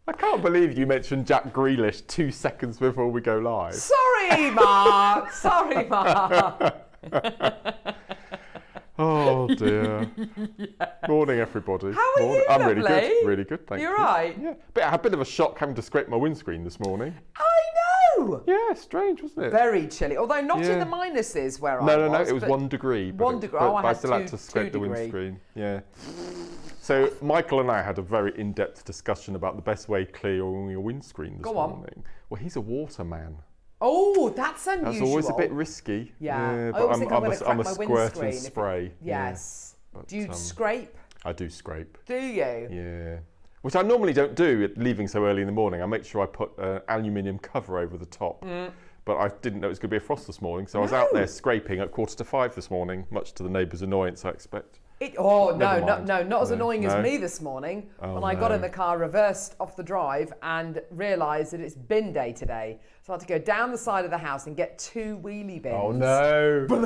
I can't believe you mentioned Jack Grealish 2 seconds before we go live. Sorry, Mark. Sorry, Mark. Oh dear. Yeah. Morning, everybody. How are you, I'm lovely? really good. Really good, thank you. You're right. Yeah. But I had a bit of a shock having to scrape my windscreen this morning. I know. Yeah, strange, wasn't it? Very chilly, although not in the minuses where I was. No, it was 1 degree. 1 degree. I still had to scrape the windscreen. Yeah. So Michael and I had a very in-depth discussion about the best way clearing your windscreen this morning. Well, he's a waterman. Oh, that's unusual. That's always a bit risky. Yeah, but I'm a my squirt and windscreen spray. Yes. But, do you scrape? I do scrape. Do you? Yeah. Which I normally don't do, leaving so early in the morning. I make sure I put an aluminium cover over the top. But I didn't know it was going to be a frost this morning, so I was out there scraping at 4:45 this morning, much to the neighbours' annoyance, I expect. Not as annoying as me this morning when I got in the car, reversed off the drive and realised that it's bin day today. So I had to go down the side of the house and get 2 wheelie bins. Oh no! And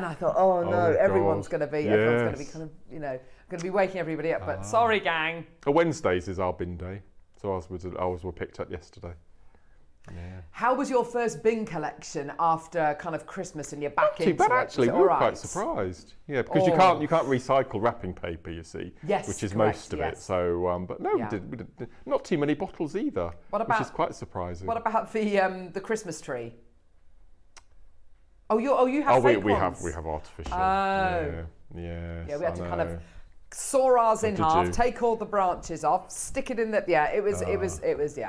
I thought, oh no, everyone's going to be kind of, going to be waking everybody up. But sorry, gang. Wednesdays is our bin day, so ours were picked up yesterday. Yeah. How was your first bin collection after kind of Christmas and you're back into it? But actually, we were quite surprised. Yeah, because you can't recycle wrapping paper, you see. Yes, which is correct, most of it. So, but no, we did not too many bottles either. Which is quite surprising. What about the Christmas tree? You have fake ones? We have artificial. Oh. Yeah, we had to kind of saw ours in half, take all the branches off, stick it in the. Yeah, it was.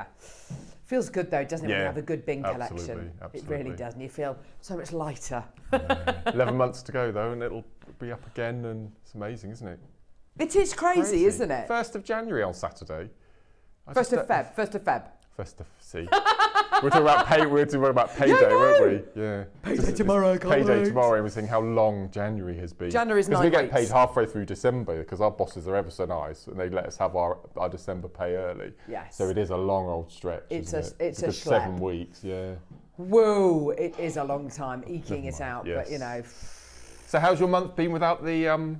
Feels good though, doesn't it, when you have a good bin collection? Absolutely. It really does, and you feel so much lighter. 11 months to go though, and it'll be up again, and it's amazing, isn't it? It is crazy, isn't it? 1st of January on Saturday. 1st of Feb. We're talking about payday, weren't we? Yeah. Payday tomorrow, Payday tomorrow, and we're saying how long January has been. January's 9 weeks. Because we get paid halfway through December, because our bosses are ever so nice, and they let us have our December pay early. Yes. So it is a long old stretch. It's a schlep. 7 weeks, yeah. Whoa, it is a long time eking it out, yes. But So how's your month been without the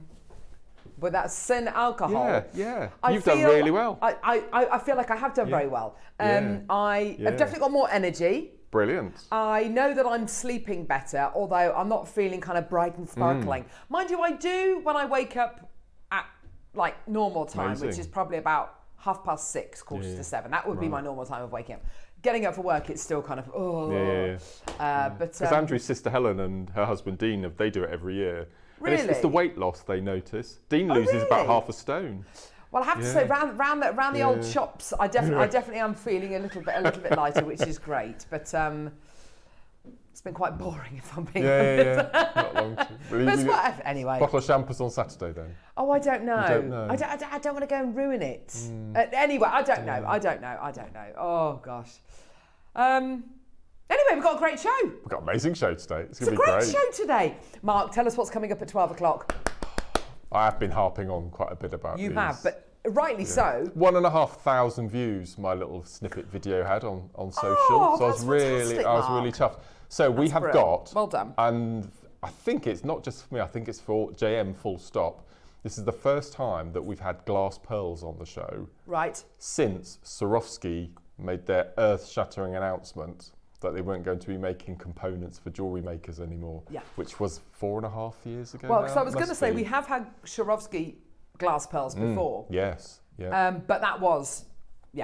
without sin alcohol? Yeah. You've done really well. I feel like I have done very well. I've definitely got more energy. Brilliant. I know that I'm sleeping better, although I'm not feeling kind of bright and sparkling. Mind you, I do when I wake up at like normal time, which is probably about 6:30, quarter to 7. That would be my normal time of waking up. Getting up for work, it's still kind of But because Andrew's sister Helen and her husband Dean, they do it every year. Really? And it's the weight loss they notice. Dean loses about half a stone. Well, I have to say, round the old shops, I definitely am feeling a little bit lighter, which is great. But it's been quite boring, if I'm being honest. Not long to. But anyway. Bottle of shampoos on Saturday then. Oh, I don't know. You don't know. I don't want to go and ruin it. Anyway, I don't know. I don't know. Oh gosh. Anyway, we've got a great show. We've got an amazing show today. It's going to be great. It's a great show today. Mark, tell us what's coming up at 12 o'clock. I have been harping on quite a bit about You have, but rightly so. 1,500 views my little snippet video had on social. Oh, so I was really chuffed. So we have got, well done. And I think it's not just for me, I think it's for JM full stop. This is the first time that we've had glass pearls on the show. Right. Since Swarovski made their earth-shattering announcement that they weren't going to be making components for jewellery makers anymore, which was 4.5 years ago. Well, because I was going to say, we have had Swarovski glass pearls before. Yes, yeah. But that was,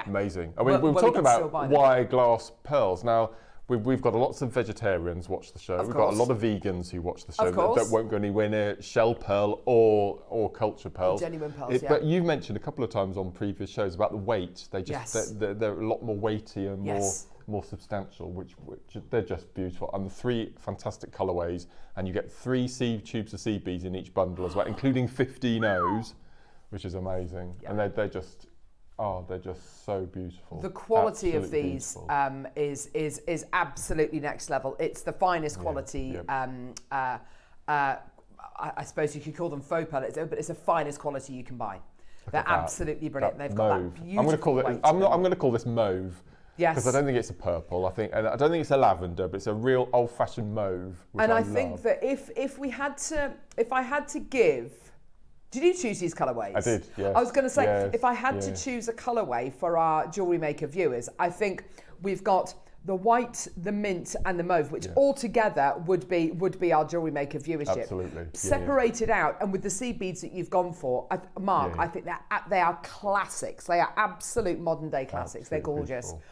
amazing. I mean, we were talking about why glass pearls. Now, we've got lots of vegetarians watch the show. We've got a lot of vegans who watch the show that won't go anywhere near shell pearl or culture pearls. Genuine pearls, But you've mentioned a couple of times on previous shows about the weight. They just they're a lot more weighty and more substantial, which they're just beautiful. And the 3 fantastic colourways, and you get 3 tubes of sea beads in each bundle as well, including 15 O's, which is amazing. And they're just so beautiful. The quality of these is absolutely next level. It's the finest quality. I suppose you could call them faux pearls, but it's the finest quality you can buy. They're absolutely brilliant. They've got that beautiful. I'm going to call this mauve. Yes. Because I don't think it's a purple. I don't think it's a lavender, but it's a real old-fashioned mauve. And I think that if I had to give Did you choose these colourways? I did, yes. I was going to say, yes, if I had to choose a colourway for our Jewellery Maker viewers, I think we've got the white, the mint, and the mauve, which all together would be our Jewellery Maker viewership. Absolutely. Separated out, and with the seed beads that you've gone for, Mark, I think they are classics. They are absolute modern day classics. They're gorgeous. Beautiful.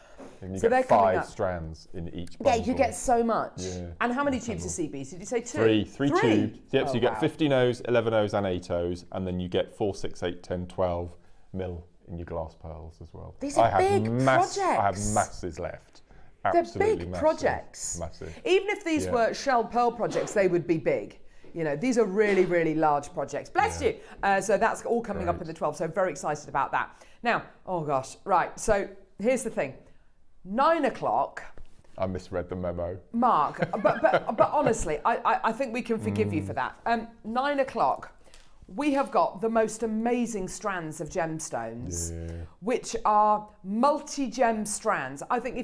And you So get 5 strands in each bundle. Yeah, you get so much. Yeah. And how many tubes of seed beads? Did you say 2? 3 tubes. Yep, so you get wow. 15 O's, 11 O's and 8 O's, and then you get 4, 6, 8, 10, 12 mil in your glass pearls as well. These are big projects. I have masses left. Absolutely They're big massive. projects. Massive. Even if these were shell pearl projects, they would be big. You know, these are really, really large projects. Bless you. So that's all coming up in the 12. So very excited about that. Now, oh gosh, right. So here's the thing. 9 o'clock. I misread the memo. Mark, but honestly, I think we can forgive you for that. 9 o'clock, we have got the most amazing strands of gemstones, which are multi-gem strands. I think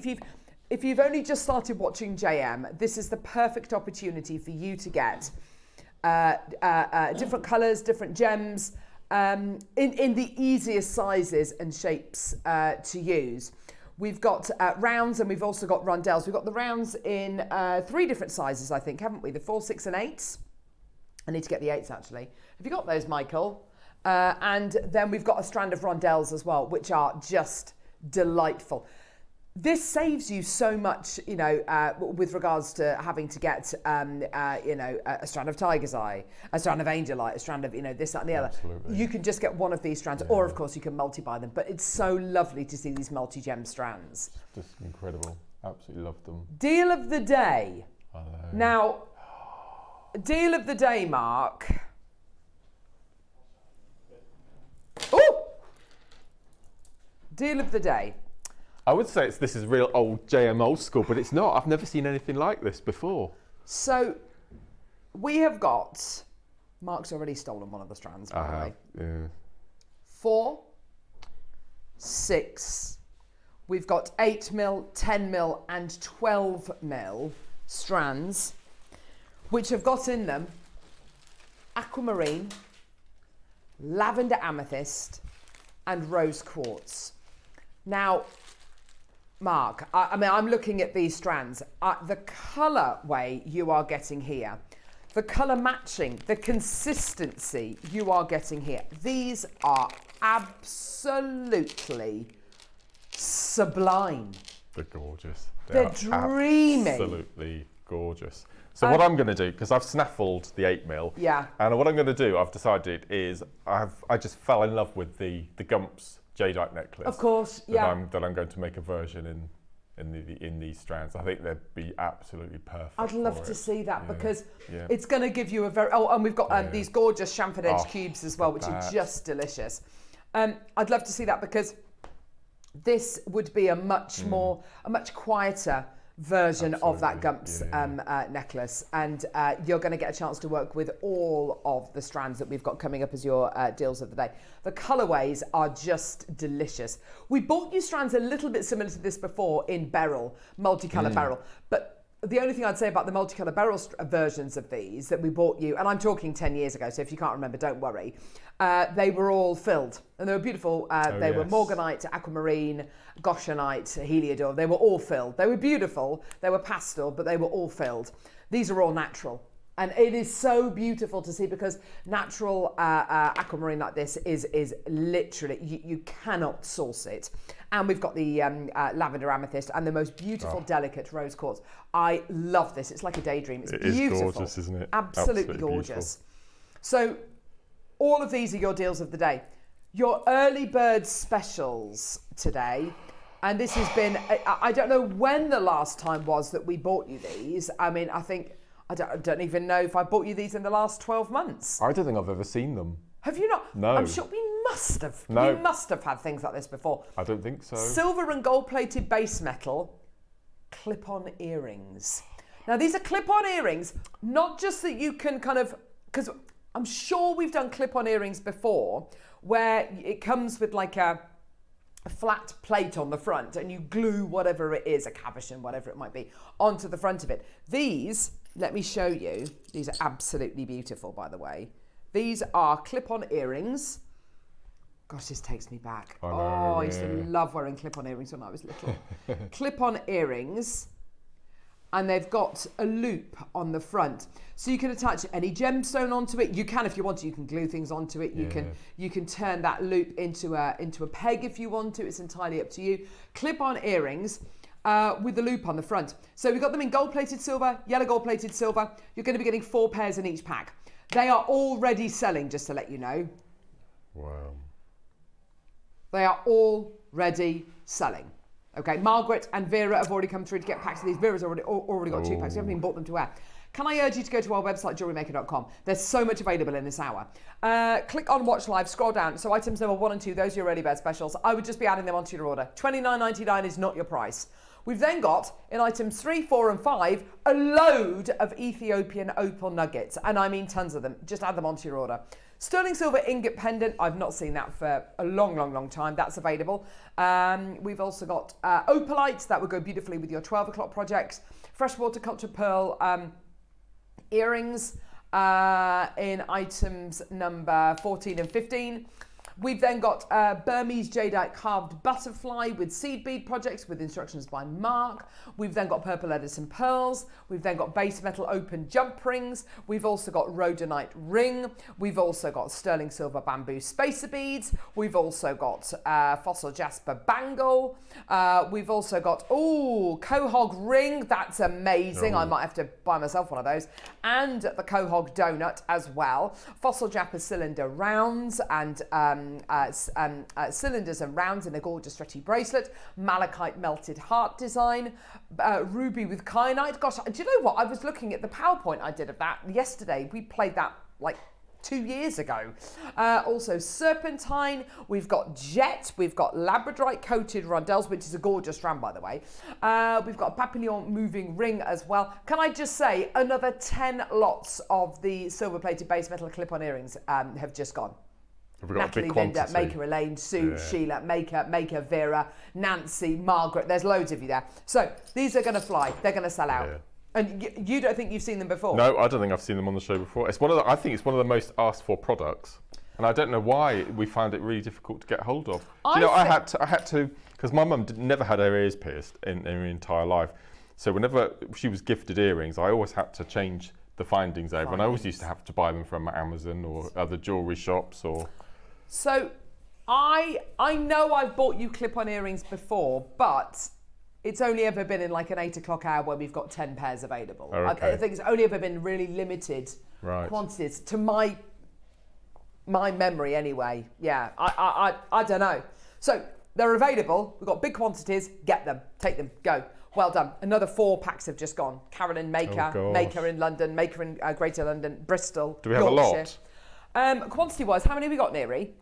if you've only just started watching JM, this is the perfect opportunity for you to get different colours, different gems, in the easiest sizes and shapes to use. We've got rounds, and we've also got rondelles. We've got the rounds in 3 different sizes, I think, haven't we? The 4, 6 and 8s. I need to get the 8s, actually. Have you got those, Michael? And then we've got a strand of rondelles as well, which are just delightful. This saves you so much, you know, with regards to having to get, you know, a strand of tiger's eye, a strand of angel eye, a strand of, you know, this, that, and the other. Absolutely. You can just get one of these strands, or of course you can multi-buy them. But it's so lovely to see these multi-gem strands. Just incredible. Absolutely love them. Deal of the day. I know. Now, deal of the day, Mark. Oh! Deal of the day. I would say this is real old JM old school, but it's not. I've never seen anything like this before. So we have got, Mark's already stolen one of the strands, by the way. Yeah. 4, 6, we've got 8 mil, 10 mil and 12 mil strands, which have got in them aquamarine, lavender amethyst and rose quartz. Now, Mark, I mean, I'm looking at these strands. The colourway you are getting here, the colour matching, the consistency you are getting here, these are absolutely sublime. They're gorgeous. They're dreamy. Absolutely gorgeous. So what I'm going to do, because I've snaffled the 8 mil, and what I'm going to do, I've decided, is I just fell in love with the Gumps jadeite necklace. Of course, that I'm going to make a version in these strands. I think they'd be absolutely perfect. I'd love to see that because it's going to give you a very. Oh, and we've got these gorgeous chamfered edge cubes as well, which are just delicious. I'd love to see that because this would be a much quieter version of that Gumps necklace, and you're going to get a chance to work with all of the strands that we've got coming up as your deals of the day. The colorways are just delicious. We bought you strands a little bit similar to this before in beryl, multicolour beryl, but the only thing I'd say about the multicolour beryl versions of these that we bought you, and I'm talking 10 years ago, so if you can't remember, don't worry, they were all filled and they were beautiful. They were morganite, aquamarine, goshenite, heliodor. They were all filled. They were beautiful. They were pastel, but they were all filled. These are all natural. And it is so beautiful to see because natural aquamarine like this is literally, you cannot source it. And we've got the lavender amethyst and the most beautiful, delicate rose quartz. I love this. It's like a daydream. It's beautiful. Is gorgeous, isn't it? Absolutely gorgeous. Beautiful. So all of these are your deals of the day. Your early bird specials today. And this has been, I don't know when the last time was that we bought you these. I mean, I don't even know if I bought you these in the last 12 months. I don't think I've ever seen them. Have you not? No. I'm sure we must have. No. We must have had things like this before. I don't think so. Silver and gold-plated base metal clip-on earrings. Now, these are clip-on earrings, not just that you can kind of, because I'm sure we've done clip-on earrings before, where it comes with like a flat plate on the front and you glue whatever it is, a cabochon, whatever it might be, onto the front of it. These, let me show you, these are absolutely beautiful, by the way. These are clip-on earrings. Gosh, this takes me back. I used to love wearing clip-on earrings when I was little. Clip-on earrings, and they've got a loop on the front, so you can attach any gemstone onto it. You can, if you want to, you can glue things onto it. You can turn that loop into a peg if you want to. It's entirely up to you. Clip-on earrings with the loop on the front. So we've got them in gold-plated silver, yellow gold-plated silver. You're going to be getting 4 pairs in each pack. They are already selling, just to let you know. Wow. They are already selling. Okay, Margaret and Vera have already come through to get packs of these. Vera's already got 2 packs. We haven't even bought them to wear. Can I urge you to go to our website, JewelleryMaker.com? There's so much available in this hour. Click on Watch Live, scroll down. So items number 1 and 2, those are your early bird specials. I would just be adding them onto your order. $29.99 is not your price. We've then got, in items 3, 4 and 5, a load of Ethiopian opal nuggets. And I mean tons of them. Just add them onto your order. Sterling silver ingot pendant. I've not seen that for a long time. That's available. We've also got opalites. That would go beautifully with your 12 o'clock projects. Freshwater cultured pearl earrings in items number 14 and 15. We've then got Burmese jadeite carved butterfly with seed bead projects with instructions by Mark. We've then got purple Edison pearls. We've then got base metal open jump rings. We've also got rhodonite ring. We've also got sterling silver bamboo spacer beads. We've also got fossil jasper bangle. We've also got, quahog ring. That's amazing. I might have to buy myself one of those. And the quahog donut as well. Fossil jasper cylinder rounds and cylinders and rounds in a gorgeous stretchy bracelet, malachite melted heart design, ruby with kyanite. Gosh, do you know what? I was looking at the PowerPoint I did of that yesterday. We played that like 2 years ago. Also serpentine, we've got jet, we've got labradorite coated rondelles, which is a gorgeous strand, by the way. We've got a papillon moving ring as well. Can I just say, another 10 lots of the silver plated base metal clip-on earrings have just gone. Natalie, Linda, Maker, Elaine, Sue, Sheila, Maker, Vera, Nancy, Margaret. There's loads of you there. So these are going to fly. They're going to sell out. Yeah. And you don't think you've seen them before? No, I don't think I've seen them on the show before. It's I think it's one of the most asked for products, and I don't know why we found it really difficult to get hold of. I had to, because my mum never had her ears pierced in her entire life. So whenever she was gifted earrings, I always had to change the findings over, and I always used to have to buy them from Amazon or other jewellery shops or. So I know I've bought you clip-on earrings before, but it's only ever been in like an 8 o'clock hour where we've got 10 pairs available. Okay. I think it's only ever been really limited quantities to my memory anyway. Yeah, I don't know. So they're available. We've got big quantities. Get them. Take them. Go. Well done. Another 4 packs have just gone. Carolyn Maker, Maker in London, Maker in Greater London, Bristol, Do we have Yorkshire. a lot? Quantity-wise, how many have we got, Neri?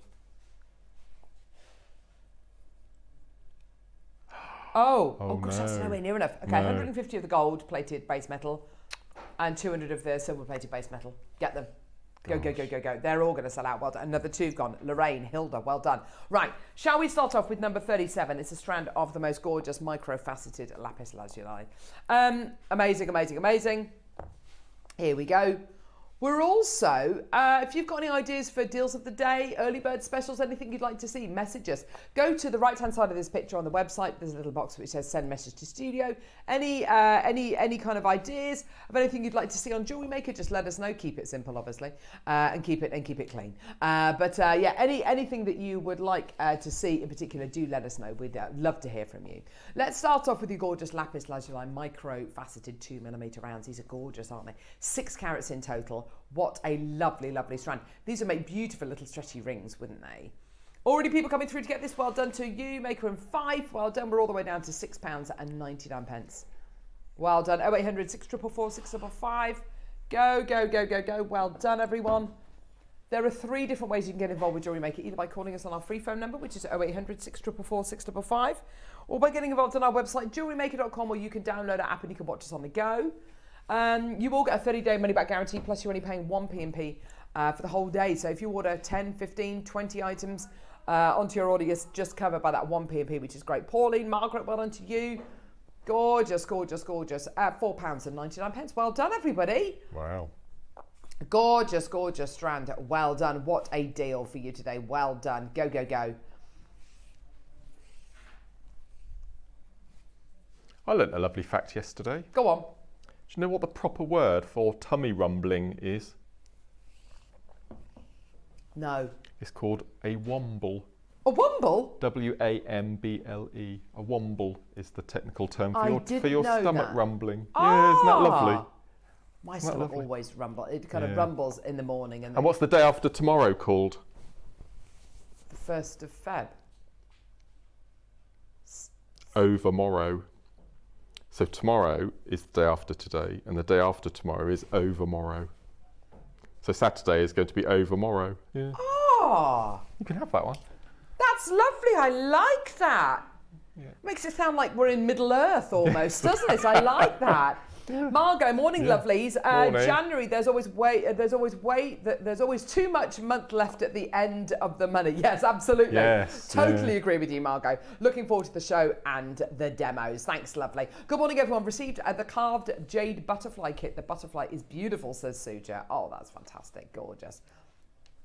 Oh gosh, that's nowhere near enough. Okay, 150 of the gold-plated base metal and 200 of the silver-plated base metal. Get them. Go. They're all going to sell out. Well done. Another 2 have gone. Lorraine, Hilda, well done. Right, shall we start off with number 37? It's a strand of the most gorgeous micro-faceted lapis lazuli. Amazing. Here we go. We're also, if you've got any ideas for deals of the day, early bird specials, anything you'd like to see, message us. Go to the right-hand side of this picture on the website. There's a little box which says send message to studio. Any kind of ideas of anything you'd like to see on Jewellery Maker, just let us know. Keep it simple, obviously, and keep it clean. Anything that you would like to see in particular, do let us know. We'd love to hear from you. Let's start off with your gorgeous lapis lazuli micro-faceted 2mm rounds. These are gorgeous, aren't they? 6 carats in total. What a lovely strand. These would make beautiful little stretchy rings, wouldn't they? Already people coming through to get this. Well done to you, Maker in 5. Well done. We're all the way down to £6.99. Well done. 0800 644 655. Go. Well done, everyone. There are 3 different ways you can get involved with Jewellery Maker, either by calling us on our free phone number, which is 0800 644 655, or by getting involved on our website, JewelleryMaker.com, where you can download our app and you can watch us on the go. You will get a 30-day money-back guarantee, plus you're only paying 1 P&P for the whole day. So if you order 10, 15, 20 items onto your order, you're just covered by that 1 P&P, which is great. Pauline, Margaret, well done to you. Gorgeous. £4.99. Well done, everybody. Wow. Gorgeous, gorgeous strand. Well done. What a deal for you today. Well done. Go, go, go. I learnt a lovely fact yesterday. Go on. Do you know what the proper word for tummy rumbling is? No. It's called a womble. A womble? W-A-M-B-L-E. A womble is the technical term for your know stomach that. rumbling. Ah. Yeah, isn't that lovely? My stomach always rumbles. It kind of rumbles in the morning. And what's the day after tomorrow called? The 1st of Feb. Overmorrow. So tomorrow is the day after today, and the day after tomorrow is overmorrow. So Saturday is going to be overmorrow. Yeah. Oh, You can have that one. that's lovely. I like that. Yeah. Makes it sound like we're in Middle Earth almost, doesn't it? I like that. Yeah. Margot, morning, lovelies. Morning. January, there's always too much month left at the end of the money. Yes, absolutely. Yes, Totally agree with you, Margot. Looking forward to the show and the demos. Thanks, lovely. Good morning, everyone. Received the carved jade butterfly kit. The butterfly is beautiful, says Suja. Oh, that's fantastic. Gorgeous.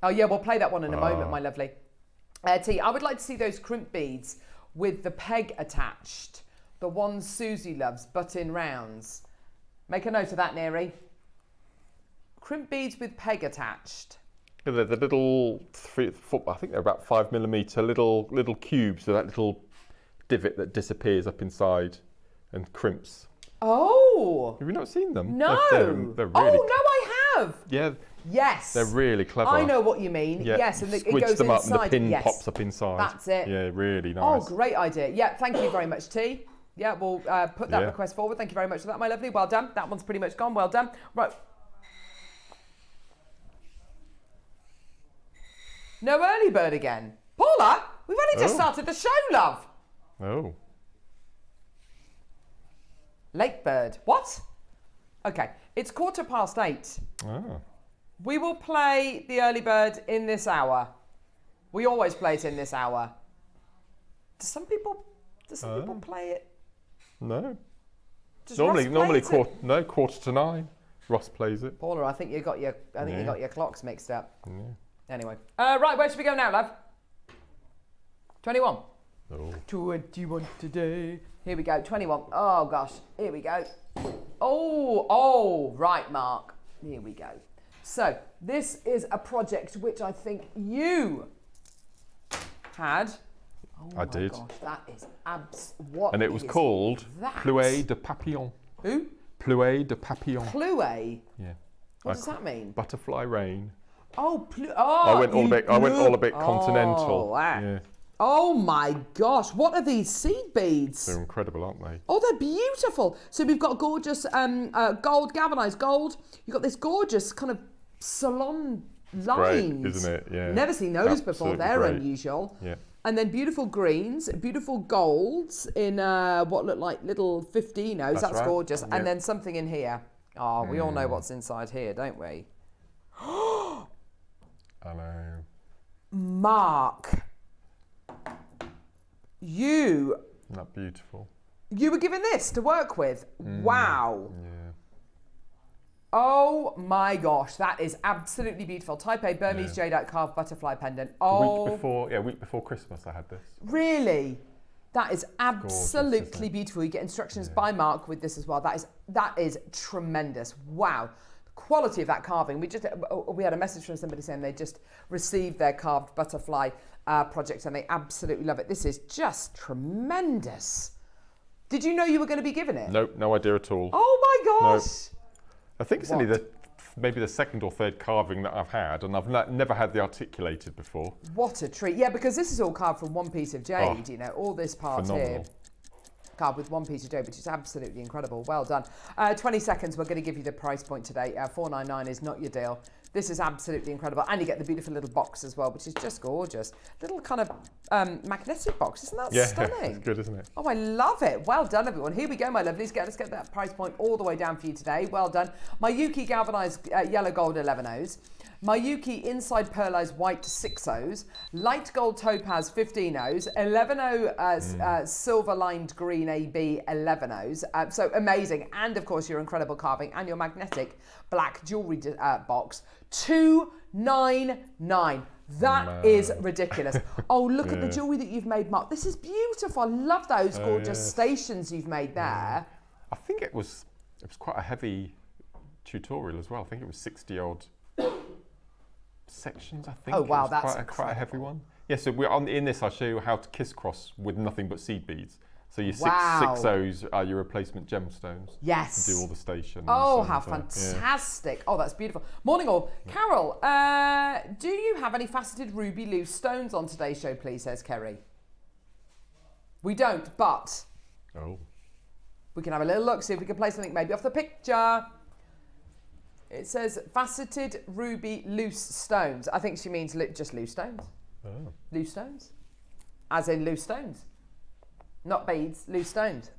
Oh, yeah, we'll play that one in a moment, my lovely. T, I would like to see those crimp beads with the peg attached. The ones Susie loves, but in rounds. Make a note of that, Neri. Crimp beads with peg attached. Yeah, they're the little, I think they're about 5mm little cubes with that little divot that disappears up inside and crimps. Oh! Have you not seen them? No! They're really, oh, no, I have! Yeah. Yes. They're really clever. I know what you mean. Yeah. Yes, and it Squidge goes them up inside. and the pin yes. pops up inside. That's it. Yeah, really Oh, nice. great idea. Yeah, thank you very much, T. Yeah, we'll put that request forward. Thank you very much for that, my lovely. Well done. That one's pretty much gone. Well done. Right. No early bird again. Paula, we've only just started the show, love. Oh. Late bird. What? Okay, it's 8:15. Ah. We will play the early bird in this hour. We always play it in this hour. Do some people play it? No. Does Normally Ross play it? 9:15. Ross plays it. Paula, I think you got your clocks mixed up. Yeah. Anyway, right, where should we go now, love? 21. Oh. 21 today. Here we go, 21. Oh gosh, here we go. Oh, right, Mark. Here we go. So this is a project which I think you had. Oh I did. Gosh, that is what? And it was called Pluie de Papillon. Who? Pluie de Papillon. Pluie. Yeah. What does that mean? Butterfly rain. Oh, I went all a bit continental. Wow. Yeah. Oh my gosh, what are these seed beads? They're incredible, aren't they? Oh, they're beautiful. So we've got gorgeous gold, galvanized gold. You've got this gorgeous kind of salon lines. Great, isn't it? Yeah. Never seen those before. They're great. unusual. Yeah. And then beautiful greens, beautiful golds in what look like little 15s. That's right. gorgeous. Yeah. And then something in here. Oh, we all know what's inside here, don't we? Hello. Mark, you Isn't that beautiful? were given this to work with. Wow. Yeah. Oh my gosh, that is absolutely beautiful. Type A Burmese jadeite carved butterfly pendant. Oh, Week before Christmas I had this. really? That is absolutely Gorgeous, isn't it? beautiful. You get instructions by Mark with this as well. That is tremendous. Wow. The quality of that carving. We had a message from somebody saying they just received their carved butterfly project and they absolutely love it. This is just tremendous. Did you know you were going to be given it? Nope, no idea at all. Oh my gosh. Nope. I think it's only maybe the second or third carving that I've had, and I've never had the articulated before. What a treat. Yeah, because this is all carved from one piece of jade, you know, all this part phenomenal. here. Carved with one piece of jade, which is absolutely incredible. Well done. 20 seconds, we're going to give you the price point today. $4.99 is not your deal. This is absolutely incredible. And you get the beautiful little box as well, which is just gorgeous. Little kind of magnetic box. Isn't that stunning? Yeah, it's good, isn't it? Oh, I love it. Well done, everyone. Here we go, my lovelies. Let's get that price point all the way down for you today. Well done. My Yuki galvanized yellow gold 11Os. Mayuki inside pearlized white 6Os, light gold topaz 15Os, 11O silver lined green AB 11Os. So amazing. And of course your incredible carving and your magnetic black jewellery box. 299. That is ridiculous. Oh, look at the jewellery that you've made, Mark. This is beautiful. I love those gorgeous stations you've made there. I think it was quite a heavy tutorial as well. I think it was 60 odd sections, I think. Oh wow, that's quite a heavy one. Yeah, so in this I'll show you how to kiss cross with nothing but seed beads. So your 6Os are your replacement gemstones. Yes. To do all the stations. Oh, how fantastic. Oh, that's beautiful. Morning all. Carol, do you have any faceted ruby loose stones on today's show, please, says Kerry. We don't, but we can have a little look, see if we can play something maybe off the picture. It says faceted ruby loose stones. I think she means just loose stones. Oh. Loose stones. As in loose stones. Not beads, loose stones.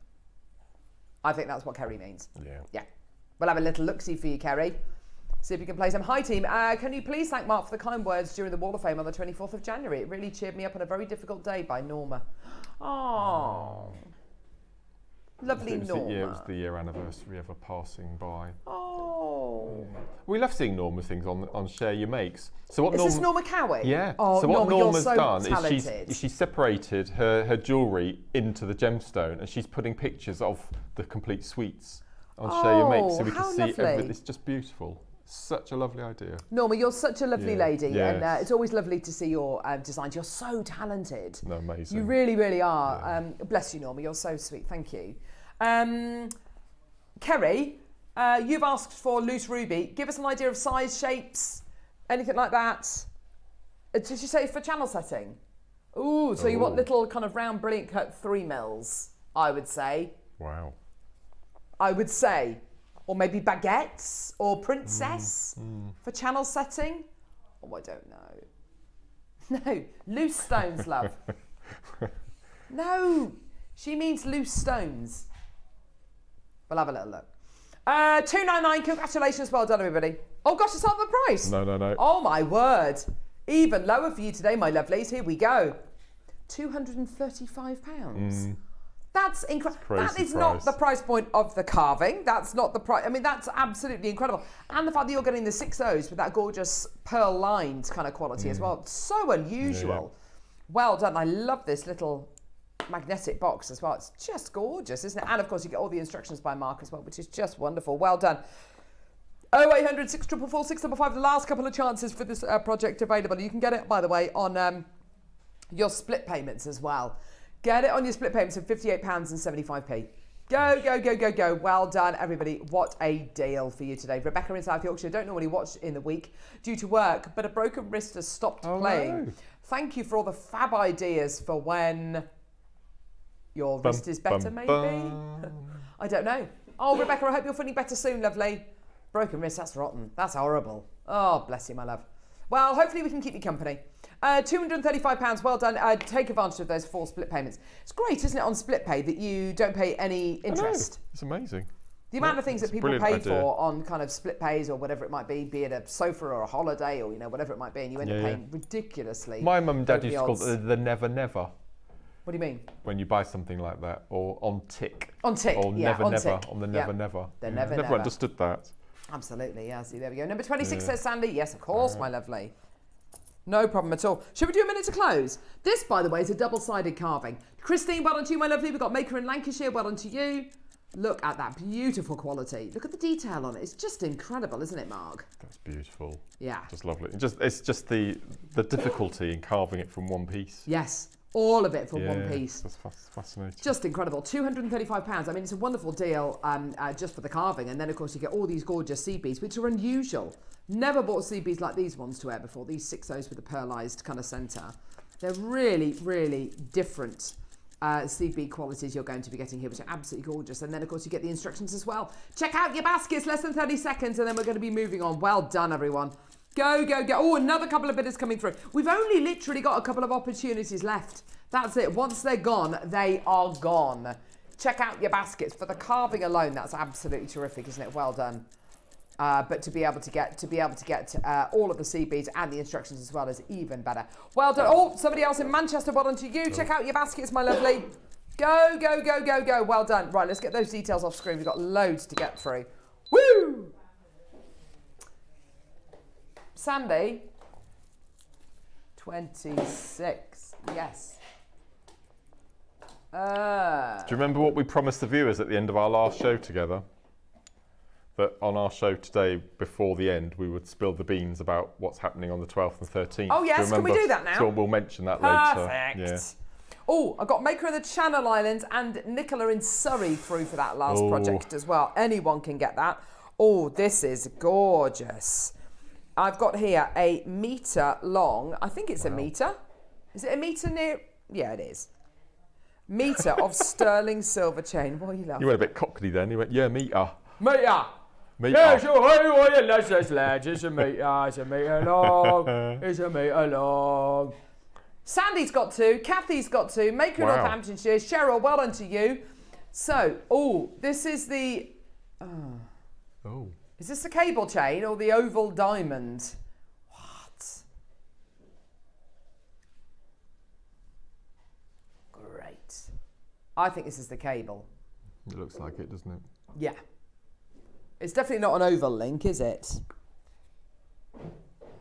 I think that's what Kerry means. Yeah. We'll have a little look-see for you, Kerry. See if you can play some. Hi, team. Can you please thank Mark for the kind words during the Wall of Fame on the 24th of January? It really cheered me up on a very difficult day, by Norma. Oh. Lovely Norma. It was the year anniversary of her passing by. Oh. We love seeing Norma's things on Share Your Makes. So what Is this Norma Cowie? Yeah. Oh, so what Norma's so done talented. is she's separated her jewellery into the gemstone, and she's putting pictures of the complete suites on Share Your Makes, so we can see everything. It's just beautiful. Such a lovely idea. Norma, you're such a lovely lady, and it's always lovely to see your designs. You're so talented. No, amazing. You really, really are. Yeah. Bless you, Norma. You're so sweet. Thank you. Kerry, you've asked for loose ruby. Give us an idea of size, shapes, anything like that. Did you say for channel setting? Ooh, so you want little kind of round, brilliant cut 3 mils, I would say. Wow. I would say. Or maybe baguettes or princess for channel setting. Oh, I don't know. No, loose stones, love. No, she means loose stones. We'll have a little look. 299, congratulations, well done, everybody. Oh gosh, it's not the price. No. Oh my word. Even lower for you today, my lovelies. Here we go. £235. That's incredible. That is not the price point of the carving. That's not the price. I mean, that's absolutely incredible. And the fact that you're getting the 6Os with that gorgeous pearl lined kind of quality as well. So unusual. Yeah. Well done. I love this little magnetic box as well. It's just gorgeous, isn't it? And of course, you get all the instructions by Mark as well, which is just wonderful. Well done. 0800 644 655. The last couple of chances for this project available. You can get it, by the way, on your split payments as well. Get it on your split payments of £58.75p. Go. Well done, everybody. What a deal for you today. Rebecca in South Yorkshire. Don't normally watch in the week due to work, but a broken wrist has stopped playing. No. Thank you for all the fab ideas for when your wrist is better, maybe? I don't know. Oh, Rebecca, I hope you're feeling better soon, lovely. Broken wrist, that's rotten. That's horrible. Oh, bless you, my love. Well, hopefully we can keep you company. £235, well done. Take advantage of those 4 split payments. It's great, isn't it, on split pay that you don't pay any interest? It's amazing. The amount of things that people pay for on kind of split pays or whatever it might be it a sofa or a holiday or whatever it might be, and you end up paying ridiculously. My mum and dad used to call it the never never. What do you mean? When you buy something like that, or on tick. On tick, or never on never, tick. on the never never. The never never understood that. Absolutely, yeah. See, there we go. Number 26 says Sandy. Yes, of course, my lovely. No problem at all. Should we do a minute to close? This, by the way, is a double-sided carving. Christine, well done to you, my lovely. We've got Maker in Lancashire. Well done to you. Look at that beautiful quality. Look at the detail on it. It's just incredible, isn't it, Mark? That's beautiful. Yeah. Just lovely. It's just the difficulty in carving it from one piece. Yes. All of it from one piece. That's fascinating. Just incredible. £235. I mean, it's a wonderful deal just for the carving. And then, of course, you get all these gorgeous seed beads, which are unusual. Never bought seed beads like these ones to wear before. These 6Os with the pearlised kind of centre. They're really, really different seed bead qualities you're going to be getting here, which are absolutely gorgeous. And then, of course, you get the instructions as well. Check out your baskets. Less than 30 seconds, and then we're going to be moving on. Well done, everyone. Go. Oh, another couple of bidders coming through. We've only literally got a couple of opportunities left. That's it. Once they're gone, they are gone. Check out your baskets. For the carving alone, that's absolutely terrific, isn't it? Well done. But to be able to get all of the seed beads and the instructions as well is even better. Well done. Oh, somebody else in Manchester, well done to you. Check out your baskets, my lovely. Go, go, go, go, go. Well done. Right, let's get those details off screen. We've got loads to get through. Woo! Sandy, 26. Yes. Do you remember what we promised the viewers at the end of our last show together? That on our show today, before the end, we would spill the beans about what's happening on the 12th and 13th. Oh, yes, can we do that now? So we'll mention that Perfect. later. Yeah. Oh, I got Maker in the Channel Islands and Nicola in Surrey through for that last project as well. Anyone can get that. Oh, this is gorgeous. I've got here a metre long. I think it's a metre. Is it a metre near? Yeah, it is. Metre of sterling silver chain. What are you laughing? You went a bit cockney then. You went, yeah, metre. Metre. Metre. Yeah, sure. Let's ledge. It's a metre. It's a metre long. It's a metre long. Sandy's got 2. Kathy's got 2. Maker in Northamptonshire. Cheryl, well done to you. So, this is the. Is this the cable chain or the oval diamond? What? Great. I think this is the cable. It looks like it, doesn't it? Yeah. It's definitely not an oval link, is it?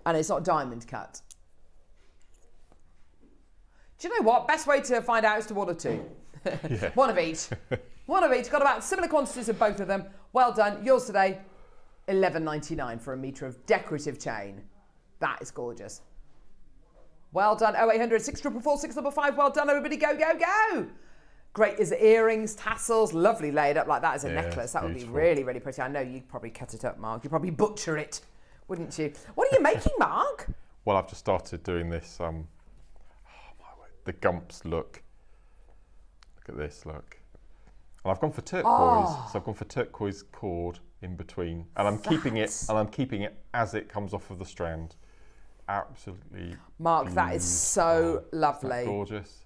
And it's not diamond cut. Do you know what? Best way to find out is to order 2. Yeah. One of each. One of each. Got about similar quantities of both of them. Well done. Yours today, $11.99 for a metre of decorative chain. That is gorgeous. Well done. 0800 644 655. Well done, everybody. Go, go, go. Great. Is it earrings, tassels? Lovely laid up like that as a necklace. That would be really, really pretty. I know you'd probably cut it up, Mark. You'd probably butcher it, wouldn't you? What are you making, Mark? Well, I've just started doing this, the Gumps look. Look at this, look. And I've gone for turquoise. So I've gone for turquoise cord in between. And I'm keeping it as it comes off of the strand. Absolutely Mark, beautiful. that is so lovely. Isn't that gorgeous?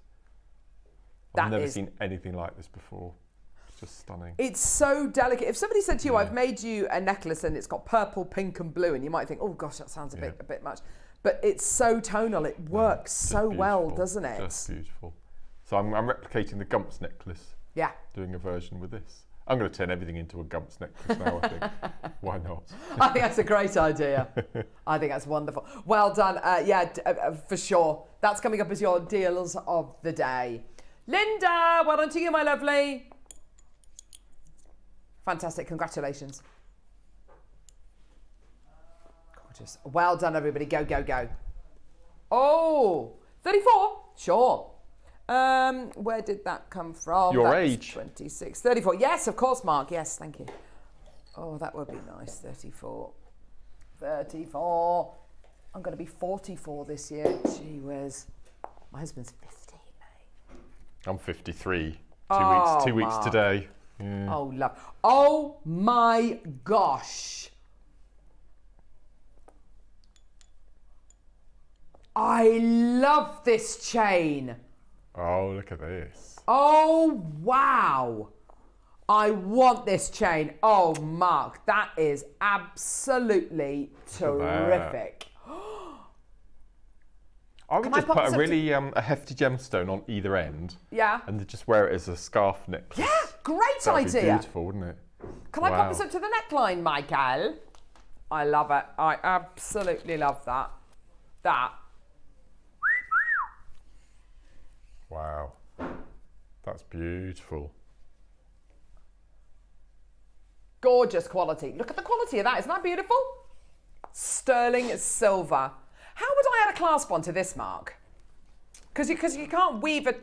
I've never seen anything like this before. It's just stunning. It's so delicate. If somebody said to you, I've made you a necklace and it's got purple, pink and blue, and you might think, oh gosh, that sounds a bit much. But it's so tonal. It works so well, doesn't it? Just beautiful. So I'm replicating the Gumps necklace. Yeah. Doing a version with this. I'm going to turn everything into a Gumps necklace now, I think. Why not? I think that's a great idea. I think that's wonderful. Well done. For sure. That's coming up as your deals of the day. Linda, well done to you, my lovely. Fantastic. Congratulations. Gorgeous. Well done, everybody. Go, go, go. Oh, 34? Sure. Where did that come from? Your age. 26. 34. Yes, of course, Mark. Yes, thank you. Oh, that would be nice. 34. 34. I'm going to be 44 this year. Gee whiz. My husband's 50, mate. I'm 53. 2 weeks Mark. today. Yeah. Oh, love. Oh, my gosh. I love this chain. Oh, look at this. Oh, wow. I want this chain. Oh, Mark, that is absolutely terrific. I would just put a really a hefty gemstone on either end. Yeah. And just wear it as a scarf necklace. Yeah, great That would idea. be beautiful, wouldn't it? Can I pop this up to the neckline, Michael? I love it. I absolutely love that. Wow. That's beautiful. Gorgeous quality. Look at the quality of that. Isn't that beautiful? Sterling silver. How would I add a clasp onto this, Mark? Because you can't weave a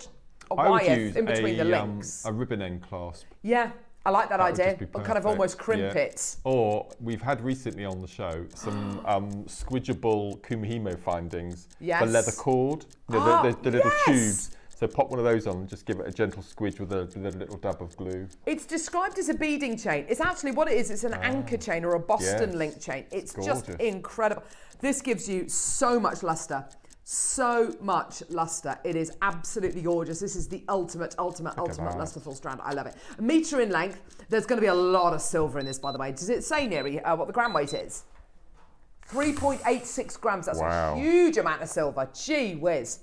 wire in between the links. A ribbon end clasp. Yeah, I like that idea. Would be But kind of almost crimp it. Or we've had recently on the show some squidgeable Kumihimo findings for leather cord. The little tubes. So pop one of those on and just give it a gentle squidge with a little dab of glue. It's described as a beading chain. It's actually what it is. It's an anchor chain or a Boston link chain. It's just incredible. This gives you so much luster, So much luster. It is absolutely gorgeous. This is the ultimate lusterful strand. I love it. 1 metre in length. There's going to be a lot of silver in this, by the way. Does it say, Neri, what the gram weight is? 3.86 grams. That's a huge amount of silver. Gee whiz.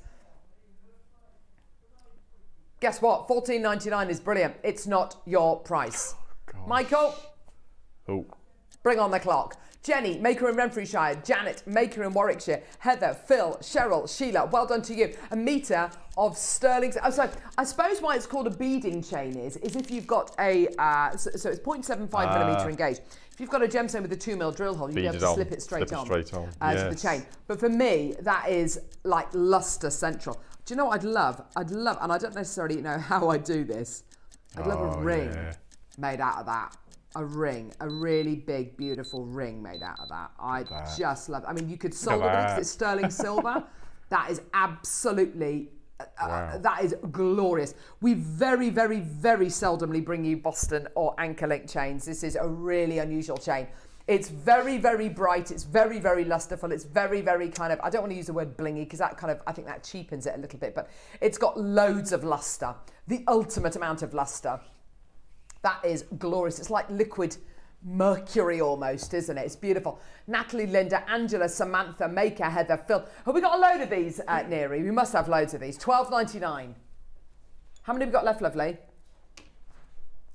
Guess what? $14.99 is brilliant. It's not your price. Oh, Michael? Oh. Bring on the clock. Jenny, Maker in Renfrewshire. Janet, Maker in Warwickshire. Heather, Phil, Cheryl, Sheila, well done to you. 1 metre of sterling. Oh, so I suppose why it's called a beading chain is if you've got a, so it's 0.75 millimetre engaged. If you've got a gemstone with a 2mm drill hole, you'll be able to slip it straight on to the chain. But for me, that is like luster central. Do you know what I'd love, and I don't necessarily know how I do this, I'd love a ring made out of that. A ring, a really big, beautiful ring made out of that. I just love it. I mean, you could solder it because it's sterling silver. That is absolutely, that is glorious. We very, very, very seldomly bring you Boston or anchor link chains. This is a really unusual chain. It's very, very bright. It's very, very lusterful. It's very, very kind of, I don't want to use the word blingy because that kind of, I think that cheapens it a little bit, but it's got loads of luster, the ultimate amount of luster. That is glorious. It's like liquid mercury almost, isn't it? It's beautiful. Natalie, Linda, Angela, Samantha, Maker, Heather, Phil. Have we got a load of these, Neri? We must have loads of these. $12.99. How many have we got left, lovely?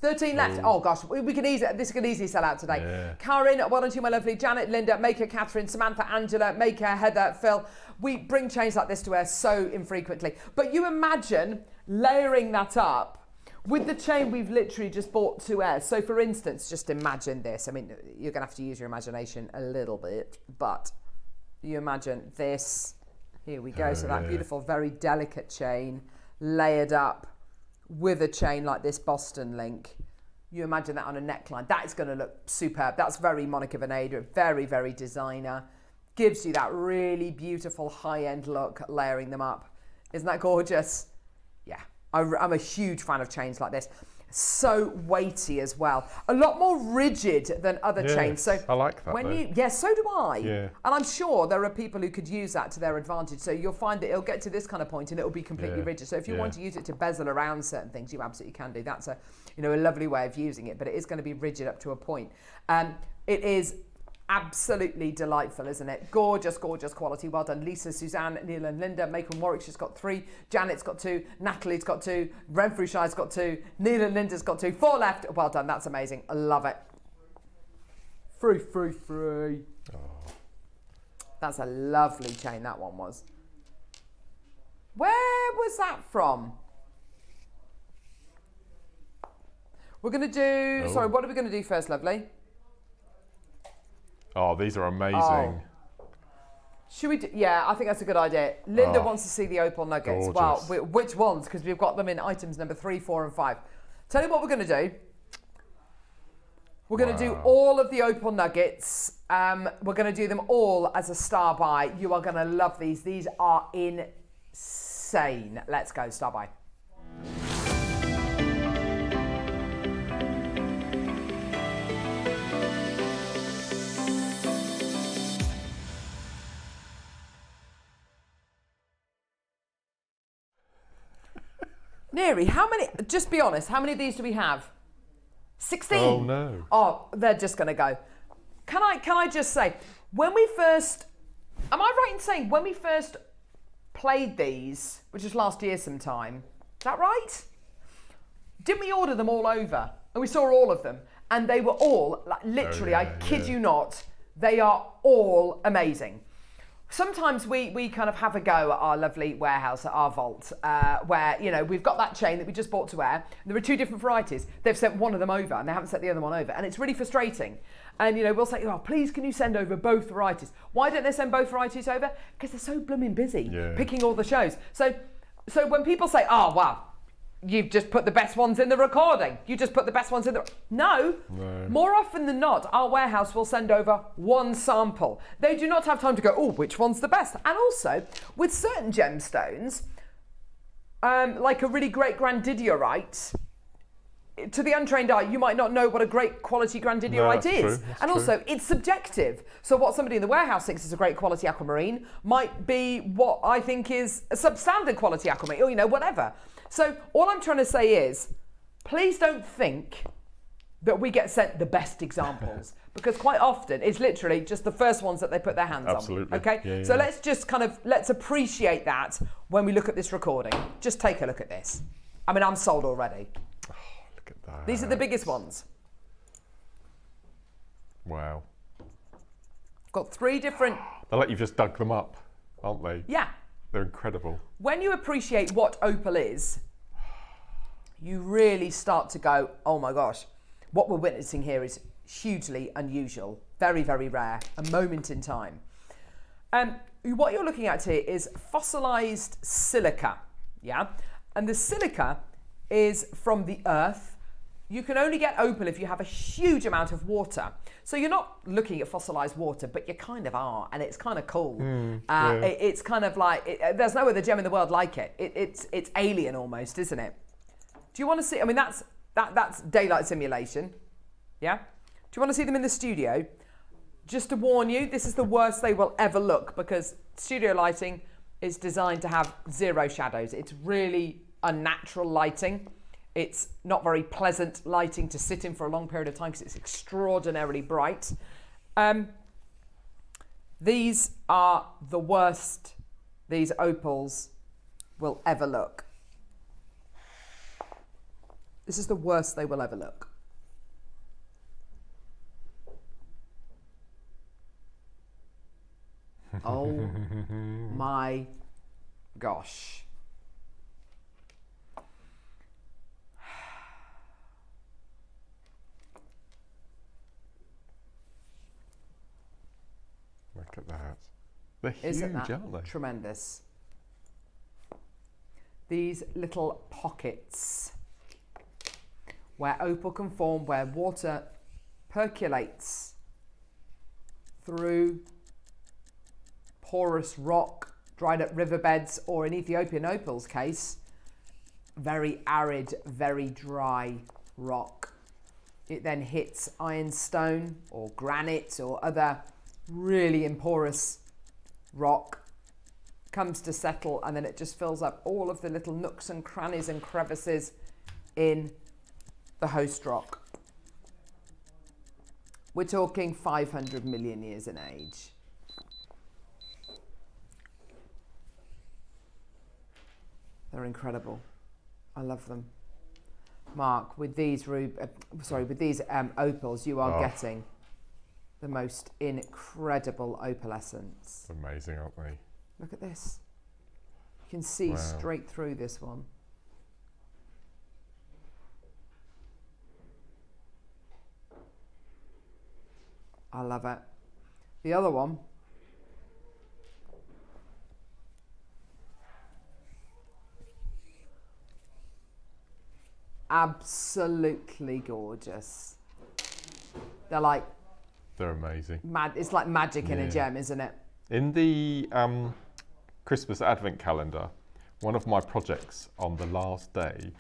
13 left. Oh gosh, we can easily, this can easily sell out today. Yeah. Karen, well done to you, my lovely. Janet, Linda, Maker, Catherine, Samantha, Angela, Maker, Heather, Phil. We bring chains like this to wear so infrequently. But you imagine layering that up with the chain we've literally just bought to wear. So for instance, just imagine this. I mean, you're gonna have to use your imagination a little bit, but you imagine this. Here we go. So that beautiful, very delicate chain layered up with a chain like this Boston link. You imagine that on a neckline. That is gonna look superb. That's very Monica Veneda, very, very designer. Gives you that really beautiful high-end look, layering them up. Isn't that gorgeous? Yeah. I'm a huge fan of chains like this. So weighty as well. A lot more rigid than other chains. So I like that. So do I. Yeah. And I'm sure there are people who could use that to their advantage. So you'll find that it'll get to this kind of point and it'll be completely rigid. So if you want to use it to bezel around certain things, you absolutely can do. That's a lovely way of using it, but it is going to be rigid up to a point. It is absolutely delightful, isn't it? Gorgeous, gorgeous quality. Well done, Lisa, Suzanne, Neil and Linda. Maker and Warwickshire's got 3. Janet's got 2. Natalie's got 2. Renfrewshire's got 2. Neil and Linda's got 2. 4 left. Well done. That's amazing. I love it. Free. Oh. That's a lovely chain, that one was. Where was that from? We're going to do... Sorry, what are we going to do first, lovely? Oh, these are amazing. Should we do, yeah, I think that's a good idea. Linda wants to see the opal nuggets. Gorgeous. Well, which ones? Because we've got them in items number 3, 4 and 5. Tell you what we're going to do. We're going to do all of the opal nuggets. We're going to do them all as a star buy. You are going to love these. These are insane. Let's go, star buy. Neri, how many, just be honest, how many of these do we have? 16? Oh no. Oh, they're just going to go. Can I just say, when we first, am I right in saying when we first played these, which was last year sometime, is that right? Didn't we order them all over? And we saw all of them. And they were all, like, literally, I kid you not, they are all amazing. Sometimes we kind of have a go at our lovely warehouse, at our vault, where, we've got that chain that we just bought to wear. There are 2 different varieties. They've sent one of them over and they haven't sent the other one over. And it's really frustrating. And, we'll say, oh, please, can you send over both varieties? Why don't they send both varieties over? Because they're so blooming busy picking all the shows. So when people say, oh, wow, you've just put the best ones in the recording. You just put the best ones in the... No. More often than not, our warehouse will send over 1 sample. They do not have time to go, oh, which one's the best? And also, with certain gemstones, like a really great grandidierite, to the untrained eye, you might not know what a great quality grandidierite is. And also, it's subjective. So what somebody in the warehouse thinks is a great quality aquamarine might be what I think is a substandard quality aquamarine, or, you know, whatever. So all I'm trying to say is, please don't think that we get sent the best examples, because quite often it's literally just the first ones that they put their hands on. Okay? Yeah, so let's just let's appreciate that when we look at this recording. Just take a look at this. I mean, I'm sold already. Oh, look at that. These are the biggest ones. Wow. Got 3 different... They're like you've just dug them up, aren't they? Yeah. They're incredible. When you appreciate what opal is, you really start to go, oh my gosh, what we're witnessing here is hugely unusual, very, very rare, a moment in time. What you're looking at here is fossilized silica, yeah? And the silica is from the earth. You can only get opal if you have a huge amount of water. So you're not looking at fossilized water, but you kind of are, and it's kind of cool. It's kind of like, there's no other gem in the world like it. It's alien almost, isn't it? Do you want to see, I mean, that's daylight simulation, yeah? Do you want to see them in the studio? Just to warn you, this is the worst they will ever look, because studio lighting is designed to have 0 shadows. It's really unnatural lighting. It's not very pleasant lighting to sit in for a long period of time because it's extraordinarily bright. These are the worst these opals will ever look. This is the worst they will ever look. Oh my gosh. Look at that. They're huge, Isn't that aren't they? tremendous? These little pockets where opal can form, where water percolates through porous rock, dried up riverbeds, or in Ethiopian opal's case, very arid, very dry rock. It then hits ironstone or granite or other really porous rock, comes to settle, and then it just fills up all of the little nooks and crannies and crevices in the host rock. We're talking 500 million years in age. They're incredible. I love them. Mark, with these opals, you are getting the most incredible opalescence. Amazing, aren't they? Look at this. You can see straight through this one. I love it. The other one, absolutely gorgeous. They're amazing. It's like magic in a gem, isn't it? In the Christmas Advent calendar, one of my projects on the last day,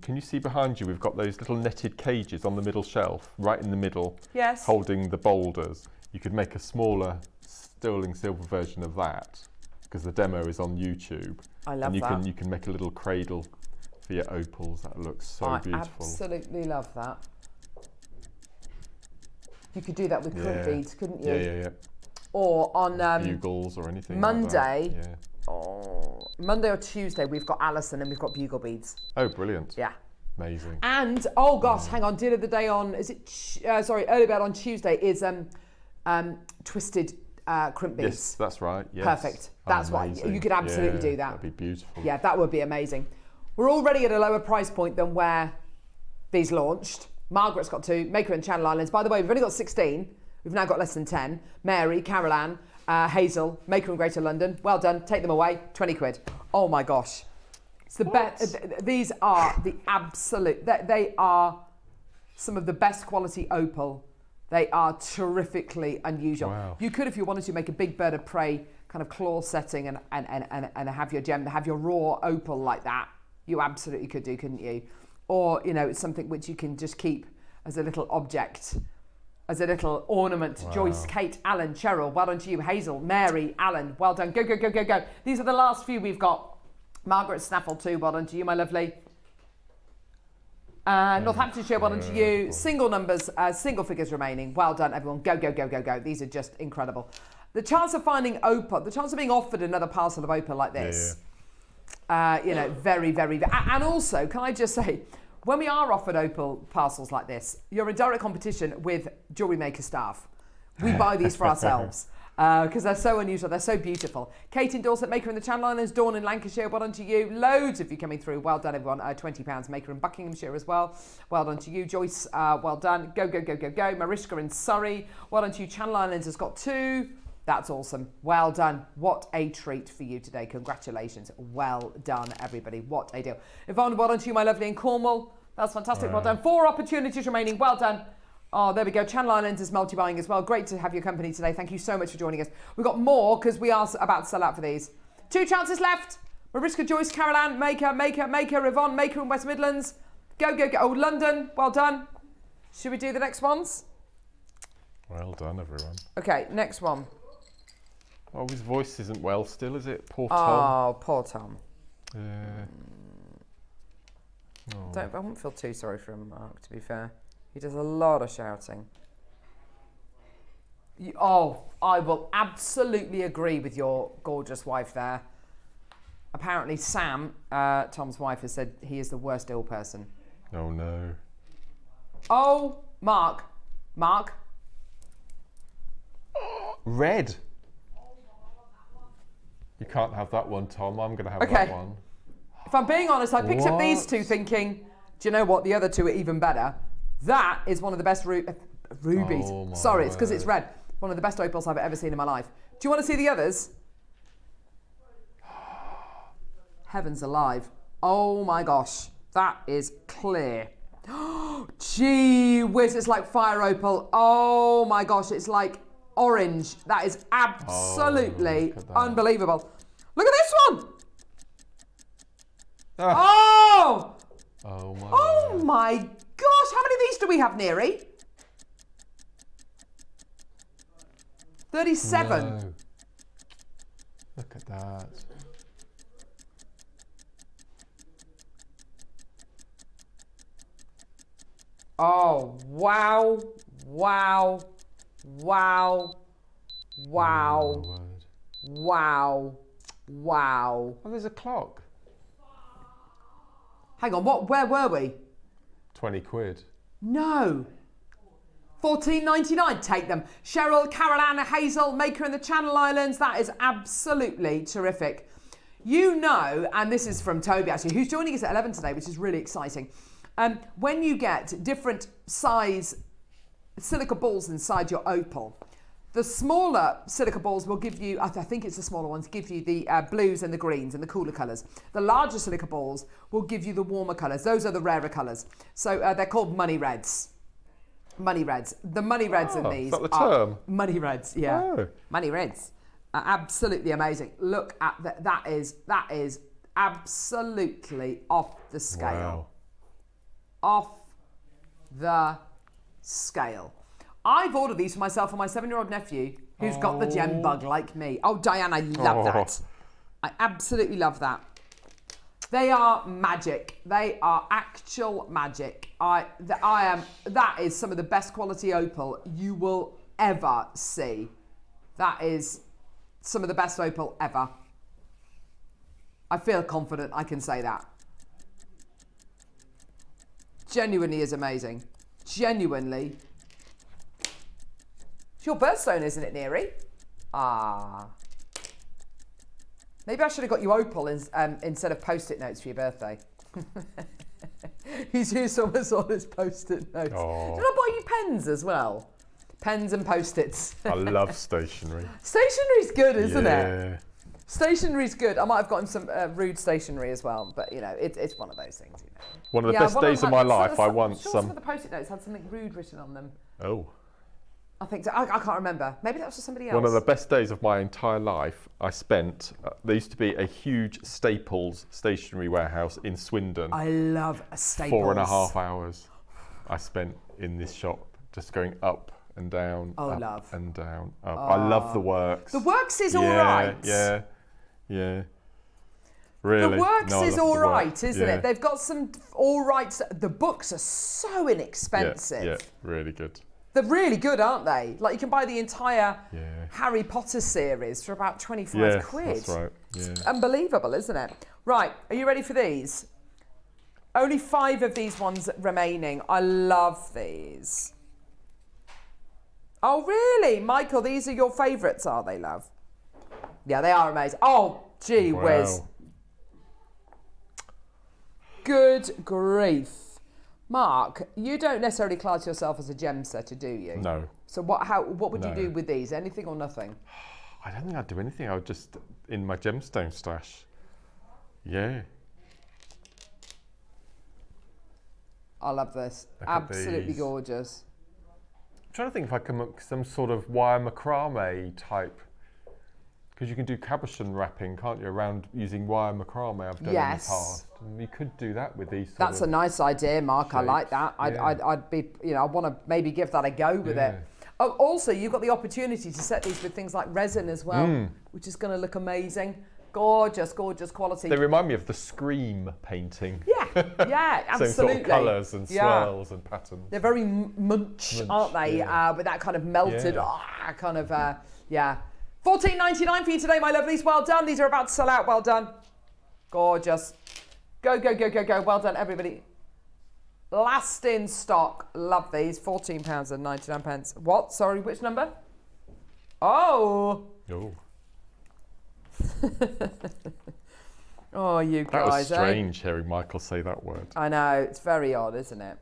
can you see behind you, we've got those little netted cages on the middle shelf, right in the middle, yes, holding the boulders. You could make a smaller sterling silver version of that, because the demo is on YouTube. I love and that. You can make a little cradle for your opals. That looks so beautiful. I absolutely love that. You could do that with crimp beads, couldn't you? Yeah. Or on bugles or anything Monday. Like that. Monday or Tuesday, we've got Alison and we've got bugle beads. Oh, brilliant. Yeah. Amazing. And, oh gosh, hang on, deal of the day on, early bird on Tuesday is twisted crimp beads. Yes, that's right. Yes. Perfect. That's why you could absolutely do that. That'd be beautiful. Yeah, that would be amazing. We're already at a lower price point than where these launched. Margaret's got 2, Maker and Channel Islands. By the way, we've only got 16. We've now got less than 10. Mary, Carol Ann, Hazel, Maker in Greater London. Well done. Take them away. 20 quid. Oh my gosh. It's the best. These are the absolute. They are some of the best quality opal. They are terrifically unusual. Wow. You could, if you wanted to, make a big bird of prey kind of claw setting and have your gem, have your raw opal like that. You absolutely could do, couldn't you? or, you know, it's something which you can just keep as a little object, as a little ornament. Wow. Joyce, Kate, Alan, Cheryl, well done to you. Hazel, Mary, Alan, well done. Go, go, go, go, go. These are the last few we've got. Margaret Snaffle too, well done to you, my lovely. Northamptonshire, well done to you. Single numbers, single figures remaining. Well done, everyone. Go, go, go, go, go. These are just incredible. The chance of finding opal, the chance of being offered another parcel of opal like this, you know, very, very, and also, can I just say, when we are offered opal parcels like this, you're in direct competition with Jewellery Maker staff. We buy these for ourselves. Because they're so unusual, they're so beautiful. Kate in Dorset, Maker in the Channel Islands, Dawn in Lancashire, well done to you. Loads of you coming through, well done everyone. £20, Maker in Buckinghamshire as well, well done to you. Joyce, well done. Go, go, go, go, go. Mariska in Surrey, well done to you. Channel Islands has got 2. That's awesome. Well done. What a treat for you today. Congratulations. Well done, everybody. What a deal. Yvonne, well done to you, my lovely, in Cornwall. That's fantastic. Well done. 4 opportunities remaining. Well done. Oh, there we go. Channel Islands is multi-buying as well. Great to have your company today. Thank you so much for joining us. We've got more because we are about to sell out for these. 2 chances left. Mariska, Joyce, Carol Ann, Maker, Yvonne, Maker in West Midlands. Go, go, go. Oh, London. Well done. Should we do the next ones? Well done, everyone. Okay, next one. Oh, his voice isn't well still, is it? Poor Tom. Oh, poor Tom. Yeah. Oh. I won't feel too sorry for him, Mark, to be fair. He does a lot of shouting. I will absolutely agree with your gorgeous wife there. Apparently Sam, Tom's wife, has said he is the worst ill person. Oh, no. Oh, Mark. Red. You can't have that one, Tom. I'm going to have that one. If I'm being honest, I picked up these 2 thinking, do you know what? The other 2 are even better. That is one of the best rubies. Oh, Sorry, it's because it's red. One of the best opals I've ever seen in my life. Do you want to see the others? Heavens alive. Oh my gosh. That is clear. Gee whiz, it's like fire opal. Oh my gosh, it's like orange. That is absolutely unbelievable. Look at this one. Oh! Oh my gosh, how many of these do we have, Neary? 37. No. Look at that. Oh, wow, wow, wow, wow, wow, wow. Oh, there's a clock. Hang on, where were we? 20 quid. No. $14.99, take them. Cheryl, Carol Ann, Hazel, Maker in the Channel Islands. That is absolutely terrific. You know, and this is from Toby actually, who's joining us at 11 today, which is really exciting. When you get different size silica balls inside your opal, the smaller silica balls will give you, I think it's the smaller ones, give you the blues and the greens and the cooler colours. The larger silica balls will give you the warmer colours. Those are the rarer colours. So they're called money reds. Money reds. The money reds in these is that the term? Money reds, yeah. Oh. Money reds. Absolutely amazing. Look at that. That is absolutely off the scale. Wow. Off the scale. I've ordered these for myself and my 7-year-old nephew, who's got the gem bug like me. Oh, Diane, I love that. I absolutely love that. They are magic. They are actual magic. That is some of the best quality opal you will ever see. That is some of the best opal ever. I feel confident I can say that. Genuinely is amazing. Genuinely. It's your birthstone, isn't it, Neary? Ah. Maybe I should have got you opal instead of post-it notes for your birthday. He's used almost all his post-it notes. Oh. Did I buy you pens as well? Pens and post-its. I love stationery. Stationery's good, isn't it? Stationery's good. I might have gotten some rude stationery as well, but you know, it's one of those things. You know. One of the best days of my life. I want some of the post-it notes had something rude written on them. Oh. I think so. I can't remember. Maybe that was for somebody else. One of the best days of my entire life I spent, there used to be a huge Staples stationery warehouse in Swindon. I love a Staples. 4.5 hours I spent in this shop, just going up and down, up and down, up. I love the Works. The Works is all right. Yeah. Really? The Works is all right, isn't it? They've got some all right. The books are so inexpensive. Yeah, really good. They're really good, aren't they? Like you can buy the entire Harry Potter series for about 25 quid. That's right. Yeah. Unbelievable, isn't it? Right, are you ready for these? Only 5 of these ones remaining. I love these. Oh, really? Michael, these are your favourites, are they, love? Yeah, they are amazing. Oh, gee whiz. Good grief. Mark, you don't necessarily class yourself as a gem setter, do you? No. So what would you do with these? Anything or nothing? I don't think I'd do anything. I would just, in my gemstone stash. Yeah. I love this. Absolutely gorgeous. I'm trying to think if I come up with some sort of wire macrame type. Because you can do cabochon wrapping, can't you, around using wire macrame I've done in the past. And you could do that with these That's a nice idea, Mark. Shapes. I like that. I'd be, I want to maybe give that a go with it. Oh, also, you've got the opportunity to set these with things like resin as well, which is going to look amazing. Gorgeous, gorgeous quality. They remind me of the Scream painting. Yeah, absolutely. Same sort of colours and swirls and patterns. They're very munch, aren't they? With that kind of melted, kind of, $14.99 for you today, my lovelies. Well done. These are about to sell out. Well done. Gorgeous. Go, go, go, go, go. Well done, everybody. Last in stock. Love these. £14.99. What? Sorry, which number? Oh. Oh, you guys. That was strange hearing Michael say that word. I know. It's very odd, isn't it?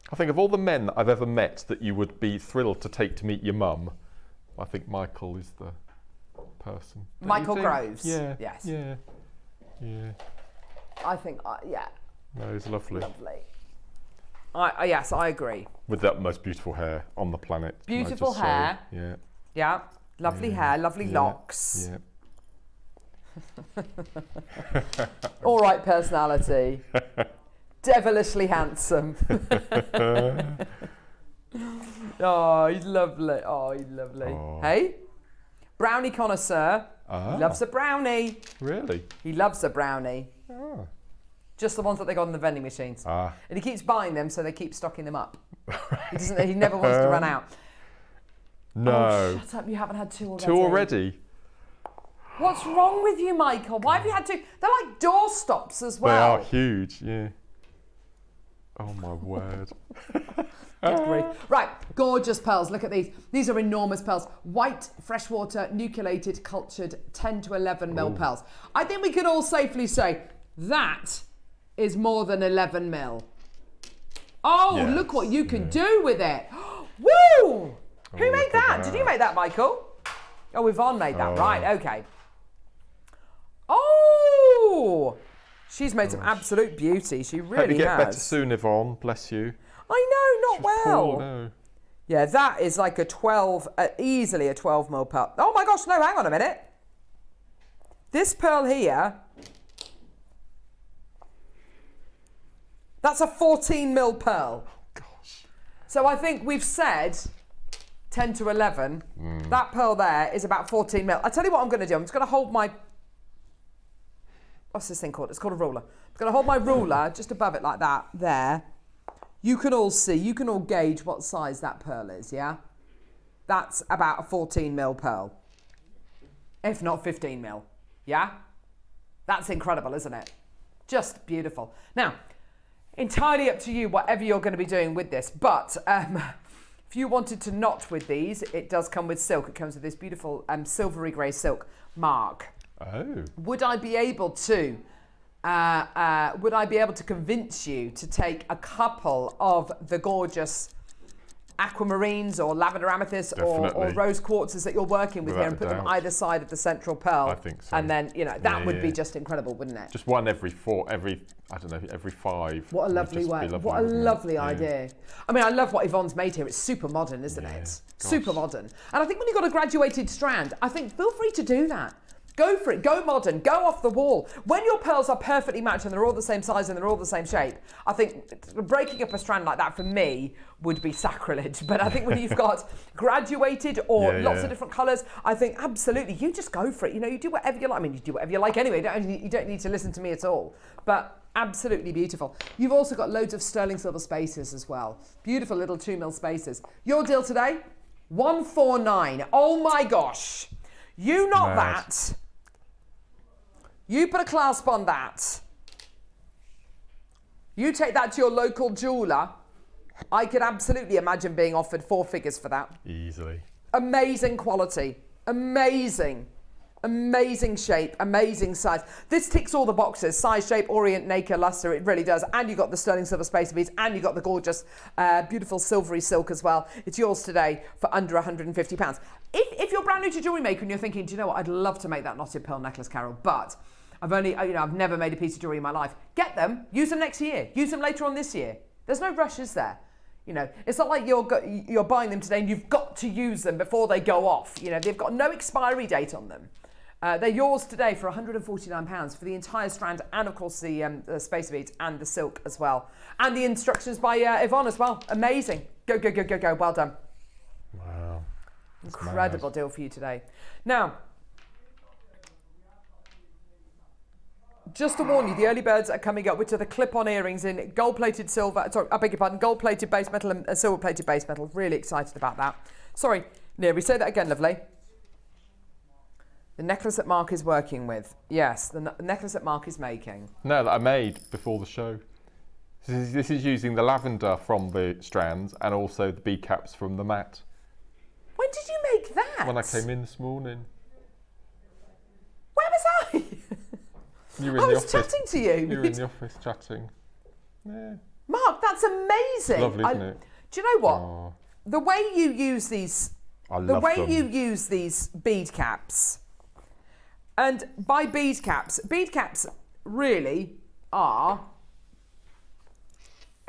I think of all the men that I've ever met that you would be thrilled to take to meet your mum, I think Michael is the person. Michael Groves. Yeah. Yes. Yeah. I think, No, he's lovely. Lovely. Yes, I agree. With that most beautiful hair on the planet. Beautiful hair. Yeah. Yeah. Lovely hair, lovely locks. Yeah. All right, personality. Devilishly handsome. Oh, he's lovely. Oh. Hey? Brownie connoisseur. He loves a brownie. Really? He loves a brownie. Oh. Just the ones that they got in the vending machines. And he keeps buying them, so they keep stocking them up. He never wants to run out. No. Oh, shut up, you haven't had 2 already. 2 already? What's wrong with you, Michael? Why have you had 2? They're like doorstops as well. They are huge, yeah. Oh my word. Right, gorgeous pearls. Look at these. These are enormous pearls. White, freshwater, nucleated, cultured, 10 to 11 mil pearls. I think we can all safely say that is more than 11 mil. Oh, yes, look what you can do with it. Woo! Who made that? Did you make that, Michael? Oh, Yvonne made that. Right, okay. Oh! She's made some absolute beauty. She really has. Hope you get better soon, Yvonne. Bless you. I know, not well. Poor, no. Yeah, that is like a 12, easily a 12 mil pearl. Oh my gosh, no, hang on a minute. This pearl here, that's a 14 mil pearl. Oh, gosh. So I think we've said 10 to 11. That pearl there is about 14 mil. I tell you what I'm going to do. I'm just going to hold my, what's this thing called? It's called a ruler. I'm going to hold my ruler just above it like that, there. You can all see, you can all gauge what size that pearl is, yeah? That's about a 14 mil pearl. If not 15 mil, yeah? That's incredible, isn't it? Just beautiful. Now, entirely up to you, whatever you're going to be doing with this, but if you wanted to knot with these, it does come with silk. It comes with this beautiful silvery grey silk. Mark, would I be able to convince you to take a couple of the gorgeous aquamarines or lavender amethyst or rose quartzes that you're working with here and put them either side of the central pearl. I think so. And then, you know, that would be just incredible, wouldn't it? Just one every 4, every 5. What a lovely way. What a lovely idea. I mean, I love what Yvonne's made here. It's super modern, isn't it? Gosh. Super modern. And I think when you've got a graduated strand, I think feel free to do that. Go for it, go modern, go off the wall. When your pearls are perfectly matched and they're all the same size and they're all the same shape, I think breaking up a strand like that for me would be sacrilege. But I think when you've got graduated or lots of different colours, I think absolutely, you just go for it. You know, you do whatever you like. I mean, you do whatever you like anyway. You don't need to listen to me at all. But absolutely beautiful. You've also got loads of sterling silver spaces as well. Beautiful little 2mm spaces. Your deal today, 149. Oh my gosh. You knock that. You put a clasp on that. You take that to your local jeweller. I could absolutely imagine being offered 4 figures for that. Easily. Amazing quality. Amazing. Amazing shape, amazing size. This ticks all the boxes. Size, shape, orient, nacre, luster, it really does. And you've got the sterling silver spacer beads and you've got the gorgeous, beautiful silvery silk as well. It's yours today for under £150. If you're brand new to Jewellery Maker and you're thinking, do you know what, I'd love to make that knotted pearl necklace, Carol, but I've never made a piece of jewellery in my life. Get them, use them next year, use them later on this year. There's no rush, is there? You know, it's not like you're buying them today and you've got to use them before they go off. You know, they've got no expiry date on them. They're yours today for £149 for the entire strand and, of course, the spacer beads and the silk as well. And the instructions by Yvonne as well. Amazing. Go, go, go, go, go. Well done. Wow. Incredible deal for you today. Now, just to warn you, the early birds are coming up, which are the clip-on earrings in gold-plated silver, sorry, I beg your pardon, gold-plated base metal and silver-plated base metal. Really excited about that. Sorry, Neri, say that again, lovely. The necklace that Mark is working with. Yes, the necklace that Mark is making. No, that I made before the show. This is using the lavender from the strands and also the bead caps from the mat. When did you make that? When I came in this morning. Where was I? You were in I the was office. chatting to you. You were in the office chatting. Yeah. Mark, that's amazing. Lovely, isn't it? Do you know what? Oh. The way you use these, you use these bead caps, and by bead caps really are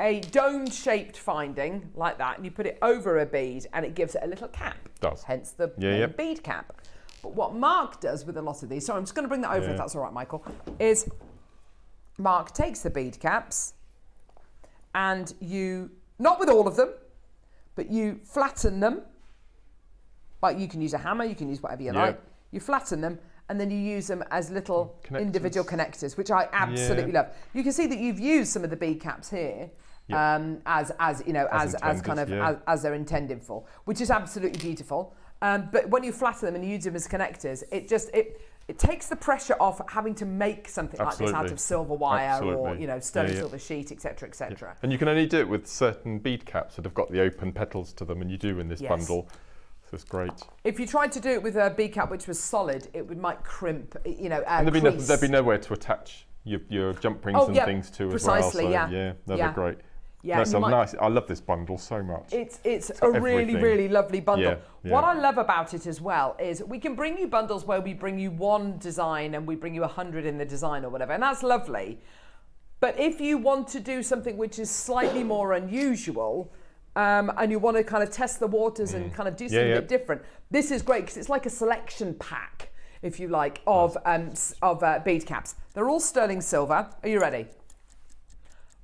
a dome-shaped finding like that, and you put it over a bead, and it gives it a little cap. It does. Hence the bead cap. But what Mark does with a lot of these, sorry, I'm just going to bring that over if that's all right, Michael, is Mark takes the bead caps and you, not with all of them, but you flatten them. Like you can use a hammer, you can use whatever you like. You flatten them and then you use them as little individual connectors, which I absolutely love. You can see that you've used some of the bead caps here. As they're intended for, which is absolutely beautiful. But when you flatten them and you use them as connectors, it takes the pressure off having to make something like this out of silver wire or sterling silver sheet, etc., etc. And you can only do it with certain bead caps that have got the open petals to them, and you do in this bundle. So it's great. If you tried to do it with a bead cap which was solid, it might crimp. And there'd be nowhere to attach your jump rings and things to as well. So, that'd be great. Yeah, nice. I love this bundle so much. It's a really, really lovely bundle. What I love about it as well is we can bring you bundles where we bring you one design and we bring you 100 in the design or whatever, and that's lovely. But if you want to do something which is slightly more unusual, and you want to kind of test the waters and kind of do something a bit different, this is great because it's like a selection pack, if you like, of bead caps. They're all sterling silver. Are you ready?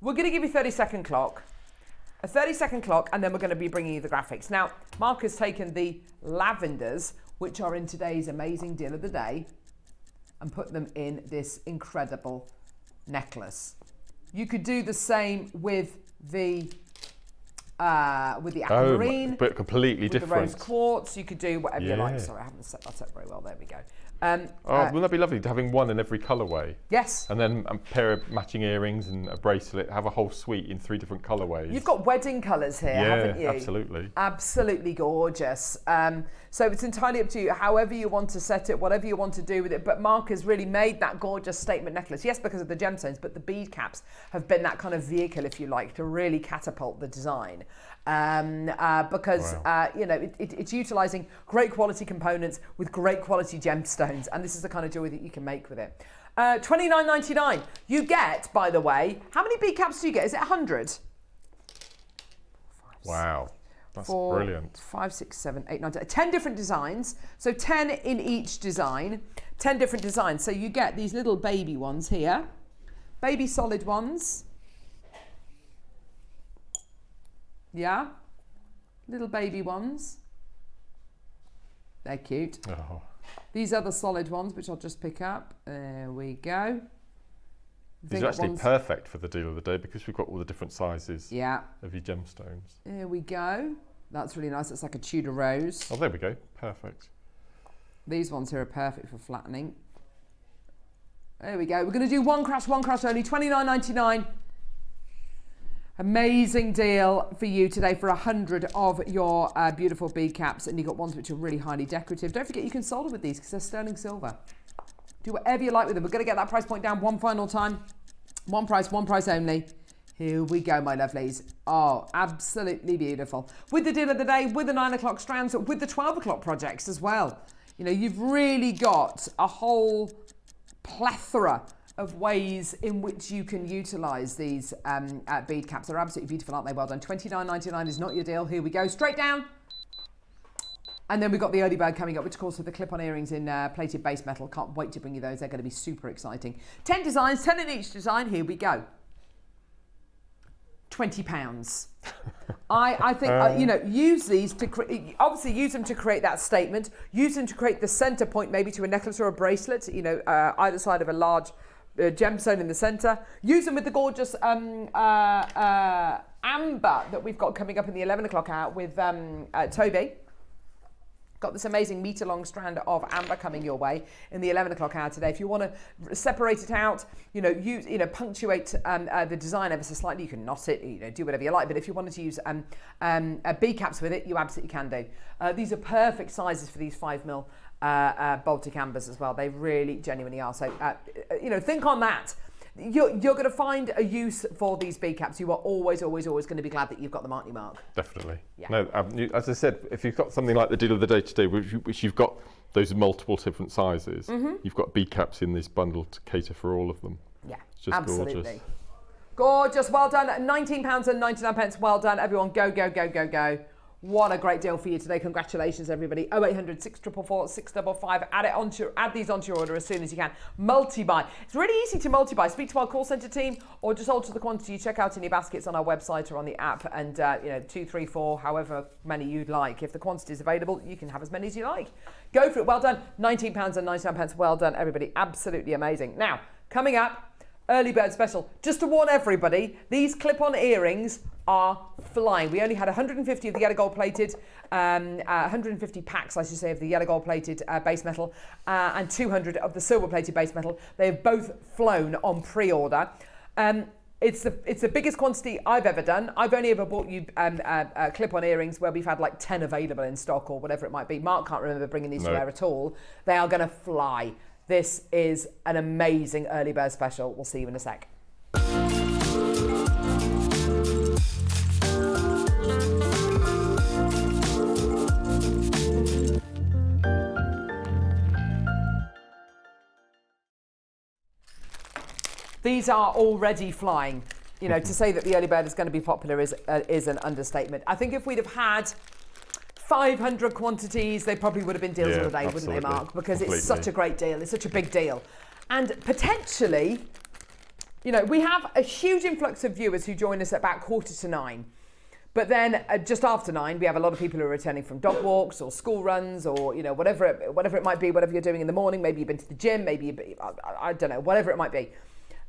We're going to give you a 30-second clock, and then we're going to be bringing you the graphics. Now, Mark has taken the lavenders, which are in today's amazing deal of the day, and put them in this incredible necklace. You could do the same with the aquamarine, but completely different. The rose quartz, you could do whatever you like. Sorry, I haven't set that up very well. There we go. Wouldn't that be lovely to having one in every colourway? Yes. And then a pair of matching earrings and a bracelet, have a whole suite in 3 different colourways. You've got wedding colours here, haven't you? Absolutely. Absolutely gorgeous. So it's entirely up to you, however you want to set it, whatever you want to do with it. But Mark has really made that gorgeous statement necklace. Yes, because of the gemstones, but the bead caps have been that kind of vehicle, if you like, to really catapult the design. because you know it's utilising great quality components with great quality gemstones, and this is the kind of jewellery that you can make with it. $29.99. You get, by the way, how many bead caps do you get? Is it 100? Wow. That's brilliant. 5, 6, 7, 8, 9, 10. 10 different designs. So 10 in each design. 10 different designs. So you get these little baby ones here. Baby solid ones. Yeah. Little baby ones. They're cute. Oh. These are the solid ones, which I'll just pick up. There we go. These are actually perfect for the deal of the day because we've got all the different sizes of your gemstones. There we go. That's really nice. It's like a Tudor rose. Oh, there we go. Perfect. These ones here are perfect for flattening. There we go. We're going to do one crash only, $29.99. Amazing deal for you today for 100 of your beautiful bead caps. And you've got ones which are really highly decorative. Don't forget you can solder with these because they're sterling silver. Do whatever you like with them. We're going to get that price point down one final time. One price only. Here we go, my lovelies. Oh, absolutely beautiful. With the deal of the day, with the 9 o'clock strands, with the 12 o'clock projects as well. You know, you've really got a whole plethora of ways in which you can utilise these bead caps. They're absolutely beautiful, aren't they? Well done. $29.99 is not your deal. Here we go. Straight down. And then we've got the early bird coming up, which of course with the clip-on earrings in plated base metal. Can't wait to bring you those. They're going to be super exciting. 10 designs, 10 in each design. Here we go. £20. I think, you know, use these to obviously use them to create that statement. Use them to create the centre point, maybe to a necklace or a bracelet, you know, either side of a large gemstone in the centre. Use them with the gorgeous amber that we've got coming up in the 11 o'clock hour with Toby. Got this amazing metre-long strand of amber coming your way in the 11 o'clock hour today. If you want to separate it out, you know, punctuate the design ever so slightly, you can knot it, you know, do whatever you like. But if you wanted to use bead caps with it, you absolutely can do. These are perfect sizes for these 5mm Baltic ambers as well. They really genuinely are. So, you know, think on that. You're going to find a use for these bead caps. You are always going to be glad that you've got them, aren't you, Mark? Definitely. Yeah. No, as I said, if you've got something like the deal of the day today, which you've got those multiple different sizes, you've got bead caps in this bundle to cater for all of them. Yeah, it's just absolutely. Gorgeous. Well done. £19.99. Well done, everyone. Go. What a great deal for you today. Congratulations, everybody. 0800 644 655. Add these onto your order as soon as you can. Multi-buy. It's really easy to multi-buy. Speak to our call centre team or just alter the quantity you check out in your baskets on our website or on the app. And, you know, 2, 3, 4, however many you'd like. If the quantity is available, you can have as many as you like. Go for it. Well done. £19.99. Well done, everybody. Absolutely amazing. Now, coming up, early bird special. Just to warn everybody, these clip-on earrings are flying. We only had 150 of the yellow gold plated, 150 packs, I should say, of the yellow gold plated base metal, and 200 of the silver plated base metal. They have both flown on pre-order. It's the biggest quantity I've ever done. I've only ever bought you clip-on earrings where we've had like 10 available in stock or whatever it might be. Mark can't remember bringing these to wear at all. They are going to fly. This is an amazing early bird special. We'll see you in a sec. These are already flying. You know, to say that the early bird is going to be popular is an understatement. I think if we'd have had 500 quantities, they probably would have been deals of the day, wouldn't they, Mark? Because it's such a great deal. It's such a big deal. And potentially, you know, we have a huge influx of viewers who join us at about 8:45. But then just after 9, we have a lot of people who are returning from dog walks or school runs or, you know, whatever it might be, whatever you're doing in the morning. Maybe you've been to the gym, maybe, I don't know, whatever it might be.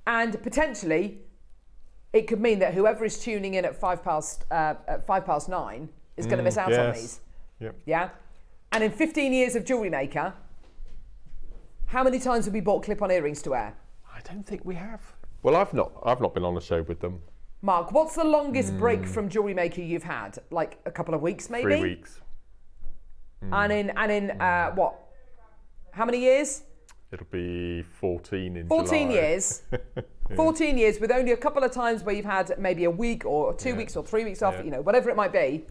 And potentially, it could mean that whoever is tuning in at 9:05 is going to miss out on these. Yep. Yeah? And in 15 years of Jewellery Maker, how many times have we bought clip-on earrings to wear? I don't think we have. Well, I've not been on a show with them. Mark, what's the longest break from Jewellery Maker you've had? Like a couple of weeks, maybe? 3 weeks. And in what? How many years? It'll be 14 in 14 July. years. 14 years with only a couple of times where you've had maybe a week or 2 weeks or 3 weeks off, you know, whatever it might be.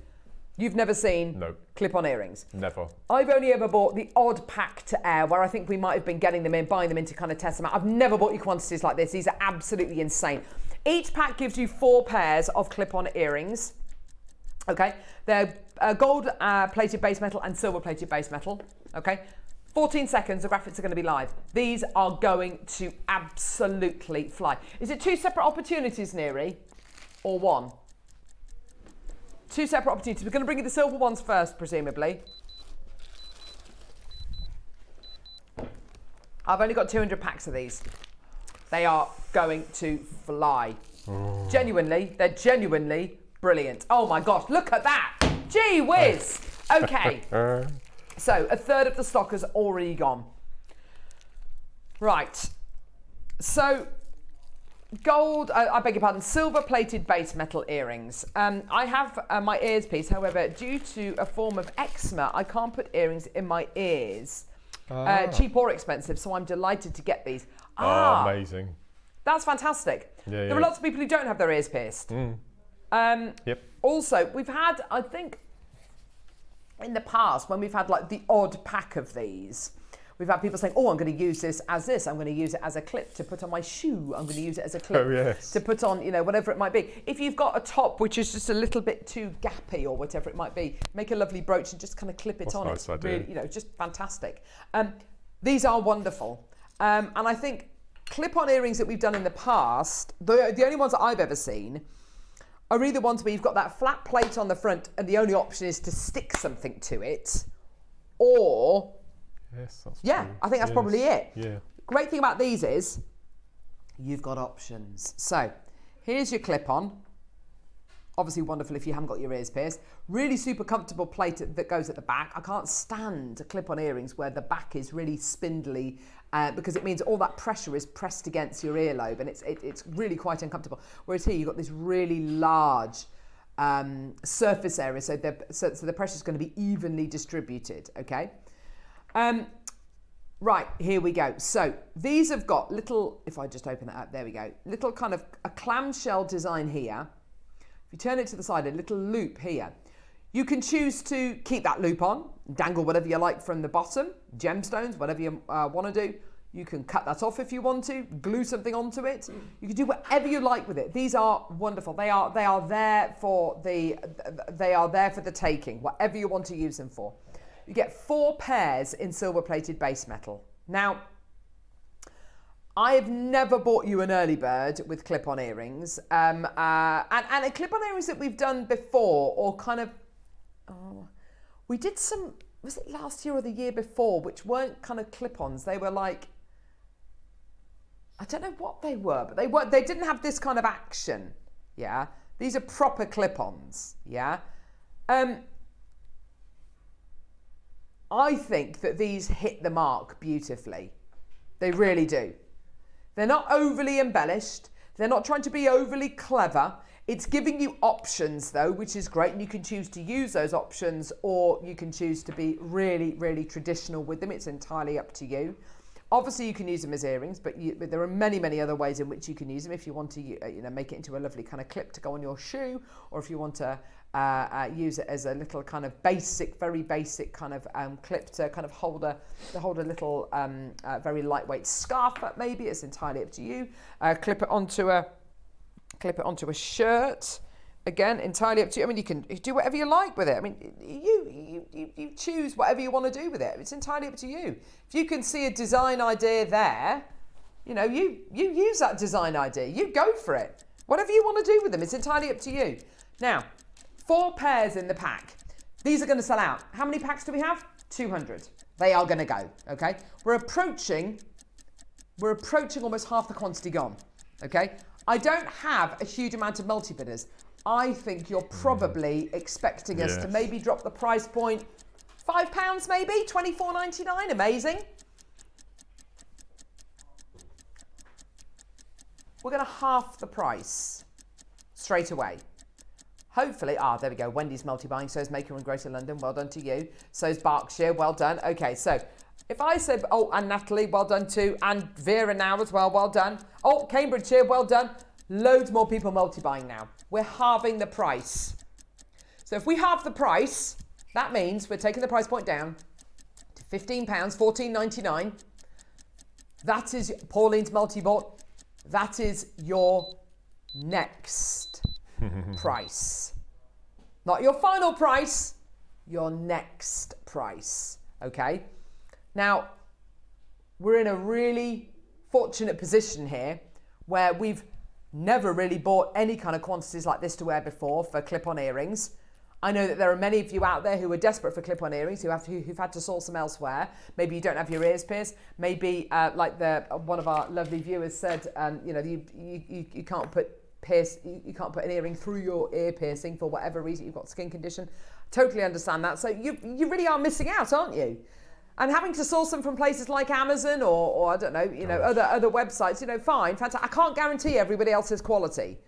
You've never seen clip-on earrings? Never. I've only ever bought the odd pack to air where I think we might have been getting them in, buying them in to kind of test them out. I've never bought you quantities like this. These are absolutely insane. Each pack gives you 4 pairs of clip-on earrings. Okay, they're gold plated base metal and silver plated base metal. Okay, 14 seconds, the graphics are going to be live. These are going to absolutely fly. Is it 2 separate opportunities, Neri, or 1? 2 separate opportunities. We're going to bring you the silver ones first, presumably. I've only got 200 packs of these. They are going to fly. Oh. Genuinely, they're genuinely brilliant. Oh my gosh, look at that. Gee whiz. Okay. So a third of the stock has already gone. Right. So gold, I beg your pardon, silver plated base metal earrings. I have my ears piece, however, due to a form of eczema, I can't put earrings in my ears. Cheap or expensive, so I'm delighted to get these. Amazing. That's fantastic. Yeah, there are lots of people who don't have their ears pierced. Also, we've had, I think, in the past, when we've had like the odd pack of these, we've had people saying, oh, I'm going to use this. I'm going to use it as a clip to put on my shoe. I'm going to use it as a clip to put on, you know, whatever it might be. If you've got a top which is just a little bit too gappy or whatever it might be, make a lovely brooch and just kind of clip it on. Nice it's really, you know, just fantastic. These are wonderful. And I think clip-on earrings that we've done in the past, the only ones that I've ever seen, are either ones where you've got that flat plate on the front and the only option is to stick something to it, or I think that's probably it. Yeah. Great thing about these is you've got options. So here's your clip-on. Obviously wonderful if you haven't got your ears pierced. Really super comfortable plate that goes at the back. I can't stand clip-on earrings where the back is really spindly because it means all that pressure is pressed against your earlobe and it's really quite uncomfortable. Whereas here you've got this really large surface area, so the pressure is going to be evenly distributed, okay? Right, here we go. So these have got little, if I just open it up, there we go, little kind of a clamshell design here. If you turn it to the side, a little loop here. You can choose to keep that loop on, dangle whatever you like from the bottom, gemstones, whatever you want to do. You can cut that off if you want to, glue something onto it. You can do whatever you like with it. These are wonderful. They are there for the taking, whatever you want to use them for. You get 4 pairs in silver-plated base metal. Now, I have never bought you an early bird with clip-on earrings. And clip-on earrings that we've done before, or kind of, we did some, was it last year or the year before, which weren't kind of clip-ons. They were like, I don't know what they were, but they didn't have this kind of action. Yeah, these are proper clip-ons. Yeah. I think that these hit the mark beautifully. They really do. They're not overly embellished. They're not trying to be overly clever. It's giving you options though, which is great. And you can choose to use those options, or you can choose to be really, really traditional with them. It's entirely up to you. Obviously you can use them as earrings, but there are many, many other ways in which you can use them. If you want to, make it into a lovely kind of clip to go on your shoe, or if you want to use it as a little kind of basic, very basic kind of clip to kind of hold a little very lightweight scarf up. Maybe it's entirely up to you. Clip it onto a shirt. Again, entirely up to you. I mean, you can do whatever you like with it. I mean, you choose whatever you want to do with it. It's entirely up to you. If you can see a design idea there, you use that design idea. You go for it. Whatever you want to do with them, it's entirely up to you. Now, 4 pairs in the pack. These are going to sell out. How many packs do we have? 200. They are going to go, okay? We're approaching almost half the quantity gone, okay? I don't have a huge amount of multi-bidders. I think you're probably expecting us to maybe drop the price point £5 maybe, $24.99, amazing. We're going to half the price straight away. Hopefully, there we go. Wendy's multi-buying, so is Maker in Greater London. Well done to you. So is Berkshire, well done. Okay, so If I say, oh, and Natalie, well done too, and Vera now as well, well done. Oh, Cambridgeshire, well done. Loads more people multi-buying now. We're halving the price. So if we halve the price, that means we're taking the price point down to £15, $14.99. That is Pauline's multi-bought. That is your next price. Not your final price, your next price, okay? Now, we're in a really fortunate position here where we've never really bought any kind of quantities like this to wear before for clip-on earrings. I know that there are many of you out there who are desperate for clip-on earrings, who've had to source them elsewhere. Maybe you don't have your ears pierced. Maybe, like one of our lovely viewers said, you know, you can't put you can't put an earring through your ear piercing for whatever reason. You've got skin condition. Totally understand that. So you really are missing out, aren't you? And having to source them from places like Amazon or I don't know, you know, other websites, you know, fine, fantastic. I can't guarantee everybody else's quality.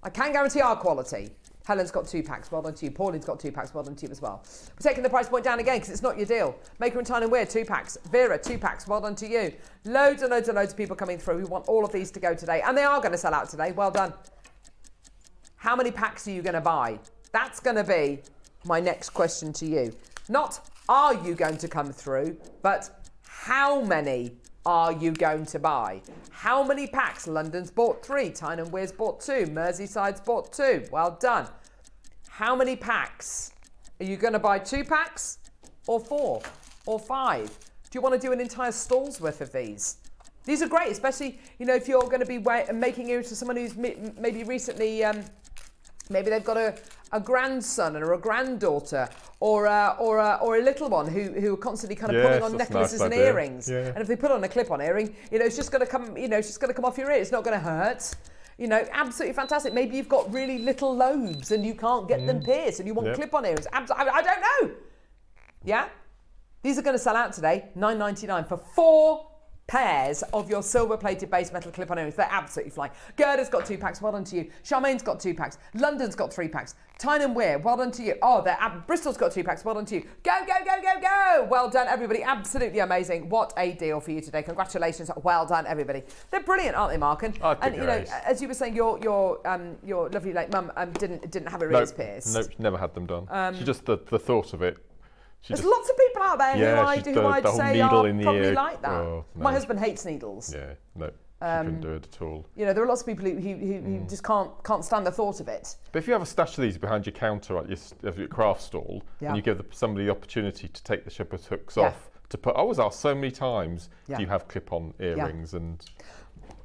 I can guarantee our quality. Helen's got 2 packs, well done to you. Pauline's got 2 packs, well done to you as well. We're taking the price point down again because it's not your deal. Maker and Tyne and Wear, 2 packs. Vera, 2 packs, well done to you. Loads and loads and loads of people coming through who want all of these to go today. And they are going to sell out today, well done. How many packs are you going to buy? That's going to be my next question to you. Not are you going to come through, but how many are you going to buy? How many packs? London's bought 3, Tyne and Wear's bought 2, Merseyside's bought 2. Well done. How many packs? Are you going to buy 2 packs or 4 or 5? Do you want to do an entire stall's worth of these? These are great, especially, you know, if you're going to be making earrings to someone who's maybe recently, maybe they've got a grandson or a granddaughter or a little one who are constantly kind of putting on necklaces and earrings. Yeah. And if they put on a clip-on earring, you know, it's just going to come, you know, it's just going to come off your ear. It's not going to hurt. You know, absolutely fantastic. Maybe you've got really little lobes and you can't get them pierced and you want clip-on earrings. I don't know. Yeah? These are going to sell out today, $9.99 for 4 pairs of your silver-plated base metal clip-on earrings. They're absolutely flying. Gerda's got 2 packs, well done to you. Charmaine's got 2 packs. London's got 3 packs. Tyne and Wear, well done to you. Oh, Bristol's got 2 packs, well done to you. Go, go, go, go, go! Well done, everybody. Absolutely amazing. What a deal for you today. Congratulations. Well done, everybody. They're brilliant, aren't they, Mark? And you know, as you were saying, your lovely late mum didn't have her ears pierced. Nope, never had them done. She just the thought of it. There's lots of people out there who I'd say are probably like that. Oh, no. My husband hates needles. Yeah, no, she couldn't do it at all. You know, there are lots of people who just can't stand the thought of it. But if you have a stash of these behind your counter at your craft stall, and you give somebody the opportunity to take the shepherd's hooks off to put, I was asked so many times, do you have clip-on earrings and...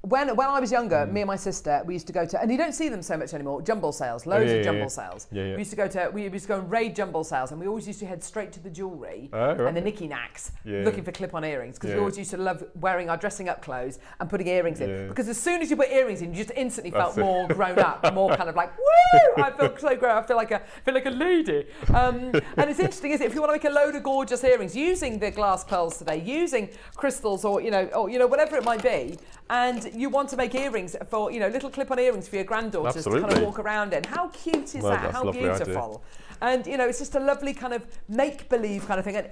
When I was younger, me and my sister, we used to go to, and you don't see them so much anymore, jumble sales, loads of jumble sales. We used to go and raid jumble sales, and we always used to head straight to the jewellery and the knicky knacks looking for clip-on earrings, because we always used to love wearing our dressing up clothes and putting earrings in. Because as soon as you put earrings in, you just instantly felt more grown up, more kind of like, woo! I feel so grown. I feel like a lady. And it's interesting, isn't it? If you want to make a load of gorgeous earrings using the glass pearls today, using crystals or whatever it might be, and you want to make earrings for, you know, little clip-on earrings for your granddaughters to kind of walk around in. How cute is that? How beautiful. And, you know, it's just a lovely kind of make-believe kind of thing. And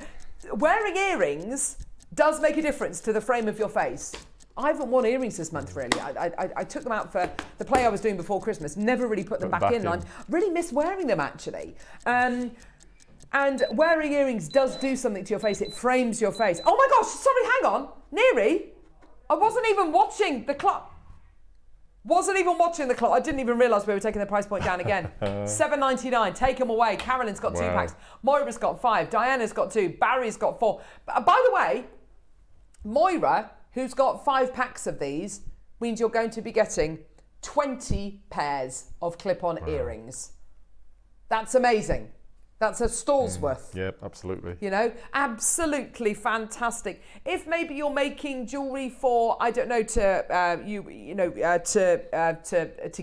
wearing earrings does make a difference to the frame of your face. I haven't worn earrings this month, really. I took them out for the play I was doing before Christmas, never really put them back in. I really miss wearing them, actually. And wearing earrings does do something to your face. It frames your face. Oh my gosh, sorry, hang on. Neri, I wasn't even watching the clock. I didn't even realise we were taking the price point down again. $7.99. Take them away. Carolyn's got 2 packs. Moira's got 5. Diana's got 2. Barry's got 4. By the way, Moira, who's got 5 packs of these, means you're going to be getting 20 pairs of clip-on earrings. That's amazing. That's a stall's worth. Yeah, absolutely. You know, absolutely fantastic. If maybe you're making jewellery for, I don't know, to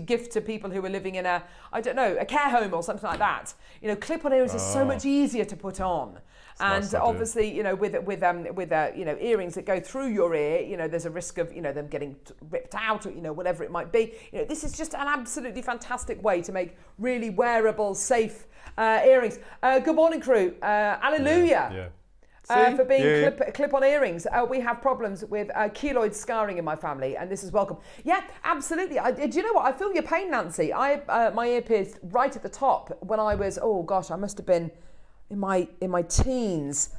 gift to people who are living in a care home or something like that. You know, clip-on earrings is so much easier to put on. And obviously, you know, with earrings that go through your ear, you know, there's a risk of, you know, them getting ripped out or, you know, whatever it might be. You know, this is just an absolutely fantastic way to make really wearable, safe earrings. Good morning, crew. Hallelujah. for being clip-on earrings. We have problems with keloid scarring in my family, and this is welcome. Yeah, absolutely. Do you know what? I feel your pain, Nancy. My ear pierced right at the top when I was, oh gosh, I must have been in my teens,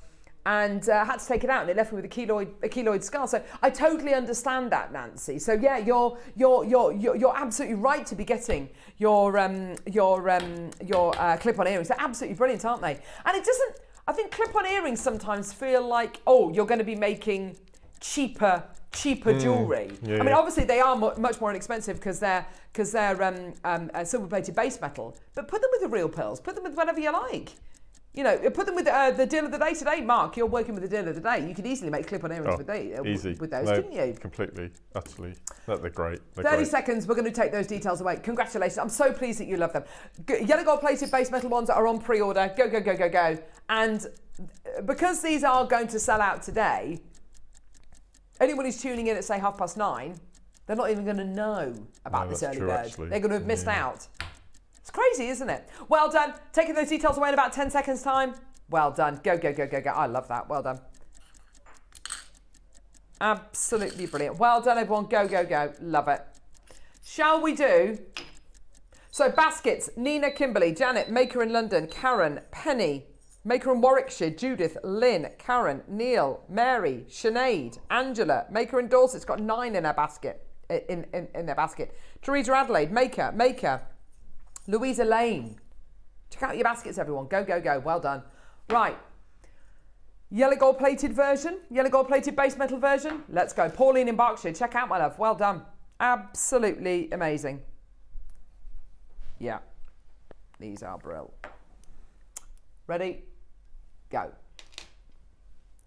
and had to take it out, and it left me with a keloid scar. So I totally understand that, Nancy. So yeah, you're absolutely right to be getting your clip-on earrings. They're absolutely brilliant, aren't they? And it doesn't. I think clip-on earrings sometimes feel like, oh, you're going to be making cheaper jewellery. I mean, obviously they are much more inexpensive because they're silver-plated base metal. But put them with the real pearls. Put them with whatever you like. You know, put them with the deal of the day today. Mark, you're working with the deal of the day. You could easily make clip-on earrings with those, couldn't you? Completely, utterly. They're great. They're 30 great. seconds, we're going to take those details away. Congratulations. I'm so pleased that you love them. Yellow gold-plated base metal ones are on pre-order. Go, go, go, go, go. And because these are going to sell out today, anyone who's tuning in at, say, 9:30, they're not even going to know about this early bird. Actually. They're going to have missed out. It's crazy, isn't it? Well done. Taking those details away in about 10 seconds' time. Well done. Go, go, go, go, go. I love that. Well done. Absolutely brilliant. Well done, everyone. Go, go, go. Love it. Shall we do... So, baskets. Nina, Kimberly, Janet, Maker in London, Karen, Penny, Maker in Warwickshire, Judith, Lynn, Karen, Neil, Mary, Sinead, Angela, Maker in Dorset's got 9 in her basket. In their basket. Teresa Adelaide, Maker, Louisa Lane. Check out your baskets, everyone. Go, go, go. Well done. Right. Yellow gold plated version. Yellow gold plated base metal version. Let's go. Pauline in Berkshire. Check out, my love. Well done. Absolutely amazing. Yeah. These are brilliant. Ready? Go.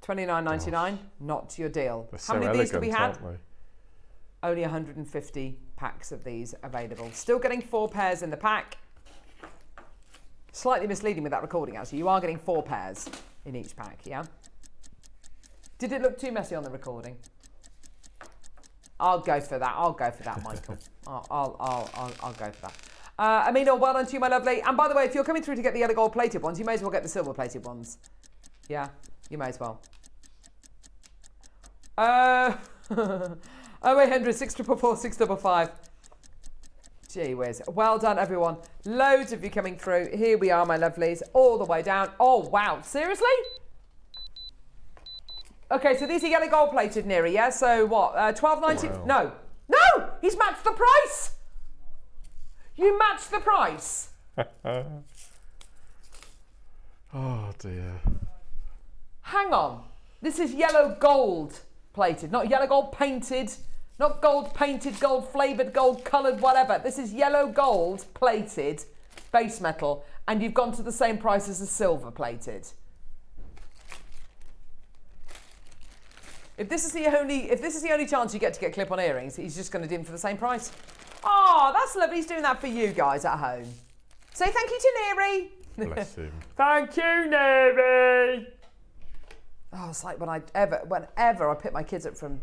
$29.99. Not your deal. They're How many of these do we have? Aren't they? Only 150 packs of these available. Still getting 4 pairs in the pack. Slightly misleading with that recording, actually. You are getting 4 pairs in each pack, yeah? Did it look too messy on the recording? I'll go for that. I'll go for that, Michael. I'll go for that. Amina, well done to you, my lovely. And by the way, if you're coming through to get the yellow gold plated ones, you may as well get the silver plated ones. Yeah, you may as well. 0800 644 655. Gee whiz. Well done, everyone. Loads of you coming through. Here we are, my lovelies, all the way down. Oh, wow. Seriously? Okay, so these are yellow gold plated, Neri, yeah? So what? $12.90? Wow. No! He's matched the price! You matched the price. Oh, dear. Hang on. This is yellow gold plated, not yellow gold painted. Not gold painted, gold flavoured, gold coloured, whatever. This is yellow gold plated base metal, and you've gone to the same price as the silver plated. If this is the only chance you get to get clip-on earrings, he's just going to do them for the same price. Oh, that's lovely. He's doing that for you guys at home. Say thank you to Neri. Bless him. Thank you, Neri. Oh, it's like whenever I pick my kids up from,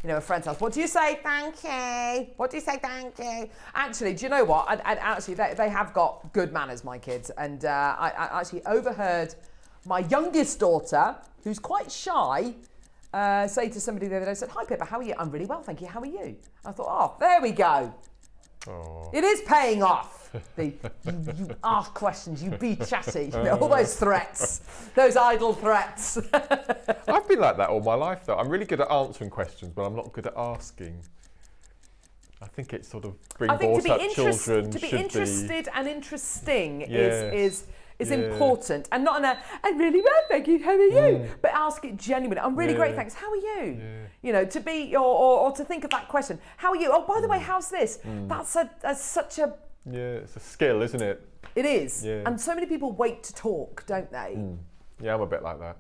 a friend's house. What do you say? Thank you. What do you say? Thank you. Actually, do you know what? Actually, they have got good manners, my kids. And I actually overheard my youngest daughter, who's quite shy, say to somebody the other day, said, "Hi, Pippa, how are you?" "I'm really well, thank you. How are you?" I thought, oh, there we go. Oh. It is paying off. You ask questions, you be chatty. All those threats, those idle threats. I've been like that all my life, though. I'm really good at answering questions, but I'm not good at asking. I think it's sort of being brought up children to be interested and interesting is important, and not in a "I'm really well, thank you, how are you?" But ask it genuinely. "I'm really great, thanks. How are you?" To be or to think of that question. "How are you? Oh, by the way, how's this?" That's such a it's a skill, isn't it? It is. Yeah. And so many people wait to talk, don't they? Yeah, I'm a bit like that.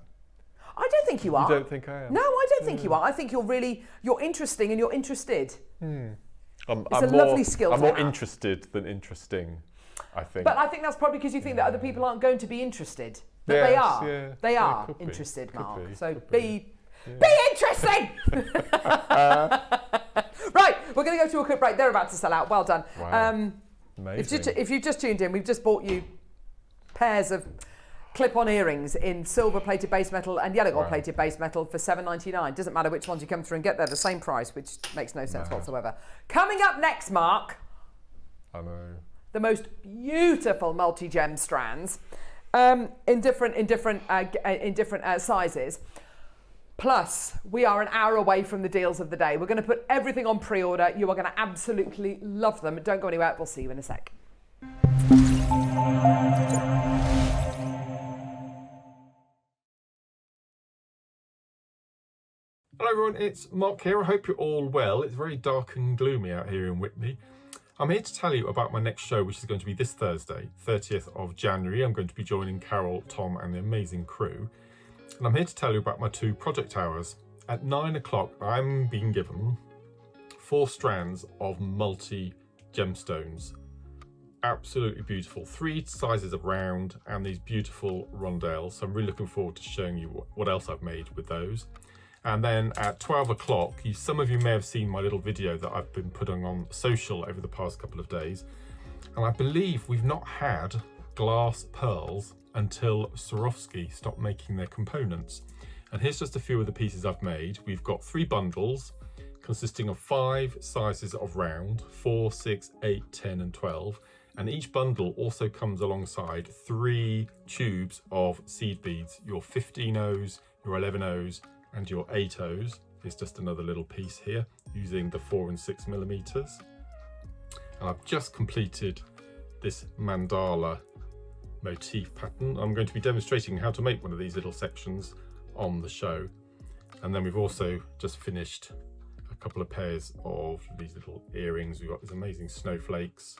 I don't think you are. You don't think I am? No, I don't think you are. I think you're interesting and you're interested. It's a lovely skill. I'm more interested than interesting, I think. But I think that's probably because you think that other people aren't going to be interested. But yes, they are. Yeah. They are interested, Mark. So be interesting! Right, we're going to go to a quick break. They're about to sell out. Well done. Wow. Amazing. If you've just tuned in, we've just bought you pairs of clip-on earrings in silver-plated base metal and yellow gold-plated Wow. base metal for $7.99. Doesn't matter which ones you come through and get, they're the same price, which makes no sense whatsoever. Coming up next, Mark. I know. The most beautiful multi-gem strands in different sizes. Plus, we are an hour away from the deals of the day. We're going to put everything on pre-order. You are going to absolutely love them. Don't go anywhere. We'll see you in a sec. Hello everyone, it's Mark here. I hope you're all well. It's very dark and gloomy out here in Whitney. I'm here to tell you about my next show, which is going to be this Thursday, 30th of January. I'm going to be joining Carol, Tom and the amazing crew. And I'm here to tell you about my 2 project hours. At 9 o'clock, I'm being given 4 strands of multi-gemstones. Absolutely beautiful. 3 sizes of round and these beautiful rondelles. So I'm really looking forward to showing you what else I've made with those. And then at 12 o'clock, some of you may have seen my little video that I've been putting on social over the past couple of days. And I believe we've not had glass pearls until Swarovski stopped making their components. And here's just a few of the pieces I've made. We've got 3 bundles consisting of 5 sizes of round, 4, 6, 8, 10 and 12. And each bundle also comes alongside 3 tubes of seed beads, your 15 O's, your 11 O's, and your 8 O's. Here's just another little piece here using the 4 and 6 millimeters. And I've just completed this mandala motif pattern. I'm going to be demonstrating how to make one of these little sections on the show. And then we've also just finished a couple of pairs of these little earrings. We've got these amazing snowflakes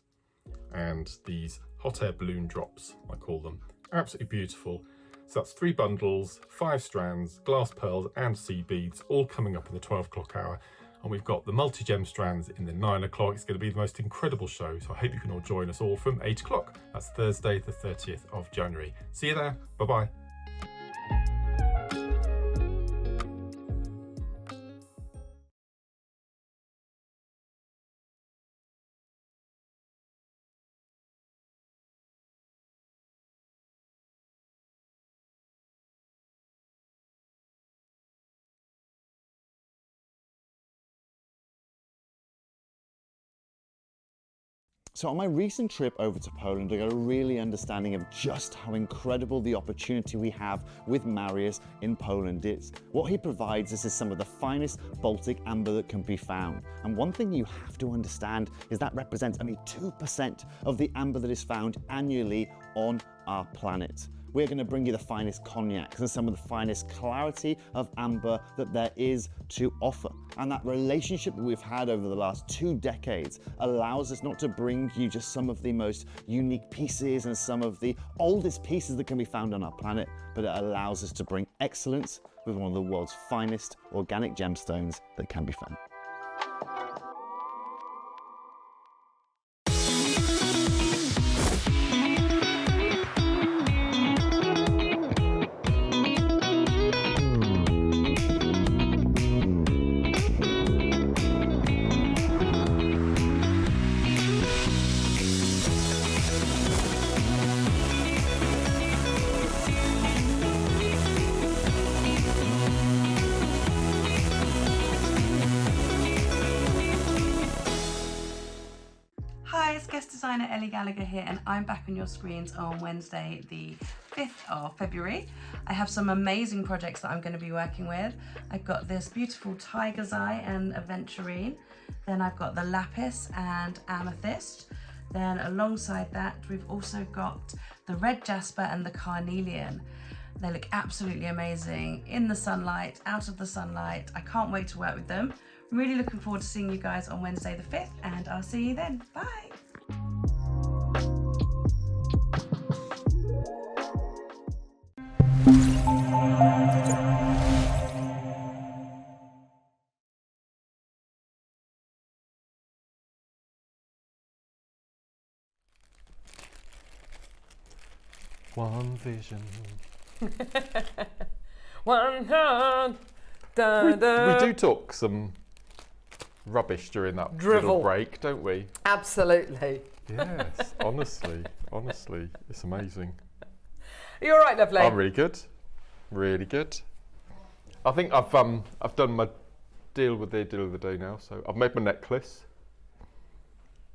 and these hot air balloon drops, I call them. Absolutely beautiful. So that's 3 bundles, 5 strands, glass pearls and seed beads, all coming up in the 12 o'clock hour. And we've got the multi-gem strands in the 9 o'clock. It's going to be the most incredible show. So I hope you can all join us all from 8 o'clock. That's Thursday, the 30th of January. See you there. Bye-bye. So on my recent trip over to Poland, I got a really understanding of just how incredible the opportunity we have with Mariusz in Poland is. What he provides us is some of the finest Baltic amber that can be found. And one thing you have to understand is that represents only 2% of the amber that is found annually on our planet. We're going to bring you the finest cognacs and some of the finest clarity of amber that there is to offer. And that relationship that we've had over the last 2 decades allows us not to bring you just some of the most unique pieces and some of the oldest pieces that can be found on our planet, but it allows us to bring excellence with one of the world's finest organic gemstones that can be found. Guest designer Ellie Gallagher here, and I'm back on your screens on Wednesday the 5th of February. I have some amazing projects that I'm going to be working with. I've got this beautiful tiger's eye and aventurine, then I've got the lapis and amethyst, then alongside that we've also got the red jasper and the carnelian. They look absolutely amazing in the sunlight, out of the sunlight. I can't wait to work with them. I'm really looking forward to seeing you guys on Wednesday the 5th, and I'll see you then. Bye. One vision. One heart. We do talk some rubbish during that little break, don't we? Absolutely. Yes, honestly, it's amazing. you all right, lovely? I'm really good. Really good. I think I've done my deal of the day now. So I've made my necklace.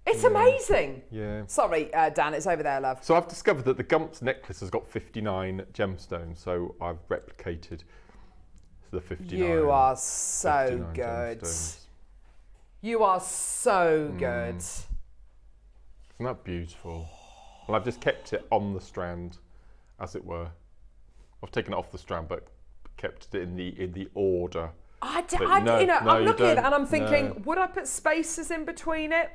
It's amazing. Yeah. Sorry, Dan, it's over there, love. So I've discovered that the Gumps necklace has got 59 gemstones. So I've replicated the 59. You are so good. Gemstones. You are so good. Isn't that beautiful? Well, I've just kept it on the strand, as it were. I've taken it off the strand, but kept it in the order. I'm you looking at it and I'm thinking, no. would I put spaces in between it?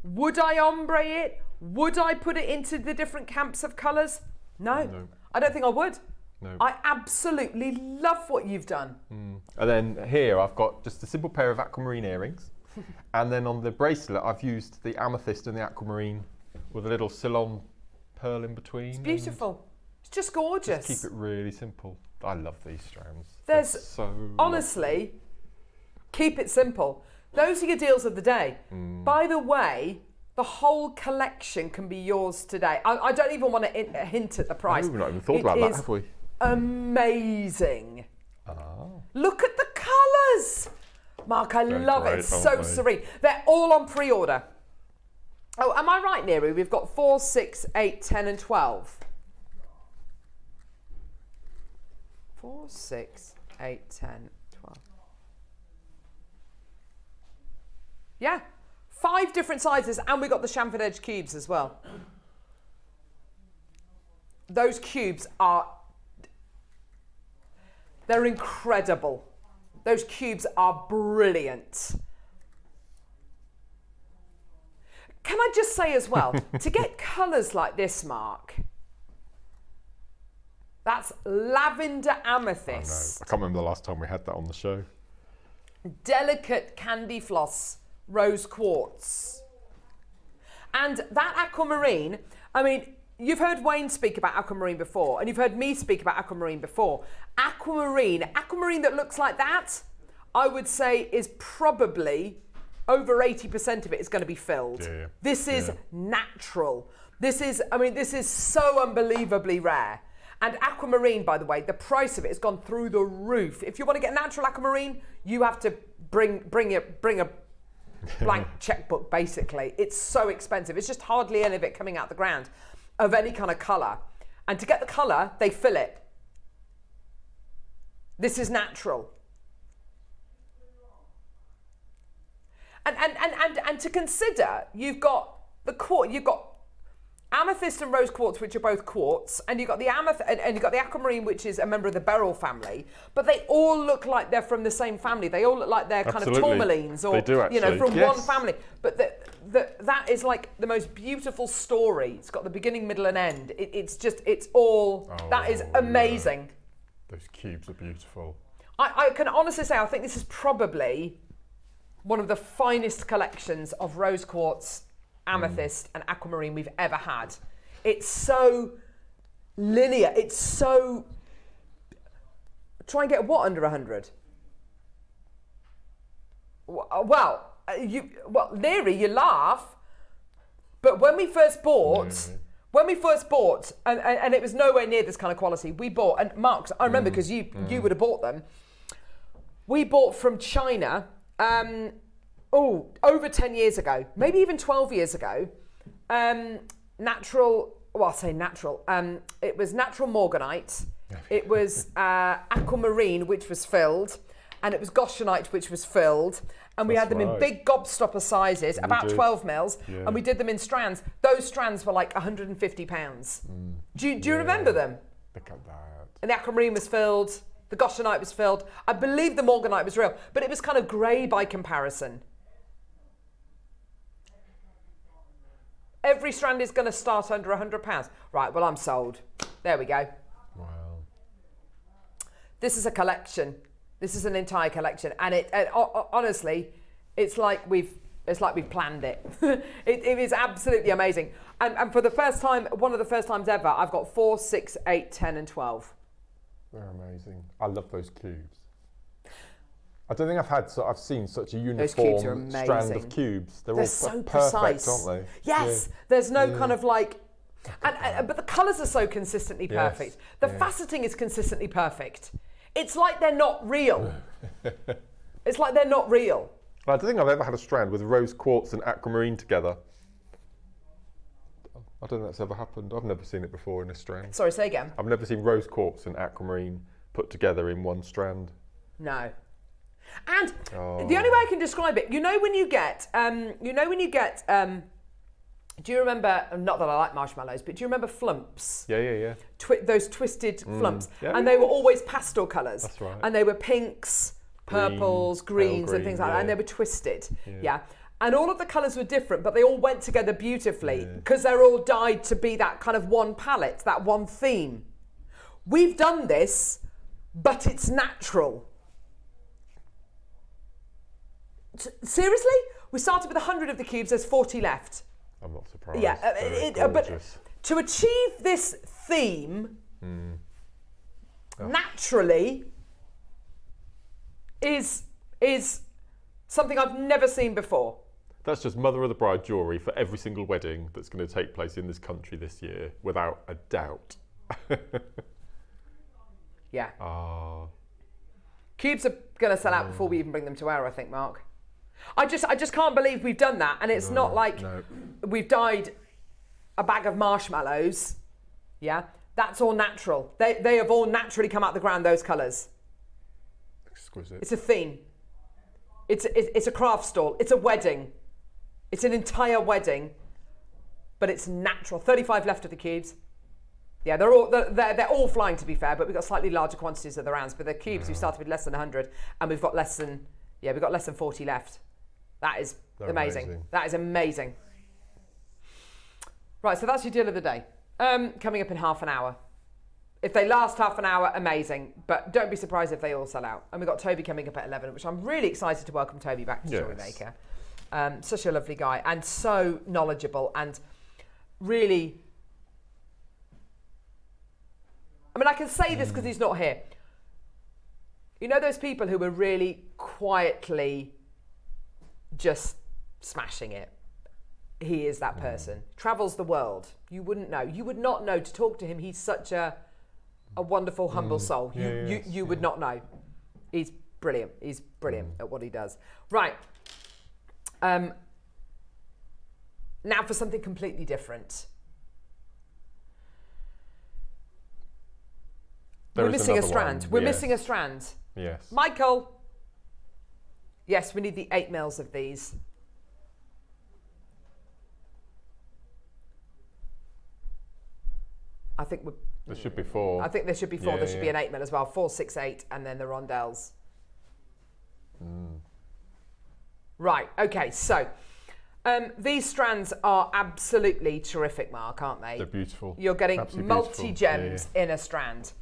Would I ombre it? Would I put it into the different camps of colours? No, I don't think I would. No. I absolutely love what you've done. And then here I've got just a simple pair of aquamarine earrings. And then on the bracelet I've used the amethyst and the aquamarine with a little Ceylon pearl in between. It's beautiful. It's just gorgeous. Just keep it really simple. I love these strands. There's so honestly, keep it simple. Those are your deals of the day. By the way, the whole collection can be yours today. I don't even want to hint at the price. No, we've not even thought about that, have we? Amazing. Ah. Look at the colours. Mark, I love it. It's so serene. They're all on pre-order. Oh, am I right, Neri? We've got 4, 6, 8, 10 and 12. 4, 6, 8, 10, 12. Yeah. 5 different sizes, and we got the chamfered edge cubes as well. Those cubes they're incredible. Those cubes are brilliant. Can I just say as well, to get colours like this, Mark, that's lavender amethyst. I can't remember the last time we had that on the show. Delicate candy floss rose quartz. And that aquamarine, I mean, you've heard Wayne speak about aquamarine before, and you've heard me speak about aquamarine before. Aquamarine that looks like that, I would say is probably over 80% of it is going to be filled. Yeah. This is natural. This is so unbelievably rare. And aquamarine, by the way, the price of it has gone through the roof. If you want to get natural aquamarine, you have to bring a blank checkbook, basically. It's so expensive. It's just hardly any of it coming out the ground of any kind of colour. And to get the colour, they fill it. This is natural. And to consider, you've got amethyst and rose quartz, which are both quartz, and you've got the and you've got the aquamarine, which is a member of the beryl family. But they all look like they're from the same family. They all look like they're kind of tourmalines, or they do, actually. from one family. But that is like the most beautiful story. It's got the beginning, middle, and end. It's all that is amazing. Yeah. Those cubes are beautiful. I can honestly say I think this is probably one of the finest collections of rose quartz, amethyst and aquamarine we've ever had. It's so linear. It's so... Try and get what under 100? Well, Leary, you laugh, but when we first bought... and it was nowhere near this kind of quality, we bought, and Mark, I remember because you would have bought them, we bought from China, over 10 years ago, maybe even 12 years ago, natural, well, I'll say natural, it was natural morganite, it was aquamarine, which was filled, and it was goshenite, which was filled, and we had them in big gobstopper sizes, about 12 mils, and we did them in strands. Those strands were like £150. Do you remember them? Look at that. And the aquamarine was filled, the goshenite was filled. I believe the morganite was real, but it was kind of grey by comparison. Every strand is going to start under £100. Right, well, I'm sold. There we go. Wow. This is a collection. This is an entire collection, and honestly, it's like we've planned it. It is absolutely amazing. And for the first time, one of the first times ever, I've got 4, 6, 8, 10, and 12. They're amazing. I love those cubes. I don't think I've seen such a uniform strand of cubes. They're all so perfect, precise, aren't they? Yes. Yeah. There's no kind of like But the colours are so consistently perfect. The faceting is consistently perfect. It's like they're not real. It's like they're not real. I don't think I've ever had a strand with rose quartz and aquamarine together. I don't think that's ever happened. I've never seen it before in a strand. Sorry, say again. I've never seen rose quartz and aquamarine put together in one strand. No. And the only way I can describe it, you know when you get, do you remember, not that I like marshmallows, but do you remember flumps? Yeah. Those twisted flumps. Yeah, and they were always pastel colours. That's right. And they were pinks, purples, greens and things like that. And they were twisted. Yeah. And all of the colours were different, but they all went together beautifully because they're all dyed to be that kind of one palette, that one theme. We've done this, but it's natural. Seriously? We started with 100 of the cubes, there's 40 left. I'm not surprised. Yeah, but to achieve this theme naturally is something I've never seen before. That's just mother of the bride jewellery for every single wedding that's going to take place in this country this year, without a doubt. Yeah. Cubes are going to sell out before we even bring them to air, I think, Mark. I just can't believe we've done that, and it's not like we've dyed a bag of marshmallows. Yeah, that's all natural. They have all naturally come out the ground, those colours. Exquisite. It's a theme. It's a craft stall. It's a wedding. It's an entire wedding, but it's natural. 35 left of the cubes. Yeah, they're all flying, to be fair, but we've got slightly larger quantities of the rounds. But the cubes, we started with less than 100, and we've got less than 40 left. That is amazing. That is amazing. Right, so that's your deal of the day. Coming up in half an hour. If they last half an hour, amazing. But don't be surprised if they all sell out. And we've got Toby coming up at 11, which I'm really excited to welcome Toby back to Jewellery Maker. Such a lovely guy and so knowledgeable and really... I mean, I can say this because he's not here. You know those people who are really quietly just smashing it? He is that person. Travels the world. You wouldn't know. You would not know to talk to him. He's such a wonderful, humble soul. You would not know. He's brilliant. He's brilliant at what he does. Right. Now for something completely different. We're missing a strand. We're missing a strand. Yes. Michael. Yes, we need the 8 mils of these. I think there should be 4. I think there should be 4. There should be an 8 mil as well. 4, 6, 8, and then the rondelles. Right. Okay. So these strands are absolutely terrific, Mark, aren't they? They're beautiful. You're getting multi-gems in a strand.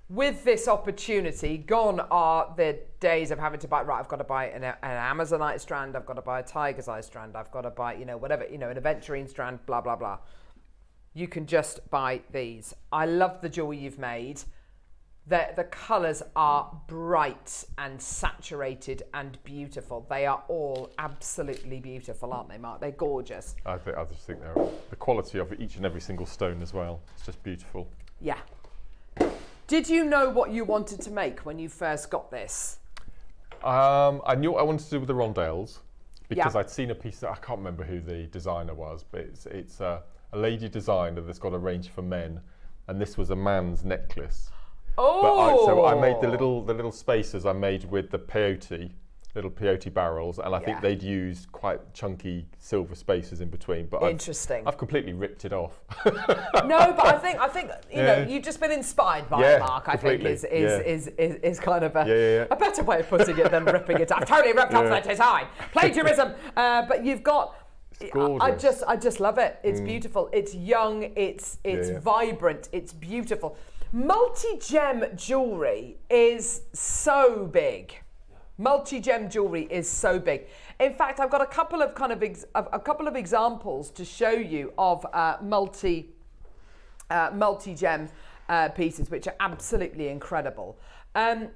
With this opportunity, gone are the days of having to buy, right, I've got to buy an Amazonite strand, I've got to buy a Tiger's Eye strand, I've got to buy, whatever, an aventurine strand, blah, blah, blah. You can just buy these. I love the jewelry you've made. The colours are bright and saturated and beautiful. They are all absolutely beautiful, aren't they, Mark? They're gorgeous. I just think the quality of each and every single stone as well. It's just beautiful. Yeah. Did you know what you wanted to make when you first got this? I knew what I wanted to do with the rondelles because I'd seen a piece that I can't remember who the designer was, but it's a lady designer that's got a range for men, and this was a man's necklace. Oh! So I made the little spacers I made with the little peyote barrels, and I think they'd used quite chunky silver spacers in between. But interesting. I've completely ripped it off. No, but I think you've just been inspired by it, Mark. Completely. I think is kind of a better way of putting it than ripping it. I've totally ripped off that design. Plagiarism. But you've got. I just love it. It's beautiful. It's young. It's vibrant. It's beautiful. Multi-gem jewellery is so big. Multi-gem jewellery is so big. In fact, I've got a couple of examples to show you of multi-gem pieces, which are absolutely incredible. Go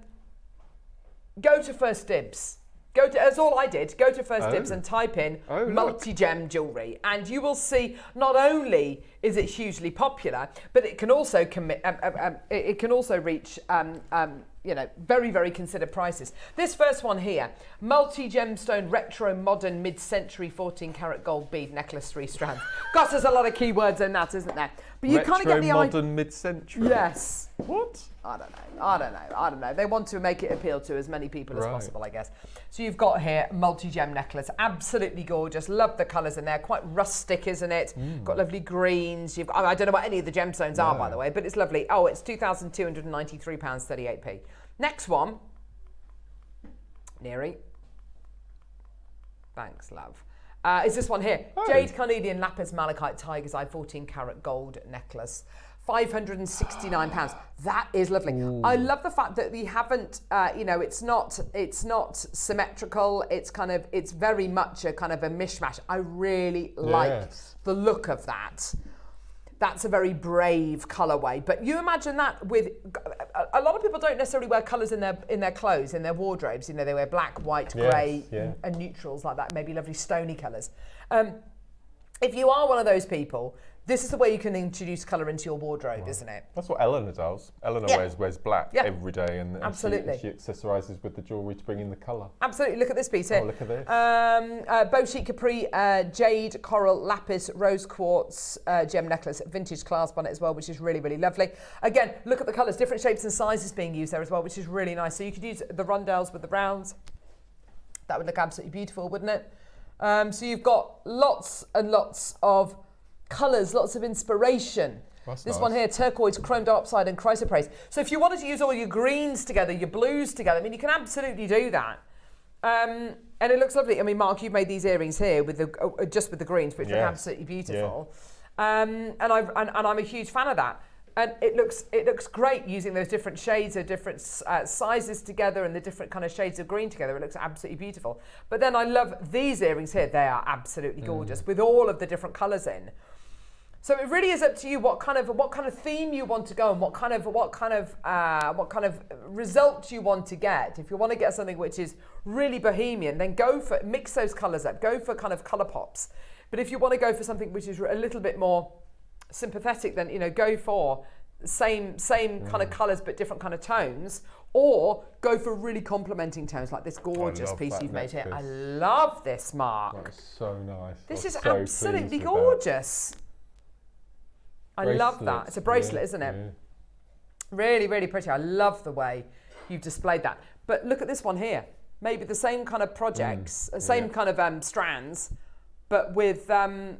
to First Dibs. That's all I did. Go to First Dibs and type in multi-gem jewellery, and you will see not only is it hugely popular, but it can also reach you know, very, very considered prices. This first one here, multi-gemstone retro modern mid-century 14-karat gold bead necklace, 3 strands. Gosh, there's a lot of keywords in that, isn't there? But you kind of get the idea. Modern mid-century. Yes. What? I don't know. They want to make it appeal to as many people as possible, I guess. So you've got here multi-gem necklace, absolutely gorgeous. Love the colours in there. Quite rustic, isn't it? Got lovely greens. You've got, I don't know what any of the gemstones are, by the way, but it's lovely. Oh, it's £2,293.38p. Next one, Neri. Thanks, love. Is this one here? Oh. Jade Carnelian Lapis Malachite Tiger's Eye 14-karat gold necklace. £569. That is lovely. Ooh. I love the fact that we haven't, you know, it's not symmetrical. It's very much a kind of a mishmash. I really like the look of that. That's a very brave colourway. But you imagine that with a lot of people don't necessarily wear colours in their clothes, in their wardrobes. You know, they wear black, white, grey, and neutrals like that. Maybe lovely stony colours. If you are one of those people, this is the way you can introduce colour into your wardrobe, isn't it? That's what Eleanor does. Eleanor wears black every day, and she accessorises with the jewellery to bring in the colour. Absolutely. Look at this piece here. Oh, look at this. Beau Chic Capri Jade Coral Lapis Rose Quartz gem necklace, vintage clasp on it as well, which is really, really lovely. Again, look at the colours, different shapes and sizes being used there as well, which is really nice. So you could use the rondelles with the browns. That would look absolutely beautiful, wouldn't it? So you've got lots and lots of colours, lots of inspiration. This one here, turquoise, chrome dioxide and chrysoprase. So if you wanted to use all your greens together, your blues together, I mean, you can absolutely do that. And it looks lovely. I mean, Mark, you've made these earrings here with the just with the greens, which look absolutely beautiful. And I'm a huge fan of that. And it looks great using those different shades of different sizes together and the different kind of shades of green together. It looks absolutely beautiful. But then I love these earrings here. They are absolutely gorgeous with all of the different colours in. So it really is up to you what kind of theme you want to go and what kind of result you want to get. If you want to get something which is really bohemian, then mix those colours up. Go for kind of colour pops. But if you want to go for something which is a little bit more sympathetic, then go for same kind of colours but different kind of tones, or go for really complementing tones like this gorgeous piece you've made here. I love this, Mark. That is so nice. This is absolutely gorgeous. I love that. It's a bracelet, isn't it? Yeah. Really, really pretty. I love the way you've displayed that. But look at this one here. Maybe the same kind of projects, same kind of strands, but with a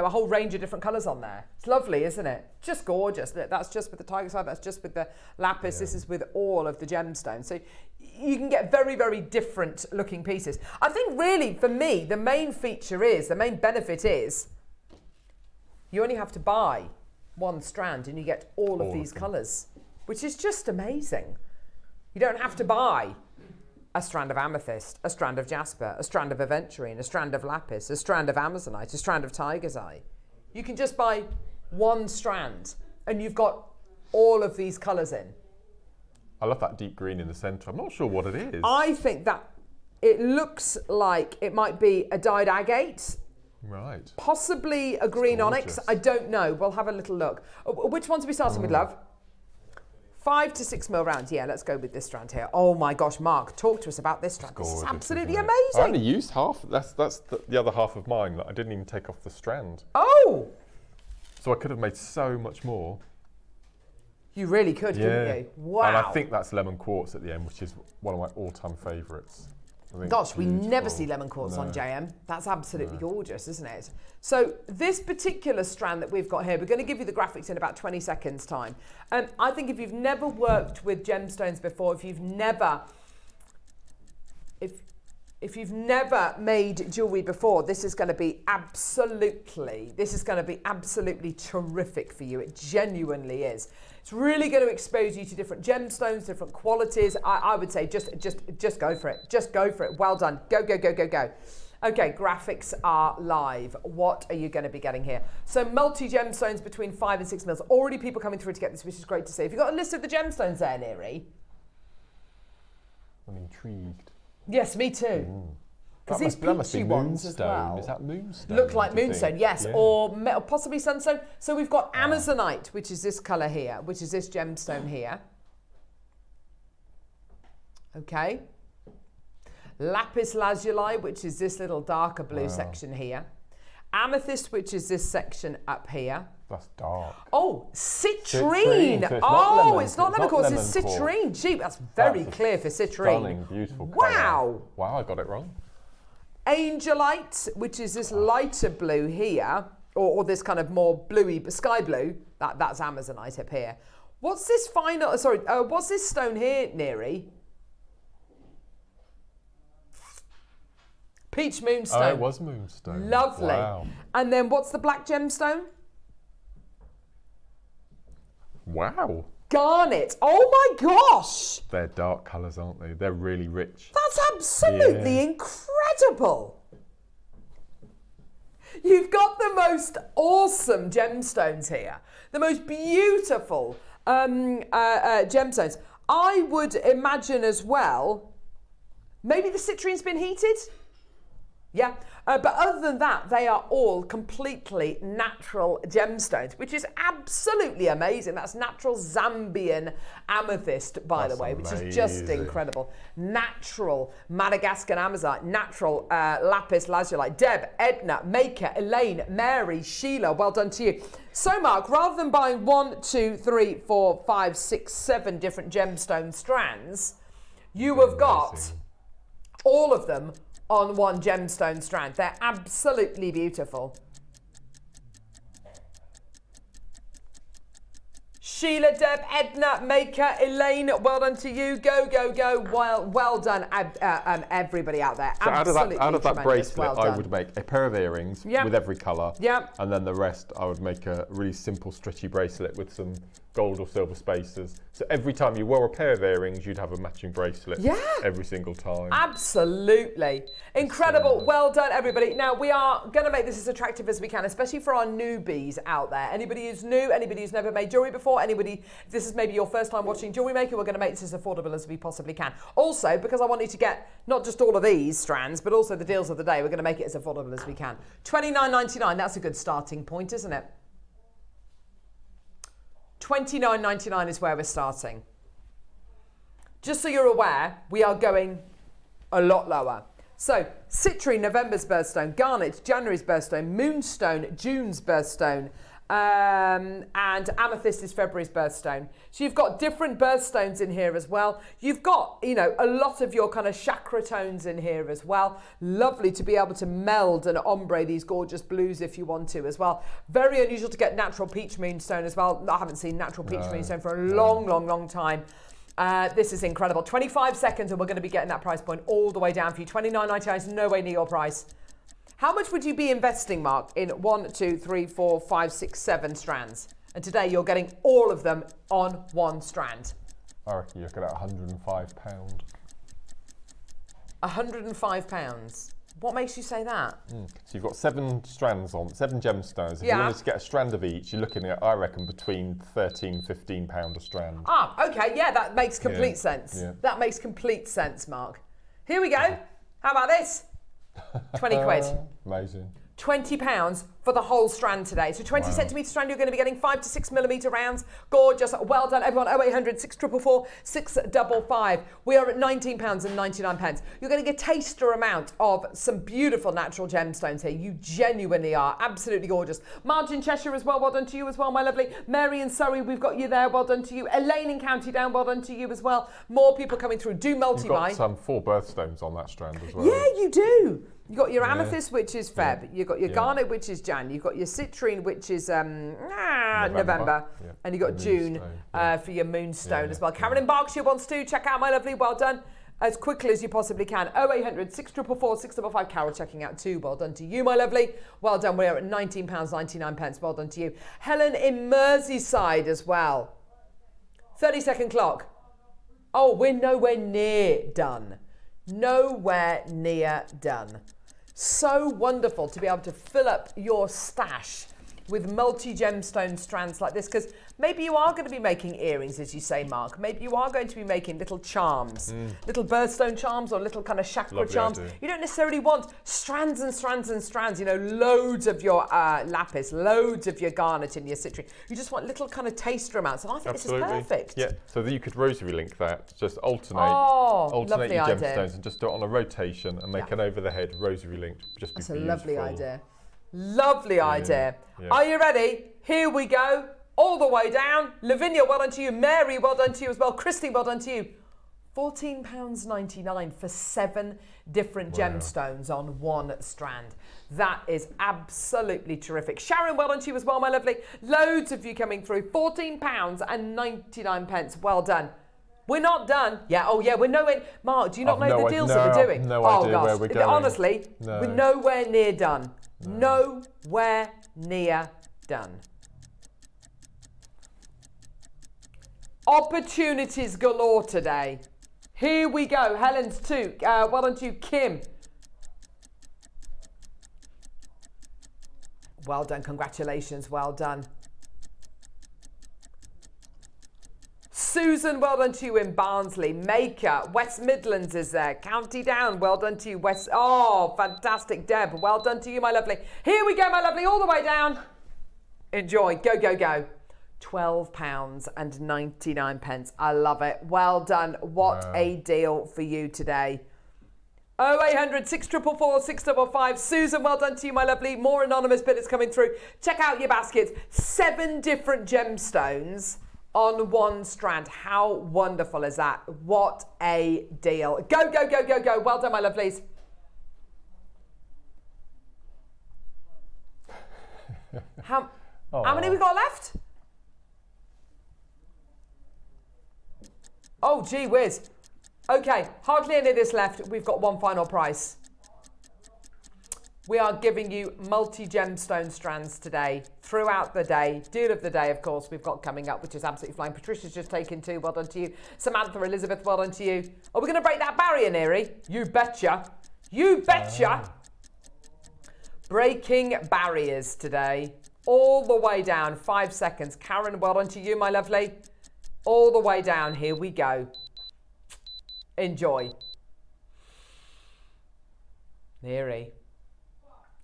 whole range of different colours on there. It's lovely, isn't it? Just gorgeous. That's just with the tiger side. That's just with the lapis. This is with all of the gemstones. So you can get very, very different looking pieces. I think really for me, the main benefit is you only have to buy one strand and you get all of these colours, which is just amazing. You don't have to buy a strand of amethyst, a strand of jasper, a strand of aventurine, a strand of lapis, a strand of amazonite, a strand of tiger's eye. You can just buy one strand and you've got all of these colours in. I love that deep green in the centre. I'm not sure what it is. I think that it looks like it might be a dyed agate. Right. Possibly a green onyx. I don't know. We'll have a little look. Which ones are we starting with, love? 5 to 6 mil rounds. Yeah, let's go with this strand here. Oh my gosh, Mark, talk to us about this strand. This is absolutely amazing. I only used half. That's the other half of mine that I didn't even take off the strand. Oh! So I could have made so much more. You really could, couldn't you? Wow. And I think that's lemon quartz at the end, which is one of my all-time favourites. Gosh, we never see lemon quartz on JM. That's absolutely gorgeous, isn't it? So this particular strand that we've got here, we're going to give you the graphics in about 20 seconds time. I think if you've never worked with gemstones before, if you've never made jewelry before, this is going to be absolutely terrific for you. It genuinely is. It's really going to expose you to different gemstones, different qualities. I would say just go for it. Just go for it. Well done. Go, go, go, go, go. Okay, graphics are live. What are you going to be getting here? So multi-gemstones between 5 and 6 mils. Already people coming through to get this, which is great to see. Have you got a list of the gemstones there, Neri? I'm intrigued. Yes, me too. Because these peachy ones as well. Is that moonstone? Look like moonstone, yes, or possibly sunstone. So we've got Amazonite, which is this colour here, which is this gemstone here. Okay. Lapis lazuli, which is this little darker blue section here. Amethyst, which is this section up here. That's dark. Oh, citrine. So it's not lemon quartz, it's citrine. Gee, that's very clear for citrine. Stunning, beautiful colour. Wow. Wow, I got it wrong. Angelite, which is this lighter blue here, or this kind of more bluey, sky blue. That's Amazonite up here. What's this final, what's this stone here, Neri? Peach moonstone. Oh, it was moonstone. Lovely. Wow. And then what's the black gemstone? Wow. Garnet. Oh my gosh. They're dark colours, aren't they? They're really rich. That's absolutely incredible. You've got the most awesome gemstones here. The most beautiful gemstones. I would imagine as well, maybe the citrine's been heated? Yeah, but other than that, they are all completely natural gemstones, which is absolutely amazing. That's natural Zambian amethyst, by the way, which is just incredible. Natural Madagascar amazonite, natural lapis lazuli. Deb, Edna, Maker, Elaine, Mary, Sheila, well done to you. So, Mark, rather than buying 1, 2, 3, 4, 5, 6, 7 different gemstone strands, you have got all of them on one gemstone strand. They're absolutely beautiful. Sheila, Deb, Edna, Maker, Elaine, well done to you. Go, go, go. Well done, everybody out there. So out of that bracelet, well I would make a pair of earrings with every colour. Yep. And then the rest, I would make a really simple stretchy bracelet with some gold or silver spacers. So every time you wore a pair of earrings, you'd have a matching bracelet every single time. Absolutely. Incredible. Well done, everybody. Now, we are going to make this as attractive as we can, especially for our newbies out there. Anybody who's new, anybody who's never made jewellery before, anybody, if this is maybe your first time watching Jewellery Maker, we're going to make this as affordable as we possibly can. Also, because I want you to get not just all of these strands, but also the deals of the day, we're going to make it as affordable as we can. $29.99, that's a good starting point, isn't it? $29.99 is where we're starting. Just so you're aware, we are going a lot lower. So, citrine, November's birthstone, garnet, January's birthstone, moonstone, June's birthstone, and amethyst is February's birthstone. So you've got different birthstones in here as well. You've got, you know, a lot of your kind of chakra tones in here as well. Lovely to be able to meld and ombre these gorgeous blues if you want to as well. Very unusual to get natural peach moonstone as well. I haven't seen natural peach moonstone for a long time. This is incredible. 25 seconds and we're going to be getting that price point all the way down for you. $29.99 is nowhere near your price. How much would you be investing, Mark, in 1, 2, 3, 4, 5, 6, 7 strands? And today you're getting all of them on one strand. I reckon you're looking at £105. £105. What makes you say that? So you've got 7 strands on, 7 gemstones. If you wanted to get a strand of each, you're looking at, I reckon, between £13, £15 a strand. Ah, okay, yeah, that makes complete sense. Yeah. That makes complete sense, Mark. Here we go. How about this? 20 quid. Amazing. £20 for the whole strand today. So 20 centimetre strand, you're going to be getting 5 to 6 millimetre rounds. Gorgeous. Well done, everyone. 0800 644 655. We are at £19.99. You're getting a taster amount of some beautiful natural gemstones here. You genuinely are absolutely gorgeous. Margin Cheshire as well. Well done to you as well, my lovely. Mary in Surrey, we've got you there. Well done to you. Elaine in County Down, well done to you as well. More people coming through. Do multi-buy. You've got 4 birthstones on that strand as well. Yeah, you do. You've got your amethyst, which is Feb. You've got your garnet, which is Jan. You've got your citrine, which is November. Yeah. And you've got June for your moonstone as well. Karen in Berkshire wants to. Check out, my lovely. Well done. As quickly as you possibly can. 0800 644 655. Carol checking out too. Well done to you, my lovely. Well done. We're at £19.99. Well done to you. Helen in Merseyside as well. 30-second clock. Oh, we're nowhere near done. Nowhere near done. So wonderful to be able to fill up your stash with multi-gemstone strands like this, because maybe you are going to be making earrings, as you say, Mark. Maybe you are going to be making little charms, little birthstone charms or little kind of chakra charms. Idea. You don't necessarily want strands and strands and strands, you know, loads of your lapis, loads of your garnet and your citrine. You just want little kind of taster amounts, and I think this is perfect. Yeah, so that you could rosary link that, just alternate your gemstones and just do it on a rotation and make an over the head rosary link. Just be That's a beautiful. lovely idea. Lovely idea. Yeah. Are you ready? Here we go. All the way down. Lavinia, well done to you. Mary, well done to you as well. Christine, well done to you. £14.99 for 7 different gemstones on one strand. That is absolutely terrific. Sharon, well done to you as well, my lovely. Loads of you coming through. £14.99. Well done. We're not done. Yeah, oh yeah, we're nowhere. Mark, do you not know the deals that we're doing? No idea where we're going. Honestly, we're nowhere near done. Nowhere near done. Opportunities galore today. Here we go. Helen's 2. Well done to you, Kim. Well done. Congratulations. Well done. Susan, well done to you in Barnsley. Maker, West Midlands is there. County Down, well done to you. West. Oh, fantastic. Deb, well done to you, my lovely. Here we go, my lovely, all the way down. Enjoy. Go, go, go. £12.99. I love it. Well done. What a deal for you today. 0800 644 655. Susan, well done to you, my lovely. More anonymous bits coming through. Check out your baskets. 7 different gemstones on one strand. How wonderful is that? What a deal. Go, go, go, go, go. Well done, my lovelies. How many we got left? Oh, gee whiz. Okay, hardly any of this left. We've got one final price. We are giving you multi-gemstone strands today, throughout the day. Deal of the day, of course, we've got coming up, which is absolutely flying. Patricia's just taken 2, well done to you. Samantha, Elizabeth, well done to you. Are we going to break that barrier, Neri? You betcha. You betcha. Breaking barriers today, all the way down, 5 seconds. Karen, well done to you, my lovely. All the way down, here we go. Enjoy. Neri.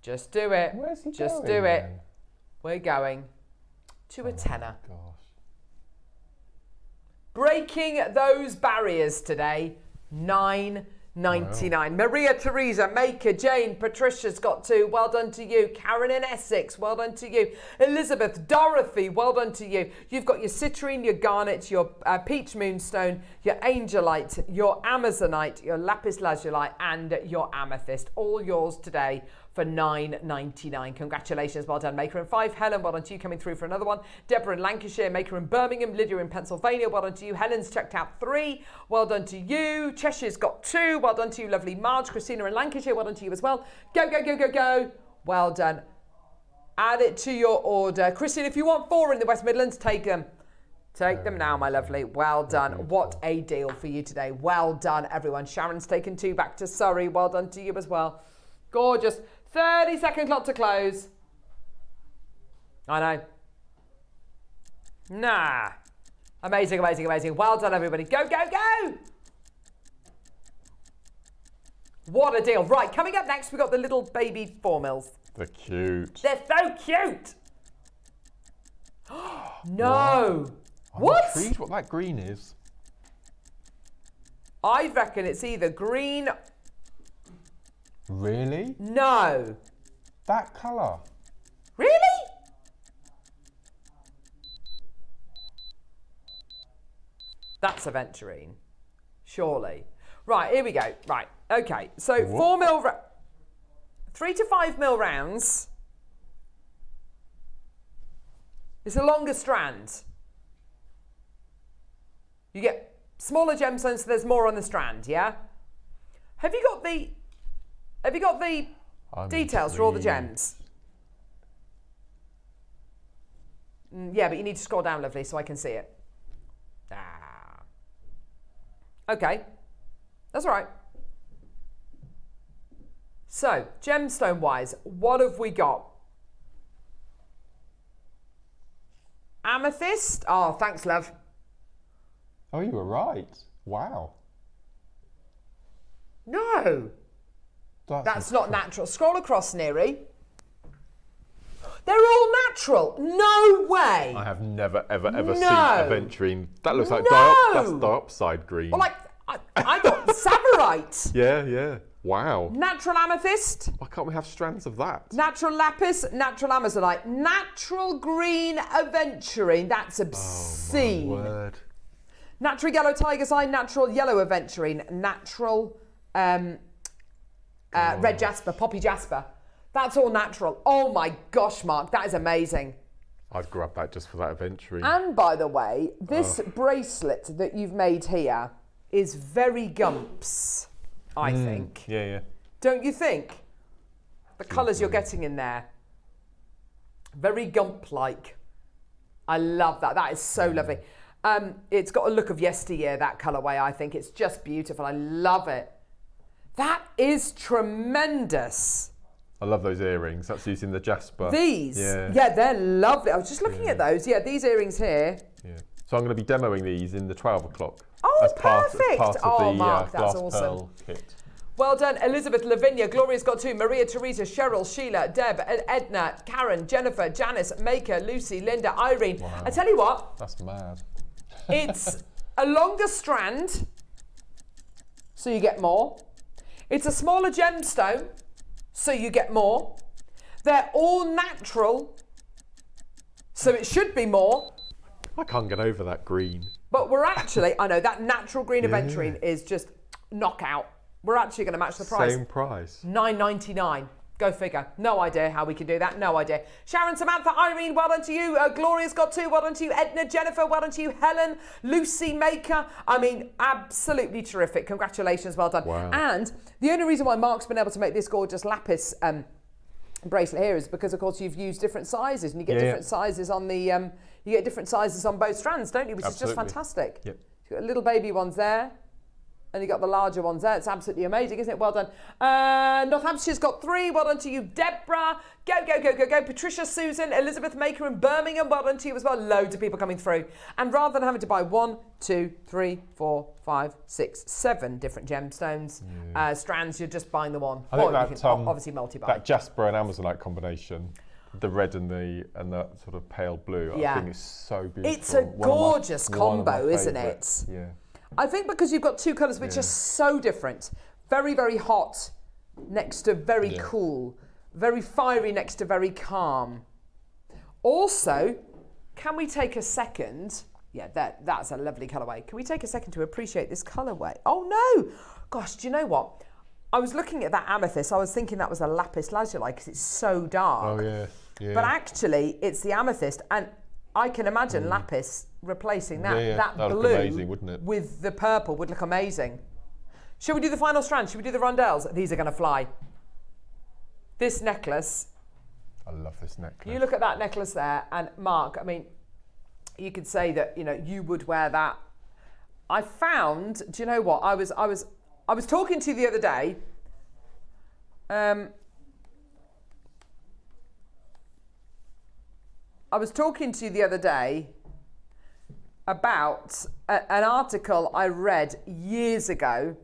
Just do it. Where's he Just going, do it. then? We're going to a tenner. Gosh. Breaking those barriers today, £9.99. Maria Teresa, Maker, Jane, Patricia's got 2. Well done to you. Karen in Essex, well done to you. Elizabeth, Dorothy, well done to you. You've got your citrine, your garnet, your peach moonstone, your angelite, your amazonite, your lapis lazuli, and your amethyst. All yours today for £9.99. Congratulations, well done, Maker in 5. Helen, well done to you, coming through for another one. Deborah in Lancashire, Maker in Birmingham, Lydia in Pennsylvania, well done to you. Helen's checked out 3, well done to you. Cheshire's got 2, well done to you, lovely Marge. Christina in Lancashire, well done to you as well. Go, go, go, go, go. Well done. Add it to your order. Christine, if you want 4 in the West Midlands, take them. Take them now, my lovely. Well done. What a deal for you today. Well done, everyone. Sharon's taken 2 back to Surrey. Well done to you as well. Gorgeous. 30-second clock to close. I know. Nah. Amazing, amazing, amazing. Well done, everybody. Go, go, go. What a deal. Right, coming up next, we've got the little baby 4 mils. They're cute. They're so cute. No. What? I'm intrigued what that green is. I reckon it's either green. Really? No. That colour? Really? That's aventurine. Surely. Right, here we go. Right, okay. So What? 4 mil, 3 to 5 mil rounds. It's a longer strand. You get smaller gemstones, so there's more on the strand, yeah? Have you got the details for all the gems? Yeah, but you need to scroll down, lovely, so I can see it. Okay, that's all right. So, gemstone-wise, what have we got? amethyst. Oh, thanks, love. Oh, you were right. Wow. No. That's not natural. Scroll across, Neri. They're all natural. No way. I have never, ever seen aventurine. That looks like that's diopside green. Well, like, I got Savarite. Yeah. Wow. Natural amethyst. Why can't we have strands of that? Natural lapis, natural amazonite, natural green aventurine. That's obscene. Oh, my word. Natural yellow tiger's eye, natural yellow aventurine, natural red jasper, poppy jasper. That's all natural. Oh my gosh, Mark, that is amazing. I'd grab that just for that aventurine. And by the way, this bracelet that you've made here is very Gumps, I think. Yeah. Don't you think? The colours you're getting in there. Very Gump-like. I love that. That is so lovely. It's got a look of yesteryear, that colourway, I think. It's just beautiful. I love it. That is tremendous. I love those earrings. That's using the jasper. These? Yeah, they're lovely. I was just looking at those. Yeah, these earrings here. Yeah. So I'm going to be demoing these in the 12 o'clock. Oh, as perfect. Part of the Mark, that's glass awesome. pearl kit. Well done, Elizabeth, Lavinia, Gloria's got 2, Maria, Teresa, Cheryl, Sheila, Deb, Edna, Karen, Jennifer, Janice, Maker, Lucy, Linda, Irene. Wow. I tell you what. That's mad. It's a longer strand, so you get more. It's a smaller gemstone, so you get more. They're all natural, so it should be more. I can't get over that green. But we're actually, I know, that natural green aventurine is just knockout. We're actually going to match the price. Same price. $9.99. Go figure. No idea how we can do that. No idea. Sharon, Samantha, Irene, well done to you. Gloria's got 2. Well done to you. Edna, Jennifer, well done to you. Helen, Lucy, Maker. I mean, absolutely terrific. Congratulations. Well done. Wow. And the only reason why Mark's been able to make this gorgeous lapis bracelet here is because, of course, you've used different sizes, and you get different sizes on the you get different sizes on both strands, don't you? Which is just fantastic. Yep. You've got little baby ones there. And you got the larger ones there. It's absolutely amazing, isn't it? Well done. Northamptonshire's got 3. Well done to you, Deborah. Go. Patricia, Susan, Elizabeth Maker in Birmingham. Well done to you as well. Loads of people coming through. And rather than having to buy 1, 2, 3, 4, 5, 6, 7 different gemstones, strands, you're just buying the one. I think you can obviously multi-buy. That jasper and amazonite combination, the red and the sort of pale blue, I think it's so beautiful. It's a gorgeous combo, isn't it? Yeah. I think because you've got 2 colours which are so different. Very, very hot next to very cool. Very fiery next to very calm. Also, can we take a second? Yeah, that's a lovely colourway. Can we take a second to appreciate this colourway? Oh no! Gosh, do you know what? I was looking at that amethyst. I was thinking that was a lapis lazuli because it's so dark. Oh yeah. But actually, it's the amethyst. And I can imagine lapis replacing that. That That'd blue look amazing, wouldn't it? with the purple would look amazing. Should we do the final strand? Should we do the rondelles? These are going to fly. This necklace. I love this necklace. You look at that necklace there, and Mark, I mean, you could say that, you know, you would wear that. I found, do you know what? I was talking to you the other day. I was talking to you the other day about an article I read years ago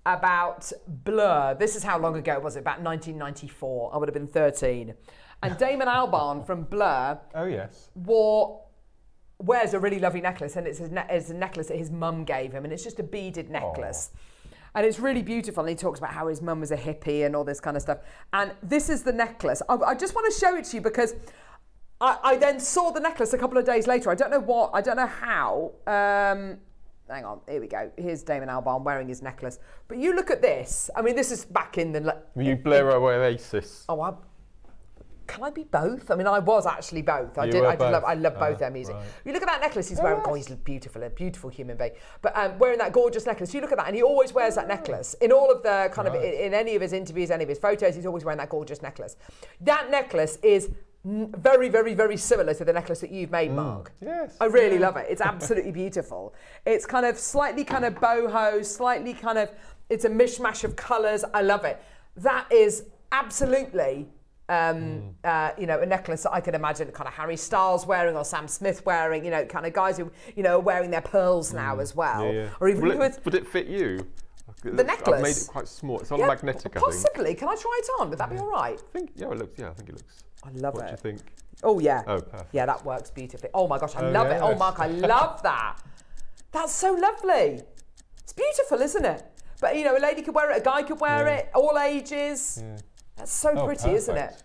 about Blur. This is how long ago was it? About 1994. I would have been 13. And Damon Albarn from Blur wears a really lovely necklace, and it's a necklace that his mum gave him, and it's just a beaded necklace. And it's really beautiful, and he talks about how his mum was a hippie and all this kind of stuff. And this is the necklace. I just want to show it to you because I then saw the necklace a couple of days later. I don't know how. Hang on, here we go. Here's Damon Albarn wearing his necklace. But you look at this. I mean, this is back in the... Were you Blair Oasis? Oh, can I be both? I mean, I was actually both. I love both their music. Right. You look at that necklace he's wearing. Oh, he's beautiful, a beautiful human being. But wearing that gorgeous necklace, you look at that, and he always wears that necklace. In all of the kind of, in any of his interviews, any of his photos, he's always wearing that gorgeous necklace. That necklace is very, very, very similar to the necklace that you've made, Mark. Yes. I really love it. It's absolutely beautiful. It's kind of slightly kind of boho, slightly kind of, it's a mishmash of colours. I love it. That is absolutely you know, a necklace that I could imagine kind of Harry Styles wearing or Sam Smith wearing, you know, kind of guys who, you know, are wearing their pearls now as well. Or even would it fit you? The necklace? I've made it quite small. It's on magnetic, I think. Possibly. Can I try it on? Would that be all right? I think, it looks, I think it looks. I love it. What do you think? Oh, yeah. Oh, perfect. Yeah, that works beautifully. Oh, my gosh, I love it. Oh, Mark, I love that. That's so lovely. It's beautiful, isn't it? But, you know, a lady could wear it, a guy could wear it, all ages. Yeah. That's so pretty, perfect. Isn't it?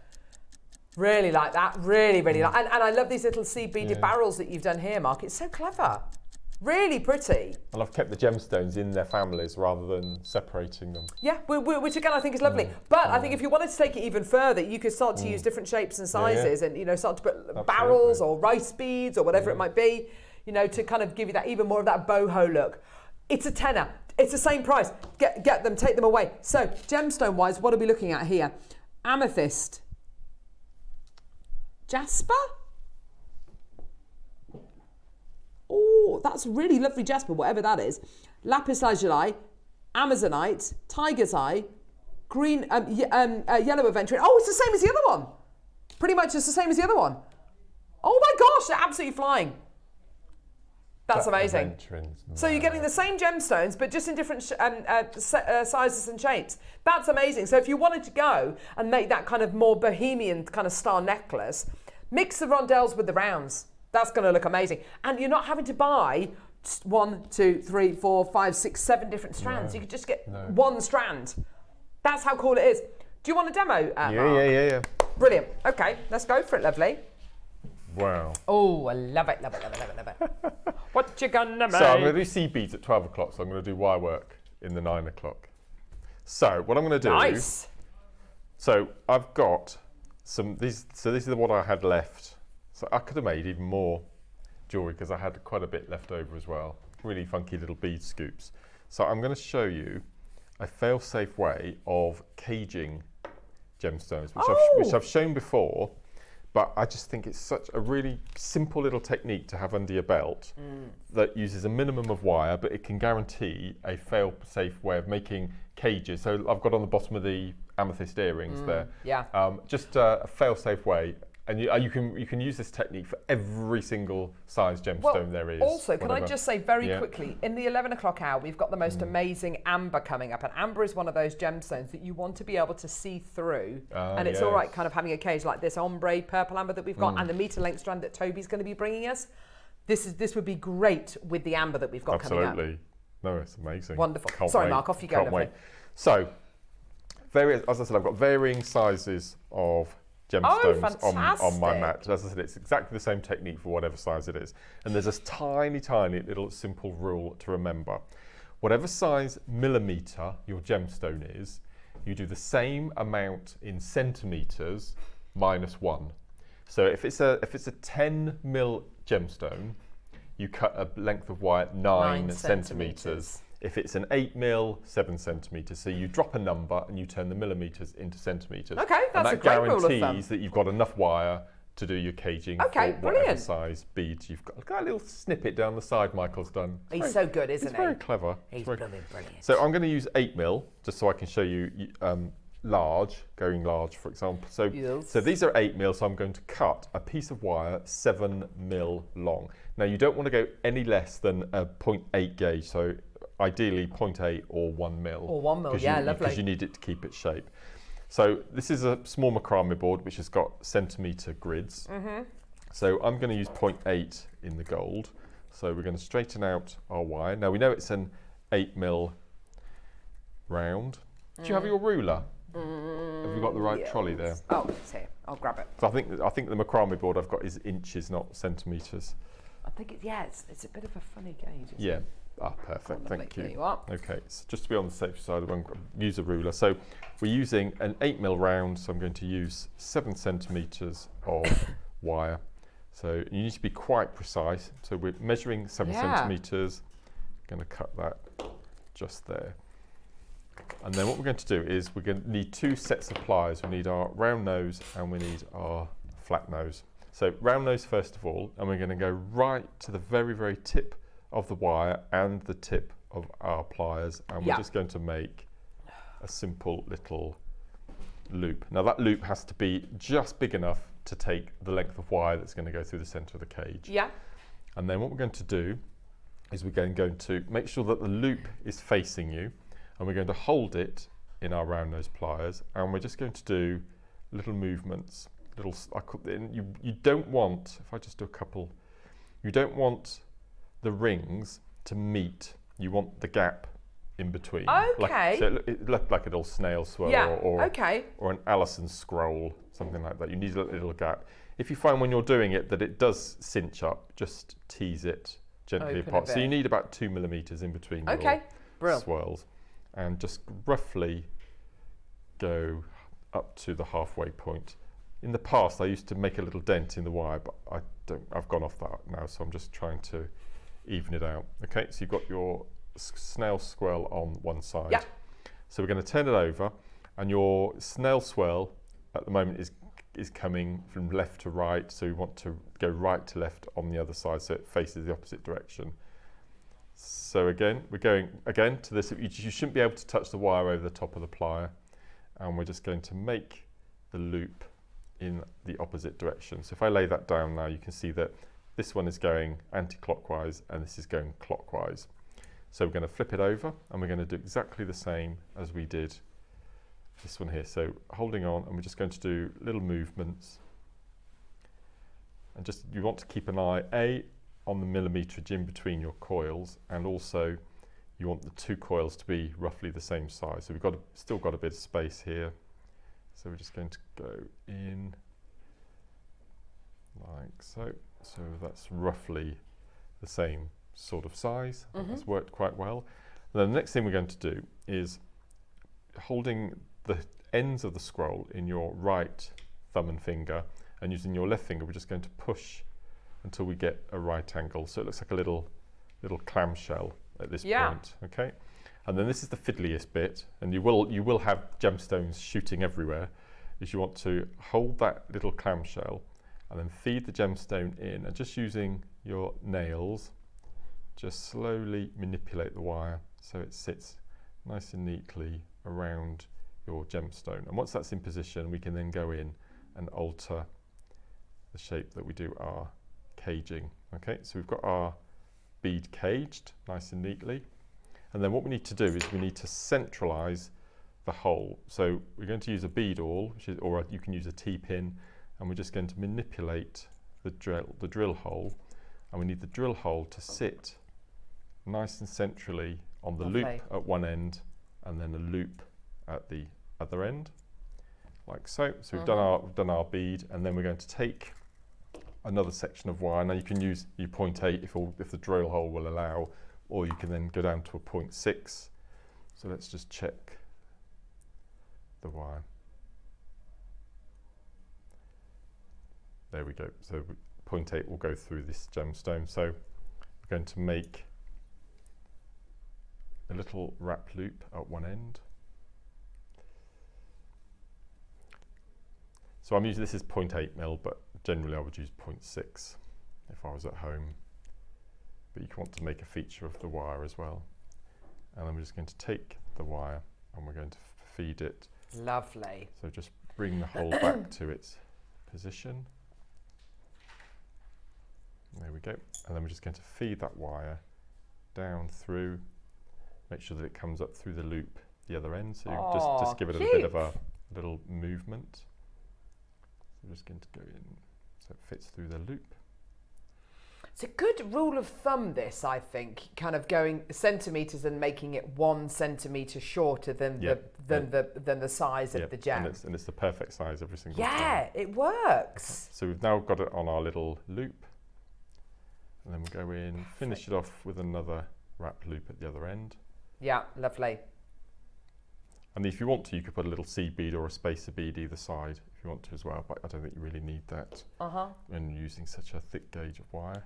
Really like that. Really, really like. And I love these little seed beaded barrels that you've done here, Mark. It's so clever. Really pretty. And I've kept the gemstones in their families rather than separating them. Yeah, which again I think is lovely. But I think if you wanted to take it even further, you could start to use different shapes and sizes, and you know, start to put barrels or rice beads or whatever it might be, you know, to kind of give you that even more of that boho look. It's a tenner. It's the same price. Get them, take them away. So gemstone wise, what are we looking at here? Amethyst. Jasper? Oh, that's really lovely jasper, whatever that is. Lapis lazuli, amazonite, tiger's eye, green, yellow aventurine. Oh, it's the same as the other one. Pretty much it's the same as the other one. Oh my gosh, they're absolutely flying. That's amazing. So you're getting the same gemstones, but just in different sizes and shapes. That's amazing. So if you wanted to go and make that kind of more bohemian kind of star necklace, mix the rondelles with the rounds. That's going to look amazing. And you're not having to buy 1, 2, 3, 4, 5, 6, 7 different strands. You could just get one strand. That's how cool it is. Do you want a demo, Mark? Yeah. Brilliant. Okay, let's go for it, lovely. Wow. Oh, I love it, love it, love it, love it, love it. What you gonna make? So I'm going to do seed beads at 12 o'clock, so I'm going to do wire work in the 9 o'clock. So what I'm going to do... Nice. So I've got some... these are what I had left. So I could have made even more jewellery because I had quite a bit left over as well. Really funky little bead scoops. So I'm going to show you a fail-safe way of caging gemstones, which I've shown before, but I just think it's such a really simple little technique to have under your belt that uses a minimum of wire, but it can guarantee a fail-safe way of making cages. So I've got on the bottom of the amethyst earrings there. Yeah. Just a fail-safe way. And you can use this technique for every single size gemstone there is. Also, can I just say very quickly, in the 11 o'clock hour, we've got the most amazing amber coming up. And amber is one of those gemstones that you want to be able to see through. And it's all right kind of having a cage like this ombre purple amber that we've got and the meter length strand that Toby's going to be bringing us. This would be great with the amber that we've got coming up. Absolutely. No, it's amazing. Wonderful. Sorry, Mark, off you go. Can't wait. So, as I said, I've got varying sizes of gemstones on my mat. As I said, it's exactly the same technique for whatever size it is. And there's this tiny, tiny little simple rule to remember. Whatever size millimetre your gemstone is, you do the same amount in centimetres minus 1. So if it's a 10 mil gemstone, you cut a length of wire 9 centimetres. If it's an 8 mil, 7 centimetres. So you drop a number and you turn the millimetres into centimetres. Okay, that's a great rule of thumb. And that guarantees that you've got enough wire to do your caging for whatever size beads you've got. Look at that little snippet down the side Michael's done. He's so good, isn't he? He's very clever. He's brilliant. So I'm going to use 8 mil, just so I can show you going large, for example. So these are 8 mil, so I'm going to cut a piece of wire 7 mil long. Now you don't want to go any less than a 0.8 gauge, so ideally 0.8 or 1 mil. Or 1 mil, lovely. Because you need it to keep its shape. So this is a small macrame board which has got centimetre grids. So I'm going to use 0.8 in the gold. So we're going to straighten out our wire. Now we know it's an 8 mil round. Do you have your ruler? Have you got the right trolley there? Oh, it's here. I'll grab it. So I think the macrame board I've got is inches, not centimetres. I think it's a bit of a funny gauge. Yeah. Perfect. Thank you. There you are. Okay, so just to be on the safe side, I'm going to use a ruler. So we're using an 8 mil round, so I'm going to use 7 centimetres of wire. So you need to be quite precise. So we're measuring 7 centimetres. Going to cut that just there. And then what we're going to do is we're going to need 2 sets of pliers. We need our round nose and we need our flat nose. So round nose first of all, and we're going to go right to the very, very tip of the wire and the tip of our pliers, and we're just going to make a simple little loop. Now that loop has to be just big enough to take the length of wire that's going to go through the center of the cage. Yeah. And then what we're going to do is we're going to make sure that the loop is facing you, and we're going to hold it in our round nose pliers, and we're just going to do little movements. You don't want, if I just do a couple, you don't want the rings to meet. You want the gap in between. Okay. So it looked like a little snail swirl, or an Allison scroll, something like that. You need a little gap. If you find when you're doing it that it does cinch up, just tease it gently apart. So you need about 2 millimeters in between your swirls, and just roughly go up to the halfway point. In the past, I used to make a little dent in the wire, but I've gone off that now, so I'm just trying to even it out. Okay, so you've got your snail swirl on one side. Yeah. So we're going to turn it over, and your snail swirl at the moment is coming from left to right, so we want to go right to left on the other side, so it faces the opposite direction. So again, we're going again to this. You shouldn't be able to touch the wire over the top of the plier, and we're just going to make the loop in the opposite direction. So if I lay that down now, you can see that this one is going anti-clockwise and this is going clockwise. So we're going to flip it over, and we're going to do exactly the same as we did this one here. So holding on, and we're just going to do little movements, and just you want to keep an eye on the millimeterage in between your coils, and also you want the two coils to be roughly the same size. So we've still got a bit of space here. So we're just going to go in like so. So that's roughly the same sort of size. That's worked quite well. And then the next thing we're going to do is holding the ends of the scroll in your right thumb and finger, and using your left finger, we're just going to push until we get a right angle. So it looks like a little clamshell at this point. Okay. And then this is the fiddliest bit, and you will have gemstones shooting everywhere, is you want to hold that little clamshell and then feed the gemstone in, and just using your nails, just slowly manipulate the wire so it sits nice and neatly around your gemstone. And once that's in position, we can then go in and alter the shape that we do our caging. Okay, so we've got our bead caged nice and neatly. And then what we need to do is we need to centralize the hole. So we're going to use a bead awl, or you can use a T-pin, and we're just going to manipulate the drill hole, and we need the drill hole to sit nice and centrally on the loop at one end, and then a loop at the other end, like so. So we've done our bead, and then we're going to take another section of wire. Now you can use your 0.8 if the drill hole will allow, or you can then go down to a 0.6. So let's just check the wire. There we go. So 0.8 will go through this gemstone. So we're going to make a little wrap loop at one end. So I'm using, this is 0.8 mil, but generally I would use 0.6 if I was at home. But you want to make a feature of the wire as well. And then we're just going to take the wire and we're going to feed it. Lovely. So just bring the hole back to its position. There we go. And then we're just going to feed that wire down through, make sure that it comes up through the loop the other end. So you just give it a bit of a little movement. So we're just going to go in so it fits through the loop. It's a good rule of thumb, this, I think, kind of going centimetres and making it 1 centimetre shorter than the size of the gem. And it's the perfect size every single time. Yeah, it works. So we've now got it on our little loop. And then we'll go in, finish it off with another wrap loop at the other end. Yeah, lovely. And if you want to, you could put a little seed bead or a spacer bead either side if you want to as well, but I don't think you really need that when you're using such a thick gauge of wire.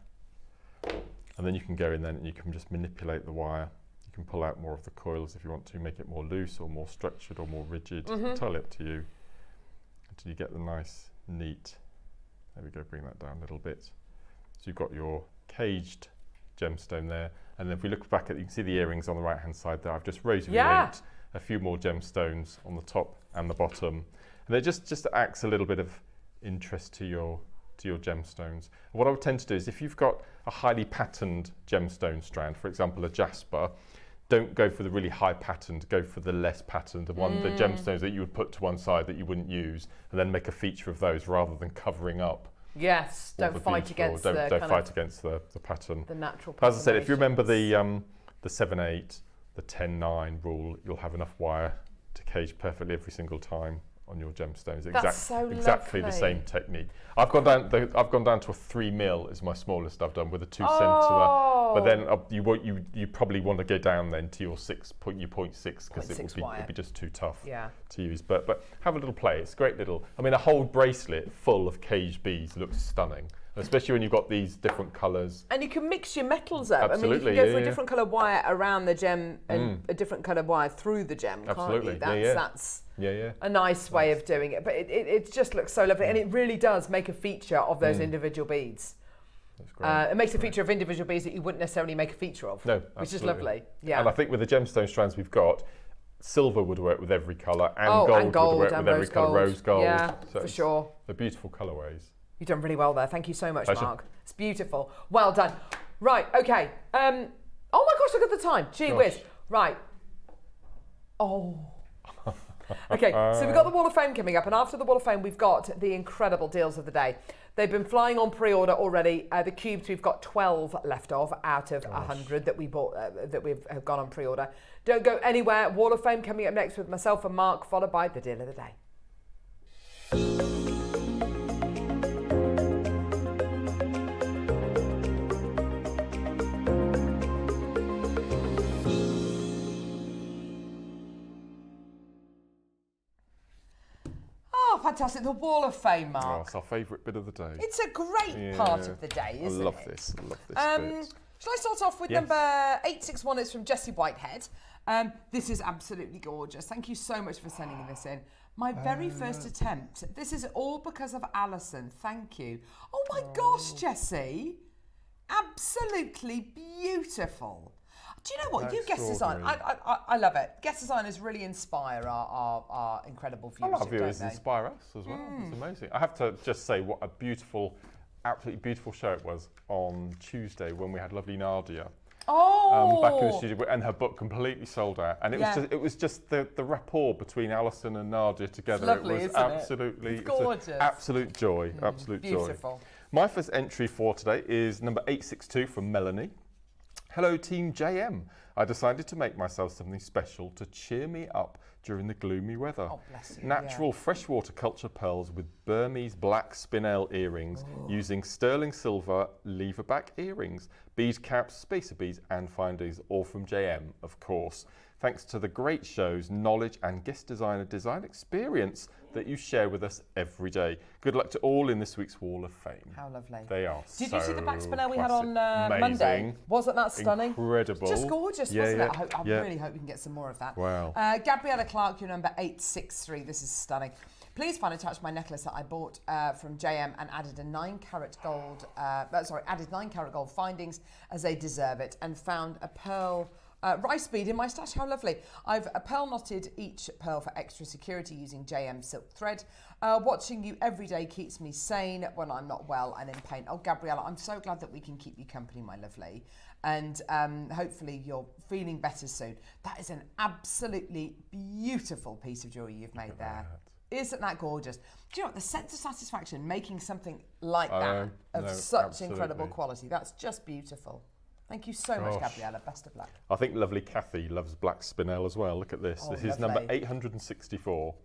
And then you can go in then and you can just manipulate the wire. You can pull out more of the coils if you want to, make it more loose or more structured or more rigid. Entirely up to you until you get the nice, neat, there we go, bring that down a little bit. So you've got your caged gemstone there. And then if we look back at, you can see the earrings on the right hand side there. I've just rosary linked a few more gemstones on the top and the bottom. And it just adds a little bit of interest to your gemstones. What I would tend to do is if you've got a highly patterned gemstone strand, for example a jasper, don't go for the really high patterned, go for the less patterned, the gemstones that you would put to one side that you wouldn't use, and then make a feature of those rather than covering up. Yes, don't fight against the pattern. The natural. As I said, if you remember the 7/8, the 10/9 rule, you'll have enough wire to cage perfectly every single time on your gemstones. Exactly the same technique. I've gone down to a 3mm is my smallest I've done with a 2 centimetre. But then you probably want to go down then to your 0.6 because it'd be just too tough to use. But have a little play. It's great little. I mean, a whole bracelet full of caged beads looks stunning. Especially when you've got these different colours. And you can mix your metals up. Absolutely, I mean, you can go for a different colour wire around the gem and a different colour wire through the gem, can't you? That's a nice way of doing it. But it just looks so lovely. And it really does make a feature of those individual beads. That's great. It makes a feature of individual beads that you wouldn't necessarily make a feature of. No, which is lovely. Yeah. And I think with the gemstone strands we've got, silver would work with every colour and gold would work with every colour, rose gold. Yeah, so for sure. They're beautiful colourways. You've done really well there. Thank you so much, Pleasure. Mark. It's beautiful. Well done. Right, okay. Oh my gosh, look at the time. Gee whiz. Right. Oh. Okay, so we've got the Wall of Fame coming up, and after the Wall of Fame, we've got the incredible deals of the day. They've been flying on pre-order already. The cubes, we've got 12 left of out of 100 that we bought, that have gone on pre-order. Don't go anywhere. Wall of Fame coming up next with myself and Mark, followed by the deal of the day. Fantastic, the Wall of Fame, Mark. Oh, it's our favourite bit of the day. It's a great part of the day, isn't it? I love this bit. Shall I start off with number 861? It's from Jessie Whitehead. This is absolutely gorgeous. Thank you so much for sending this in. My very first attempt. This is all because of Alison. Thank you. Oh my gosh, Jessie. Absolutely beautiful. Do you know what? You guest design. I love it. Guest designers really inspire our incredible viewers. Our viewers inspire us as well. It's amazing. I have to just say what a beautiful, absolutely beautiful show it was on Tuesday when we had lovely Nadia. Back in the studio, and her book completely sold out. And it was just the rapport between Alison and Nadia together. It's lovely, it was isn't absolutely it? It's gorgeous. Absolute joy. Absolute beautiful. joy. My first entry for today is number 862 from Melanie. Hello Team JM. I decided to make myself something special to cheer me up during the gloomy weather. Oh, bless you. Natural freshwater culture pearls with Burmese black spinel earrings using sterling silver leverback earrings, bead caps, spacer beads and findings, all from JM, of course. Thanks to the great shows, knowledge and guest designer design experience that you share with us every day. Good luck to all in this week's Wall of Fame. How lovely. They are Did you see the black spinel we had on Amazing. Monday? Wasn't that stunning? Incredible. Just gorgeous, wasn't it? I really hope we can get some more of that. Wow. Gabriella Clark, your number 863. This is stunning. Please find attached my necklace that I bought from JM and added a 9-carat gold, added 9-carat gold findings as they deserve it, and found a pearl rice bead in my stash. How lovely. I've pearl knotted each pearl for extra security using JM silk thread. Watching you every day keeps me sane when I'm not well and in pain. Oh, Gabriella, I'm so glad that we can keep you company, my lovely. And hopefully you're feeling better soon. That is an absolutely beautiful piece of jewellery you've made there. Isn't that gorgeous? Do you know what? The sense of satisfaction making something like that of such incredible quality, that's just beautiful. Thank you so much, Gabriella. Best of luck. I think lovely Kathy loves black spinel as well. Look at this. This is number 864.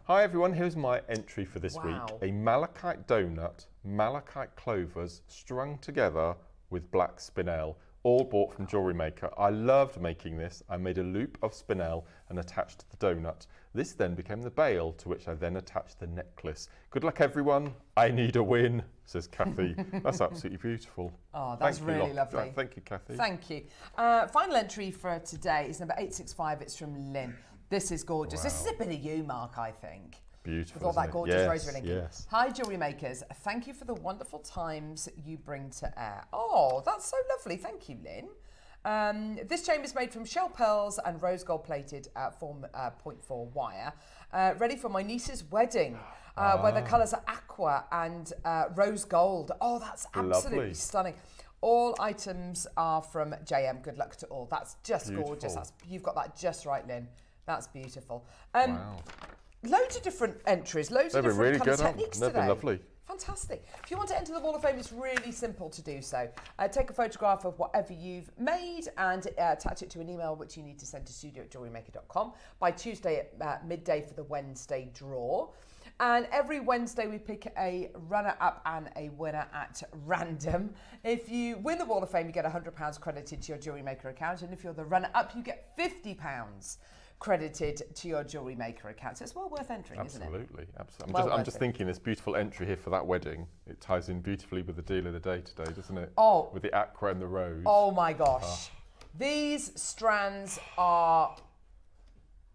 Hi everyone, here's my entry for this week. A malachite donut, malachite clovers strung together with black spinel, all bought from Jewellery Maker. I loved making this. I made a loop of spinel and attached the donut. This then became the bail, to which I then attached the necklace. Good luck everyone. I need a win, says Kathy. That's absolutely beautiful. Oh, that's really lovely. Thank you, Kathy. Thank you. Final entry for today is number 865. It's from Lynn. This is gorgeous. Wow. This is a bit of you, Mark, I think. Beautiful. With all that gorgeous rosary linking. Yes. Hi, Jewellery Makers. Thank you for the wonderful times you bring to air. Oh, that's so lovely. Thank you, Lynn. This chain is made from shell pearls and rose gold plated 4.4 wire, ready for my niece's wedding, where the colours are aqua and rose gold. Oh, that's absolutely Lovely. stunning. All items are from JM. Good luck to all. That's just Beautiful. gorgeous. You've got that just right, Lynn. That's beautiful. Wow. Loads of different entries, loads of different really kind of good, techniques they've today. been lovely. Fantastic. If you want to enter the Wall of Fame, it's really simple to do so. Take a photograph of whatever you've made and attach it to an email which you need to send to studio@jewellerymaker.com by Tuesday at midday for the Wednesday draw. And every Wednesday we pick a runner-up and a winner at random. If you win the Wall of Fame, you get £100 credited to your Jewellery Maker account. And if you're the runner-up, you get £50 credited to your Jewellery Maker account. So it's well worth entering, isn't it? Absolutely. Well I'm just thinking this beautiful entry here for that wedding. It ties in beautifully with the deal of the day today, doesn't it? Oh. With the aqua and the rose. Oh my gosh. These strands are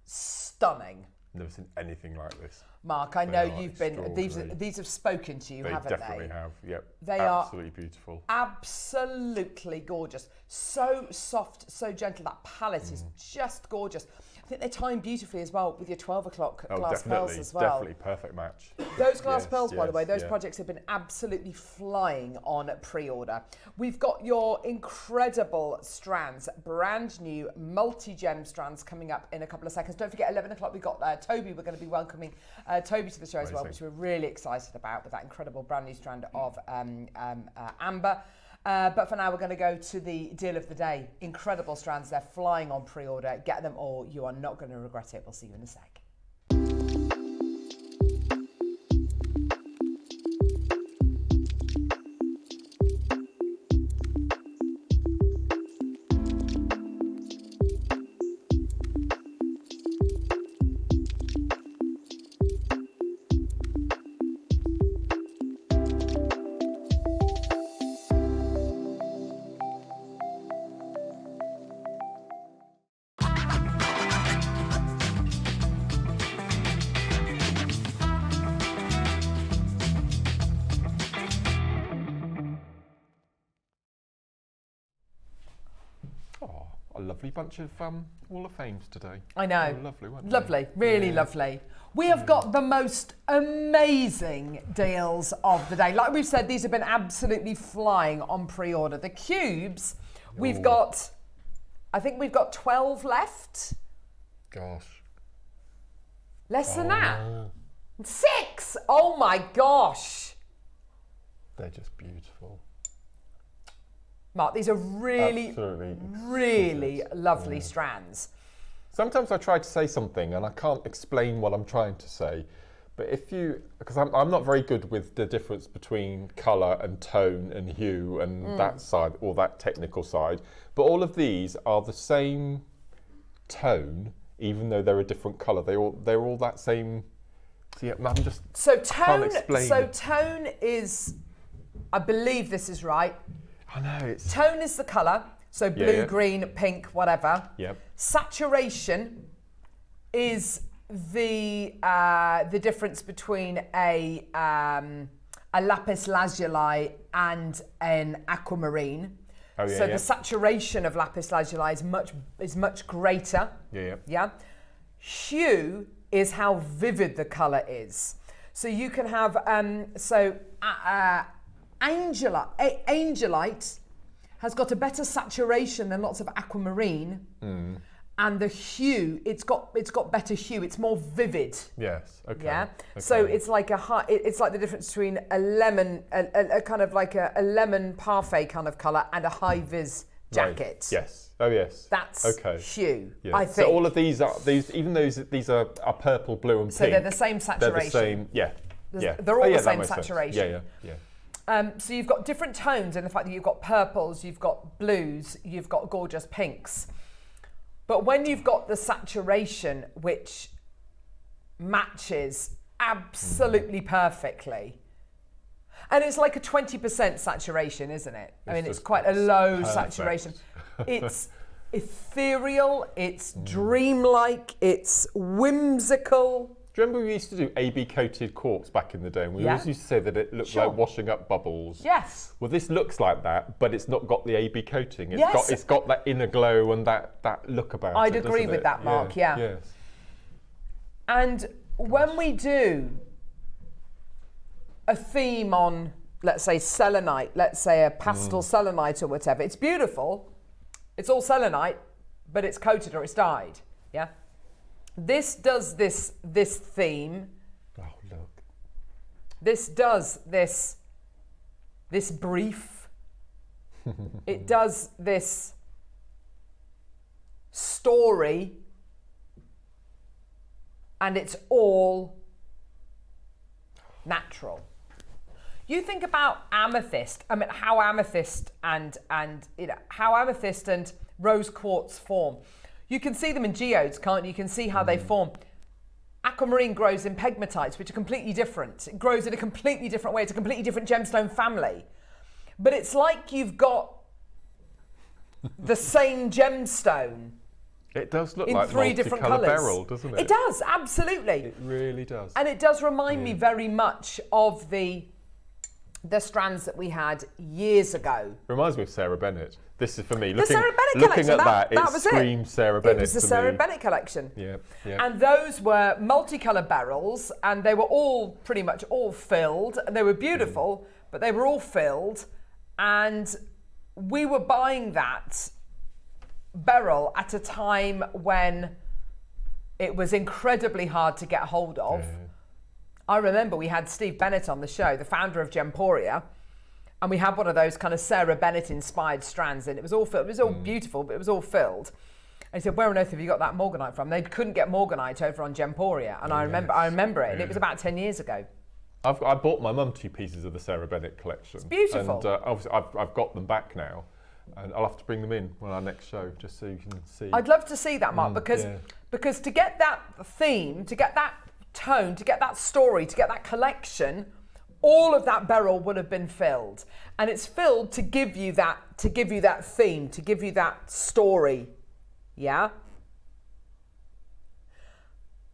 stunning. Never seen anything like this. Mark, I know They are you've been, extraordinary. these have spoken to you, They haven't definitely they? have. Yep. They absolutely beautiful. Absolutely gorgeous. So soft, so gentle. That palette is just gorgeous. I think they tie in beautifully as well with your 12 o'clock glass pearls as well. Definitely perfect match. Those glass Yes, pearls, by the yes, way, those yeah. projects have been absolutely flying on pre-order. We've got your incredible strands, brand new multi-gem strands coming up in a couple of seconds. Don't forget, 11 o'clock, we've got Toby. We're going to be welcoming Toby to the show as well, which we're really excited about with that incredible brand new strand of amber. But for now, we're going to go to the deal of the day. Incredible strands. They're flying on pre-order. Get them all. You are not going to regret it. We'll see you in a sec. A lovely bunch of Wall of Fames today. I know. Oh, lovely, weren't they? Lovely, really lovely. We have got the most amazing deals of the day. Like we've said, these have been absolutely flying on pre-order. The cubes, we've got, I think we've got 12 left. Gosh. Less than that. 6. Oh my gosh. They're just beautiful. Mark, these are really, Absolutely really exquisite. lovely strands. Sometimes I try to say something and I can't explain what I'm trying to say. But if you, because I'm not very good with the difference between colour and tone and hue and that side, or that technical side. But all of these are the same tone, even though they're a different colour. They're all that same. See, I'm just So can't tone, explain. so tone is, I believe this is right. I know it's. Tone is the colour, so blue, Yeah. green, pink, whatever. Yep. Saturation is the difference between a lapis lazuli and an aquamarine. Oh, yeah, so yeah. the saturation of lapis lazuli is much greater. Yeah. Yeah. Hue is how vivid the colour is. So you can have Angelite has got a better saturation than lots of aquamarine, and the hue it's got better hue. It's more vivid. Yes. Okay. Yeah. Okay. So it's like it's like the difference between a lemon, a kind of like a lemon parfait kind of colour and a high vis Right. jacket. Yes. Oh yes. That's okay. hue. Yeah. I think. So all of these are even though these are purple, blue, and pink. So they're the same They're saturation. the same. Yeah. Yeah. They're all the that same makes sense. saturation. Yeah. So you've got different tones in the fact that you've got purples, you've got blues, you've got gorgeous pinks. But when you've got the saturation, which matches absolutely perfectly, and it's like a 20% saturation, isn't it? I mean, it's quite a low saturation. It's ethereal, it's dreamlike, it's whimsical. Do you remember we used to do AB coated quartz back in the day? And we always used to say that it looked like washing up bubbles. Yes. Well, this looks like that, but it's not got the AB coating. It's got that inner glow and that look about it. I'd agree with that, Mark, yeah. Yes. And when we do a theme on, let's say, selenite, let's say a pastel selenite or whatever, it's beautiful. It's all selenite, but it's coated or it's dyed, yeah? This does this theme. Oh, look. This does this brief. It does this story, and it's all natural. You think about amethyst. I mean, how amethyst and rose quartz form. You can see them in geodes, can't you? You can see how they form. Aquamarine grows in pegmatites, which are completely different. It grows in a completely different way. It's a completely different gemstone family. But it's like you've got the same gemstone. It does look in like 3 different colours. Beryl, doesn't it? It does, absolutely. It really does. And it does remind me very much of the strands that we had years ago. Reminds me of Sarah Bennett. This is for me. The Sarah Bennett looking collection, at that was screams Sarah Bennett. It was the to Sarah me. Bennett collection. Yeah, yeah. And those were multicolour barrels, and they were all pretty much all filled, and they were beautiful, but they were all filled, and we were buying that beryl at a time when it was incredibly hard to get hold of. Yeah. I remember we had Steve Bennett on the show, the founder of Gemporia, and we had one of those kind of Sarah Bennett inspired strands, and it was all filled. It was all beautiful, but it was all filled. And he said, "Where on earth have you got that morganite from?" They couldn't get morganite over on Gemporia, and I remember it, and it was about 10 years ago. I bought my mum 2 pieces of the Sarah Bennett collection. It's beautiful. And obviously I've got them back now, and I'll have to bring them in on our next show just so you can see. I'd love to see that, Mark, because to get that theme, to get that tone, to get that story, to get that collection, all of that beryl would have been filled, and it's filled to give you that theme, to give you that story. Yeah.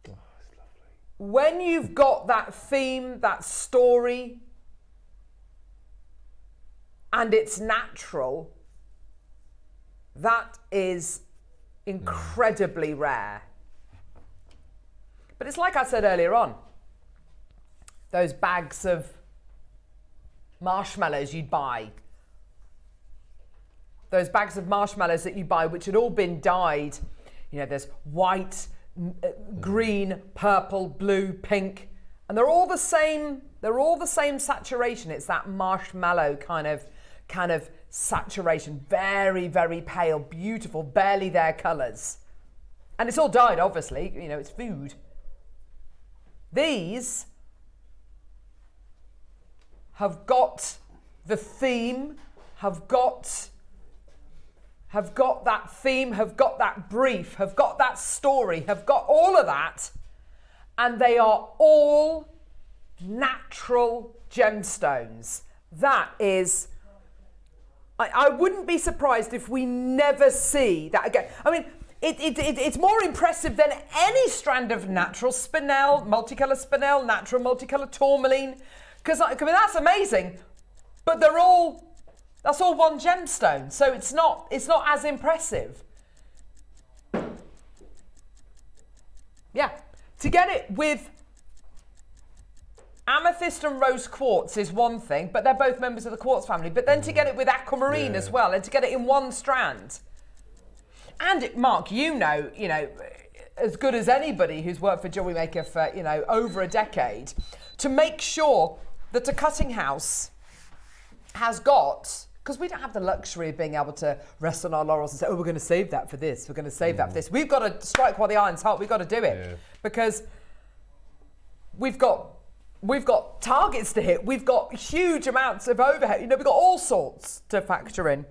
Oh, it's lovely. When you've got that theme, that story, and it's natural, that is incredibly rare. But it's like I said earlier on, those bags of marshmallows you'd buy, those bags of marshmallows that you buy, which had all been dyed, you know, there's white, green, purple, blue, pink, and they're all the same saturation. It's that marshmallow kind of saturation, very, very pale, beautiful, barely there colours. And it's all dyed, obviously, you know, it's food. These have got the theme, have got that theme, have got that brief, have got that story, have got all of that, and they are all natural gemstones. That is, I wouldn't be surprised if we never see that again. I mean, it's more impressive than any strand of natural spinel, multicolour spinel, natural multicolour tourmaline, because I mean, that's amazing, but that's all one gemstone, so it's not as impressive. Yeah, to get it with amethyst and rose quartz is one thing, but they're both members of the quartz family, but then to get it with aquamarine as well, and to get it in one strand. And Mark, you know, as good as anybody who's worked for Jewellery Maker for, over a decade, to make sure that a cutting house has got, because we don't have the luxury of being able to rest on our laurels and say, oh, we're going to save that for this, we're going to save that for this. We've got to strike while the iron's hot, we've got to do it. Because we've got targets to hit, we've got huge amounts of overhead, we've got all sorts to factor in.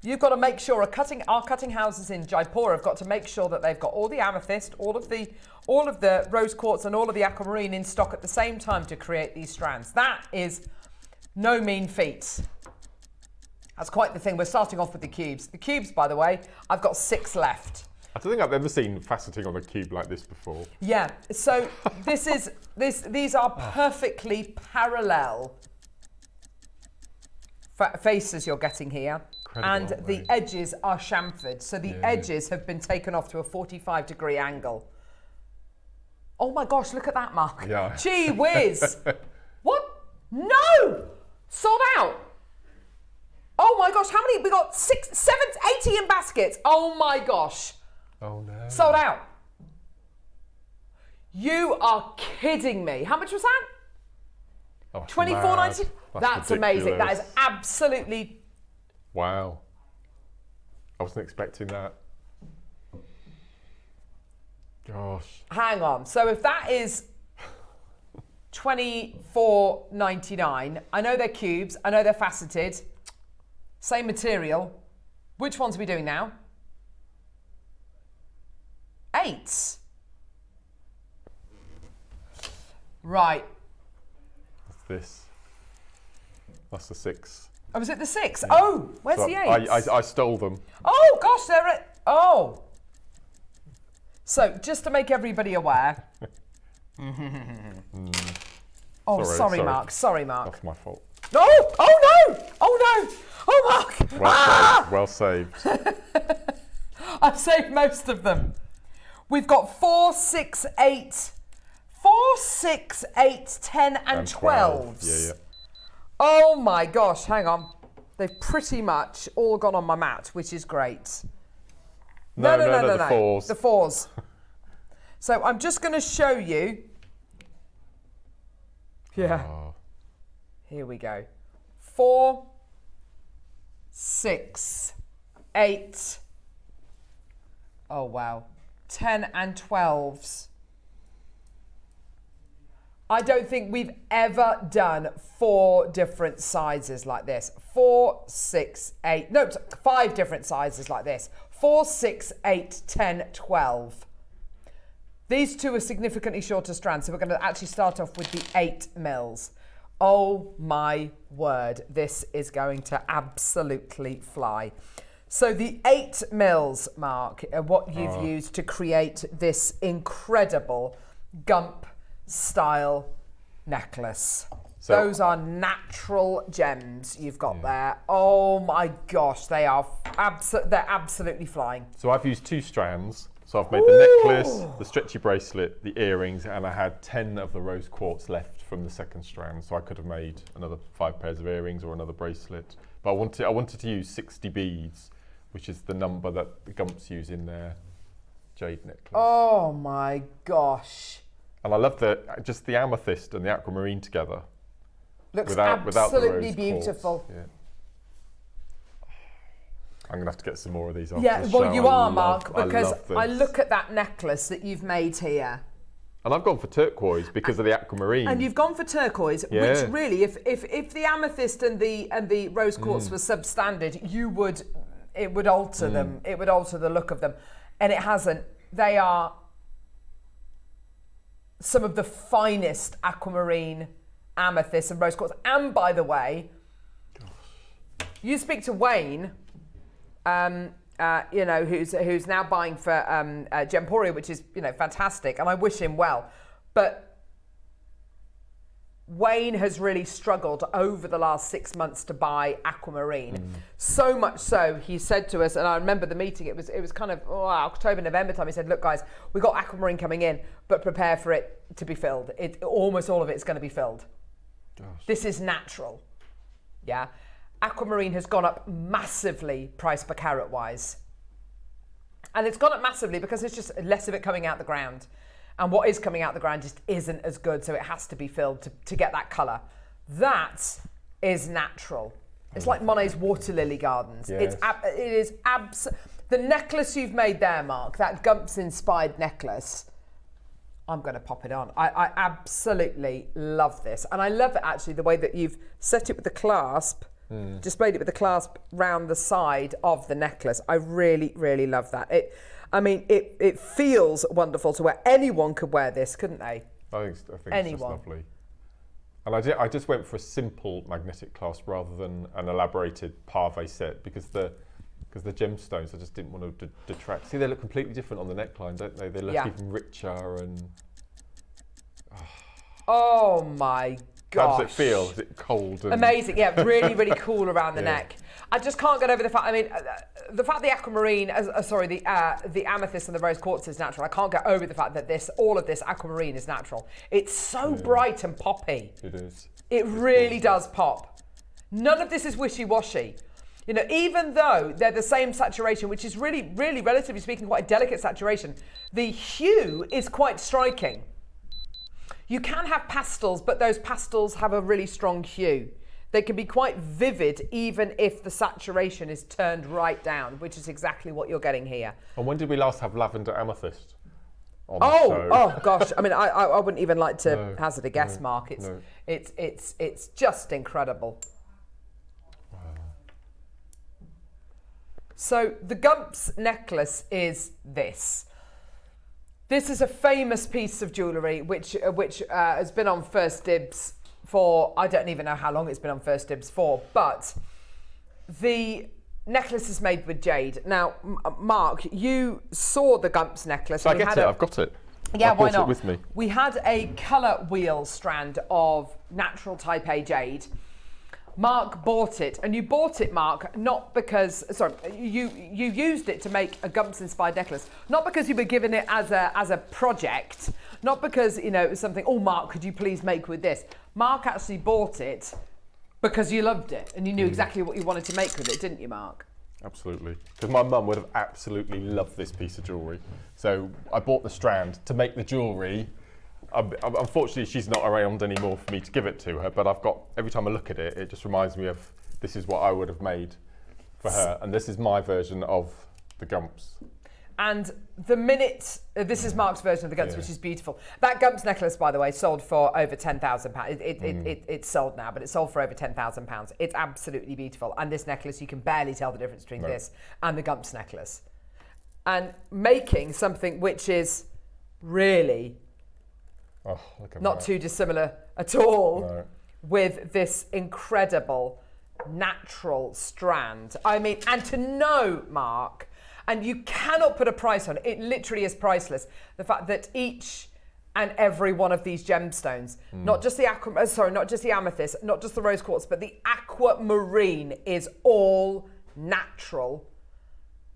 You've got to make sure our cutting houses in Jaipur have got to make sure that they've got all the amethyst, all of the rose quartz and all of the aquamarine in stock at the same time to create these strands. That is no mean feat. That's quite the thing. We're starting off with the cubes. The cubes, by the way, I've got 6 left. I don't think I've ever seen faceting on a cube like this before. Yeah, so these are perfectly parallel faces you're getting here. Incredible, and the edges are chamfered. So the edges have been taken off to a 45-degree angle. Oh my gosh, look at that, Mark. Yeah. Gee whiz. What? No! Sold out. Oh my gosh, how many? We got 6, 7, 80 in baskets. Oh my gosh. Oh no. Sold out. You are kidding me. How much was that? Oh, $24.90. That's amazing. That is ridiculous. absolutely. Wow. I wasn't expecting that. Gosh. Hang on. So if that is $24.99, I know they're cubes. I know they're faceted. Same material. Which ones are we doing now? 8. Right. What's this? That's the 6. Oh, was it the 6? Yeah. Oh, where's So the 8? I stole them. Oh, gosh, they're at... Oh. So, just to make everybody aware... Oh, sorry, Mark. Sorry, Mark. That's my fault. No! Oh, no! Oh, no! Oh, Mark! Well saved. I've saved most of them. We've got 4, 6, 8... 4, 6, 8, 10 and 12s. Yeah. Oh my gosh, hang on. They've pretty much all gone on my mat, which is great. No, the 4s. The 4s. So I'm just going to show you. Yeah. Oh. Here we go. 4, 6, 8. Oh wow. 10 and 12s. I don't think we've ever done 4 different sizes like this. 4, 6, 8, no, 5 different sizes like this. 4, 6, 8, 10, 12. These 2 are significantly shorter strands, so we're going to actually start off with the 8 mils. Oh my word, this is going to absolutely fly. So the 8 mils, Mark, are what you've used to create this incredible Gump style necklace. So, those are natural gems you've got there. Oh my gosh, they are they're absolutely flying. So I've used 2 strands. So I've made the necklace, the stretchy bracelet, the earrings, and I had 10 of the rose quartz left from the second strand. So I could have made another 5 pairs of earrings or another bracelet. But I wanted to use 60 beads, which is the number that the Gumps use in their jade necklace. Oh my gosh. And I love just the amethyst and the aquamarine together. Looks without the absolutely rose beautiful. quartz. Yeah. I'm going to have to get some more of these after Yeah, the well show. you are, Mark, because I this. look at that necklace that you've made here. And I've gone for turquoise because of the aquamarine. And you've gone for turquoise, which really, if the amethyst and the rose quartz were substandard, it would alter them. It would alter the look of them. And it hasn't. They are some of the finest aquamarine, amethyst and rose quartz. And by the way, you speak to Wayne, who's now buying for Gemporia, which is, fantastic, and I wish him well. But Wayne has really struggled over the last 6 months to buy aquamarine. So much so, he said to us, and I remember the meeting, it was kind of October, November time, he said, look guys, we got aquamarine coming in, but prepare for it to be filled. Almost all of it's going to be filled. Gosh. This is natural. Yeah. Aquamarine has gone up massively price per carat wise. And it's gone up massively because there's just less of it coming out the ground. And what is coming out the ground just isn't as good, so it has to be filled to get that colour. That is natural. It's like Monet's water lily gardens. Yes. The necklace you've made there, Mark, that Gumps inspired necklace, I'm going to pop it on. I absolutely love this. And I love it actually, the way that you've set it with the clasp, displayed it with the clasp round the side of the necklace. I really, really love that. It feels wonderful to wear. Anyone could wear this, couldn't they? I think it's just lovely. And I just went for a simple magnetic clasp rather than an elaborated pave set because because the gemstones, I just didn't want to detract. See, they look completely different on the neckline, don't they? They look even richer and... Oh my gosh. How does it feel? Is it cold? And amazing, yeah, really, really cool around the neck. I just can't get over the fact, I mean, the fact the aquamarine, the amethyst and the rose quartz is natural. I can't get over the fact that all of this aquamarine is natural. It's so bright and poppy. It is. It really does pop. None of this is wishy-washy. You know, even though they're the same saturation, which is really, really, relatively speaking, quite a delicate saturation, the hue is quite striking. You can have pastels, but those pastels have a really strong hue. They can be quite vivid, even if the saturation is turned right down, which is exactly what you're getting here. And when did we last have lavender amethyst on the show? Oh gosh! I mean, I wouldn't even like to hazard a guess, Mark. It's just incredible. Wow. So the Gumps necklace is this. This is a famous piece of jewellery which has been on First Dibs for, I don't even know how long it's been on First Dibs for, but the necklace is made with jade. Now, Mark, you saw the Gumps necklace. So I've got it. Yeah, why not? It with me. We had a colour wheel strand of natural Type A jade. Mark bought it, and you bought it, Mark, not because, sorry, you used it to make a Gumps inspired necklace, not because you were given it as a project, not because, you know, it was something, oh, Mark, could you please make with this? Mark actually bought it because you loved it and you knew exactly what you wanted to make with it, didn't you, Mark? Absolutely, because my mum would have absolutely loved this piece of jewellery. So I bought the strand to make the jewellery. Unfortunately, she's not around anymore for me to give it to her, but I've got, every time I look at it, it just reminds me of this is what I would have made for her, and this is my version of the Gumps. And the minute, this is Mark's version of the Gumps, which is beautiful. That Gumps necklace, by the way, sold for over £10,000. It's sold now, but it sold for over £10,000. It's absolutely beautiful. And this necklace, you can barely tell the difference between this and the Gumps necklace. And making something which is really not too dissimilar at all with this incredible natural strand. I mean, and to know, Mark, and you cannot put a price on it, it literally is priceless, the fact that each and every one of these gemstones, not just the amethyst, not just the rose quartz, but the aquamarine is all natural.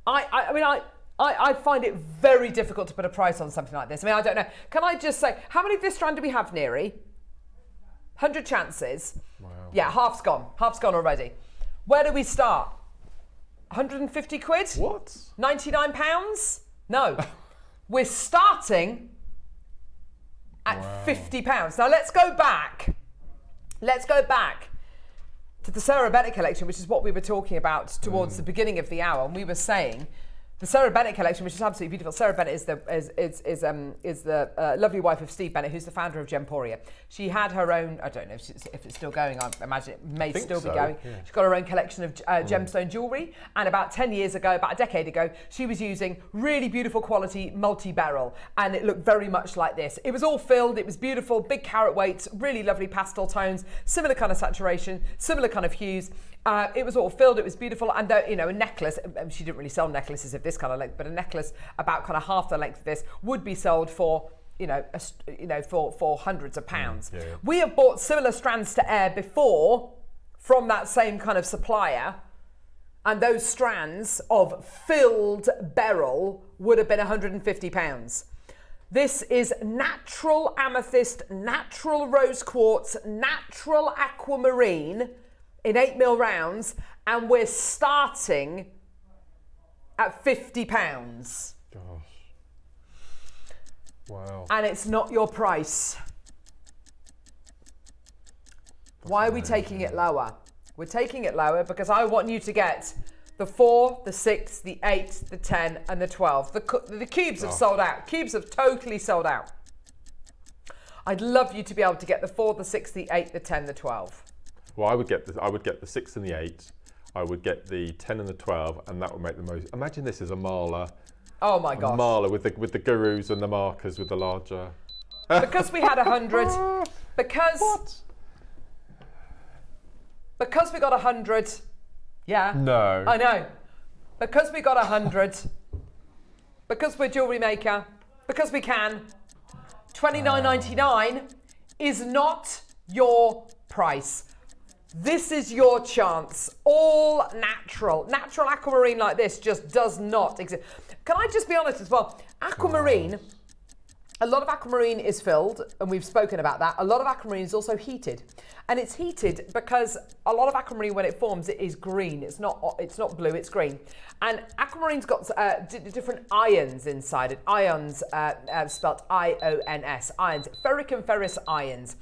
I find it very difficult to put a price on something like this. I mean, I don't know. Can I just say, how many of this strand do we have, Neri? 100 chances. Wow. Yeah, half's gone. Half's gone already. Where do we start? 150 quid? What? £99? No. We're starting at £50. Now let's go back. Let's go back to the Sarah Bennett collection, which is what we were talking about towards the beginning of the hour. And we were saying the Sarah Bennett collection, which is absolutely beautiful. Sarah Bennett is the lovely wife of Steve Bennett, who's the founder of Gemporia. She had her own, I don't know if it's still going, I imagine it may still be going. Yeah. She's got her own collection of gemstone jewellery, and about 10 years ago, about a decade ago, she was using really beautiful quality multi-beryl, and it looked very much like this. It was all filled, it was beautiful, big carat weights, really lovely pastel tones, similar kind of saturation, similar kind of hues. It was all filled, it was beautiful, and a necklace, she didn't really sell necklaces of this kind of length, but a necklace about kind of half the length of this would be sold for, for hundreds of pounds. Yeah. We have bought similar strands to air before from that same kind of supplier, and those strands of filled beryl would have been £150. This is natural amethyst, natural rose quartz, natural aquamarine, in 8mm rounds, and we're starting at £50. Gosh. Wow. And it's not your price. Why are we taking it lower? We're taking it lower because I want you to get the 4, the 6, the 8, the 10, and the 12. The cubes have sold out. Cubes have totally sold out. I'd love you to be able to get the 4, the 6, the 8, the 10, the 12. Well, I would get the 6 and the 8. I would get the 10 and the 12, and that would make the most. Imagine this as a mala. Oh my gosh. A mala with the gurus and the markers with the larger. Because we had 100. Because we got 100. Yeah. No. I know. because we got 100, because we're Jewellery Maker, because we can, $29.99 is not your price. This is your chance. All natural. Natural aquamarine like this just does not exist. Can I just be honest as well? Aquamarine, a lot of aquamarine is filled, and we've spoken about that. A lot of aquamarine is also heated. And it's heated because a lot of aquamarine, when it forms, it is green. It's not blue, it's green. And aquamarine's got different ions inside it. Ions, spelled I-O-N-S, ions, ferric and ferrous ions.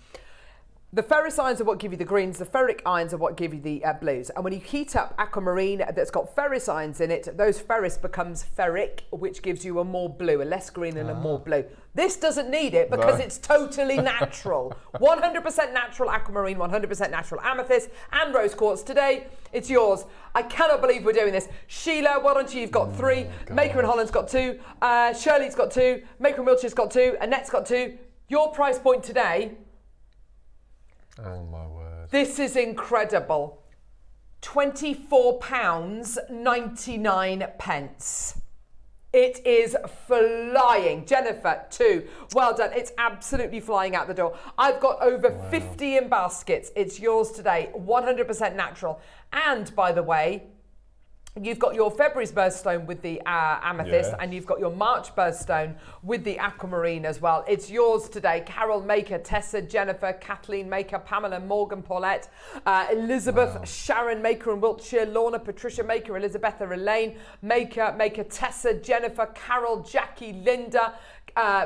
The ferrous ions are what give you the greens, the ferric ions are what give you the blues. And when you heat up aquamarine that's got ferrous ions in it, those ferrous becomes ferric, which gives you a more blue, a less green and a more blue. This doesn't need it because it's totally natural. 100% natural aquamarine, 100% natural amethyst and rose quartz. Today, it's yours. I cannot believe we're doing this. Sheila, well done to you, you've got 3. Maker in Holland's got 2. Shirley's got 2. Maker in Wiltshire's got 2. Annette's got 2. Your price point today... Oh my word. This is incredible. £24.99. It is flying. Jennifer, 2. Well done. It's absolutely flying out the door. I've got over 50 in baskets. It's yours today. 100% natural. And by the way, you've got your February's birthstone with the amethyst, and you've got your March birthstone with the aquamarine as well. It's yours today. Carol Maker, Tessa, Jennifer, Kathleen Maker, Pamela, Morgan, Paulette, Elizabeth, Sharon Maker in Wiltshire, Lorna, Patricia Maker, Elizabeth, Elaine Maker, Tessa, Jennifer, Carol, Jackie, Linda,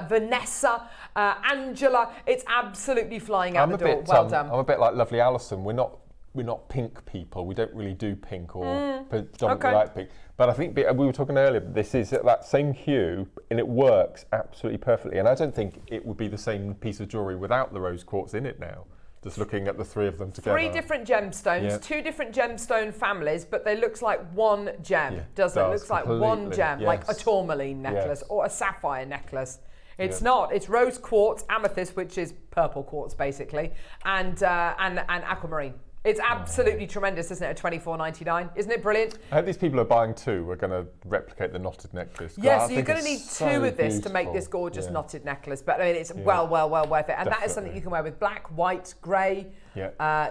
Vanessa, Angela. It's absolutely flying out the door. Well done. I'm a bit like lovely Alison. We're not pink people. We don't really do pink or predominantly like pink. But I think we were talking earlier, this is that same hue and it works absolutely perfectly. And I don't think it would be the same piece of jewellery without the rose quartz in it now. Just looking at the 3 of them together. 3 different gemstones, 2 different gemstone families, but they looks like one gem, doesn't it? It looks like one gem, like a tourmaline necklace or a sapphire necklace. It's not. It's rose quartz, amethyst, which is purple quartz basically, and aquamarine. It's absolutely tremendous, isn't it, at $24.99? Isn't it brilliant? I hope these people are buying 2 are going to replicate the knotted necklace. Yes, so you're going to need 2 of this to make this gorgeous knotted necklace. But I mean, it's well worth it. And that is something you can wear with black, white, grey,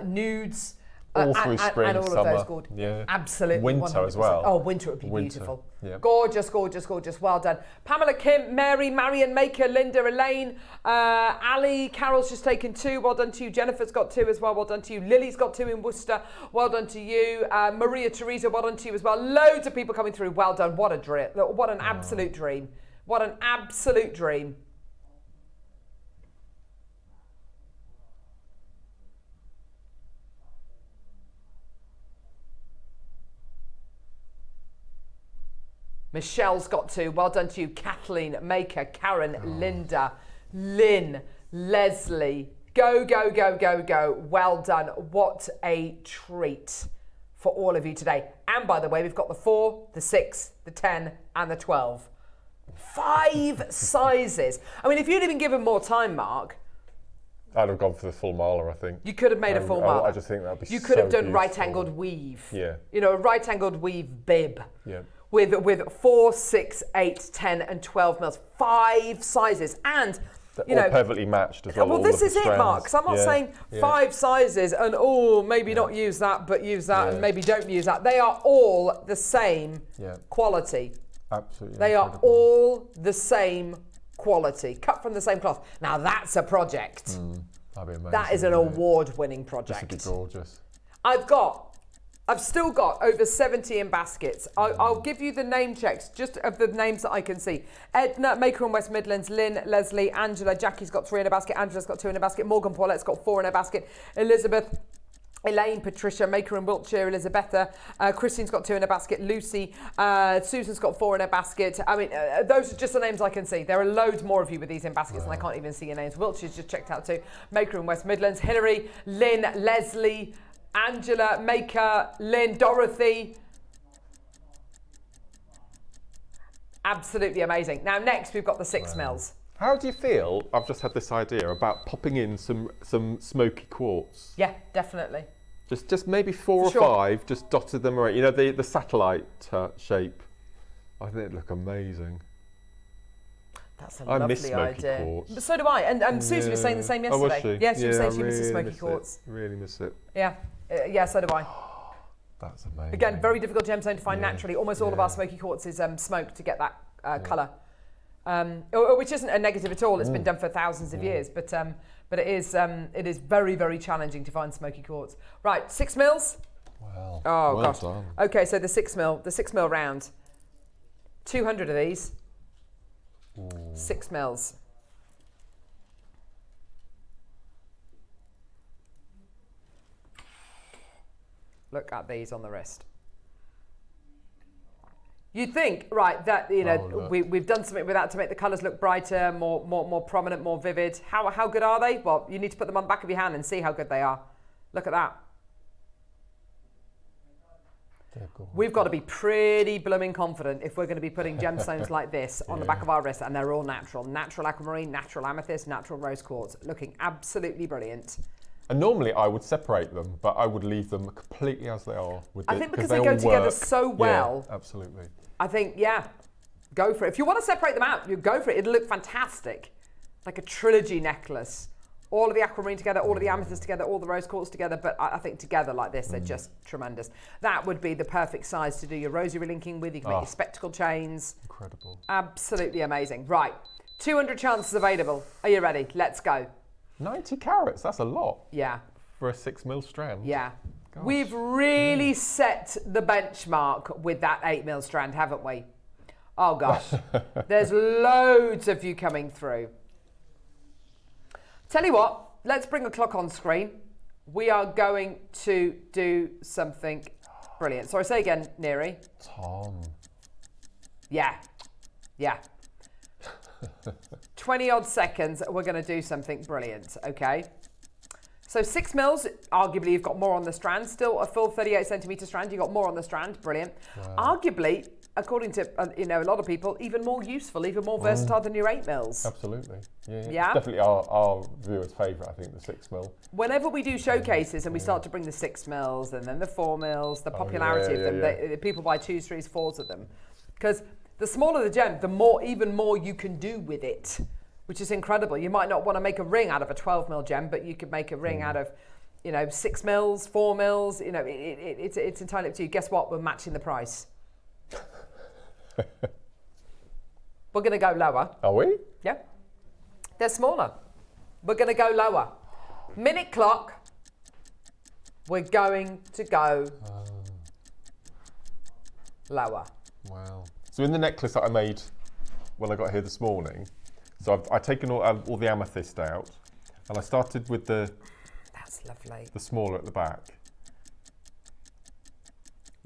nudes. All through spring, and all summer. of those good. Absolutely. Winter 100%. as well. Oh, winter would be beautiful. Yeah. Gorgeous. Well done. Pamela, Kim, Mary, Marion, Maker, Linda, Elaine, Ali, Carol's just taken 2. Well done to you. Jennifer's got 2 as well. Well done to you. Lily's got 2 in Worcester. Well done to you. Maria Teresa, well done to you as well. Loads of people coming through. Well done. What a dream. What an absolute dream. What an absolute dream. Michelle's got 2. Well done to you. Kathleen, Maker, Karen, Linda, Lynn, Leslie. Go. Well done. What a treat for all of you today. And by the way, we've got the 4, the 6, the 10, and the 12. 5 sizes. I mean, if you'd have been given more time, Mark, I'd have gone for the full maler, I think. You could have made a full maler. I just think that'd be You could have done beautiful. right-angled weave. Yeah. You know, a right-angled weave bib. Yeah. With 4, 6, 8, 10, and 12 mils. 5 sizes. And, you know, perfectly matched as well. Well, this is it, Mark. Because I'm not saying 5 sizes and, maybe not use that, but use that, and maybe don't use that. They are all the same quality. Absolutely. They are all the same quality, cut from the same cloth. Now, that's a project. That'd be amazing. That is an award-winning project. This would be gorgeous. I've still got over 70 in baskets. I'll give you the name checks, just of the names that I can see. Edna, Maker in West Midlands, Lynn, Leslie, Angela, Jackie's got 3 in a basket, Angela's got 2 in a basket, Morgan Paulette's got 4 in a basket, Elizabeth, Elaine, Patricia, Maker in Wiltshire, Elizabetha, Christine's got 2 in a basket, Lucy, Susan's got 4 in a basket. I mean, those are just the names I can see. There are loads more of you with these in baskets and I can't even see your names. Wiltshire's just checked out too. Maker in West Midlands, Hilary, Lynn, Leslie, Angela, Maker, Lynn, Dorothy. Absolutely amazing. Now next we've got the 6 mils. How do you feel, I've just had this idea, about popping in some smoky quartz? Yeah, definitely. Just maybe 4 or 5, just dotted them around. You know, the satellite shape. I think it'd look amazing. That's a I miss lovely smoky idea. quartz. But so do I. And Susie was saying the same yesterday. Oh, was she? Yeah, she was saying she I misses really smoky quartz. Really miss it. Yeah, yeah, so do I. That's amazing. Again, very difficult gemstone to find naturally. Almost all of our smoky quartz is smoked to get that colour, which isn't a negative at all. It's been done for thousands of years, but it is very, very challenging to find smoky quartz. Right, 6 mils. Wow. Oh well gosh. done. Okay, so the 6 mil round. 200 of these. 6 mils. Look at these on the wrist. You'd think, right, that we've done something with that to make the colours look brighter, more prominent, more vivid. How good are they? Well, you need to put them on the back of your hand and see how good they are. Look at that. We've got to be pretty blooming confident if we're going to be putting gemstones like this on the back of our wrist, and they're all natural. Natural aquamarine, natural amethyst, natural rose quartz. Looking absolutely brilliant. And normally I would separate them, but I would leave them completely as they are. I think because they go together so well. Yeah, absolutely. I think, yeah, go for it. If you want to separate them out, you go for it. It'll look fantastic. Like a trilogy necklace. All of the aquamarine together, all of the amethyst together, all the rose quartz together. But I think together like this, they're just tremendous. That would be the perfect size to do your rosary linking with. You can make your spectacle chains. Incredible. Absolutely amazing. Right, 200 chances available. Are you ready? Let's go. 90 carats, that's a lot. Yeah. For a 6 mil strand. Yeah. Gosh. We've really set the benchmark with that 8 mil strand, haven't we? Oh gosh. There's loads of you coming through. Tell you what, let's bring a clock on screen. We are going to do something brilliant. Sorry, say again, Neri. Tom. Yeah. Yeah. 20 odd seconds, we're going to do something brilliant, okay? So 6 mils, arguably you've got more on the strand, still a full 38 centimetre strand, you've got more on the strand, brilliant. Wow. Arguably, according to a lot of people, even more useful, even more versatile than your 8 mils. Absolutely, yeah. Yeah? It's definitely our viewers' favourite, I think, the 6 mil. Whenever we do showcases and we start to bring the 6 mils and then the 4 mils, the popularity of them, people buy 2s, 3s, 4s of them. Because the smaller the gem, even more you can do with it, which is incredible. You might not want to make a ring out of a 12 mil gem, but you could make a ring out of, 6 mils, 4 mils. It's entirely up to you. Guess what? We're matching the price. We're going to go lower. Are we? Yeah. They're smaller. We're going to go lower. Minute clock. We're going to go lower. Wow. So in the necklace that I made when I got here this morning, so I've taken all the amethyst out, and I started with That's lovely. the smaller at the back.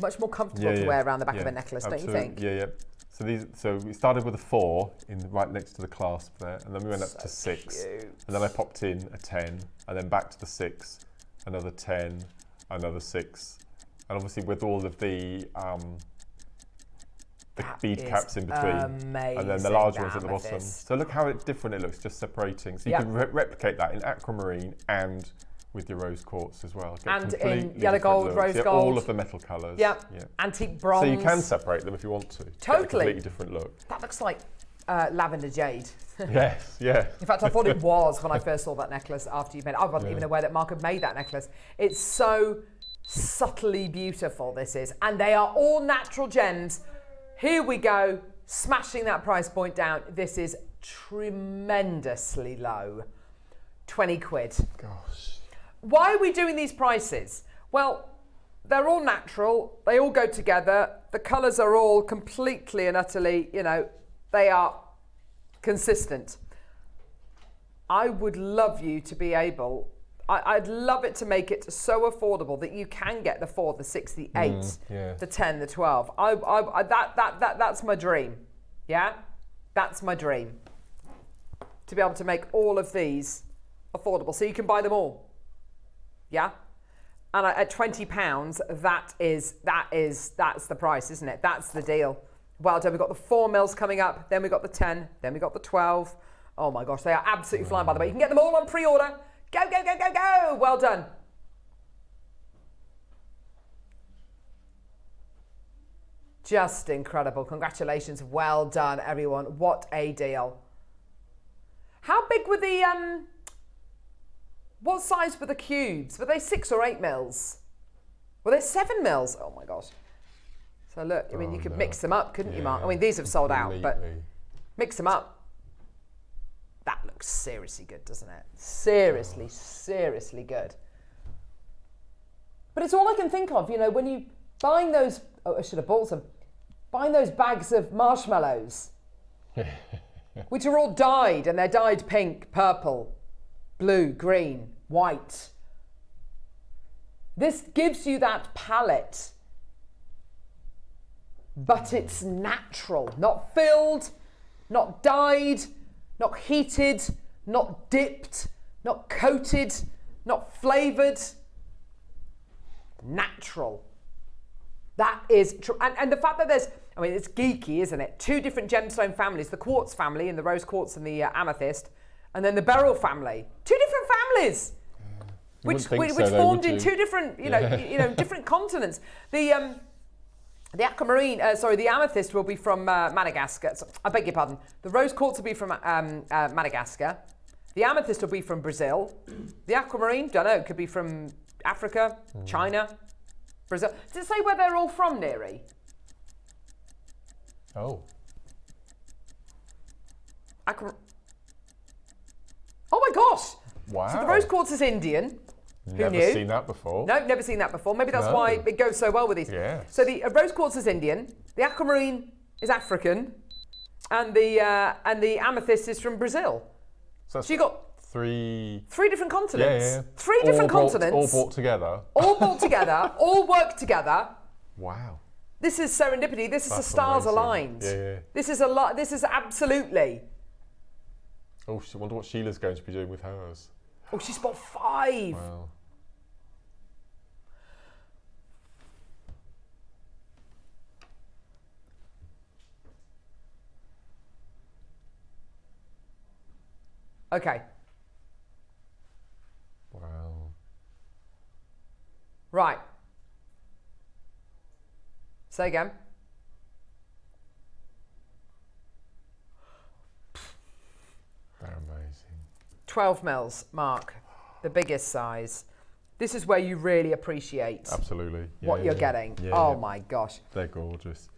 Much more comfortable to wear around the back of a necklace, don't you think? Yeah. So we started with a 4 right next to the clasp there, and then we went up to 6, cute. and then I popped in a 10, and then back to the 6, another 10, another 6, and obviously with all of the bead caps in between, amazing, and then the large ones at the bottom. amethyst. So look how different it looks, just separating. So you can replicate that in aquamarine and with your rose quartz as well. Get And in completely yellow different gold, looks. rose Yeah, gold. all of the metal colours. Yeah. Yeah. Antique bronze. So you can separate them if you want to. Get a Totally. completely different look. That looks like lavender jade. Yes, yeah. In fact, I thought it was when I first saw that necklace after you made it. I wasn't even aware that Mark had made that necklace. It's so subtly beautiful, this is. And they are all natural gems. Here we go, smashing that price point down. This is tremendously low. 20 quid. Gosh. Why are we doing these prices? Well, they're all natural. They all go together. The colours are all completely and utterly, they are consistent. I would love you to be able, I'd love it to make it so affordable that you can get the 4, the 6, the 8, the 10, the 12. That's my dream. Yeah? That's my dream. To be able to make all of these affordable so you can buy them all. Yeah? And at £20, that's the price, isn't it? That's the deal. Well done. We've got the 4 mils coming up, then we've got the 10, then we've got the 12. Oh my gosh, they are absolutely flying, by the way. You can get them all on pre-order. Go, go, go, go, go. Well done. Just incredible. Congratulations. Well done, everyone. What a deal. How big were the, what size were the cubes? Were they 6 or 8 mils? Were they 7 mils? Oh my gosh. So look, I mean, you could mix them up, couldn't you, Mark? I mean, these have sold out, but mix them up. That looks seriously good, doesn't it? Seriously, seriously good. But it's all I can think of, you know, when you buying those, oh, I should have bought some, buying those bags of marshmallows, which are all dyed, and they're dyed pink, purple, blue, green, white. This gives you that palette, but it's natural, not filled, not dyed, not heated, not dipped, not coated, not flavoured. Natural. That is true. And the fact that there's, I mean, it's geeky, isn't it? 2 different gemstone families, the quartz family and the rose quartz and the amethyst, and then the beryl family. 2 different families, which formed in 2 different, you know, different continents. The aquamarine, the amethyst will be from Madagascar. So, I beg your pardon. The rose quartz will be from Madagascar. The amethyst will be from Brazil. The aquamarine, don't know, could be from Africa, China, Brazil. Does it say where they're all from, Neri? Oh. Oh my gosh! Wow. So the rose quartz is Indian. Who knew? Never seen that before. No, never seen that before. Maybe that's why it goes so well with these. Yeah. So the rose quartz is Indian. The aquamarine is African, and the amethyst is from Brazil. So you got 3 different continents. Yeah. 3 different continents. All brought together. All brought together. All work together. Wow. This is serendipity. This is the stars aligned. Yeah. This is This is absolutely. Oh, I wonder what Sheila's going to be doing with hers. Oh, she's bought 5. Wow. Okay. Wow. Right. Say again. They're amazing. 12 mils, Mark, the biggest size. This is where you really appreciate what you're getting. Yeah, my gosh. They're gorgeous.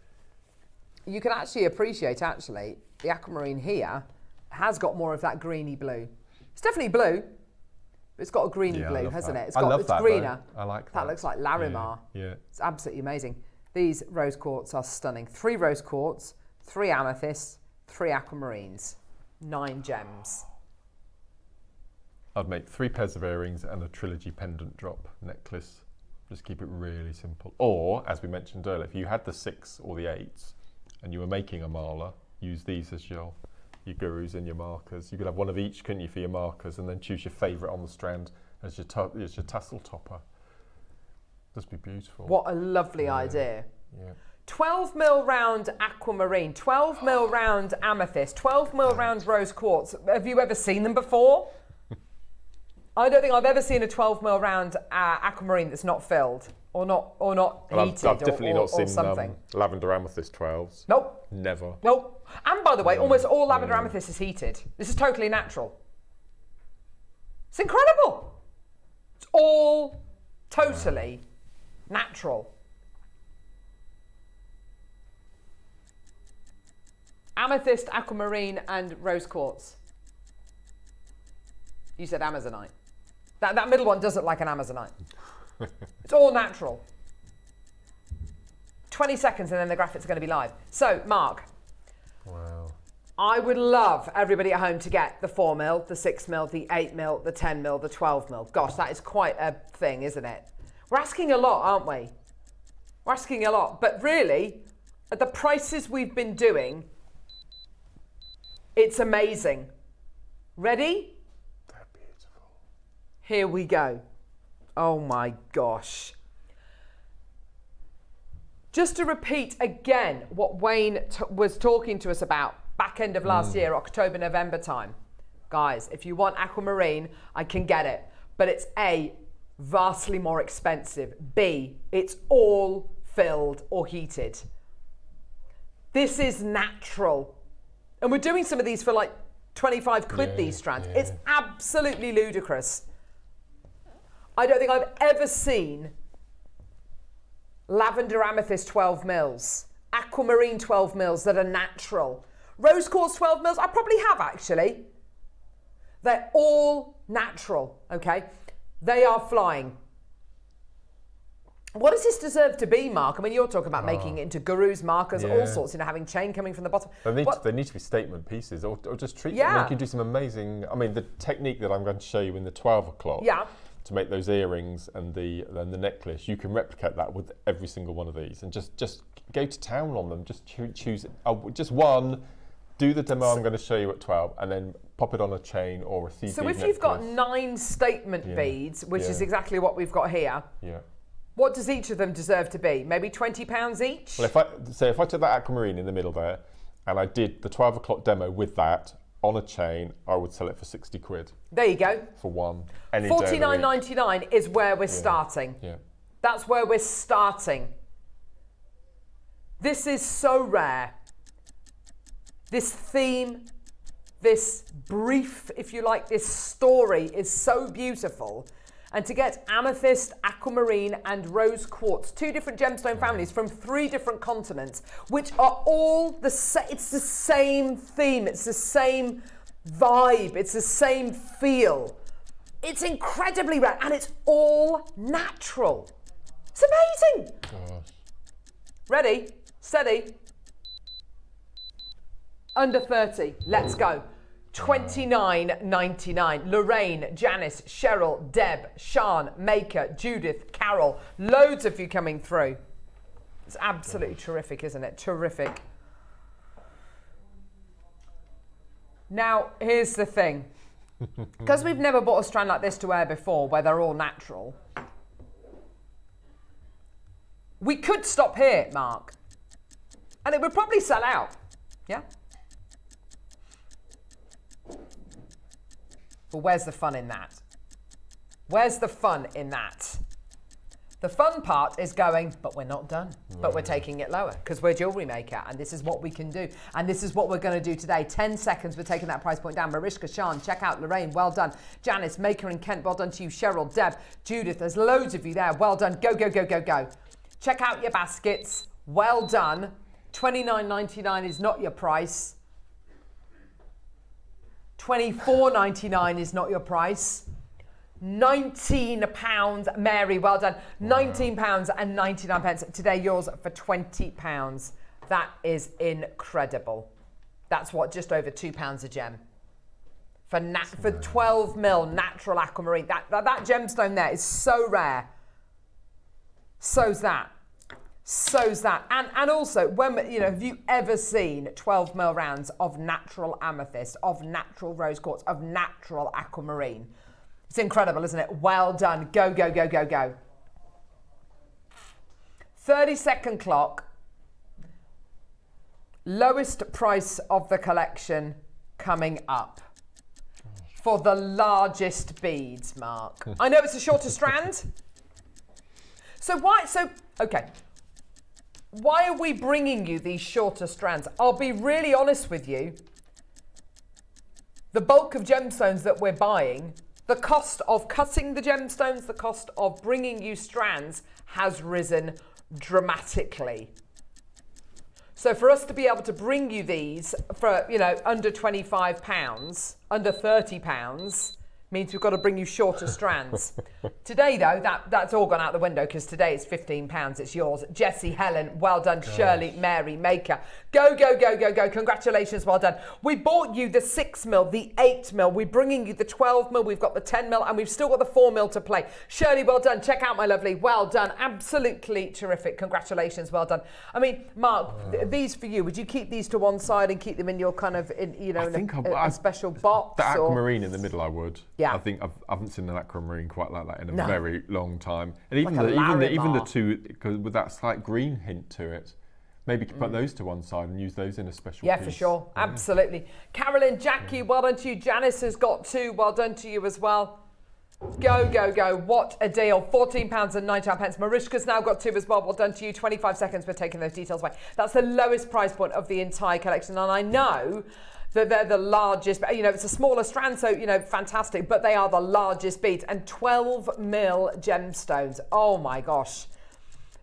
You can actually appreciate, the aquamarine here has got more of that greeny blue. It's definitely blue, but it's got a greeny blue, hasn't it? It's greener. Though. I like that. That looks like Larimar. Yeah. It's absolutely amazing. These rose quartz are stunning. 3 rose quartz, 3 amethysts, 3 aquamarines, 9 gems. I'd make 3 pairs of earrings and a trilogy pendant drop necklace. Just keep it really simple. Or, as we mentioned earlier, if you had the 6 or the 8s and you were making a mala, use these as your gurus and your markers. You could have one of each, couldn't you, for your markers, and then choose your favourite on the strand as your tassel topper. Just be beautiful. What a lovely idea. Yeah. 12 mil round aquamarine, 12 mil round amethyst, 12 mil round rose quartz. Have you ever seen them before? I don't think I've ever seen a 12 mil round aquamarine that's not filled or not heated. I've definitely not seen something. lavender amethyst 12s. Nope. Never. Nope. And by the way, almost all lavender amethyst is heated. This is totally natural. It's incredible. It's all totally natural. Amethyst, aquamarine, and rose quartz. You said Amazonite. That middle one does look like an Amazonite. It's all natural. 20 seconds and then the graphics are going to be live. So, Mark. Wow. I would love everybody at home to get the 4 mil, the 6 mil, the 8 mil, the 10 mil, the 12 mil. Gosh, that is quite a thing, isn't it? We're asking a lot, aren't we? We're asking a lot. But really, at the prices we've been doing, it's amazing. Ready? They're beautiful. Here we go. Oh my gosh. Just to repeat again what Wayne was talking to us about back end of last year, October, November time. Guys, if you want aquamarine, I can get it. But it's A, vastly more expensive. B, it's all filled or heated. This is natural. And we're doing some of these for like 25 quid, these strands. It's absolutely ludicrous. I don't think I've ever seen lavender amethyst 12 mils, aquamarine 12 mils that are natural. Rose quartz 12 mils, I probably have actually. They're all natural, okay? They are flying. What does this deserve to be, Mark? I mean, you're talking about making it into gurus, markers, all sorts, having chain coming from the bottom. They need to be statement pieces, or just treat them. You can do some amazing, I mean, the technique that I'm going to show you in the 12 o'clock to make those earrings and the necklace, you can replicate that with every single one of these and just go to town on them. Just choose just one, do the demo I'm going to show you at 12, and then pop it on a chain or a CB So if you've got 9 statement beads, which is exactly what we've got here, what does each of them deserve to be? Maybe £20 each? Well, if I took that aquamarine in the middle there and I did the 12 o'clock demo with that on a chain, I would sell it for 60 quid. There you go. For one. $49.99 is where we're starting. Yeah. That's where we're starting. This is so rare. This theme, this brief, if you like, this story is so beautiful. And to get amethyst, aquamarine and rose quartz, 2 different gemstone families from 3 different continents, which are all the same, it's the same theme, it's the same vibe, it's the same feel. It's incredibly rare and it's all natural. It's amazing. Gosh. Ready, steady. Under 30, let's go. $29.99. Lorraine, Janice, Cheryl, Deb, Sean, Maker, Judith, Carol. Loads of you coming through. It's absolutely terrific, isn't it? Terrific. Now, here's the thing. Because we've never bought a strand like this to wear before, where they're all natural, we could stop here, Mark, and it would probably sell out. Yeah? But where's the fun in that? Where's the fun in that? The fun part is going, but we're not done. But we're taking it lower because we're Jewellery Maker and this is what we can do. And this is what we're going to do today. 10 seconds, we're taking that price point down. Mariska, Sean, check out Lorraine, well done. Janice, Maker and Kent, well done to you. Cheryl, Deb, Judith, there's loads of you there. Well done. Go, go, go, go, go. Check out your baskets. Well done. $29.99 is not your price. $24.99 is not your price. £19, Mary, well done. £19.99. Today yours for £20. That is incredible. That's what, just over £2 a gem. For 12 mil natural aquamarine. That gemstone there is so rare. So's that. So's that. And also, when, you know, have you ever seen 12 mil rounds of natural amethyst, of natural rose quartz, of natural aquamarine? It's incredible, isn't it? Well done. Go, go, go, go, go. 30-second clock. Lowest price of the collection coming up. For the largest beads, Mark. I know it's a shorter strand. Okay. Why are we bringing you these shorter strands? I'll be really honest with you. The bulk of gemstones that we're buying, the cost of cutting the gemstones, the cost of bringing you strands has risen dramatically. So for us to be able to bring you these for, you know, under £25, under £30, means we've got to bring you shorter strands. Today, though, that's all gone out the window because today it's £15. It's yours. Jessie, Helen, well done. Gosh. Shirley, Mary, Maker. Go, go, go, go, go. Congratulations, well done. We bought you the 6 mil, the 8 mil. We're bringing you the 12 mil. We've got the 10 mil, and we've still got the 4 mil to play. Shirley, well done. Check out my lovely. Well done. Absolutely terrific. Congratulations, well done. I mean, Mark, these for you. Would you keep these to one side and keep them in your kind of, a special box? The aquamarine in the middle, I would. Yeah. I think I haven't seen an aquamarine quite like that in a very long time. And even like even the two, because with that slight green hint to it, maybe you could put those to one side and use those in a special piece. For sure. Yeah. Absolutely. Carolyn, Jackie, well done to you. Janice has got 2. Well done to you as well. Go, go, go. What a deal. £14.99. Mariska's now got 2 as well. Well done to you. 25 seconds for taking those details away. That's the lowest price point of the entire collection. And I know that they're the largest, you know, it's a smaller strand, so, you know, fantastic, but they are the largest beads. And 12 mil gemstones. Oh my gosh.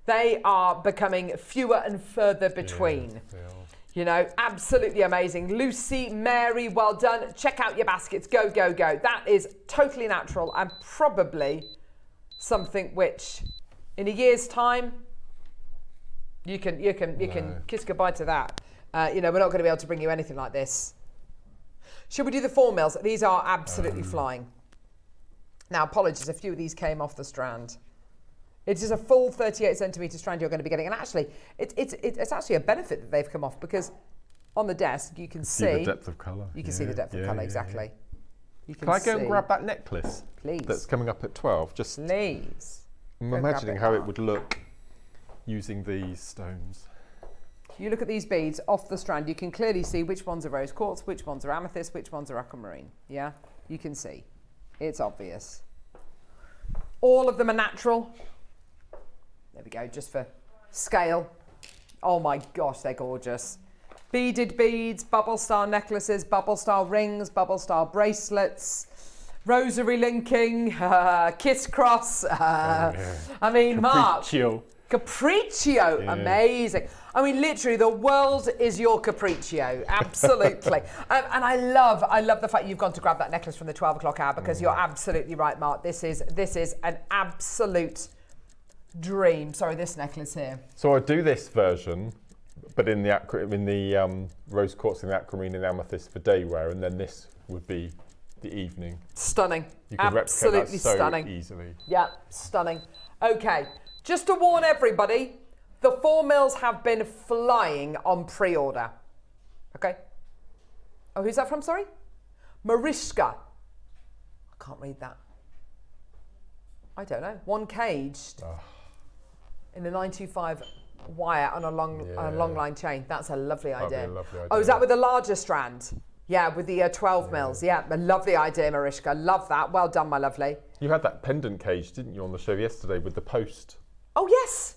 They are becoming fewer and further between. Yeah, they are. You know, absolutely amazing. Lucy, Mary, well done. Check out your baskets. Go, go, go. That is totally natural and probably something which, in a year's time, you can kiss goodbye to that. You know, we're not going to be able to bring you anything like this. Should we do the 4 mils? These are absolutely flying. Now, apologies, a few of these came off the strand. It is a full 38 centimetre strand you're going to be getting. And actually, it's actually a benefit that they've come off, because on the desk, you can see the depth of colour. You can see the depth of colour, exactly. You can I go and grab that necklace? Please. That's coming up at 12. Just please. I'm imagining how it would look using these stones. You look at these beads off the strand, you can clearly see which ones are rose quartz, which ones are amethyst, which ones are aquamarine. Yeah, you can see. It's obvious. All of them are natural. There we go, just for scale. Oh my gosh, they're gorgeous. Beaded beads, bubble style necklaces, bubble style rings, bubble style bracelets, rosary linking, kiss cross. I mean, Mark. Capriccio, amazing. I mean, literally, the world is your Capriccio, absolutely. And I love the fact you've gone to grab that necklace from the 12 o'clock hour, because you're absolutely right, Mark. This is an absolute dream. Sorry, this necklace here. So I do this version, but in the rose quartz and the aquamarine and amethyst for day wear, and then this would be the evening. Stunning. You can replicate that so stunning. easily. Yeah, stunning. Okay, just to warn everybody, the 4 mils have been flying on pre-order. Okay. Oh, who's that from? Sorry, Mariska. I can't read that. I don't know. One caged. In a 925 wire on a long line chain. That's a lovely idea. That'd be a lovely idea. Oh, is that with the larger strand? Yeah, with the 12 mils. Yeah, a lovely idea, Mariska. Love that. Well done, my lovely. You had that pendant cage, didn't you, on the show yesterday with the post? Oh, yes.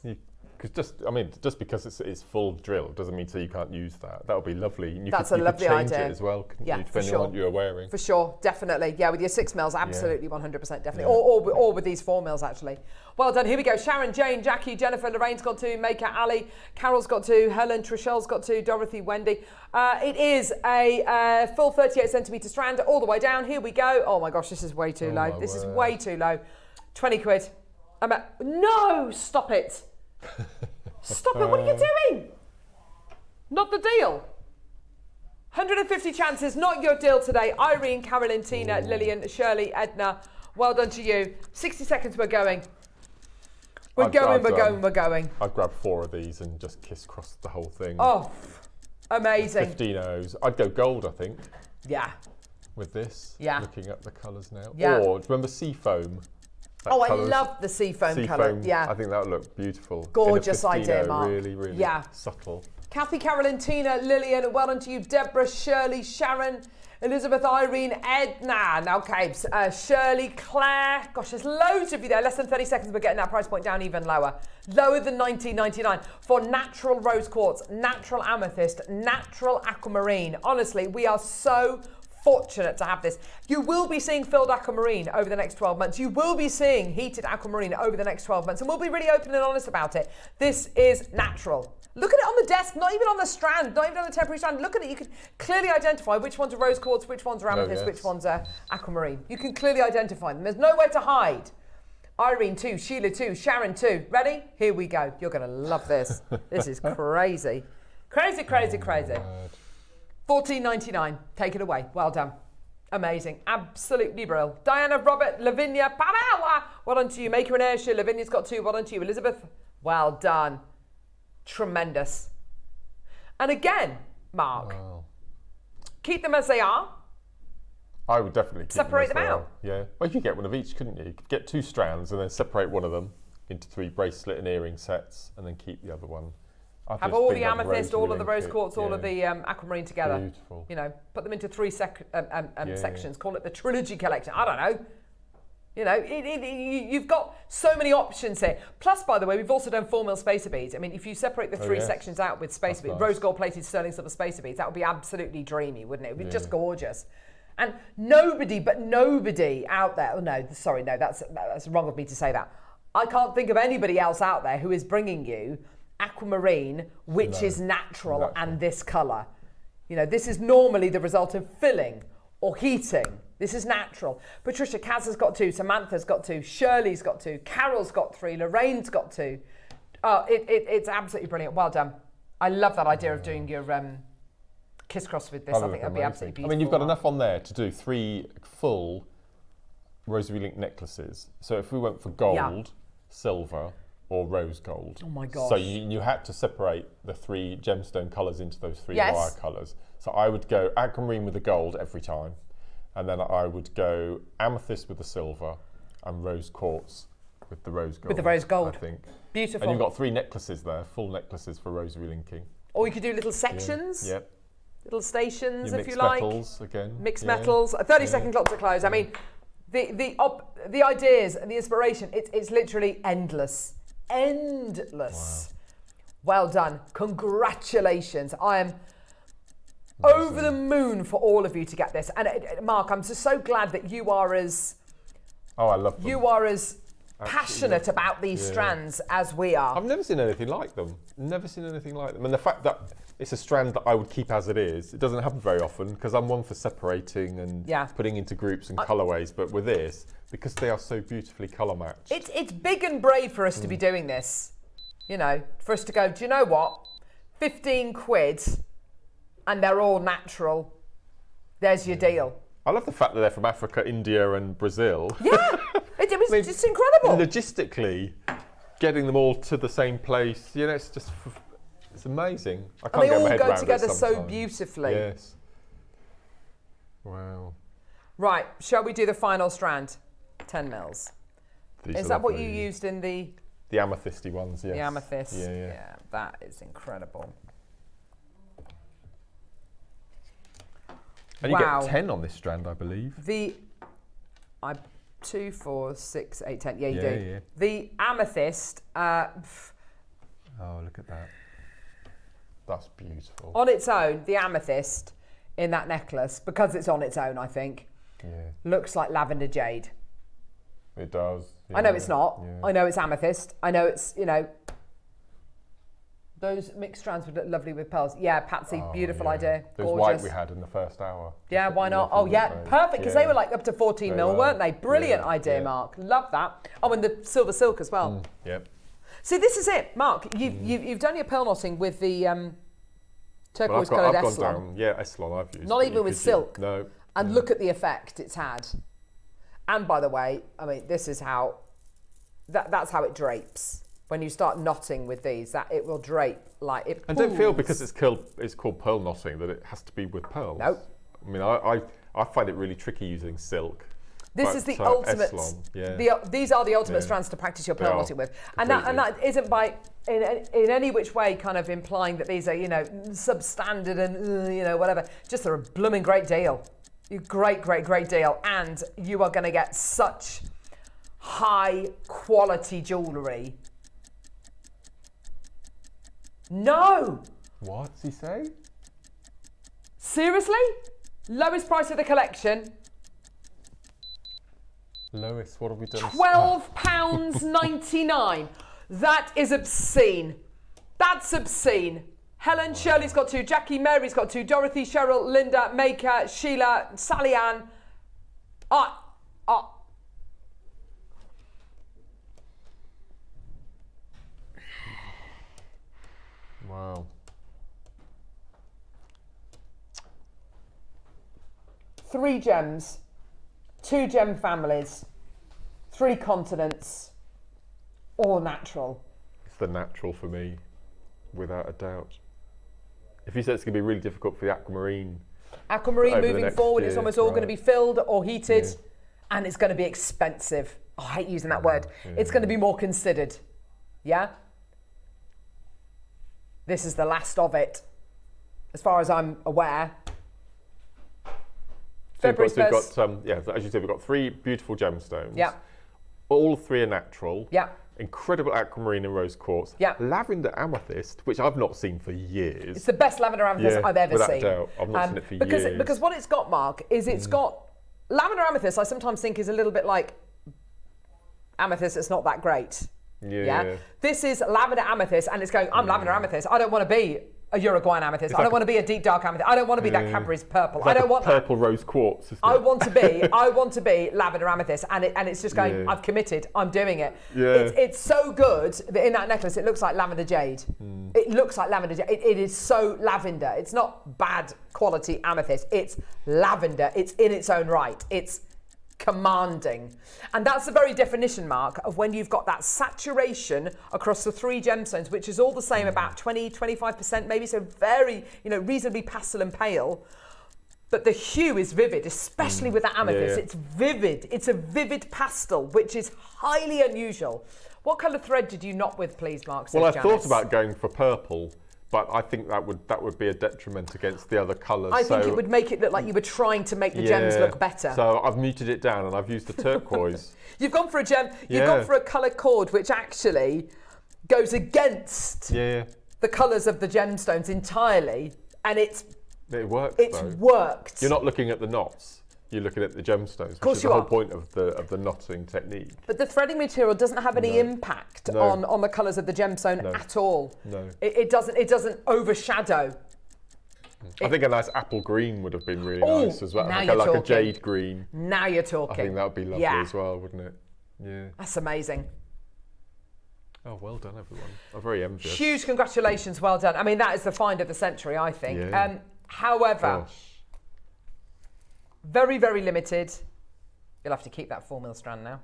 Just because it's full drill doesn't mean so you can't use that. That would be lovely. And That's a lovely idea. You could change it as well, yeah, you, depending on what you're wearing. For sure, definitely. Yeah, with your 6 mils, absolutely, 100%, definitely. Or with these 4 mils, actually. Well done. Here we go. Sharon, Jane, Jackie, Jennifer, Lorraine's got 2, Maker, Ali, Carol's got 2, Helen, Trichelle's got 2, Dorothy, Wendy. It is a full 38 centimetre strand all the way down. Here we go. Oh my gosh, this is way too low. This is way too low. 20 quid. No, stop it. Stop it, what are you doing? Not the deal. 150 chances, not your deal today. Irene, Carolyn, Tina, Lillian, Shirley, Edna, well done to you. 60 seconds, we're going. We're going. I'd grab 4 of these and just kiss cross the whole thing. Oh, amazing. 15 O's. I'd go gold, I think. Yeah. With this. Yeah. Looking at the colours now. Yeah. Or, do you remember Seafoam? Oh, I love the seafoam colour. Yeah. I think that would look beautiful. Gorgeous idea, Mark. Really subtle. Kathy, Carolyn, Tina, Lillian, well done to you. Deborah, Shirley, Sharon, Elizabeth, Irene, Edna. Now, Cabes, Shirley, Claire. Gosh, there's loads of you there. Less than 30 seconds, we're getting that price point down even lower. Lower than $19.99 for natural rose quartz, natural amethyst, natural aquamarine. Honestly, we are so fortunate to have this. You will be seeing filled aquamarine over the next 12 months. You will be seeing heated aquamarine over the next 12 months, and we'll be really open and honest about it. This is natural. Look at it on the desk, not even on the strand, not even on the temporary strand. Look at it, you can clearly identify which ones are rose quartz, which ones are amethyst, which ones are aquamarine. You can clearly identify them. There's nowhere to hide. Irene 2, Sheila 2, Sharon 2. Ready? Here we go. You're going to love this. This is crazy. Crazy. $14.99. Take it away. Well done. Amazing. Absolutely brilliant. Diana, Robert, Lavinia, Pamela. Well done to you. Maker and Ayrshire. Lavinia's got 2. Well done to you. Elizabeth. Well done. Tremendous. And again, Mark, keep them as they are. I would definitely keep separate them out. Yeah. Well, you could get one of each, couldn't you? You could get 2 strands and then separate one of them into 3 bracelet and earring sets, and then keep the other one. Have all the amethyst, all of the rose quartz, all of the aquamarine together. Beautiful. You know, put them into 3 sections. Call it the trilogy collection. I don't know. You know, you've got so many options here. Plus, by the way, we've also done 4mm spacer beads. I mean, if you separate the three sections out with spacer beads, rose gold plated sterling silver spacer beads, that would be absolutely dreamy, wouldn't it? It would be just gorgeous. And nobody out there, oh no, sorry, no, that's wrong of me to say that. I can't think of anybody else out there who is bringing you aquamarine, which is natural and this colour. You know, this is normally the result of filling or heating. This is natural. Patricia, Kaz has got 2, Samantha's got 2, Shirley's got 2, Carol's got 3, Lorraine's got 2. Oh, it's absolutely brilliant. Well done. I love that idea of doing your kiss cross with this. I think that'd be absolutely beautiful. I mean, you've got enough on there to do 3 full rosary link necklaces. So if we went for gold, silver, or rose gold. Oh my gosh. So you had to separate the 3 gemstone colours into those 3 wire colours. So I would go aquamarine with the gold every time. And then I would go amethyst with the silver and rose quartz with the rose gold. With the rose gold. I think. Beautiful. And you've got 3 necklaces there, full necklaces for rosary linking. Or you could do little sections. Yeah. Little stations, Your if you like. Mixed metals again. Mixed metals. A 30-second clock to close. I mean, the ideas and the inspiration, it's literally endless. Endless. Wow. Well done. Congratulations. I am over the moon for all of you to get this. And Mark, I'm just so glad that you are as... Oh, I love them. You are as passionate about these strands as we are. I've never seen anything like them. Never seen anything like them. And the fact that it's a strand that I would keep as it is, it doesn't happen very often because I'm one for separating and putting into groups and colourways. But with this, because they are so beautifully colour matched. It's big and brave for us to be doing this. You know, for us to go, do you know what? 15 quid and they're all natural. There's your deal. I love the fact that they're from Africa, India and Brazil. Yeah, it was just incredible. Logistically, getting them all to the same place, you know, it's just, it's amazing. I can't and they get my all head go around together it so beautifully. Yes. Wow. Right, shall we do the final strand? 10 mils. Is that what you lovely. used in the... The amethysty ones, yes. The amethyst. Yeah, that is incredible. And you get 10 on this strand, I believe. 2, 4, 6, 8, 10. Yeah, you do. Yeah. The amethyst. Oh, look at that. That's beautiful. On its own, the amethyst in that necklace, because it's on its own, I think, looks like lavender jade. It does. Yeah. I know it's not. Yeah. I know it's amethyst. I know it's, you know, those mixed strands would look lovely with pearls. Yeah, Patsy, beautiful idea. Those gorgeous. white we had in the first hour. Yeah, why not? Oh, yeah, perfect, because they were like up to 14 mil, weren't they? Brilliant idea, Mark. Love that. Oh, and the silver silk as well. Yep. See, this is it, Mark. You've done your pearl knotting with the turquoise coloured I've gone Eslon. down. Yeah, Eslon I've used. Not even with silk. No. And look at the effect it's had. And by the way, I mean, this is how, that's how it drapes. When you start knotting with these, that it will drape like it. And don't feel because it's called pearl knotting that it has to be with pearls. Nope. I mean, I find it really tricky using silk. This is the ultimate. Eslon, these are the ultimate strands to practice your pearl knotting with, and that isn't by in any which way kind of implying that these are, you know, substandard and you know, whatever. Just a blooming great deal. Great deal, and you are going to get such high quality jewellery. No! What does he say? Seriously? Lowest price of the collection? Lowest, what have we done? £12.99. That is obscene. That's obscene. Helen, Shirley's got 2, Jackie, Mary's got 2, Dorothy, Cheryl, Linda, Maker, Sheila, Sally Ann. Wow. Three gems, 2 gem families, 3 continents, all natural. It's the natural for me, without a doubt. If you said it's going to be really difficult for the aquamarine. Aquamarine moving forward, it's almost all going to be filled or heated, and it's going to be expensive. Oh, I hate using that word. It's going to be more considered. Yeah? This is the last of it, as far as I'm aware. February So we've got, yeah, as you said, we've got 3 beautiful gemstones. Yeah. All 3 are natural. Yeah. Incredible aquamarine and rose quartz. Yeah. Lavender amethyst, which I've not seen for years. It's the best lavender amethyst I've ever without seen. doubt. I've not seen it for years. Because what it's got, Mark, is it's got lavender amethyst. I sometimes think is a little bit like amethyst. It's not that great. Yeah. This is lavender amethyst, and it's going. I'm lavender amethyst. I don't want to be a Uruguayan amethyst. I don't want to be a deep dark amethyst. I don't want to be that Cadbury's purple. Like I don't want purple that. rose quartz. Isn't I it? want to be lavender amethyst, and it's just going. Yeah. I've committed. I'm doing it. Yeah. It's so good that in that necklace it looks like lavender jade. It looks like lavender jade. It is so lavender. It's not bad quality amethyst. It's lavender. It's in its own right. It's commanding. And that's the very definition, Mark, of when you've got that saturation across the 3 gemstones, which is all the same, about 20-25% maybe, so very, reasonably pastel and pale. But the hue is vivid, especially with that amethyst. Yeah. It's vivid. It's a vivid pastel, which is highly unusual. What colour thread did you knot with, please, Mark? Well, I says thought Janice. about going for purple, but I think that would be a detriment against the other colours. I think it would make it look like you were trying to make the gems look better. So I've muted it down and I've used the turquoise. You've gone for a gem. You've gone for a colour cord which actually goes against the colours of the gemstones entirely, and it works. It's though. worked. You're not looking at the knots. You're looking at the gemstones, which course is you the whole are. point of the knotting technique. But the threading material doesn't have any impact on the colours of the gemstone at all. No. It doesn't overshadow. I think a nice apple green would have been really nice as well. Now Like, you're like a talking. jade green. Now you're talking. I think that would be lovely as well, wouldn't it? Yeah. That's amazing. Oh, well done, everyone. I'm very envious. Huge congratulations, well done. I mean, that is the find of the century, I think. Yeah. However, Gosh. very, very limited. You'll have to keep that 4 mil strand now.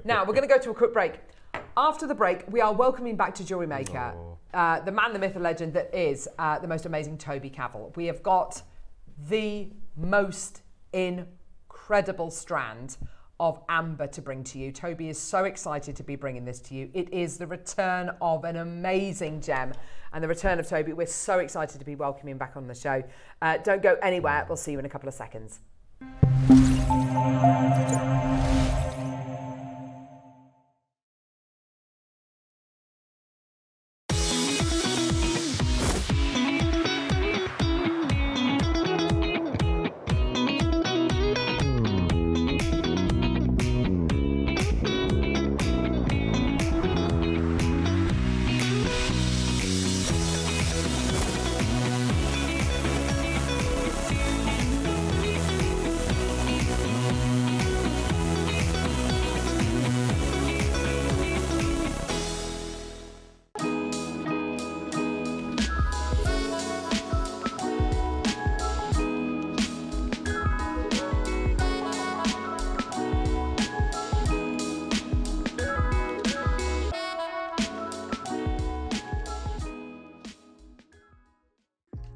Now, we're going to go to a quick break. After the break, we are welcoming back to Jewellery Maker the man, the myth, the legend that is the most amazing Toby Cavil. We have got the most incredible strand of amber to bring to you. Toby is so excited to be bringing this to you. It is the return of an amazing gem and the return of Toby. We're so excited to be welcoming him back on the show. Don't go anywhere. We'll see you in a couple of seconds.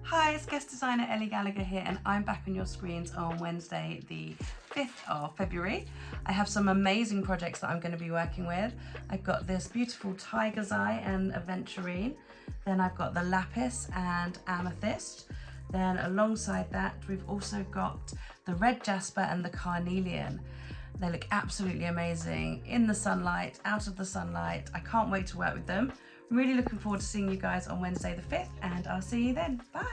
Hi, it's guest designer Ellie Gallagher here, and I'm back on your screens on Wednesday, the 5th of February. I have some amazing projects that I'm going to be working with. I've got this beautiful tiger's eye and aventurine. Then I've got the lapis and amethyst. Then alongside that, we've also got the red jasper and the carnelian. They look absolutely amazing in the sunlight, out of the sunlight. I can't wait to work with them. I'm really looking forward to seeing you guys on Wednesday the 5th, and I'll see you then. Bye.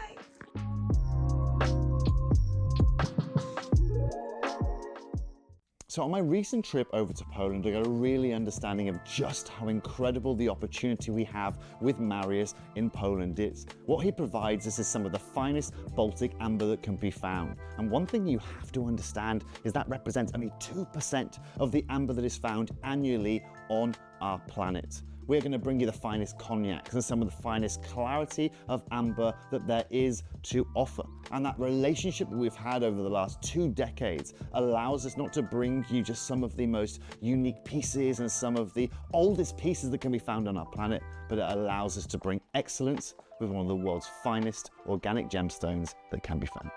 So on my recent trip over to Poland, I got a really understanding of just how incredible the opportunity we have with Mariusz in Poland is. What he provides us is some of the finest Baltic amber that can be found. And one thing you have to understand is that represents only 2% of the amber that is found annually on our planet. We're going to bring you the finest cognacs and some of the finest clarity of amber that there is to offer. And that relationship that we've had over the last 2 decades allows us not to bring you just some of the most unique pieces and some of the oldest pieces that can be found on our planet, but it allows us to bring excellence with one of the world's finest organic gemstones that can be found.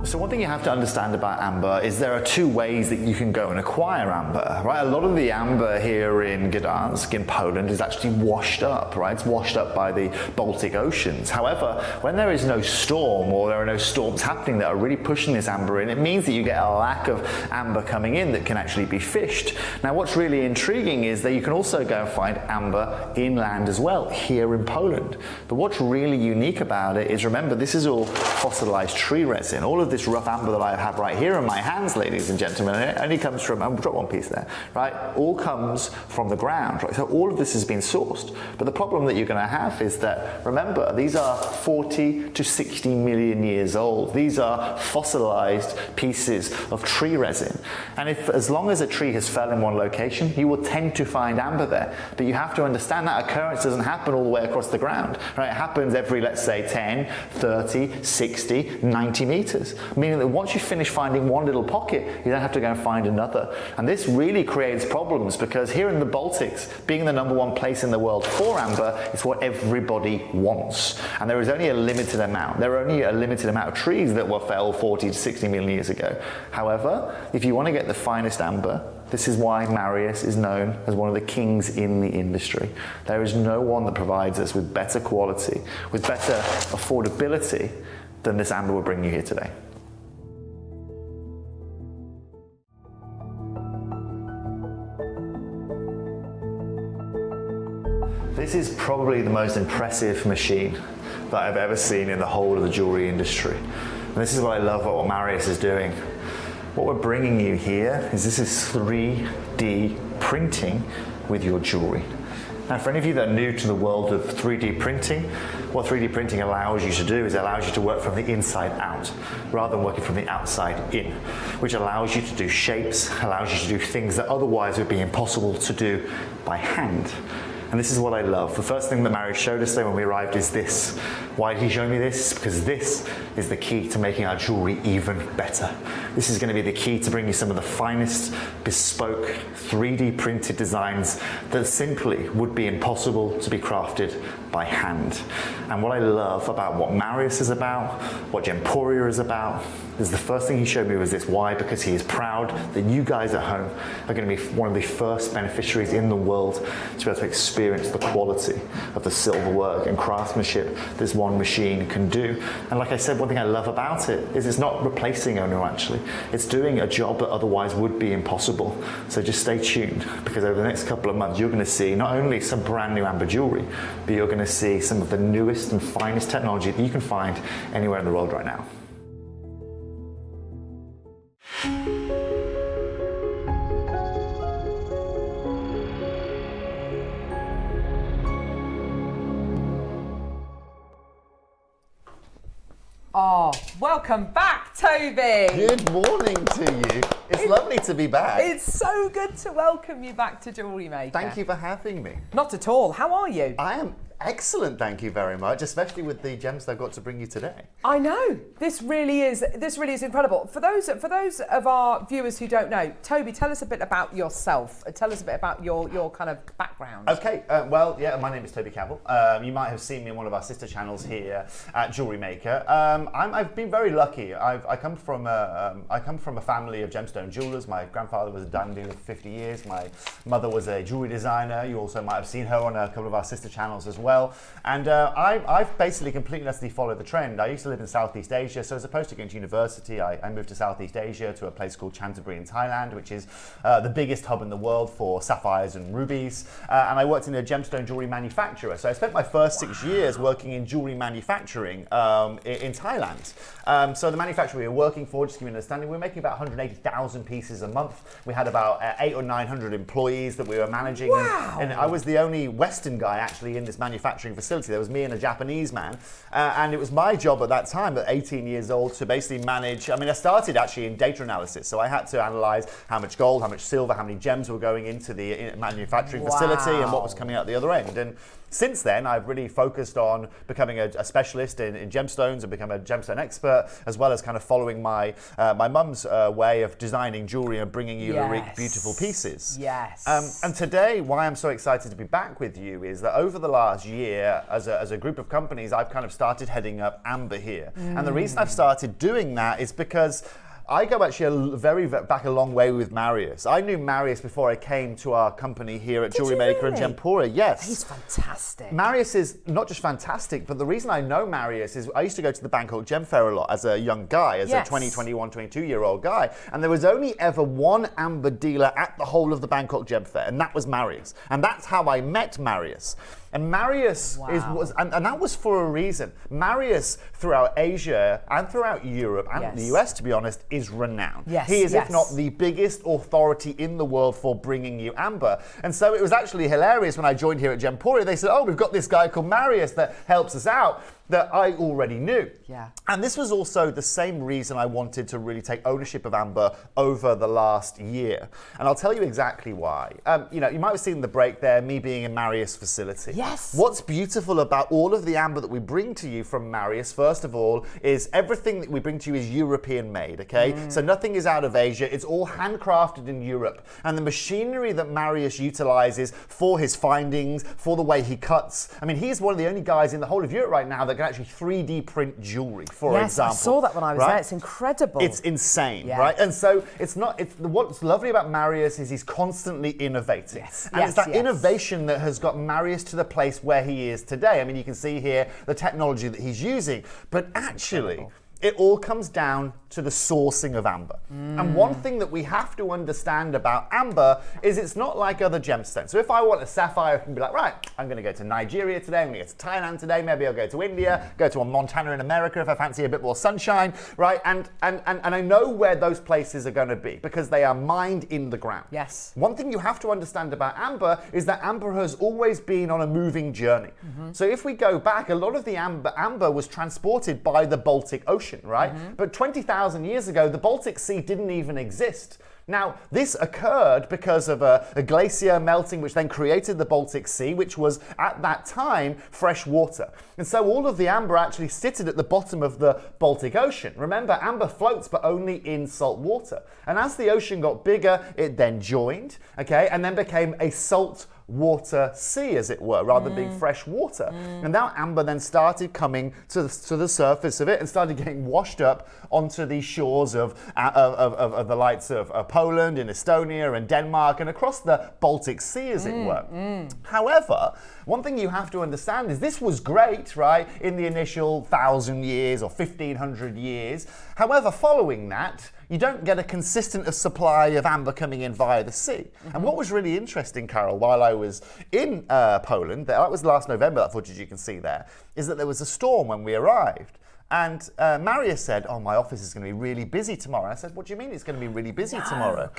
So one thing you have to understand about amber is there are two ways that you can go and acquire amber, right? A lot of the amber here in Gdansk, in Poland, is actually washed up, right? It's washed up by the Baltic Oceans. However, when there is no storm, or there are no storms happening that are really pushing this amber in, it means that you get a lack of amber coming in that can actually be fished. Now, what's really intriguing is that you can also go and find amber inland as well, here in Poland. But what's really unique about it is, remember, this is all fossilized tree resin. All of this rough amber that I have right here in my hands, ladies and gentlemen, it only comes from, I'll drop one piece there, right? All comes from the ground, right? So all of this has been sourced. But the problem that you're going to have is that, remember, these are 40 to 60 million years old. These are fossilized pieces of tree resin. And as long as a tree has fell in one location, you will tend to find amber there. But you have to understand that occurrence doesn't happen all the way across the ground, right? It happens every, let's say, 10, 30, 60, 90 meters. Meaning that once you finish finding one little pocket, you don't have to go and find another. And this really creates problems, because here in the Baltics, being the #1 place in the world for amber is what everybody wants. And there is only a limited amount. There are only a limited amount of trees that were felled 40 to 60 million years ago. However, if you want to get the finest amber, this is why Marius is known as one of the kings in the industry. There is no one that provides us with better quality, with better affordability than this amber we're bringing you here today. This is probably the most impressive machine that I've ever seen in the whole of the jewelry industry. And this is what I love about what Marius is doing. What we're bringing you here is this is 3D printing with your jewelry. Now, for any of you that are new to the world of 3D printing, what 3D printing allows you to do is it allows you to work from the inside out rather than working from the outside in, which allows you to do shapes, allows you to do things that otherwise would be impossible to do by hand. And this is what I love. The first thing that Marius showed us today when we arrived is this. Why did he show me this? Because this is the key to making our jewelry even better. This is going to be the key to bringing you some of the finest, bespoke, 3D printed designs that simply would be impossible to be crafted by hand. And what I love about what Marius is about, what Gemporia is about, is the first thing he showed me was this. Why? Because he is proud that you guys at home are going to be one of the first beneficiaries in the world to be able to experience the quality of the silver work and craftsmanship this one machine can do. And like I said, one thing I love about it is it's not replacing Ono actually. It's doing a job that otherwise would be impossible. So just stay tuned, because over the next couple of months you're going to see not only some brand new amber jewelry, but you're going to see some of the newest and finest technology that you can find anywhere in the world right now. Oh, welcome back, Toby. Good morning to you. It's lovely to be back. It's so good to welcome you back to Jewellery Maker. Thank you for having me. Not at all. How are you? I am excellent, thank you very much, especially with the gems that I've got to bring you today. I know. This really is incredible. For those of our viewers who don't know, Toby, tell us a bit about yourself. Tell us a bit about your kind of background. Okay, well, yeah, my name is Toby Cavil. You might have seen me in one of our sister channels here at Jewellery Maker. I've been very lucky. I come from a family of gemstone jewelers. My grandfather was a diamond dealer for 50 years. My mother was a jewelry designer. You also might have seen her on a couple of our sister channels as well. And I've basically completely and utterly followed the trend. I used to live in Southeast Asia, so as opposed to going to university, I moved to Southeast Asia to a place called Chantaburi in Thailand, which is the biggest hub in the world for sapphires and rubies. And I worked in a gemstone jewelry manufacturer. So I spent my first 6 years working in jewelry manufacturing in Thailand. So the manufacturer we were working for, just to give you an understanding, we were making about 180,000 pieces a month. We had about 800 or 900 employees that we were managing. Wow. And I was the only Western guy actually in this manufacturing facility. There was me and a Japanese man. And it was my job at that time, at 18 years old, to basically manage. I mean, I started actually in data analysis. So I had to analyze how much gold, how much silver, how many gems were going into the manufacturing facility and what was coming out the other end. And since then, I've really focused on becoming a specialist in gemstones and become a gemstone expert, as well as kind of following my mum's way of designing jewelry and bringing you the beautiful pieces. Yes. And today, why I'm so excited to be back with you is that over the last last year, as a group of companies, I've kind of started heading up amber here. And the reason I've started doing that is because I go actually back a long way with Marius. I knew Marius before I came to our company here at Jewellery Maker and Gempora. Yes. He's fantastic. Marius is not just fantastic, but the reason I know Marius is I used to go to the Bangkok Gem Fair a lot as a young guy, as a 20, 21, 22-year-old guy. And there was only ever one amber dealer at the whole of the Bangkok Gem Fair, and that was Marius. And that's how I met Marius. And Marius and that was for a reason. Marius, throughout Asia and throughout Europe and the US, to be honest, is renowned. He is, if not the biggest authority in the world for bringing you amber. And so it was actually hilarious when I joined here at Gempora. They said, oh, we've got this guy called Marius that helps us out, that I already knew. And this was also the same reason I wanted to really take ownership of amber over the last year. And I'll tell you exactly why. You know, you might have seen the break there, me being in Marius' facility. What's beautiful about all of the amber that we bring to you from Marius, first of all, is everything that we bring to you is European made, okay? So nothing is out of Asia, it's all handcrafted in Europe. And the machinery that Marius utilizes for his findings, for the way he cuts, I mean, he's one of the only guys in the whole of Europe right now that can actually 3D print jewelry, for example. I saw that when I was there, it's incredible. It's insane, right? And so what's lovely about Marius is he's constantly innovating. And it's that innovation that has got Marius to the place where he is today. I mean, you can see here the technology that he's using, but actually, it all comes down to the sourcing of amber. And one thing that we have to understand about amber is it's not like other gemstones. So if I want a sapphire, I can be like, right, I'm gonna go to Nigeria today, I'm gonna go to Thailand today, maybe I'll go to India, go to Montana in America if I fancy a bit more sunshine, right? And I know where those places are gonna be because they are mined in the ground. One thing you have to understand about amber is that amber has always been on a moving journey. So if we go back, a lot of the amber was transported by the Baltic Ocean, right? But 20,000 years ago, the Baltic Sea didn't even exist. Now, this occurred because of a glacier melting, which then created the Baltic Sea, which was, at that time, fresh water. And so all of the amber actually sitted at the bottom of the Baltic Ocean. Remember, amber floats, but only in salt water. And as the ocean got bigger, it then joined, okay, and then became a salt water sea, as it were, rather than being fresh water. And now amber then started coming to the surface of it and started getting washed up onto the shores of the likes of Poland and Estonia and Denmark and across the Baltic Sea, as it were. However, one thing you have to understand is this was great, right, in the initial 1,000 years or 1,500 years. However, following that, you don't get a consistent supply of amber coming in via the sea. And what was really interesting, Carol, while I was in Poland, that was last November, that footage you can see there, is that there was a storm when we arrived. And Marius said, oh, my office is going to be really busy tomorrow. I said, what do you mean it's going to be really busy tomorrow?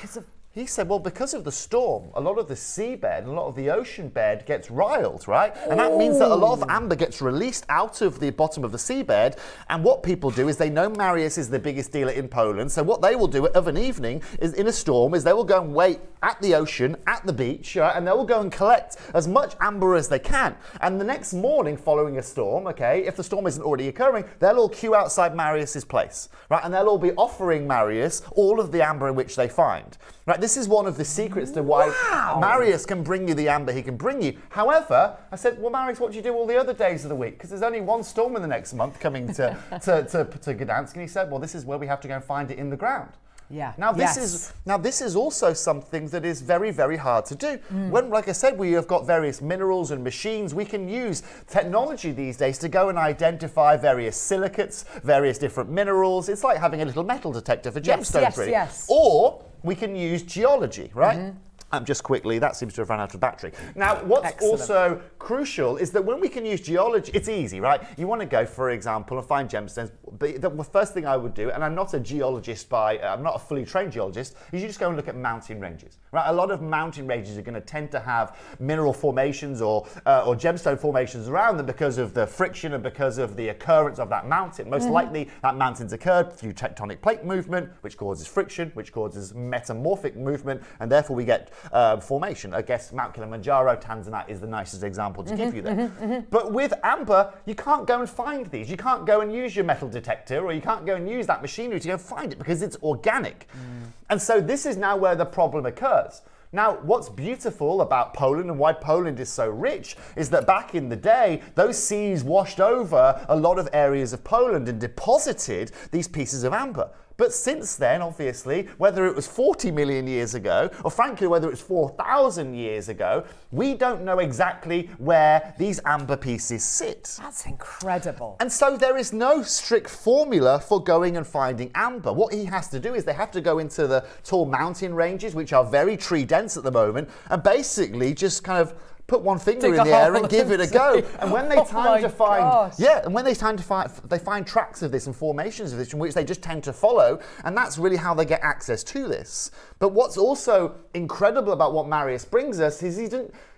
He said, well, because of the storm, a lot of the seabed, a lot of the ocean bed gets riled, right? And that means that a lot of amber gets released out of the bottom of the seabed. And what people do is they know Marius is the biggest dealer in Poland. So what they will do of an evening is in a storm is they will go and wait at the ocean, at the beach, right? And they will go and collect as much amber as they can. And the next morning following a storm, okay, if the storm isn't already occurring, they'll all queue outside Marius's place, right? And they'll all be offering Marius all of the amber in which they find. Right, this is one of the secrets to why Marius can bring you the amber he can bring you. However, I said, well, Marius, what do you do all the other days of the week? Because there's only one storm in the next month coming to Gdansk. And he said, well, this is where we have to go and find it in the ground. Now this is also something that is very, very hard to do. When, like I said, we have got various minerals and machines, we can use technology these days to go and identify various silicates, various different minerals. It's like having a little metal detector for gemstones, really. Or we can use geology, right? Just quickly, that seems to have run out of battery. Now, what's also crucial is that when we can use geology, it's easy, right? You want to go, for example, and find gemstones. The first thing I would do, and I'm not a geologist I'm not a fully trained geologist, is you just go and look at mountain ranges, right? A lot of mountain ranges are going to tend to have mineral formations or gemstone formations around them because of the friction and because of the occurrence of that mountain. Most likely, that mountain's occurred through tectonic plate movement, which causes friction, which causes metamorphic movement, and therefore we get formation. I guess Mount Kilimanjaro, Tanzania is the nicest example to give you there. But with amber, you can't go and find these. You can't go and use your metal detector, or you can't go and use that machinery to go find it because it's organic. And so this is now where the problem occurs. Now, what's beautiful about Poland and why Poland is so rich is that back in the day, those seas washed over a lot of areas of Poland and deposited these pieces of amber. But since then, obviously, whether it was 40 million years ago, or frankly, whether it's 4,000 years ago, we don't know exactly where these amber pieces sit. That's incredible. And so there is no strict formula for going and finding amber. What he has to do is they have to go into the tall mountain ranges, which are very tree dense at the moment, and basically just kind of put one finger in the air and give it a go. And when they time to find, they find tracks of this and formations of this in which they just tend to follow, and that's really how they get access to this. But what's also incredible about what Marius brings us is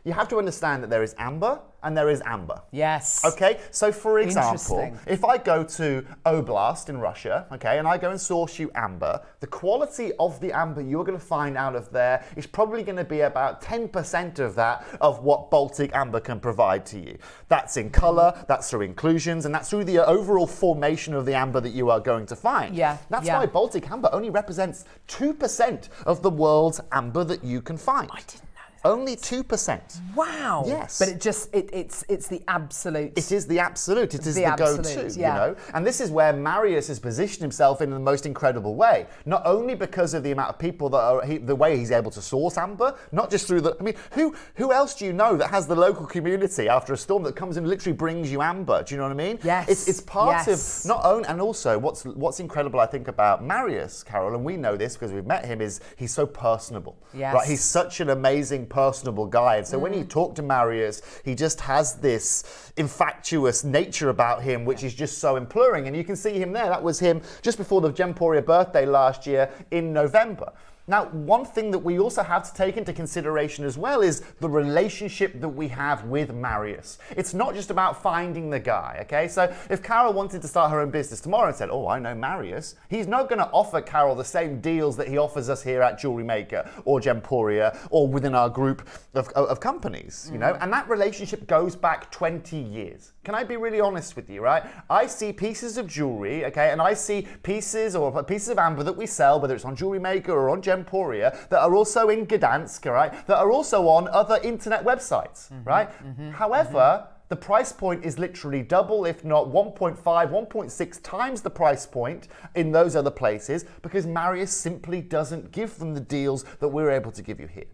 you have to understand that there is amber and there is amber. Yes. Okay, so for example, if I go to Oblast in Russia, okay, and I go and source you amber, the quality of the amber you're going to find out of there is probably going to be about 10% of that of what Baltic amber can provide to you. That's in color, that's through inclusions, and that's through the overall formation of the amber that you are going to find. Yeah. That's why Baltic amber only represents 2% of the world's amber that you can find. I didn't know that. Only 2%. Wow. Yes. But it's the absolute. It is the absolute. It is the go-to, you know. And this is where Marius has positioned himself in the most incredible way. Not only because of the amount of people that are the way he's able to source amber, not just through the. I mean, who else do you know that has the local community after a storm that comes and literally brings you amber? Do you know what I mean? Yes. It's part of not only, and also what's incredible I think about Marius, Carol, and we know this because we've met him, is he's so personable. Yes. Right? He's such an amazing personable guy, and so when you talk to Marius, he just has this infatuous nature about him, which is just so imploring, and you can see him there. That was him just before the Gemporia birthday last year in November. Now, one thing that we also have to take into consideration as well is the relationship that we have with Marius. It's not just about finding the guy, okay? So if Carol wanted to start her own business tomorrow and said, oh, I know Marius, he's not going to offer Carol the same deals that he offers us here at Jewellery Maker or Gemporia or within our group of companies, you know? And that relationship goes back 20 years. Can I be really honest with you, right? I see pieces of jewelry, okay, and I see pieces of amber that we sell, whether it's on Jewellery Maker or on Gemporia, that are also in Gdansk, right, that are also on other internet websites, right? However, the price point is literally double, if not 1.5, 1.6 times the price point in those other places, because Marius simply doesn't give them the deals that we're able to give you here.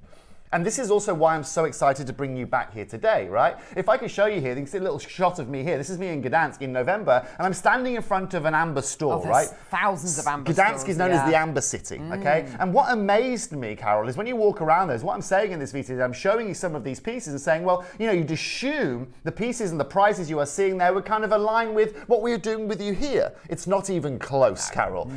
And this is also why I'm so excited to bring you back here today, right? If I can show you here, you can see a little shot of me here. This is me in Gdansk in November, and I'm standing in front of an amber store, right? Thousands of amber Gdansk stores, is known as the Amber City, okay? And what amazed me, Carol, is when you walk around those, what I'm saying in this video is I'm showing you some of these pieces and saying, well, you know, you'd assume the pieces and the prices you are seeing there would kind of align with what we are doing with you here. It's not even close, Carol.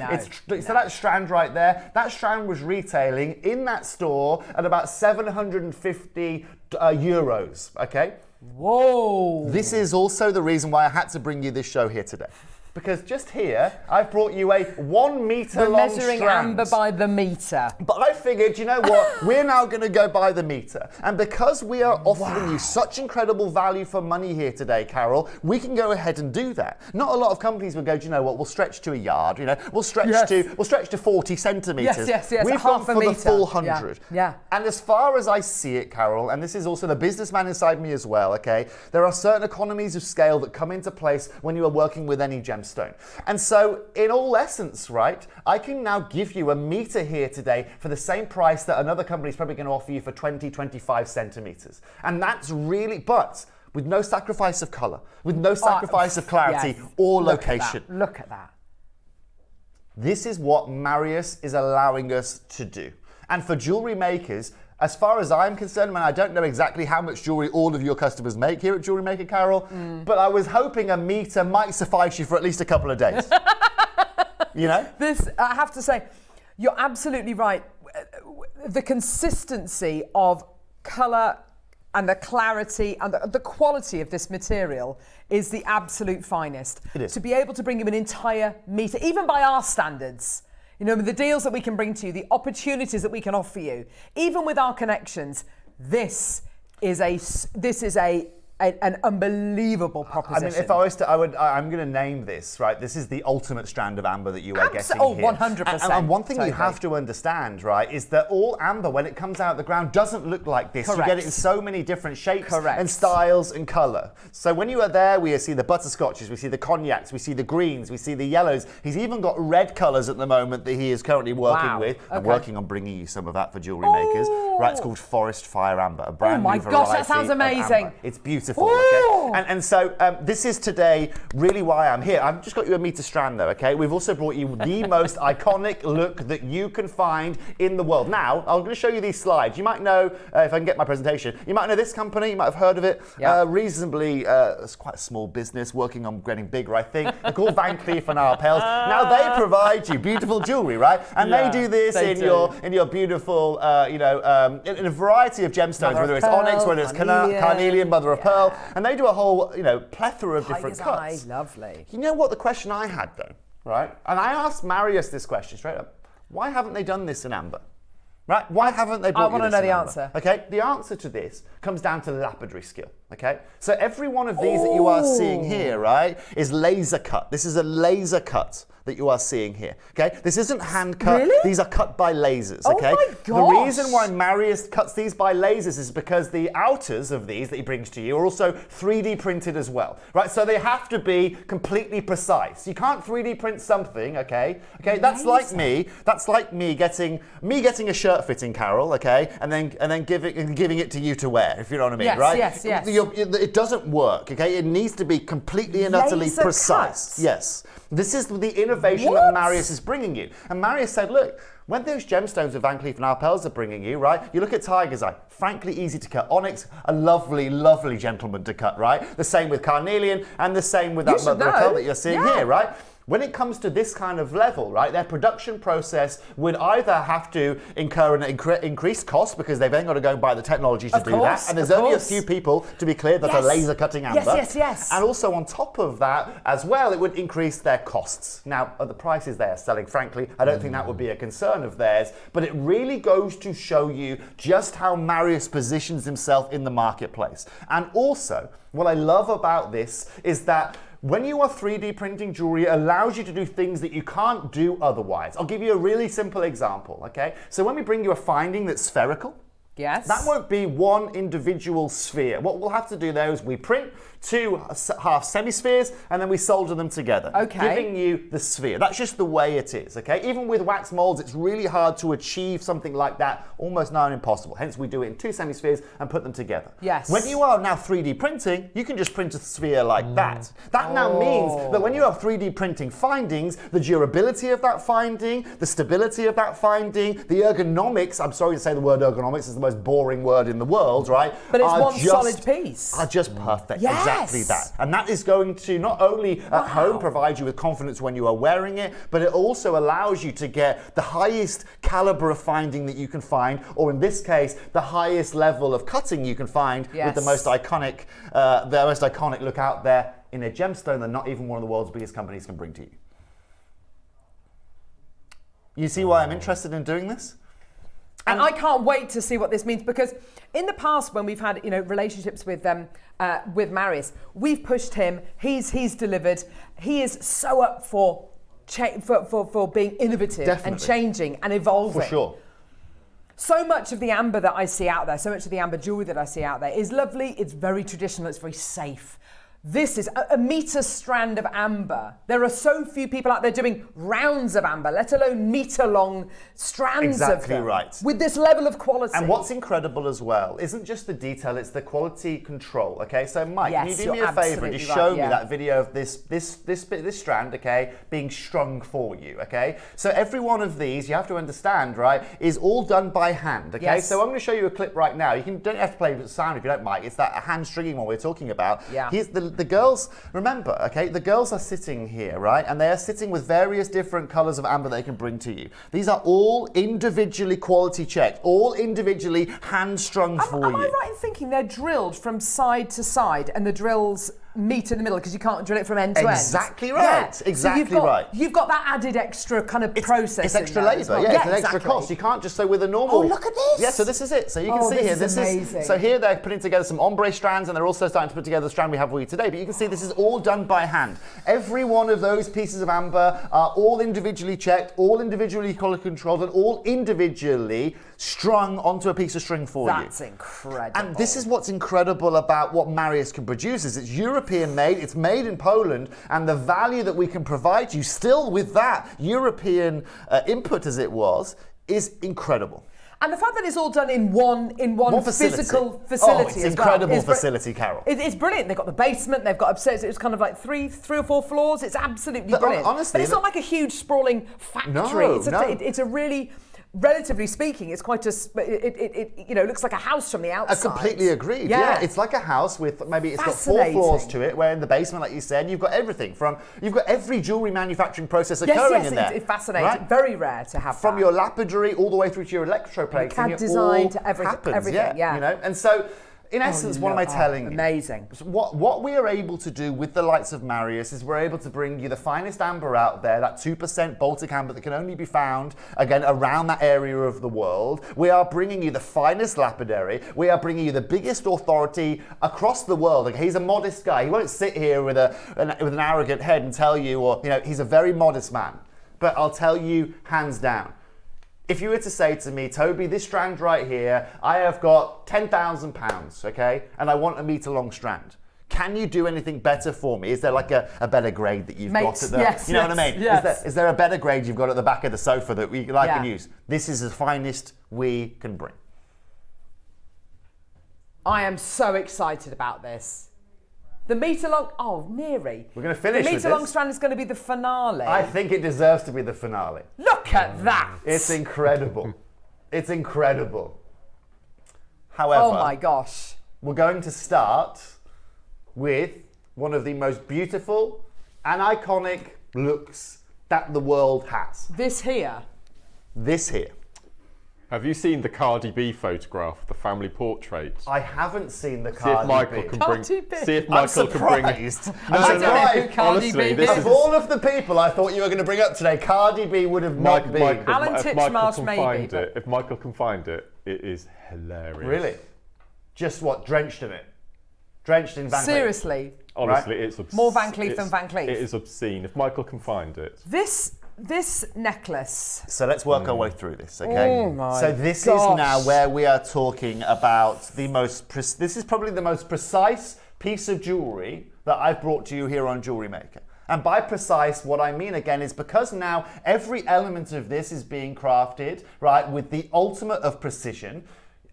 So that strand right there, that strand was retailing in that store at about 750 euros, okay? Whoa! This is also the reason why I had to bring you this show here today. Because just here, I've brought you a 1 meter long strand. We're measuring amber by the meter. But I figured, you know what? We're now going to go by the meter. And because we are offering you such incredible value for money here today, Carol, we can go ahead and do that. Not a lot of companies would go, do you know what? We'll stretch to a yard, you know? We'll stretch to 40 centimeters. Yes. We've gone for the full 100. Yeah. And as far as I see it, Carol, and this is also the businessman inside me as well, okay? There are certain economies of scale that come into place when you are working with any gemstone. And so, in all essence, right, I can now give you a meter here today for the same price that another company is probably going to offer you for 20, 25 centimeters. And that's really, but with no sacrifice of color, with no sacrifice of clarity or location. Look at that. This is what Marius is allowing us to do. And for jewelry makers, as far as I'm concerned, man, I don't know exactly how much jewelry all of your customers make here at Jewellery Maker, Carol, but I was hoping a meter might suffice you for at least a couple of days. You know? This, I have to say, you're absolutely right. The consistency of colour and the clarity and the quality of this material is the absolute finest. It is. To be able to bring you an entire meter, even by our standards, you know, the deals that we can bring to you, the opportunities that we can offer you, even with our connections, this is a an unbelievable proposition. I mean, if I was to, I'm going to name this, right? This is the ultimate strand of amber that you are getting here. 100%. And one thing you have to understand, right, is that all amber, when it comes out of the ground, doesn't look like this. Correct. You get it in so many different shapes Correct. and styles and colour. So when you are there, we see the butterscotches, we see the cognacs, we see the greens, we see the yellows. He's even got red colours at the moment that he is currently working with. I'm working on bringing you some of that for Jewellery Makers. Right, it's called Forest Fire Amber, a brand new variety. Oh my gosh, that sounds amazing. It's beautiful, okay? And so this is today really why I'm here. I've just got you a meter strand though, okay? We've also brought you the most iconic look that you can find in the world. Now, I'm going to show you these slides. You might know, if I can get my presentation, you might know this company, you might have heard of it. Reasonably, it's quite a small business working on getting bigger, I think. They're called Van Cleef & Arpels. Now they provide you beautiful jewellery, right? And they do this in your beautiful, in a variety of gemstones, whether it's onyx, whether it's carnelian, mother of pearl, and they do a whole, plethora of different cuts. Lovely. You know what the question I had though, right? And I asked Marius this question straight up. Why haven't they done this in amber? Right? Why haven't they brought you this? I want to know the answer. Okay? The answer to this comes down to lapidary skill. Okay? So every one of these that you are seeing here, right, is laser cut. This is a laser cut that you are seeing here. Okay? This isn't hand cut. Really? These are cut by lasers. Okay? Oh my gosh. The reason why Marius cuts these by lasers is because the outers of these that he brings to you are also 3D printed as well. Right? So they have to be completely precise. You can't 3D print something, okay? Okay, that's like me. That's like me getting a shirt fitting, Carol, okay? And then giving it to you to wear, if you know what I mean, right? Yes. It doesn't work, okay? It needs to be completely and utterly precise. Yes. This is the innovation that Marius is bringing you. And Marius said, look, when those gemstones that Van Cleef & Arpels are bringing you, right? You look at Tiger's Eye, frankly easy to cut. Onyx, a lovely, lovely gentleman to cut, right? The same with carnelian and the same with that mother of pearl that you're seeing here, right? When it comes to this kind of level, right, their production process would either have to incur an increased cost because they've then got to go and buy the technology to do that. And there's only a few people, to be clear, that are laser cutting amber. Yes. And also on top of that as well, it would increase their costs. Now, at the prices they are selling, frankly, I don't think that would be a concern of theirs, but it really goes to show you just how Marius positions himself in the marketplace. And also, what I love about this is that when you are 3D printing jewelry, it allows you to do things that you can't do otherwise. I'll give you a really simple example, okay? So when we bring you a finding that's spherical, that won't be one individual sphere. What we'll have to do there is we print two half semi-spheres and then we solder them together, giving you the sphere. That's just the way it is, okay? Even with wax molds, it's really hard to achieve something like that, almost nigh impossible. Hence, we do it in two semi-spheres and put them together. Yes. When you are now 3D printing, you can just print a sphere like that. That now means that when you are 3D printing findings, the durability of that finding, the stability of that finding, the ergonomics, I'm sorry to say the word ergonomics is the most boring word in the world, right? But it's one solid piece. Are just perfect. Exactly that. And that is going to not only at home provide you with confidence when you are wearing it, but it also allows you to get the highest caliber of finding that you can find, or in this case, the highest level of cutting you can find with the most iconic look out there in a gemstone that not even one of the world's biggest companies can bring to you. You see why I'm interested in doing this? And I can't wait to see what this means, because in the past when we've had relationships with Marius, we've pushed him. He's delivered. He is so up for being innovative and changing and evolving. For sure. So much of the amber that I see out there, so much of the amber jewelry that I see out there is lovely. It's very traditional. It's very safe. This is a meter strand of amber. There are so few people out there doing rounds of amber, let alone meter-long strands of them. Exactly right. With this level of quality. And what's incredible as well isn't just the detail, it's the quality control, okay? So Mike, can you do me a favour and just show me that video of this strand, okay, being strung for you, okay? So every one of these, you have to understand, right, is all done by hand, okay? So I'm going to show you a clip right now. Don't have to play with the sound if you don't, Mike. It's that hand stringing one we're talking about. Here's the girls, remember, okay, the girls are sitting here, right? And they are sitting with various different colours of amber they can bring to you. These are all individually quality checked, all individually hand strung for you. Am I right in thinking they're drilled from side to side and the drills meat in the middle because you can't drill it from end to end. Exactly right. Exactly right. You've got that added extra kind of process. It's extra labour. Well. It's an extra cost. You can't just with a normal. Oh, look at this. Yeah, so this is it. So you can see here. This is so here they're putting together some ombre strands, and they're also starting to put together the strand we have for you today. But you can see this is all done by hand. Every one of those pieces of amber are all individually checked, all individually colour controlled, and all individually strung onto a piece of string for you. That's incredible. And this is what's incredible about what Marius can produce is it's European made, it's made in Poland, and the value that we can provide you still with that European input as it was is incredible. And the fact that it's all done in one physical facility. Oh, it's incredible facility, Carol. It's brilliant. They've got the basement, they've got upstairs. It's kind of like three or four floors. It's absolutely brilliant. Honestly, but it's not like a huge sprawling factory. It's a really, relatively speaking, it's quite it looks like a house from the outside. I completely agreed. Yeah, it's like a house with maybe it's got 4 floors to it, where in the basement, like you said, you've got everything you've got every jewellery manufacturing process occurring in there. It's fascinating. Right? Very rare to have from your lapidary all the way through to your electroplating. CAD design to everything. Yeah. And so. In essence, what am I telling you? Amazing. What we are able to do with the likes of Marius is we're able to bring you the finest amber out there, that 2% Baltic amber that can only be found, again, around that area of the world. We are bringing you the finest lapidary. We are bringing you the biggest authority across the world. Like, he's a modest guy. He won't sit here with an arrogant head and tell you, he's a very modest man. But I'll tell you, hands down, if you were to say to me, Toby, this strand right here, I have got £10,000, okay, and I want a metre long strand. Can you do anything better for me? Is there like a better grade that you've got at the, yes, you know what I mean? Yes. Is there a better grade you've got at the back of the sofa that we can use? This is the finest we can bring. I am so excited about this. The metre long, Neary. We're going to finish with this. The metre long strand is going to be the finale. I think it deserves to be the finale. Look at that. It's incredible. It's incredible. However, oh my gosh. We're going to start with one of the most beautiful and iconic looks that the world has. This here. This here. Have you seen the Cardi B photograph, the family portrait? I haven't seen the See if Michael can bring. See if Michael can bring. I don't know who Cardi B is. Of all of the people I thought you were going to bring up today, Cardi B would have not been. Alan Titchmarsh maybe. If Michael can find it, it is hilarious. Really? Just what? Drenched in it? Drenched in Van Cleef? Seriously? Honestly, it's obscene. More Van Cleef than Van Cleef. It is obscene. If Michael can find it. This necklace. So let's work our way through this, okay? Oh my So this gosh. is now where we are talking about this is probably the most precise piece of jewellery that I've brought to you here on Jewellery Maker. And by precise, what I mean again is because now every element of this is being crafted, right, with the ultimate of precision.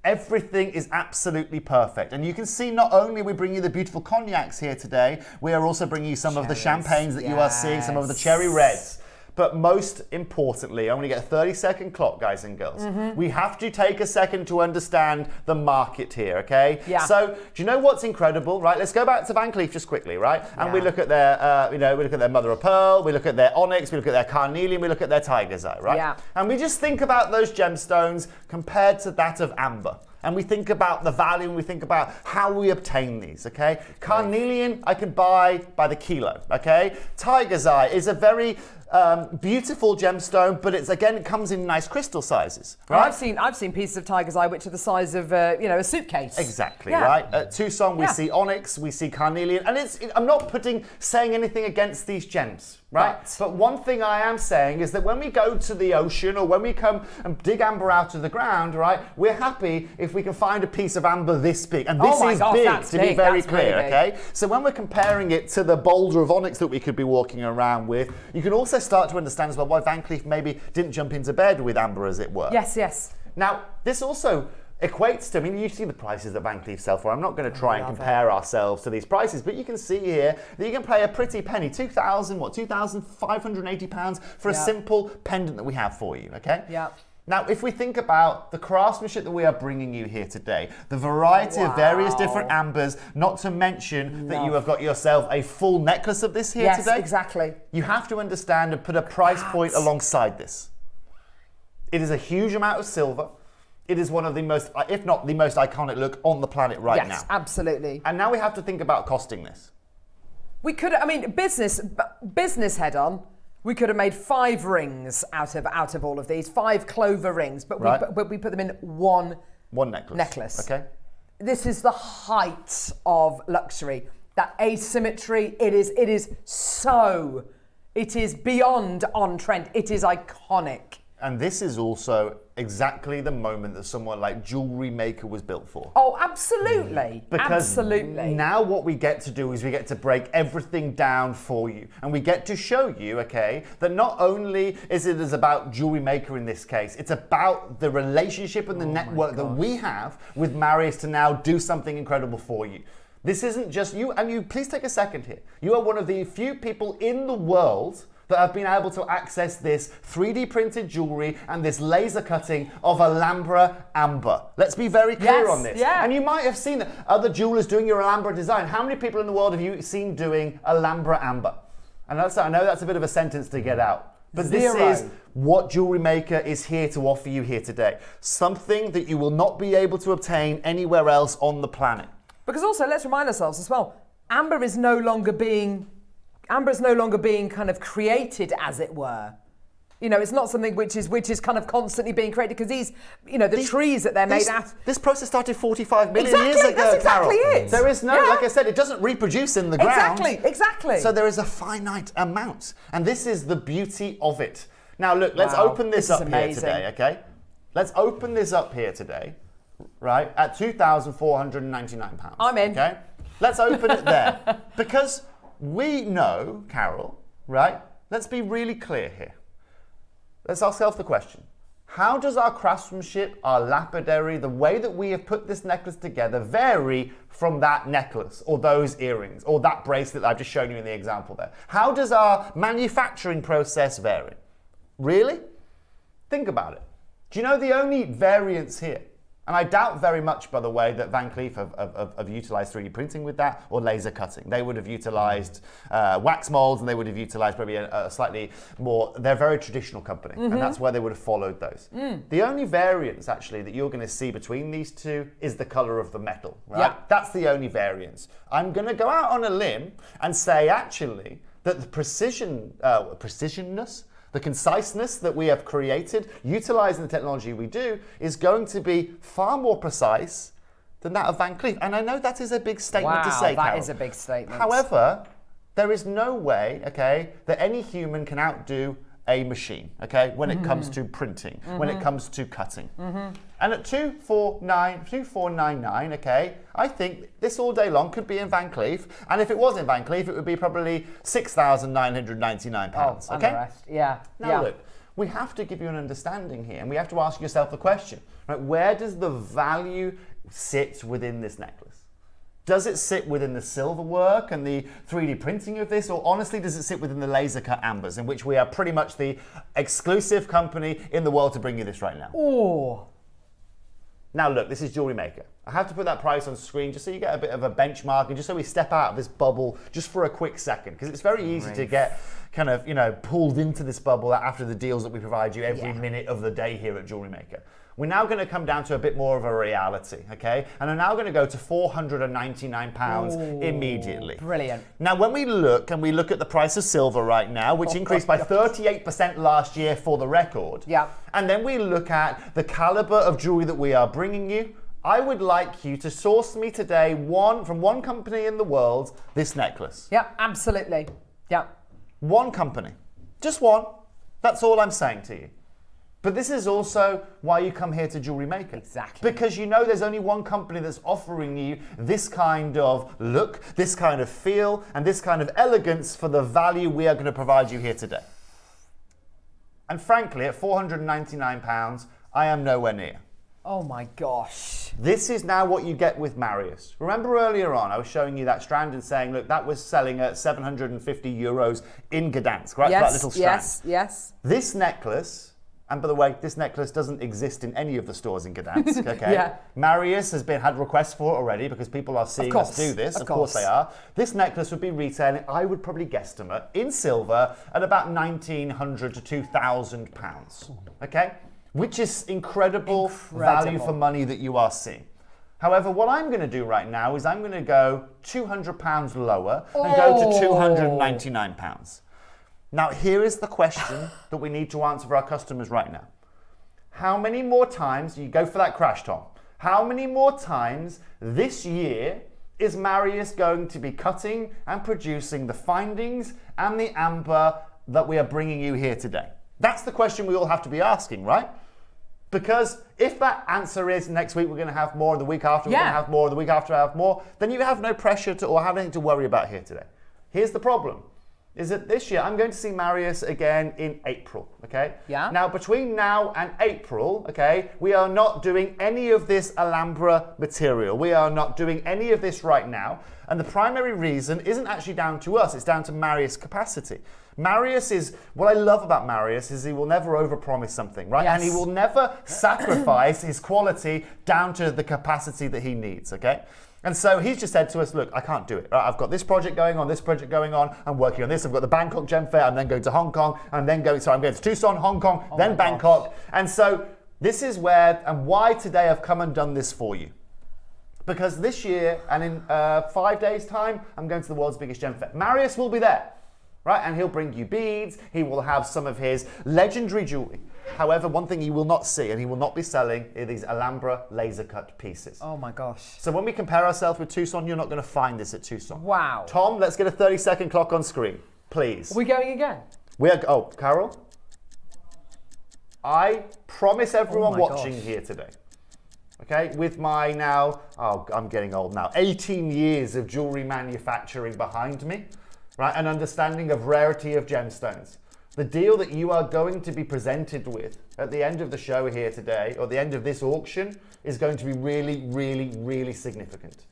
Everything is absolutely perfect. And you can see not only are we bringing you the beautiful cognacs here today, we are also bringing you some of the champagnes that you are seeing, some of the cherry reds. But most importantly, I'm going to get a 30-second clock, guys and girls. We have to take a second to understand the market here, okay? Yeah. So, do you know what's incredible, right? Let's go back to Van Cleef just quickly, right? And we look at their, we look at their mother of pearl, we look at their onyx, we look at their carnelian, we look at their tiger's eye, right? Yeah. And we just think about those gemstones compared to that of amber. And we think about the value and we think about how we obtain these, okay? Carnelian, I can buy by the kilo, okay? Tiger's eye is a very beautiful gemstone, but it comes in nice crystal sizes, right? I've seen pieces of tiger's eye which are the size of a suitcase. Exactly, right? At Tucson, we see onyx, we see carnelian, and I'm not saying anything against these gems, right? But one thing I am saying is that when we go to the ocean or when we come and dig amber out of the ground, right, we're happy if we can find a piece of amber this big, and this is big, to be very clear, okay? So when we're comparing it to the boulder of onyx that we could be walking around with, you can also start to understand as well why Van Cleef maybe didn't jump into bed with amber, as it were. Yes. Now, this also equates to, you see the prices that Van Cleef sell for. I'm not going to try and compare ourselves to these prices, but you can see here that you can pay a pretty penny, £2,580 for a simple pendant that we have for you, okay? Yeah. Now, if we think about the craftsmanship that we are bringing you here today, the variety of various different ambers, not to mention that you have got yourself a full necklace of this here today. Yes, exactly. You have to understand and put a price point alongside this. It is a huge amount of silver. It is one of the most, if not the most iconic look on the planet right now. Yes, absolutely. And now we have to think about costing this. We could, I mean, business head on. We could have made 5 rings out of all of these, 5 clover rings, but we put them in one necklace. Okay. This is the height of luxury. That asymmetry, it is beyond on trend. It is iconic. And this is also exactly the moment that someone like Jewellery Maker was built for. Oh, absolutely. Because absolutely. Now what we get to do is we get to break everything down for you. And we get to show you, okay, that not only is it about Jewellery Maker in this case, it's about the relationship and the network that we have with Marius to now do something incredible for you. This isn't just you, and you please take a second here. You are one of the few people in the world that have been able to access this 3D printed jewelry and this laser cutting of Alhambra amber. Let's be very clear on this. Yeah. And you might have seen other jewelers doing your Alhambra design. How many people in the world have you seen doing Alhambra amber? And I know that's a bit of a sentence to get out. But this is what Jewellery Maker is here to offer you here today. Something that you will not be able to obtain anywhere else on the planet. Because also, let's remind ourselves as well, amber is no longer being kind of created, as it were. You know, it's not something which is kind of constantly being created, because these trees that they're made out. This process started 45 million years ago, that's exactly Carol. it. There is no, like I said, it doesn't reproduce in the ground. Exactly. So there is a finite amount. And this is the beauty of it. Now look, let's open this up here today, okay? Let's open this up here today, right, at £2,499. I'm in. Okay? Let's open it there. Because we know, Carol, right? Let's be really clear here. Let's ask ourselves the question. How does our craftsmanship, our lapidary, the way that we have put this necklace together vary from that necklace or those earrings or that bracelet that I've just shown you in the example there? How does our manufacturing process vary? Really? Think about it. Do you know the only variance here? And I doubt very much, by the way, that Van Cleef have utilized 3D printing with that or laser cutting. They would have utilized wax molds, and they would have utilized probably a slightly more, they're a very traditional company, and that's where they would have followed those. The only variance, actually, that you're going to see between these two is the color of the metal, right? Yeah. That's the only variance. I'm going to go out on a limb and say, actually, that the precisionness, the conciseness that we have created, utilizing the technology we do, is going to be far more precise than that of Van Cleef. And I know that is a big statement to say, Wow, that Carol. is a big statement. However, there is no way, okay, that any human can outdo a machine, okay, when it comes to printing, when it comes to cutting. And at $2,499, okay, I think this all day long could be in Van Cleef, and if it was in Van Cleef, it would be probably £6,999. Oh, okay? and the rest. Yeah. Now look, we have to give you an understanding here, and we have to ask yourself the question, right? Where does the value sit within this necklace? Does it sit within the silver work and the 3D printing of this, or honestly, does it sit within the laser cut ambers, in which we are pretty much the exclusive company in the world to bring you this right now? Oh. Now look, this is Jewellery Maker. I have to put that price on screen just so you get a bit of a benchmark and just so we step out of this bubble just for a quick second, because it's very easy to get kind of, pulled into this bubble after the deals that we provide you every minute of the day here at Jewellery Maker. We're now going to come down to a bit more of a reality, okay? And I'm now going to go to £499 immediately. Brilliant. Now, when we look at the price of silver right now, which increased by 38% last year for the record, and then we look at the caliber of jewelry that we are bringing you, I would like you to source me today from one company in the world, this necklace. Yeah, absolutely. Yeah. One company. Just one. That's all I'm saying to you. But this is also why you come here to Jewellery Maker. Exactly. Because you know there's only one company that's offering you this kind of look, this kind of feel, and this kind of elegance for the value we are going to provide you here today. And frankly, at £499, I am nowhere near. Oh my gosh. This is now what you get with Marius. Remember earlier on, I was showing you that strand and saying, look, that was selling at €750 in Gdansk, right? Yes, that little strand. Yes. This necklace, and by the way, this necklace doesn't exist in any of the stores in Gdansk, okay? Marius has had requests for it already because people are seeing us do this. Of course they are. This necklace would be retailing, I would probably guesstimate, in silver at about £1,900 to £2,000, okay? Which is incredible value for money that you are seeing. However, what I'm going to do right now is I'm going to go £200 lower and go to £299. Now, here is the question that we need to answer for our customers right now. How many more times, you go for that crash, Tom, how many more times this year is Marius going to be cutting and producing the findings and the amber that we are bringing you here today? That's the question we all have to be asking, right? Because if that answer is next week we're going to have more, and the week after we're going to have more, and the week after I have more, then you have no pressure to or have anything to worry about here today. Here's the problem, is that this year I'm going to see Marius again in April, okay? Yeah. Now, between now and April, okay, we are not doing any of this Alhambra material. We are not doing any of this right now. And the primary reason isn't actually down to us, it's down to Marius' capacity. Marius is, what I love about Marius is he will never overpromise something, right? Yes. And he will never sacrifice his quality down to the capacity that he needs, okay? And so he's just said to us, look, I can't do it. Right? I've got this project going on, I'm working on this, I've got the Bangkok Gem Fair, I'm then going to Hong Kong, I'm going to Tucson, Hong Kong, then Bangkok. Gosh. And so this is where and why today I've come and done this for you. Because this year, and in 5 days' time, I'm going to the world's biggest gem fair. Marius will be there, right? And he'll bring you beads, he will have some of his legendary jewelry. However, one thing you will not see, and he will not be selling, are these Alhambra laser cut pieces. Oh my gosh. So when we compare ourselves with Tucson, you're not going to find this at Tucson. Wow. Tom, let's get a 30-second clock on screen, please. Are we going again? Oh, Carol? I promise everyone watching here today, okay, with my now, I'm getting old now, 18 years of jewelry manufacturing behind me, right, an understanding of rarity of gemstones. The deal that you are going to be presented with at the end of the show here today, or the end of this auction, is going to be really, really, really significant.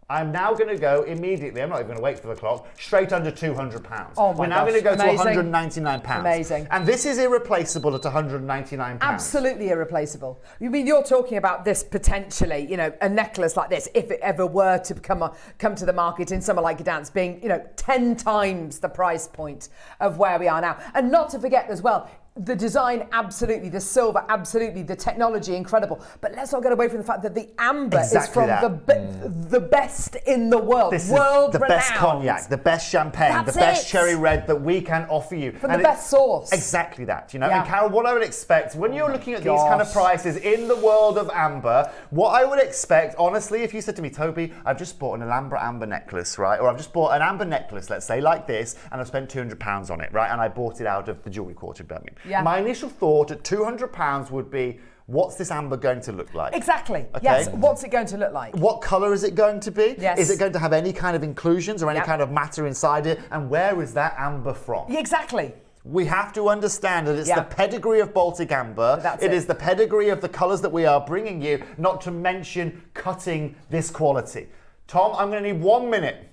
I'm now going to go immediately, I'm not even going to wait for the clock, straight under £200. Oh my We're now gosh. going to go Amazing. to £199. Amazing. And this is irreplaceable at £199. Absolutely irreplaceable. You mean you're talking about this potentially, you know, a necklace like this, if it ever were to come to the market in Summer Like a Dance, being, you know, 10 times the price point of where we are now. And not to forget as well, the design, absolutely, the silver, absolutely, the technology, incredible. But let's not get away from the fact that the amber is from the best in the world, this world is the renowned. best cognac, the best champagne, the best cherry red that we can offer you. From the best source. Exactly that, you know. Yeah. And Carol, what I would expect, when you're looking at these kind of prices in the world of amber, what I would expect, honestly, if you said to me, Toby, I've just bought an Alhambra amber necklace, right? Or I've just bought an amber necklace, let's say, like this, and I've spent £200 on it, right? And I bought it out of the jewellery quarter of Birmingham. Yeah. My initial thought at £200 would be, what's this amber going to look like? Exactly. Okay. Yes. What's it going to look like? What colour is it going to be? Yes. Is it going to have any kind of inclusions or any kind of matter inside it? And where is that amber from? Exactly. We have to understand that it's the pedigree of Baltic amber. It is the pedigree of the colours that we are bringing you, not to mention cutting this quality. Tom, I'm going to need 1 minute,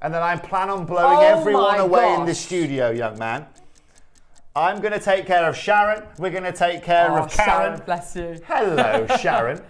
and then I plan on blowing everyone away in this studio, young man. I'm going to take care of Sharon. We're going to take care of Karen. Sharon, bless you. Hello, Sharon.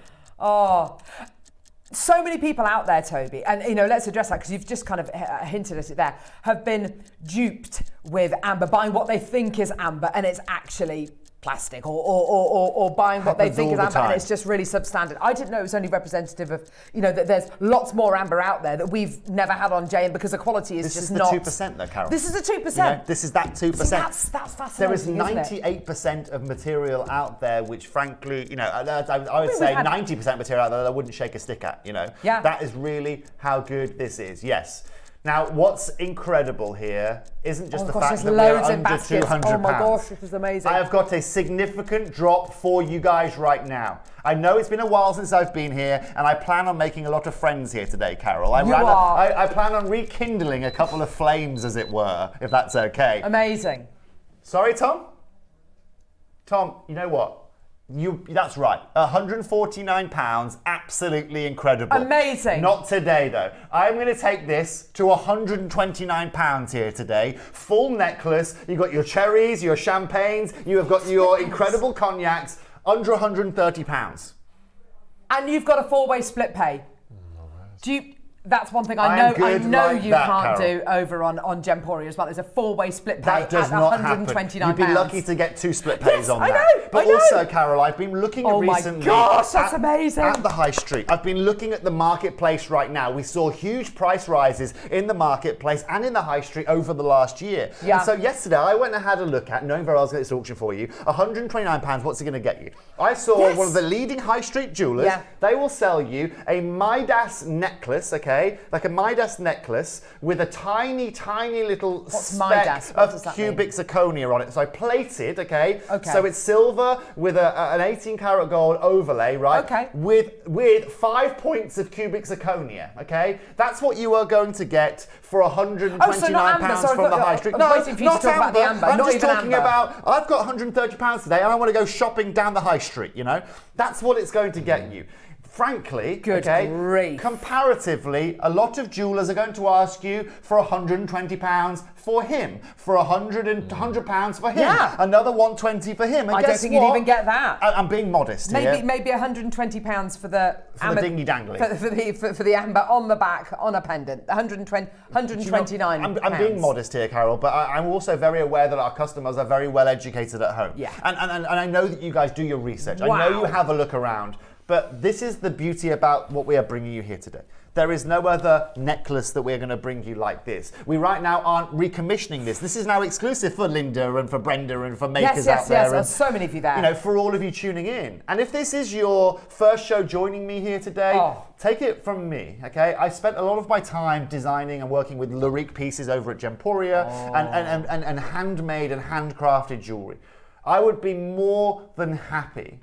So many people out there, Toby, and you know, let's address that because you've just kind of hinted at it there, have been duped with amber, buying what they think is amber and it's actually plastic, or buying what they think is amber and it's just really substandard. I didn't know it was only representative of, you know, that there's lots more amber out there that we've never had on Jay, and because the quality is just not. This is the 2% though, Carol. This is the 2%. You know, this is that 2%. See, that's fascinating. There is 98% of material out there, which frankly, you know, I would say 90% material out there that I wouldn't shake a stick at, you know. Yeah. That is really how good this is, yes. Now, what's incredible here isn't just the fact that we're under £200. Oh my gosh, this is amazing. I have got a significant drop for you guys right now. I know it's been a while since I've been here, and I plan on making a lot of friends here today, Carol. I plan on rekindling a couple of flames, as it were, if that's okay. Amazing. Sorry, Tom? Tom, you know what? That's right. £149, absolutely incredible. Amazing. Not today, though. I'm going to take this to £129 here today. Full necklace. You've got your cherries, your champagnes. You have got your incredible cognacs. Under £130. And you've got a 4-way split pay. That's one thing I know you can't do over on Gemporia as well. There's a 4-way split pay that does at not £129. happen. You'd be lucky to get 2 split pays on that. I know. But also, Carol, I've been looking at recently. Oh my gosh, that's amazing. At the high street. I've been looking at the marketplace right now. We saw huge price rises in the marketplace and in the high street over the last year. Yeah. And so yesterday I went and had a look at, knowing very well I was going to get this auction for you, £129, what's it going to get you? I saw one of the leading high street jewellers. Yeah. They will sell you a Midas necklace, okay? Like a Midas necklace with a tiny, tiny little speck of cubic zirconia on it. So I plated, okay? So it's silver with an 18 karat gold overlay, right? Okay. With 5 points of cubic zirconia, okay? That's what you are going to get for £129 from the high street. I'm waiting for you to talk about the amber. I'm not just even talking amber. about, I've got £130 today and I want to go shopping down the high street, you know? That's what it's going to get you. Frankly, grief. Comparatively, a lot of jewellers are going to ask you for £120 for him, for £100 for him, another £120 for him. And I don't think you'd even get that. I'm being modest here. Maybe £120 for the amber, dingy dangly. For the amber on the back on a pendant. £129. I'm being modest here, Carol, but I'm also very aware that our customers are very well educated at home. Yeah. And I know that you guys do your research. I know you have a look around. But this is the beauty about what we are bringing you here today. There is no other necklace that we're going to bring you like this. We right now aren't recommissioning this. This is now exclusive for Linda and for Brenda and for makers out there. Yes, there's so many of you there. You know, for all of you tuning in. And if this is your first show joining me here today, take it from me, okay? I spent a lot of my time designing and working with Lurique pieces over at Gemporia and handmade and handcrafted jewelry. I would be more than happy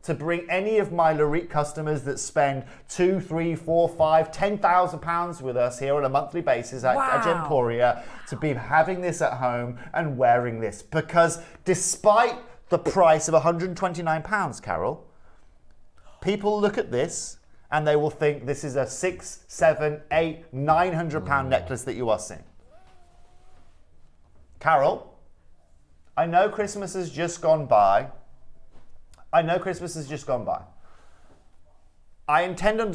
to bring any of my Lurique customers that spend £2,000, £3,000, £4,000, £5,000, £10,000 with us here on a monthly basis at Gemporia to be having this at home and wearing this. Because despite the price of £129, Carol, people look at this and they will think this is a £600, £700, £800, £900 necklace that you are seeing. Carol, I know Christmas has just gone by. I intend on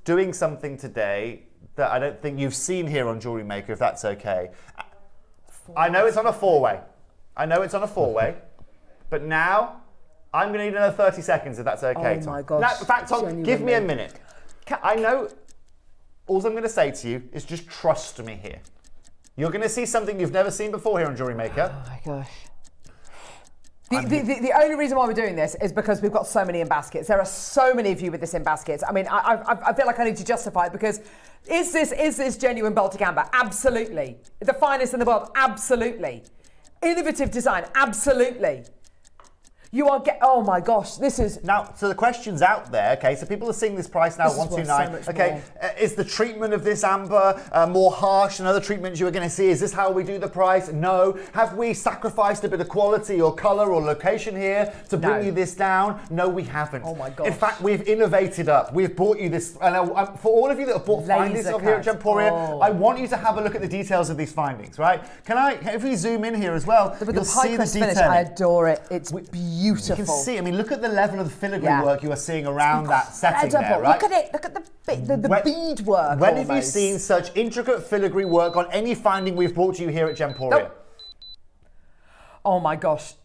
doing something today that I don't think you've seen here on Jewellery Maker, if that's okay. I know it's on a 4-way. But now I'm going to need another 30 seconds, if that's okay. Oh my gosh. Now, in fact, Tom, give me a minute. I know all I'm going to say to you is just trust me here. You're going to see something you've never seen before here on Jewellery Maker. Oh my gosh. The only reason why we're doing this is because we've got so many in baskets. There are so many of you with this in baskets. I mean, I feel like I need to justify it because is this genuine Baltic amber? Absolutely. The finest in the world? Absolutely. Innovative design? Absolutely. You are oh my gosh, this is... Now, so the question's out there, okay, so people are seeing this price now, 129. Okay, is the treatment of this amber more harsh than other treatments you are going to see? Is this how we do the price? No. Have we sacrificed a bit of quality or colour or location here to bring you this down? No, we haven't. Oh my gosh. In fact, we've innovated up. We've brought you this, and for all of you that have bought findings of here at Gemporia, I want you to have a look at the details of these findings, right? if we zoom in here as well, you'll see the detailing. Finish, I adore it. It's beautiful. You can see, I mean, look at the level of filigree work you are seeing around that setting there, right? Look at it, look at the bead work. When have you seen such intricate filigree work on any finding we've brought to you here at Gemporia? Nope. Oh my gosh.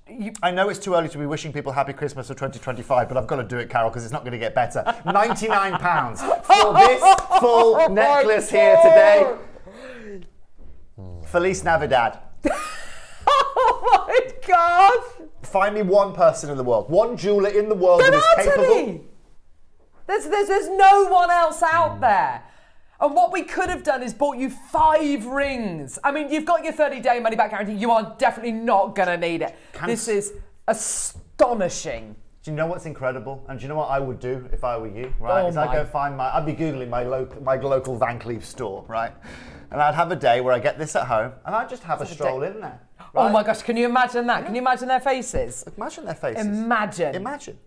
I know it's too early to be wishing people happy Christmas for 2025, but I've got to do it, Carol, because it's not going to get better. £99 for this full necklace here today. Feliz Navidad. Oh my gosh. Find me one person in the world, one jeweller in the world that is capable. There's no one else out there. And what we could have done is bought you 5 rings. I mean, you've got your 30-day money-back guarantee. You are definitely not going to need it. This is astonishing. Do you know what's incredible? And do you know what I would do if I were you? Right? I'd go find I'd be Googling my local Van Cleef store, right? And I'd have a day where I get this at home and I'd just have a stroll in there. Right? Oh my gosh, can you imagine that? Can you imagine their faces? Imagine their faces. Imagine.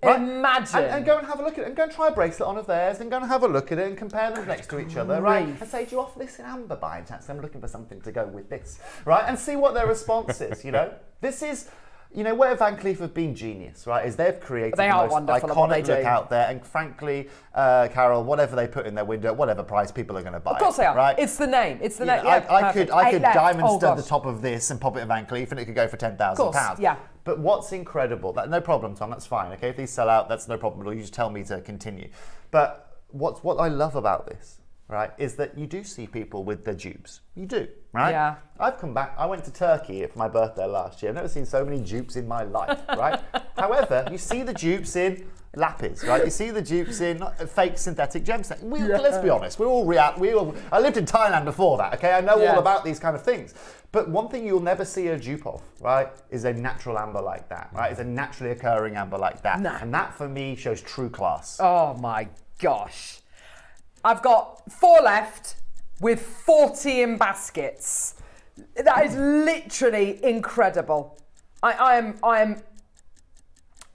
Right? Imagine. And go and have a look at it and go and try a bracelet on of theirs and go and have a look at it and compare them next to each other, right? And say, do you offer this in amber by any chance? I'm looking for something to go with this, right? And see what their response is, you know? This is... you know where Van Cleef have been genius, right? Is they've created the most iconic look out there, and frankly, Carol, whatever they put in their window, whatever price, people are going to buy. Of course they are. Right? It's the name. It's the name. I could diamond stud the top of this and pop it in Van Cleef, and it could go for £10,000. Yeah. But what's incredible? No problem, Tom. That's fine. Okay, if these sell out, that's no problem at all. You just tell me to continue. But what I love about this, right, is that you do see people with their dupes. You do, right? Yeah. I've come back. I went to Turkey for my birthday last year. I've never seen so many dupes in my life, right? However, you see the dupes in lapis, right? You see the dupes in fake synthetic gemstones. Let's be honest. I lived in Thailand before that. Okay, I know all about these kind of things. But one thing you'll never see a dupe of, right, is a natural amber like that, right? It's a naturally occurring amber like that, and that for me shows true class. Oh my gosh. I've got 4 left with 40 in baskets. That is literally incredible. I am.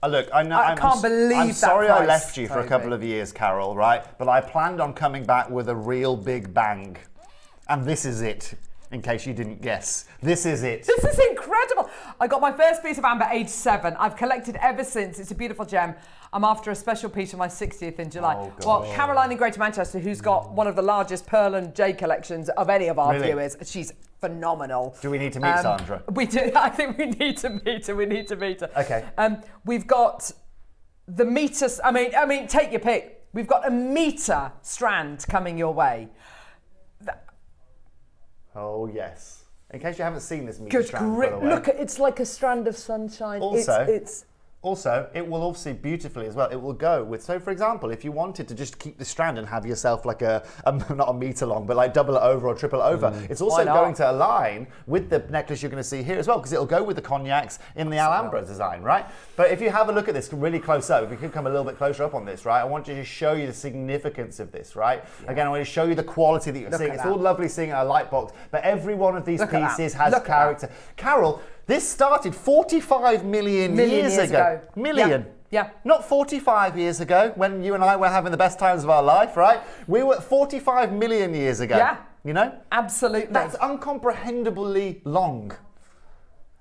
Look, I know. I can't believe I'm that sorry price, I left you for a Toby. couple of years, Carol, right? But I planned on coming back with a real big bang. And this is it, in case you didn't guess. This is it. This is incredible. I got my first piece of amber age 7. I've collected ever since. It's a beautiful gem. I'm after a special piece for my 60th in July. Oh, gosh. Well, Caroline in Greater Manchester, who's got one of the largest pearl and jade collections of any of our viewers. She's phenomenal. Do we need to meet Sandra? We do. I think we need to meet her. We need to meet her. Okay. We've got the meter. I mean, take your pick. We've got a meter strand coming your way. Oh yes. In case you haven't seen this meter strand, by the way. Look, it's like a strand of sunshine. Also, it will obviously beautifully as well. It will go with, so for example, if you wanted to just keep the strand and have yourself like not a meter long, but like double it over or triple it over, it's also going to align with the necklace you're going to see here as well, because it'll go with the cognacs in the Alhambra design, right? But if you have a look at this really close up, if we could come a little bit closer up on this, right? I want to just show you the significance of this, right? Yeah. Again, I want to show you the quality that you're seeing. It's all lovely seeing a light box, but every one of these pieces has character. Carol, this started 45 million years ago. Million. Yeah. Not 45 years ago when you and I were having the best times of our life, right? We were 45 million years ago. Yeah. You know? Absolutely. That's incomprehendibly long.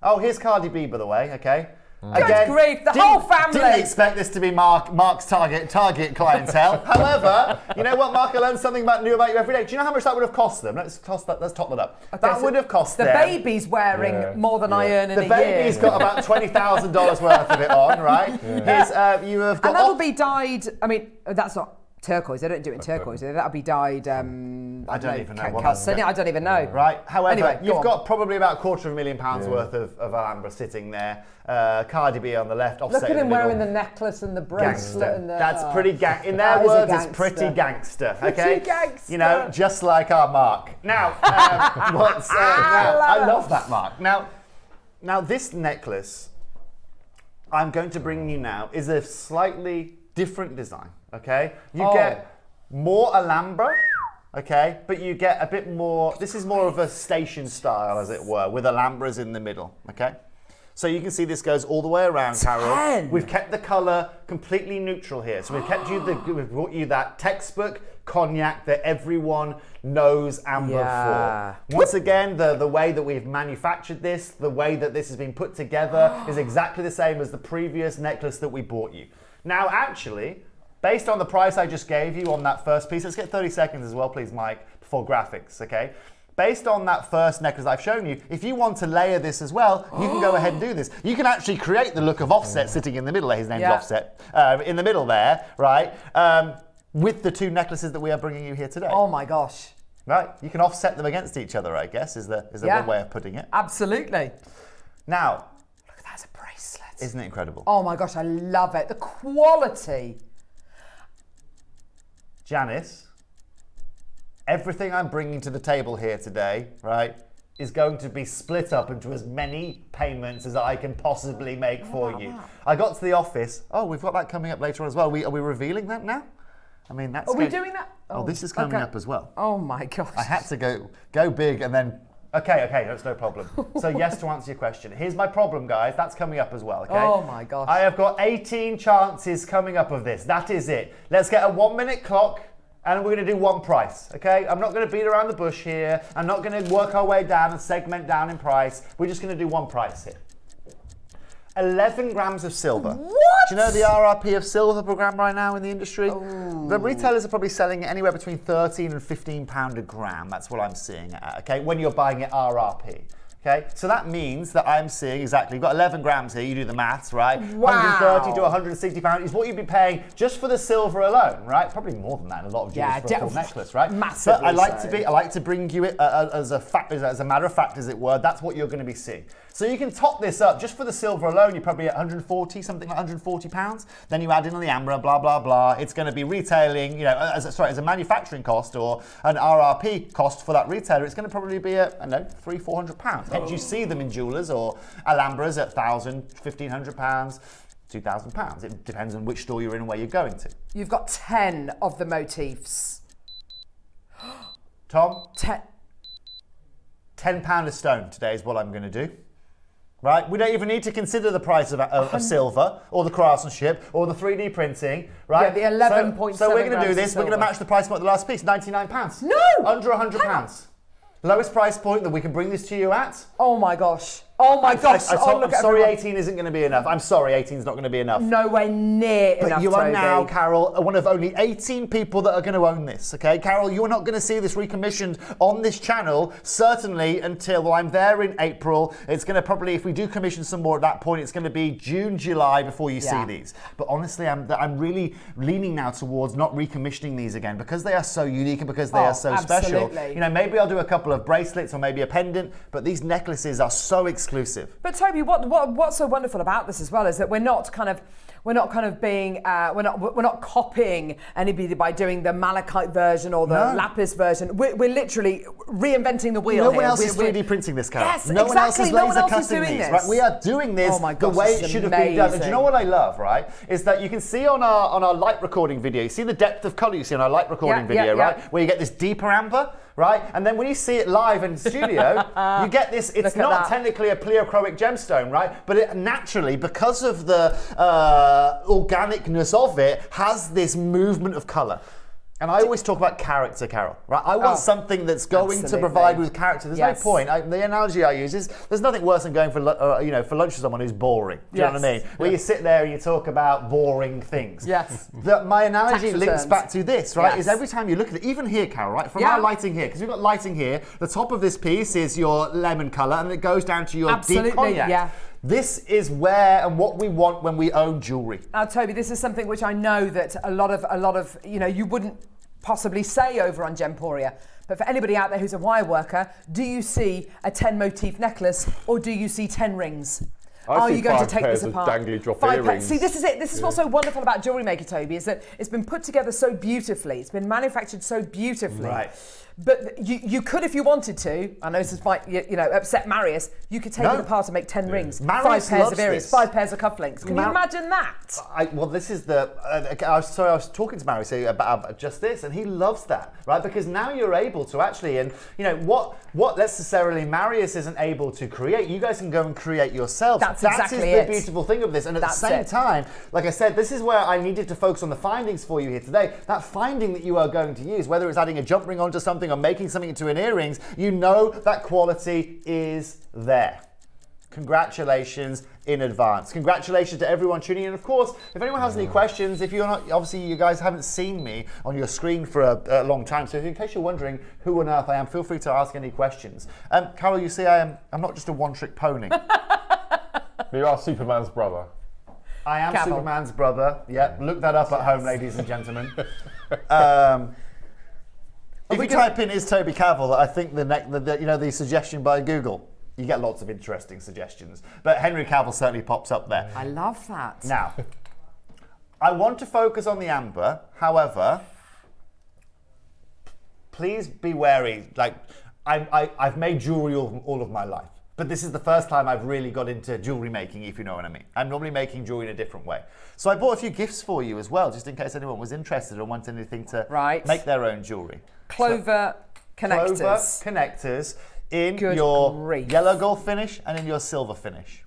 Oh, here's Cardi B, by the way, okay? Good grief, the whole family. Didn't expect this to be Mark's target clientele. However, you know what, Mark? I learned something new about you every day. Do you know how much that would have cost them? Let's top that up. Okay, that would have cost them. The baby's wearing more than I earn in a year. The baby's got about $20,000 worth of it on, right? Yeah. Here's, you have got. And that'll be dyed. I mean, that's not turquoise. They don't do it in turquoise. That'll be dyed. I don't even know what that's. I don't even know. Right. However, anyway, you've got probably about £250,000 worth of Alhambra sitting there. Cardi B on the left. Look at him wearing the necklace and the bracelet and the. That's pretty in their words, it's pretty gangster. Okay. Pretty gangster. You know, just like our Mark. Now, I love that Mark. Now this necklace I'm going to bring you now is a slightly different design. Okay, you get more Alhambra, okay, but you get a bit more. This is more of a station style, as it were, with Alhambras in the middle. Okay, so you can see this goes all the way around, Carol. We've kept the color completely neutral here, so we've brought you that textbook cognac that everyone knows amber for. Once again, the way that we've manufactured this, the way that this has been put together is exactly the same as the previous necklace that we bought you. Now, actually, based on the price I just gave you on that first piece, let's get 30 seconds as well, please, Mike, before graphics, okay? Based on that first necklace I've shown you, if you want to layer this as well, you can go ahead and do this. You can actually create the look of Offset sitting in the middle there. His name's Offset. In the middle there, right? With the two necklaces that we are bringing you here today. Oh my gosh. Right? You can offset them against each other, I guess, is the one way of putting it. Absolutely. Now, look at that as a bracelet. Isn't it incredible? Oh my gosh, I love it. The quality. Janice, everything I'm bringing to the table here today, right, is going to be split up into as many payments as I can possibly make for you. I got to the office. Oh, we've got that coming up later on as well. Are we revealing that now? I mean, that's. Are we doing that? Oh, this is coming up as well. Oh my gosh. I had to go big and then. Okay, that's no problem. So yes, to answer your question, here's my problem, guys. That's coming up as well, okay? Oh my gosh. I have got 18 chances coming up of this. That is it. Let's get a 1-minute clock and we're gonna do one price, okay? I'm not gonna beat around the bush here. I'm not gonna work our way down and segment down in price. We're just gonna do one price here. 11 grams of silver. What? Do you know the RRP of silver per gram right now in the industry? Oh. The retailers are probably selling it anywhere between £13 and £15 a gram. That's what I'm seeing it at, okay, when you're buying it RRP. Okay, so that means that I'm seeing exactly, you've got 11 grams here, you do the maths, right? Wow. 130 to 160 pounds is what you'd be paying just for the silver alone, right? Probably more than that in a lot of jewelry for a full necklace, right? Massively. But I like to bring you it as a matter of fact, as it were, that's what you're going to be seeing. So you can top this up, just for the silver alone, you're probably at 140, something like 140 pounds. Then you add in on the amber, blah, blah, blah. It's going to be retailing, you know, as a manufacturing cost or an RRP cost for that retailer, it's going to probably be at, I don't know, £300-400 pounds. And you see them in jewellers or Alhambras at £1,000, £1,500 pounds, £2,000 pounds. It depends on which store you're in and where you're going to. You've got 10 of the motifs. Tom? £10 a stone today is what I'm going to do. Right? We don't even need to consider the price of silver or the craftsmanship or the 3D printing, right? Yeah, the 11.7 So we're going to do this. We're going to match the price point of the last piece, £99. No! Under £100. Lowest price point that we can bring this to you at. Oh my gosh. Oh my gosh. I'm sorry, 18 isn't going to be enough. I'm sorry, 18 is not going to be enough. Nowhere near enough, But you are Toby. now, Carol, one of only 18 people that are going to own this, okay? Carol, you are not going to see this recommissioned on this channel, certainly until, well, I'm there in April. It's going to probably, if we do commission some more at that point, it's going to be June, July before you see these. But honestly, I'm really leaning now towards not recommissioning these again because they are so unique and because they are so special. You know, maybe I'll do a couple of bracelets or maybe a pendant, but these necklaces are so exclusive. But Toby, what's so wonderful about this as well is that we're not copying anybody by doing the malachite version or the lapis version. We're literally reinventing the wheel. No one else is 3D printing this, Carol. Yes, no one else is no one laser else is cutting doing these. this. Right? We are doing this the way it should have been done. And do you know what I love, right? Is that you can see on our light recording video, you see the depth of colour you see on our light recording video, right? Where you get this deeper amber. Right, and then when you see it live in studio, you get this. It's not technically a pleochroic gemstone, right? But it naturally, because of the organicness of it, has this movement of colour. And I always talk about character, Carol. Right? I want something that's going to provide with character. There's no point. The analogy I use is there's nothing worse than going for lunch with someone who's boring. Do you know what I mean? Where you sit there and you talk about boring things. Yes. My analogy links back to this, right? Is every time you look at it, even here, Carol, right? From our lighting here, because we've got lighting here. The top of this piece is your lemon colour, and it goes down to your deep cognac. Yeah. This is where and what we want when we own jewellery. Now, Toby, this is something which I know that a lot of you wouldn't possibly say over on Gemporia. But for anybody out there who's a wire worker, do you see a 10 motif necklace or do you see 10 rings? Are you going to take this apart? Dangly drop earrings. See, this is it. This is what's so wonderful about Jewellery Maker, Toby, is that it's been put together so beautifully. It's been manufactured so beautifully. Right. But you could, if you wanted to, I know this might upset Marius, you could take it apart and make 10 rings, Marius 5 pairs of earrings, 5 pairs of cufflinks. Can you imagine that? Well, this is the... I was talking to Marius about just this, and he loves that, right? Because now you're able to actually, and what necessarily Marius isn't able to create, you guys can go and create yourselves. That is the beautiful thing of this. And at the same time, like I said, this is where I needed to focus on the findings for you here today. That finding that you are going to use, whether it's adding a jump ring onto something or making something into an earrings, you know that quality is there. Congratulations in advance. Congratulations to everyone tuning in. Of course, if anyone has any questions, if you're not, obviously you guys haven't seen me on your screen for a long time, so in case you're wondering who on earth I am, feel free to ask any questions. Carol, you see I'm not just a one-trick pony. You are Superman's brother. I am Cavil. Superman's brother. Yeah, look that up at home, ladies and gentlemen. If you type in "is Toby Cavil," I think the suggestion by Google, you get lots of interesting suggestions. But Henry Cavill certainly pops up there. I love that. Now, I want to focus on the amber. However, please be wary. Like, I've made jewelry all of my life. But this is the first time I've really got into jewellery making, if you know what I mean. I'm normally making jewellery in a different way. So I bought a few gifts for you as well, just in case anyone was interested or wanted anything to make their own jewellery. Clover connectors. Clover connectors in your yellow gold finish and in your silver finish.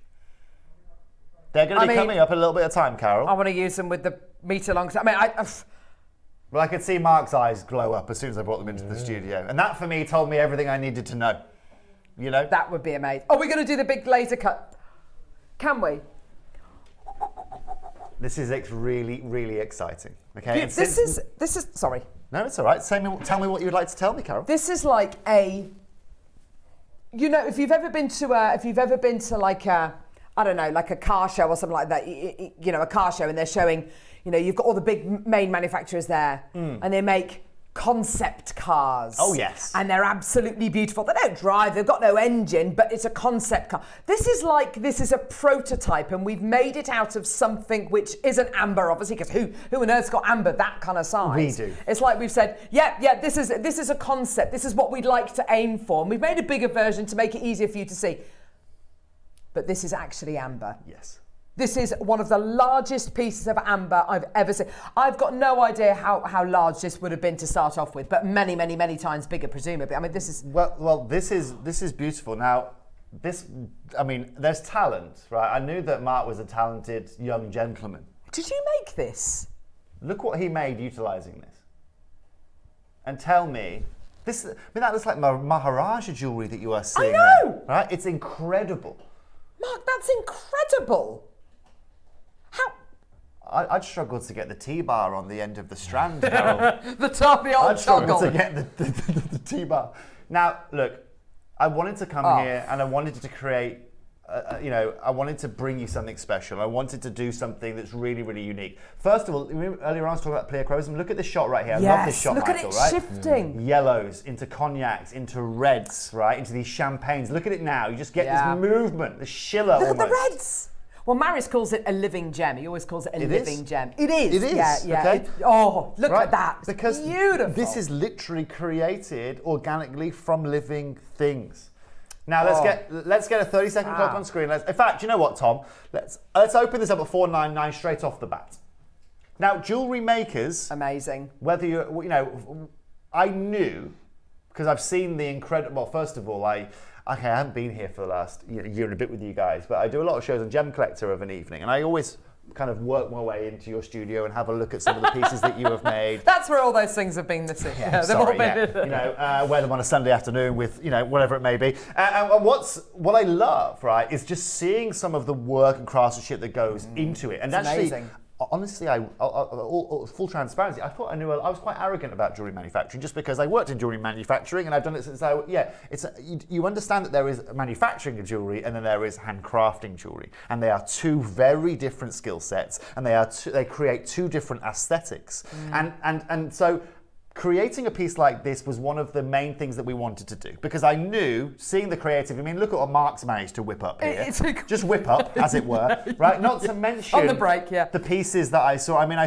They're going to be coming up in a little bit of time, Carol. I want to use them with the meter long. Well, I could see Mark's eyes glow up as soon as I brought them into the studio. And that, for me, told me everything I needed to know. You know? That would be amazing. Are we going to do the big laser cut? Can we? This is really, really exciting. Okay. And this is sorry. No, it's all right. Tell me what you would like to tell me, Carol. This is like a, you know, if you've ever been to like a, I don't know, like a car show or something like that, you know, a car show, and they're showing, you know, you've got all the big main manufacturers there, and they make concept cars. Oh yes. And they're absolutely beautiful. They don't drive, they've got no engine, but it's a concept car. This is a prototype, and we've made it out of something which isn't amber, obviously, because who on earth's got amber that kind of size? We do. It's like we've said, this is a concept, this is what we'd like to aim for. And we've made a bigger version to make it easier for you to see. But this is actually amber. Yes. This is one of the largest pieces of amber I've ever seen. I've got no idea how large this would have been to start off with, but many, many, many times bigger, presumably. I mean, this is... Well, this is beautiful. Now, there's talent, right? I knew that Mark was a talented young gentleman. Did you make this? Look what he made utilizing this. And tell me, that looks like Maharaja jewelry that you are seeing. I know! There, right? It's incredible. Mark, that's incredible. How? I'd struggle to get the T-bar on the end of the strand, Carol. The toppy old I'd struggle toggle. to get the T-bar. Now, look, I wanted to come here and I wanted to create, I wanted to bring you something special. I wanted to do something that's really, really unique. First of all, earlier on I was talking about pleochrosum. Look at this shot right here. I love this shot, look Michael, at it right? shifting. Yellows into cognacs, into reds, right? Into these champagnes. Look at it now. You just get this movement, the shiller Look almost. at the reds. Well, Marius calls it a living gem. He always calls it a living gem. It is. It is. Yeah. Okay. Look at that. It's because beautiful. This is literally created organically from living things. Now let's get a 30-second clock on screen. In fact, you know what, Tom? Let's open this up at 499 straight off the bat. Now, jewellery makers, amazing. Whether I knew, because I've seen the incredible. Well, first of all, I haven't been here for the last year and a bit with you guys, but I do a lot of shows on Gem Collector of an evening, and I always kind of work my way into your studio and have a look at some of the pieces that you have made. That's where all those things have been this year. Wear them on a Sunday afternoon with, whatever it may be. And what I love, right, is just seeing some of the work and craftsmanship that goes into it. And it's amazing. Honestly, full transparency, I thought I was quite arrogant about jewelry manufacturing just because I worked in jewelry manufacturing and I've done it since you understand that there is manufacturing of jewelry and then there is handcrafting jewelry, and they are two very different skill sets, and they create two different aesthetics, and so creating a piece like this was one of the main things that we wanted to do, because I knew, seeing the creative, look at what Mark's managed to whip up here. Just whip up, as it were, right? Not to mention on the break, the pieces that I saw. I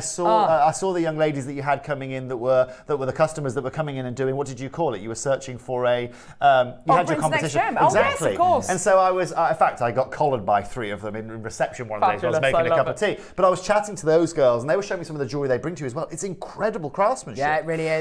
saw the young ladies that you had coming in that were the customers that were coming in and doing, what did you call it? You were searching for you had your competition. Exactly. Oh, yes, of course. And so I was, in fact, I got collared by 3 of them in reception one of the days when I was making a cup of tea. But I was chatting to those girls and they were showing me some of the jewelry they bring to you as well. It's incredible craftsmanship. Yeah, it really is.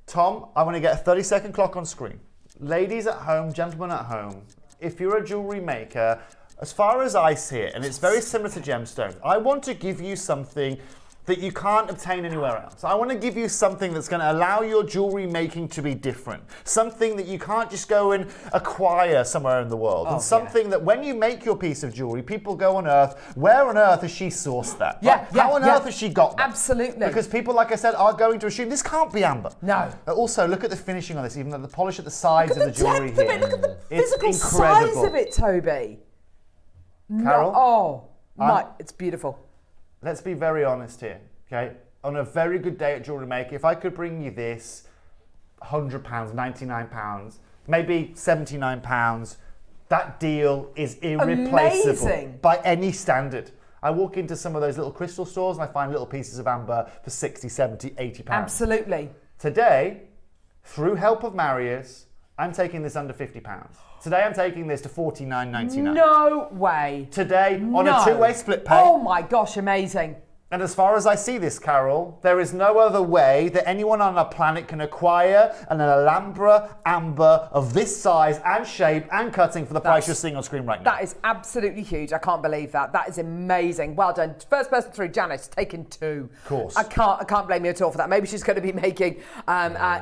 Tom, I want to get a 30-second clock on screen. Ladies at home, gentlemen at home, if you're a jewellery maker, as far as I see it, and it's very similar to Gemstones, I want to give you something that you can't obtain anywhere else. I want to give you something that's going to allow your jewellery making to be different. Something that you can't just go and acquire somewhere in the world. And something that when you make your piece of jewellery, people go on earth, where on earth has she sourced that? How on earth has she got that? Absolutely. Because people, like I said, are going to assume this can't be amber. No. Also, look at the finishing on this, even though the polish at the sides of the jewellery here. Look at the physical incredible. size of it, Toby. Carol? It's beautiful. Let's be very honest here, okay? On a very good day at Jewellery Maker, if I could bring you this, £100, £99, maybe £79, that deal is irreplaceable. Amazing. By any standard. I walk into some of those little crystal stores and I find little pieces of amber for 60, 70, £80. Absolutely. Today, through help of Marius, I'm taking this under £50. Today I'm taking this to $49.99. No way. Today, on a two-way split pay. Oh my gosh, amazing. And as far as I see this, Carol, there is no other way that anyone on our planet can acquire an Alhambra amber of this size and shape and cutting for the price you're seeing on screen right now. That is absolutely huge. I can't believe that. That is amazing. Well done. First person through, Janice, taken 2. Of course. I can't blame you at all for that. Maybe she's going to be making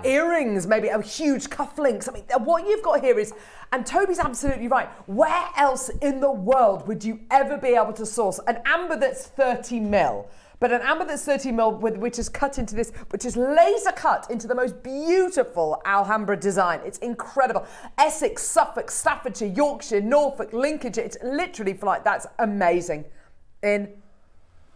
earrings, maybe a huge cufflinks. What you've got here is, and Toby's absolutely right, where else in the world would you ever be able to source an amber that's 30 mil But an amber that's 13 mil, which is cut into this, which is laser cut into the most beautiful Alhambra design. It's incredible. Essex, Suffolk, Staffordshire, Yorkshire, Norfolk, Lincolnshire. It's literally for like, that's amazing.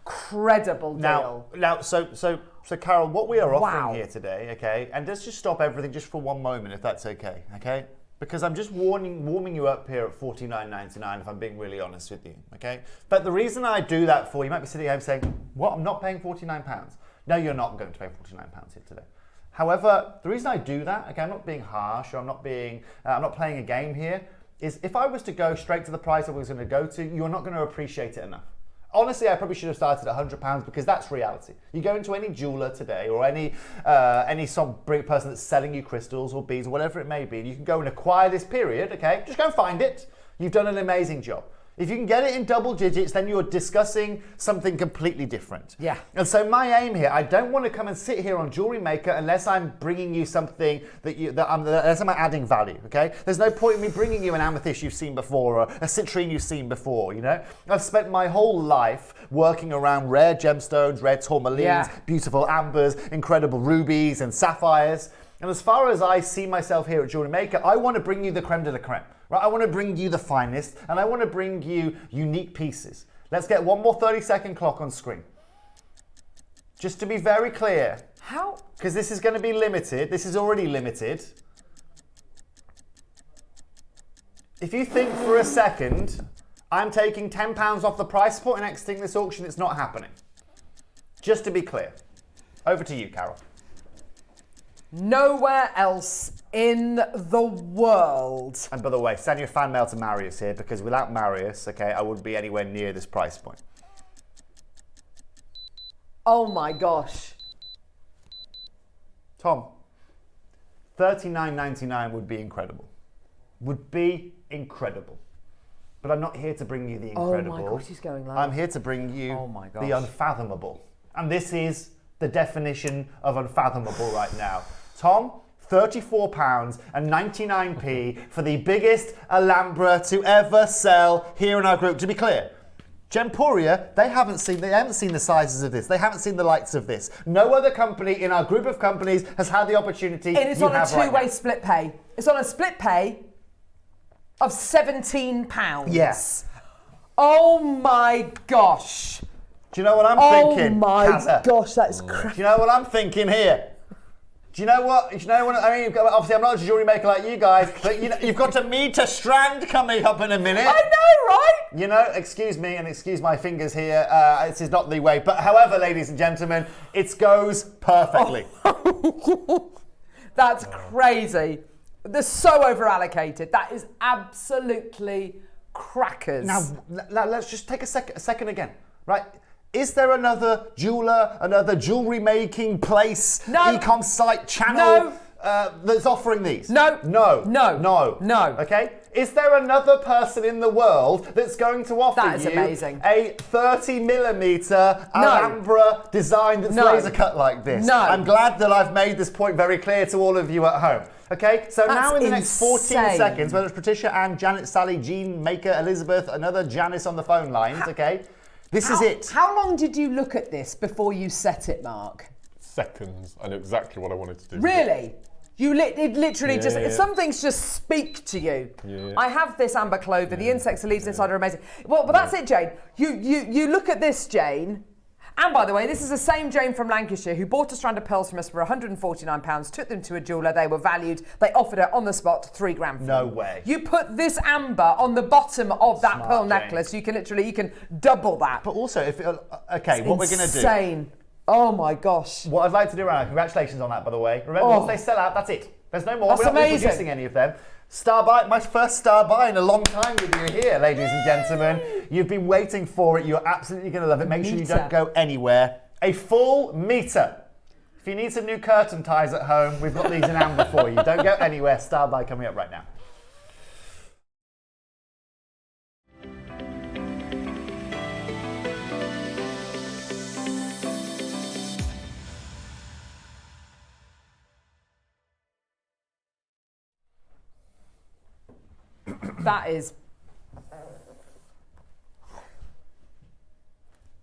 Incredible deal. Now, so Carol, what we are offering here today, okay, and let's just stop everything just for one moment, if that's okay, okay? Because I'm just warming you up here at $49.99, if I'm being really honest with you, okay? But the reason I do that for you might be sitting at home saying, "What? I'm not paying £49." No, you're not going to pay £49 here today. However, the reason I do that, okay, I'm not being harsh, or I'm not playing a game here, is if I was to go straight to the price I was going to go to, you're not going to appreciate it enough. Honestly, I probably should have started at £100 because that's reality. You go into any jeweler today or any person that's selling you crystals or beads or whatever it may be, you can go and acquire this period, okay? Just go and find it. You've done an amazing job. If you can get it in double digits, then you're discussing something completely different. Yeah. And so my aim here, I don't want to come and sit here on Jewellery Maker unless I'm bringing you something unless I'm adding value, okay? There's no point in me bringing you an amethyst you've seen before or a citrine you've seen before, you know? I've spent my whole life working around rare gemstones, rare tourmalines, beautiful ambers, incredible rubies and sapphires. And as far as I see myself here at Jewellery Maker, I want to bring you the creme de la creme. Right, I want to bring you the finest, and I want to bring you unique pieces. Let's get one more 30-second clock on screen. Just to be very clear. How? Because this is going to be limited. This is already limited. If you think for a second, I'm taking £10 off the price point and exiting this auction, it's not happening. Just to be clear. Over to you, Carol. Nowhere else in the world. And by the way, send your fan mail to Marius here, because without Marius, okay, I wouldn't be anywhere near this price point. Oh my gosh. Tom, $39.99 would be incredible. Would be incredible. But I'm not here to bring you the incredible. Oh my gosh, he's going low. I'm here to bring you the unfathomable. And this is the definition of unfathomable right now. Tom, £34.99 for the biggest Alhambra to ever sell here in our group. To be clear, Gemporia, they haven't seen the sizes of this. They haven't seen the lights of this. No other company in our group of companies has had the opportunity. And it's on a two-way split pay. It's on a split pay of £17. Yes. Oh my gosh. Do you know what I'm thinking? Oh my gosh, that's crazy. Do you know what I'm thinking here? Do you know what? I mean, obviously, I'm not a jewellery maker like you guys, but you've got a meter strand coming up in a minute. I know, right? You know, excuse me and excuse my fingers here. This is not the way. But however, ladies and gentlemen, it goes perfectly. That's crazy. They're so over-allocated. That is absolutely crackers. Now let's just take a second again, right? Is there another jeweler, another jewellery making place, e-com site, channel that's offering these? No. No. No. No. No. Okay? Is there another person in the world that's going to offer you amazing. a 30mm Alhambra design that's laser cut like this? No. I'm glad that I've made this point very clear to all of you at home. Okay, so now in the next 14 seconds, whether it's Patricia, Anne, Janet, Sally, Jean, Maker, Elizabeth, another Janice on the phone lines, okay? This is it. How long did you look at this before you set it, Mark? Seconds. I knew exactly what I wanted to do. Really? It literally some things just speak to you. Yeah. I have this amber clover. The insects and leaves inside are amazing. Well, but that's it, Jane. You look at this, Jane. And by the way, this is the same Jane from Lancashire who bought a strand of pearls from us for £149, took them to a jeweller, they were valued, they offered her on the spot £3 grand for No them. way. You put this amber on the bottom of that pearl necklace, you can double that. But also, what we're going to do. Insane. Oh my gosh. What I'd like to do right now, congratulations on that, by the way. Remember, once they sell out, that's it. There's no more. That's We're not amazing. producing any of them. Star buy, my first star buy in a long time with you here, ladies and gentlemen. You've been waiting for it. You're absolutely going to love it. Make sure you don't go anywhere. A full meter. If you need some new curtain ties at home, we've got these in amber for you. Don't go anywhere. Star buy coming up right now. That is.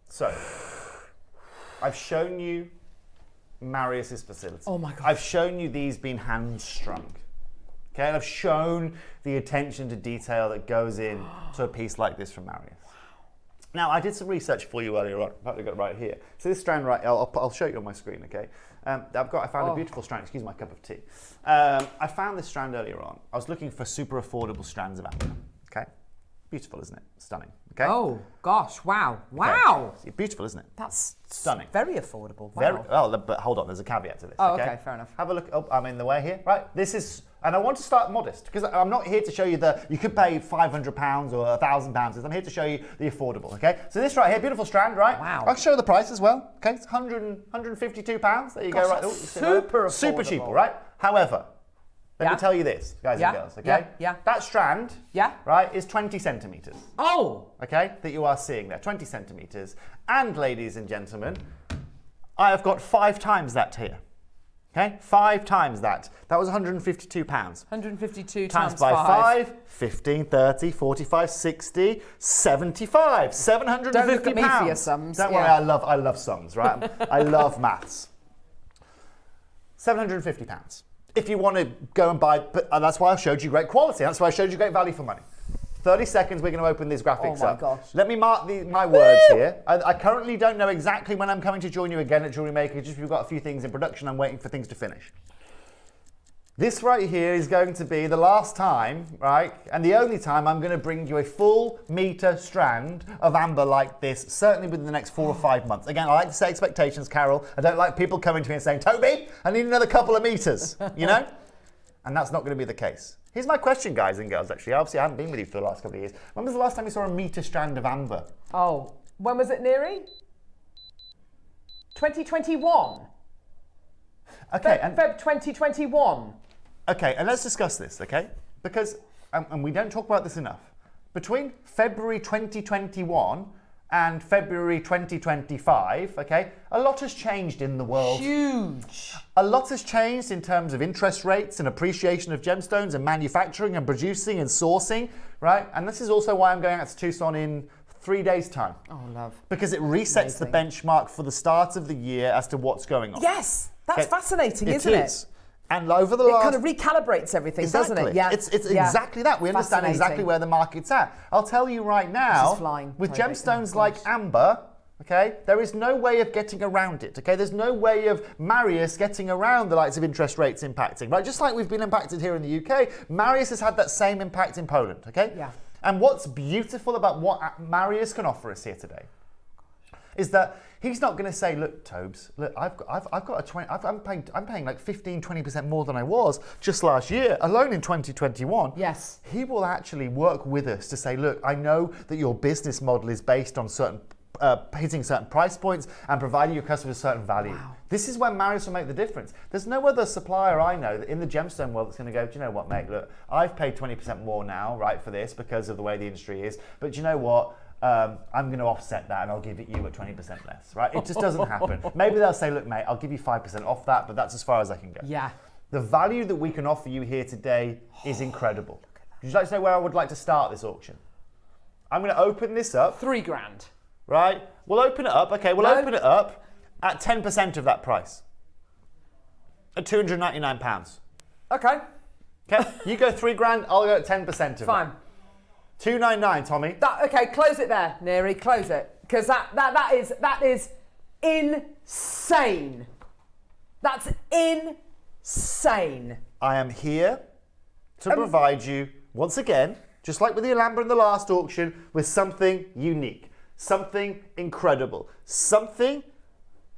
So, I've shown you Marius's facility. Oh my God. I've shown you these being hand strung. Okay, and I've shown the attention to detail that goes in to a piece like this from Marius. Now, I did some research for you earlier on. In fact, I got it right here. So this strand right, I'll show you on my screen, okay? I found a beautiful strand, excuse my cup of tea. I found this strand earlier on. I was looking for super affordable strands of amber, okay? Beautiful, isn't it? Stunning, okay? Oh, gosh, wow. Wow. Okay. Beautiful, isn't it? That's stunning. Very affordable. Wow. Very, oh, but hold on, there's a caveat to this, Oh, okay, fair enough. Have a look. Oh, I'm in the way here, right? This is, and I want to start modest because I'm not here to show you you could pay £500 or £1,000. I'm here to show you the affordable, okay? So this right here, beautiful strand, right? Wow. I'll show you the price as well, okay? It's £152. There you go, right? That's super affordable. Super cheap, right? However, let me tell you this, guys and girls, okay? Yeah. That strand, right, is 20 centimeters. Oh. Okay, that you are seeing there, 20 centimeters. And ladies and gentlemen, I have got 5 times that here. Okay, 5 times that. That was £152. 152 times by 5, 15, 30, 45, 60, 75, £750. Don't look at me for your sums. Don't worry, I love sums, right? I love maths. £750. If you want to go and buy, but that's why I showed you great quality. That's why I showed you great value for money. 30 seconds, we're going to open these graphics up. Oh my gosh. Let me mark my words here. I currently don't know exactly when I'm coming to join you again at Jewellery Maker, just we've got a few things in production. I'm waiting for things to finish. This right here is going to be the last time, right, and the only time I'm going to bring you a full meter strand of amber like this, certainly within the next 4 or 5 months. Again, I like to set expectations, Carol. I don't like people coming to me and saying, Toby, I need another couple of meters, you know? And that's not going to be the case. Here's my question, guys and girls, actually. Obviously, I haven't been with you for the last couple of years. When was the last time you saw a meter strand of amber? Oh, when was it, Neri? 2021. Okay. Feb 2021. Okay, and let's discuss this, okay? Because, and we don't talk about this enough, between February 2021 and February 2025, okay, a lot has changed in the world. Huge. A lot has changed in terms of interest rates and appreciation of gemstones and manufacturing and producing and sourcing, right? And this is also why I'm going out to Tucson in 3 days' time. Oh, love. Because it resets the benchmark for the start of the year as to what's going on. Yes, that's fascinating, isn't it? And over the last... It kind of recalibrates everything, doesn't it? Yeah. It's exactly that. We understand exactly where the market's at. I'll tell you right now, with gemstones like amber, okay, there is no way of getting around it, okay? There's no way of Marius getting around the likes of interest rates impacting, right? Just like we've been impacted here in the UK, Marius has had that same impact in Poland, okay? Yeah. And what's beautiful about what Marius can offer us here today is that he's not going to say, look, Tobes, look, I've got a 20, I'm paying like 15, 20% more than I was just last year, alone in 2021. Yes. He will actually work with us to say, look, I know that your business model is based on certain hitting certain price points and providing your customers certain value. Wow. This is where Marius will make the difference. There's no other supplier I know that in the gemstone world that's going to go, do you know what, mate, look, I've paid 20% more now, right, for this because of the way the industry is, but do you know what? I'm going to offset that and I'll give it you at 20% less, right? It just doesn't happen. Maybe they'll say, look, mate, I'll give you 5% off that, but that's as far as I can go. Yeah. The value that we can offer you here today is incredible. Would you like to know where I would like to start this auction? I'm going to open this up. £3,000. Right? We'll open it up. Okay, we'll open it up at 10% of that price. At £299. Okay. Okay, you go £3,000, I'll go at 10% of Fine. it. 299, Tommy. Okay, close it there, Neri. Close it, because that is insane. That's insane. I am here to provide you once again, just like with the Alhambra in the last auction, with something unique, something incredible, something,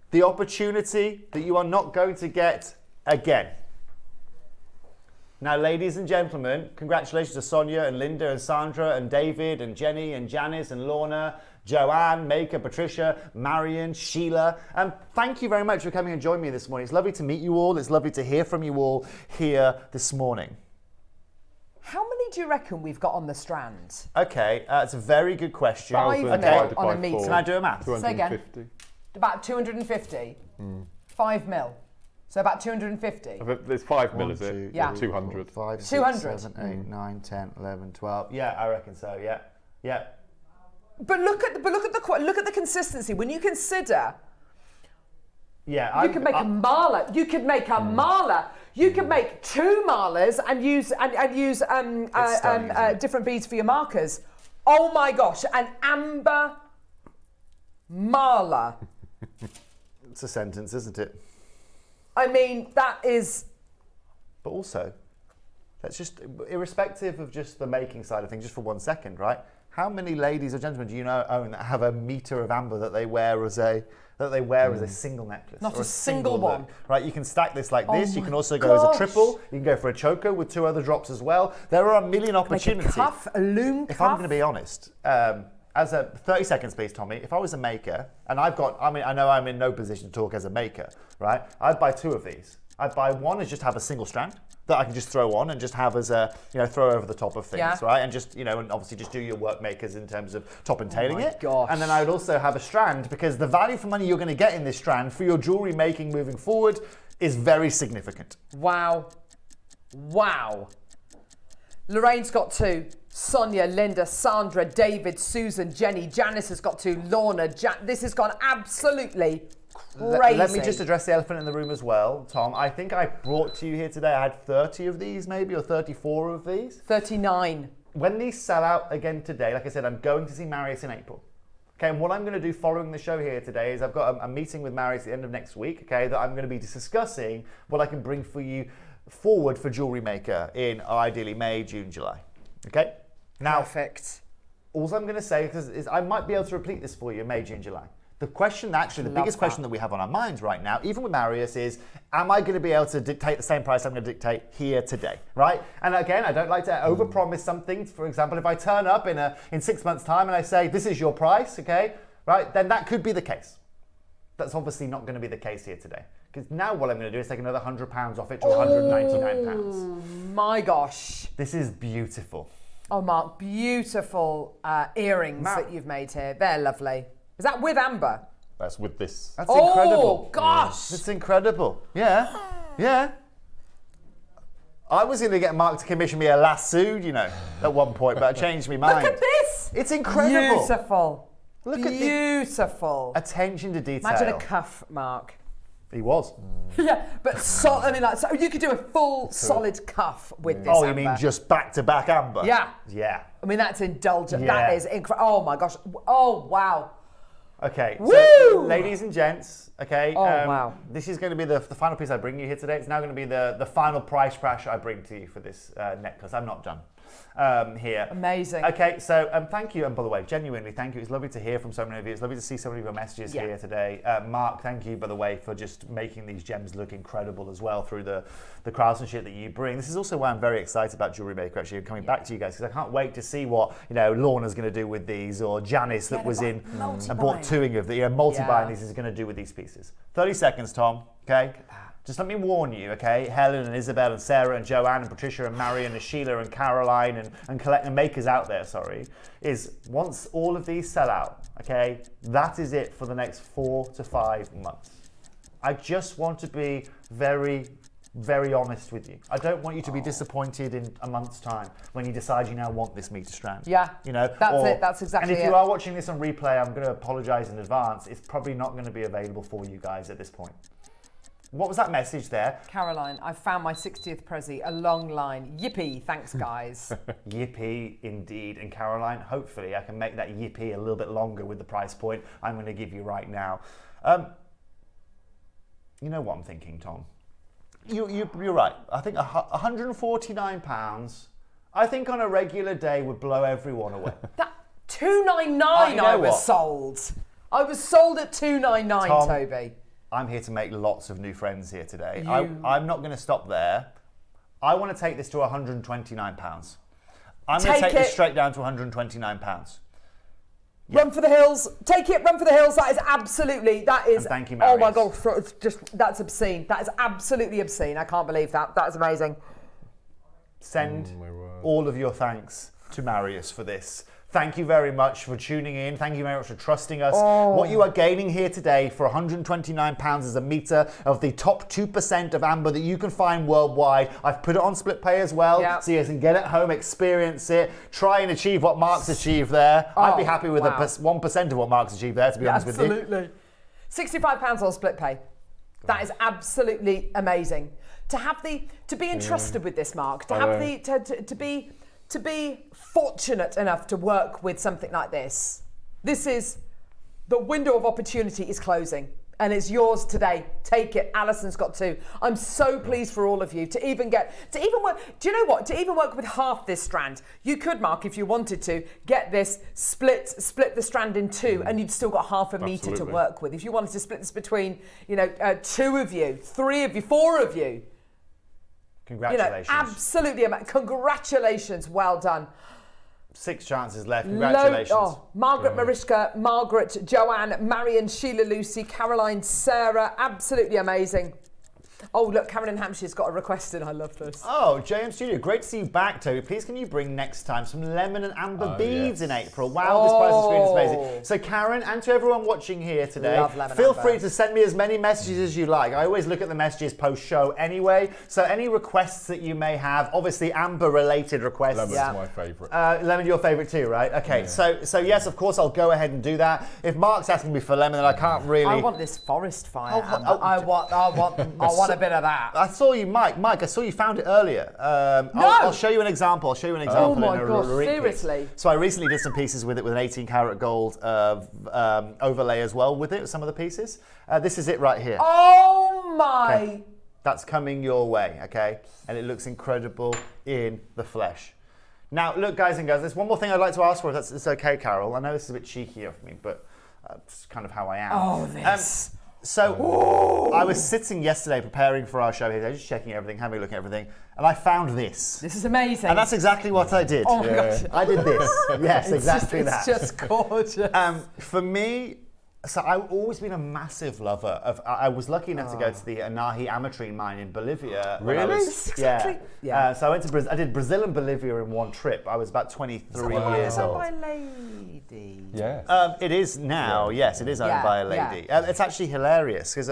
the opportunity that you are not going to get again. Now, ladies and gentlemen, congratulations to Sonia and Linda and Sandra and David and Jenny and Janice and Lorna, Joanne, Maker, Patricia, Marion, Sheila. And thank you very much for coming and joining me this morning. It's lovely to meet you all. It's lovely to hear from you all here this morning. How many do you reckon we've got on the strand? Okay, it's a very good question. 5 okay. on a metre. Can I do a math? 250. About 250. 5 mil. So about 250. There's 5 mil, is it? Yeah. 200. 5, 6, 200. 7, 8, 9, 10, 11, 12. Yeah, I reckon so. Yeah. Yeah. But look at the consistency. When you consider Yeah, you could make a mala. You could make a mala. You could make 2 malas and use different beads for your markers. Oh my gosh, an amber mala. It's a sentence, isn't it? I mean, that is. But also, let's just, irrespective of just the making side of things, just for 1 second, right? How many ladies or gentlemen do you know own that have a meter of amber that they wear as a single necklace? Not or a single one. look, right? You can stack this like this. You can also go as a triple. You can go for a choker with 2 other drops as well. There are a million opportunities. Make a cuff, a loom cuff. If I'm going to be honest, as a 30 seconds, please, Tommy. If I was a maker, and I know I'm in no position to talk as a maker, right? I'd buy 2 of these. I'd buy one and just have a single strand that I can just throw on and just have as a, throw over the top of things, right? And just, and obviously just do your work makers in terms of top and tailing it. Gosh. And then I would also have a strand, because the value for money you're going to get in this strand for your jewelry making moving forward is very significant. Wow. Wow. Lorraine's got 2. Sonia, Linda, Sandra, David, Susan, Jenny, Janice has got 2. Lorna, this has gone absolutely crazy. Let me just address the elephant in the room as well, Tom. I think I brought to you here today, I had 30 of these maybe, or 34 of these. 39. When these sell out again today, like I said, I'm going to see Marius in April. Okay, and what I'm going to do following the show here today is I've got a meeting with Marius at the end of next week, okay, that I'm going to be discussing what I can bring for you forward for Jewellery Maker in ideally May, June, July. Okay? Now, perfect. All I'm going to say is I might be able to repeat this for you in May, June, July. The question, actually, the biggest question that we have on our minds right now, even with Marius, is, am I going to be able to dictate the same price I'm going to dictate here today, right? And again, I don't like to overpromise something. For example, if I turn up in 6 months' time and I say, this is your price, okay, right, then that could be the case. That's obviously not going to be the case here today. Because now what I'm going to do is take another £100 off it to £199. Oh my gosh. This is beautiful. Oh, Mark, beautiful earrings that you've made here. They're lovely. Is that with amber? That's with this. That's incredible. Oh, gosh. It's incredible. Yeah. Yeah. I was going to get Mark to commission me a lasso, at one point, but I changed my mind. Look at this. It's incredible. Beautiful. Look at beautiful. Attention to detail. Imagine a cuff, Mark. He was. Yeah, but so you could do a full solid cuff with this amber. You mean just back-to-back amber? Yeah. Yeah. I mean, that's indulgent. Yeah. That is incredible. Oh, my gosh. Oh, wow. Okay, Woo! so ladies and gents, okay, wow. This is going to be the final piece I bring you here today. It's now going to be the final price crash I bring to you for this necklace. I'm not done here. Amazing. Okay, so thank you, and by the way, genuinely thank you. It's lovely to hear from so many of you. It's lovely to see so many of your messages here today. Mark, thank you, by the way, for just making these gems look incredible as well through the craftsmanship that you bring. This is also why I'm very excited about Jewellery Maker, actually, coming back to you guys, because I can't wait to see what Lorna's going to do with these, or Janice that was in and bought 2 of the multi-buying these is going to do with these pieces. 30 seconds, Tom, okay? Just let me warn you, okay? Helen and Isabel and Sarah and Joanne and Patricia and Marion and Sheila and Caroline and Colette and makers out there, is once all of these sell out, okay, that is it for the next 4 to 5 months. I just want to be very, very honest with you. I don't want you to be disappointed in a month's time when you decide you now want this meter strand. Yeah, that's it. That's exactly it. And if you are watching this on replay, I'm going to apologise in advance. It's probably not going to be available for you guys at this point. What was that message there? Caroline, I found my 60th Prezi, a long line. Yippee, thanks guys. Yippee, indeed. And Caroline, hopefully I can make that yippee a little bit longer with the price point I'm going to give you right now. You know what I'm thinking, Tom? You're right. I think £149, I think on a regular day would blow everyone away. That $299 I was sold. I was sold at $299, Tom, Toby. I'm here to make lots of new friends here today. I'm not going to stop there. I want to take this to £129. I'm going to take this straight down to £129. Yeah. Run for the hills. Take it, run for the hills. That is absolutely, and thank you, Marius. Oh my gosh, that's obscene. That is absolutely obscene. I can't believe that. That is amazing. Send all of your thanks to Marius for this. Thank you very much for tuning in. Thank you very much for trusting us. What you are gaining here today for £129 is a meter of the top 2% of amber that you can find worldwide. I've put it on split pay as well, so you can get it home, experience it, try and achieve what Mark's achieved there. I'd be happy with 1% of what Mark's achieved there, to be honest with you. Absolutely. £65 on split pay. That is absolutely amazing. To be entrusted with this, Mark, to have to be fortunate enough to work with something like this. This is, the window of opportunity is closing. And it's yours today. Take it. Alison's got 2. I'm so pleased for all of you to even work. Do you know what? To even work with half this strand, you could, Mark, if you wanted to, get this split the strand in 2, and you'd still got half a metre to work with. If you wanted to split this between, 2 of you, 3 of you, 4 of you. Congratulations. Absolutely. Congratulations. Well done. 6 chances left. Congratulations. Margaret, Mariska, Margaret, Joanne, Marion, Sheila, Lucy, Caroline, Sarah. Absolutely amazing. Oh, look, Karen in Hampshire's got a request in. I love this. Oh, JM Studio, great to see you back, Toby. Please can you bring next time some lemon and amber beads in April? Wow, this price of screen is amazing. So Karen, and to everyone watching here today, feel free to send me as many messages as you like. I always look at the messages post-show anyway. So any requests that you may have, obviously amber-related requests. Lemon's my favourite. Lemon, your favourite too, right? Okay, so yes, of course, I'll go ahead and do that. If Mark's asking me for lemon, then I can't really... I want this forest fire. I want a bit of that. I saw you, Mike. Mike, I saw you found it earlier. I'll show you an example. Oh my gosh, seriously? So I recently did some pieces with it with an 18 karat gold overlay as well with it, some of the pieces. This is it right here. Oh my. Okay. That's coming your way, okay? And it looks incredible in the flesh. Now, look, guys and girls, there's one more thing I'd like to ask for, if that's okay, Carol. I know this is a bit cheeky of me, but it's kind of how I am. Oh, this. So I was sitting yesterday preparing for our show here, just checking everything, having a look at everything, and I found this. This is amazing. And that's exactly what I did. Oh my gosh. I did this. Yes, exactly that. It's just gorgeous. For me, so I've always been a massive lover of. I was lucky enough to go to the Anahi ametrine mine in Bolivia. Really? Yeah. So I went to Brazil. I did Brazil and Bolivia in one trip. I was about 23 years old. By lady. Yeah. It is now. Yes, it is owned by a lady. It's actually hilarious because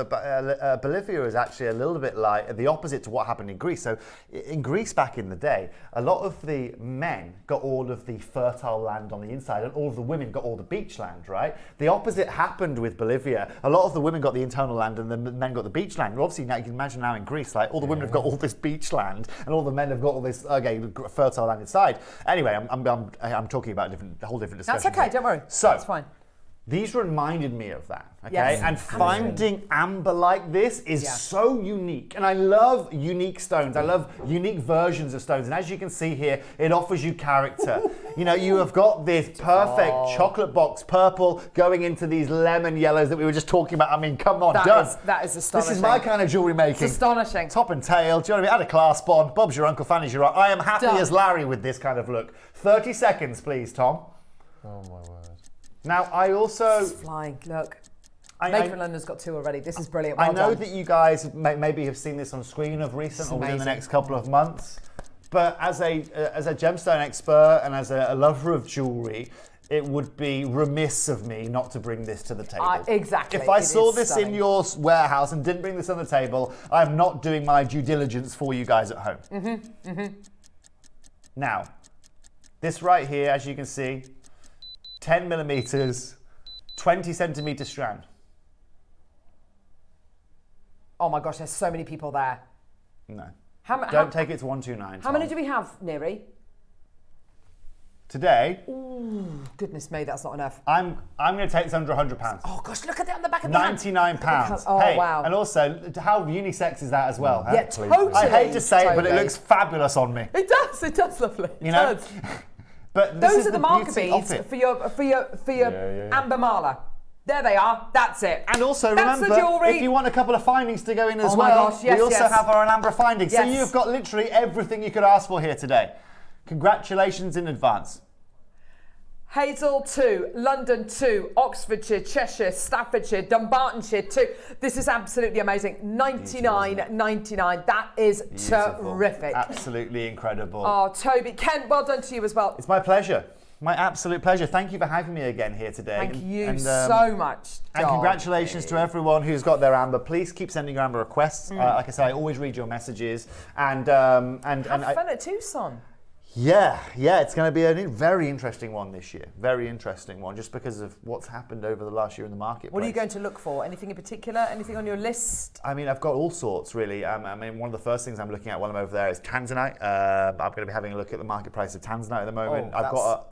Bolivia is actually a little bit like the opposite to what happened in Greece. So in Greece back in the day, a lot of the men got all of the fertile land on the inside, and all of the women got all the beach land. Right. The opposite happened with Bolivia. A lot of the women got the internal land and the men got the beach land. Obviously, now you can imagine now in Greece, like all the women have got all this beach land and all the men have got all this fertile land inside. Anyway, I'm talking about a whole different discussion. That's okay. Don't worry. So that's fine. These reminded me of that, okay? Yes, and finding amber like this is so unique. And I love unique stones. I love unique versions of stones. And as you can see here, it offers you character. You have got this perfect chocolate box purple going into these lemon yellows that we were just talking about. I mean, come on, that is astonishing. This is my kind of jewellery making. It's astonishing. Top and tail, do you know what I mean? Add a clasp on. Bob's your uncle, Fanny's your aunt. I am happy as Larry with this kind of look. 30 seconds, please, Tom. Oh, my word. Now, I also... It's flying, look. Maker in London's got 2 already. This is brilliant. I know that you guys maybe have seen this on screen of recent or within the next couple of months, but as a gemstone expert and as a lover of jewellery, it would be remiss of me not to bring this to the table. Exactly. If I saw this in your warehouse and didn't bring this on the table, I'm not doing my due diligence for you guys at home. Now, this right here, as you can see, 10 millimeters, 20 centimeter strand. Oh my gosh, there's so many people there. No. Don't take it to 129. How many do we have, Neri? Today? Ooh, goodness me, that's not enough. I'm going to take this under £100. Oh gosh, look at it on the back of the hand. £99. Oh, hey, wow. And also, how unisex is that as well? Huh? Yeah, totally. I hate to say it, but it looks fabulous on me. It does lovely. You know? But those are the marker beads for your amber mala. There they are. That's it. And also remember, if you want a couple of findings to go in as well, we also have our Alhambra findings. So you've got literally everything you could ask for here today. Congratulations in advance. Hazel 2, London 2, Oxfordshire, Cheshire, Staffordshire, Dumbartonshire 2. This is absolutely amazing. $99.99. That is terrific. Absolutely incredible. Oh, Toby, Ken, well done to you as well. It's my pleasure. My absolute pleasure. Thank you for having me again here today. Thank you so much. And congratulations to everyone who's got their amber. Please keep sending your amber requests. Like I say, I always read your messages. And have fun at Tucson. Yeah, it's going to be a very interesting one this year. Very interesting one, just because of what's happened over the last year in the marketplace. What are you going to look for? Anything in particular? Anything on your list? I mean, I've got all sorts, really. I mean, one of the first things I'm looking at while I'm over there is Tanzanite. I'm going to be having a look at the market price of Tanzanite at the moment. Oh,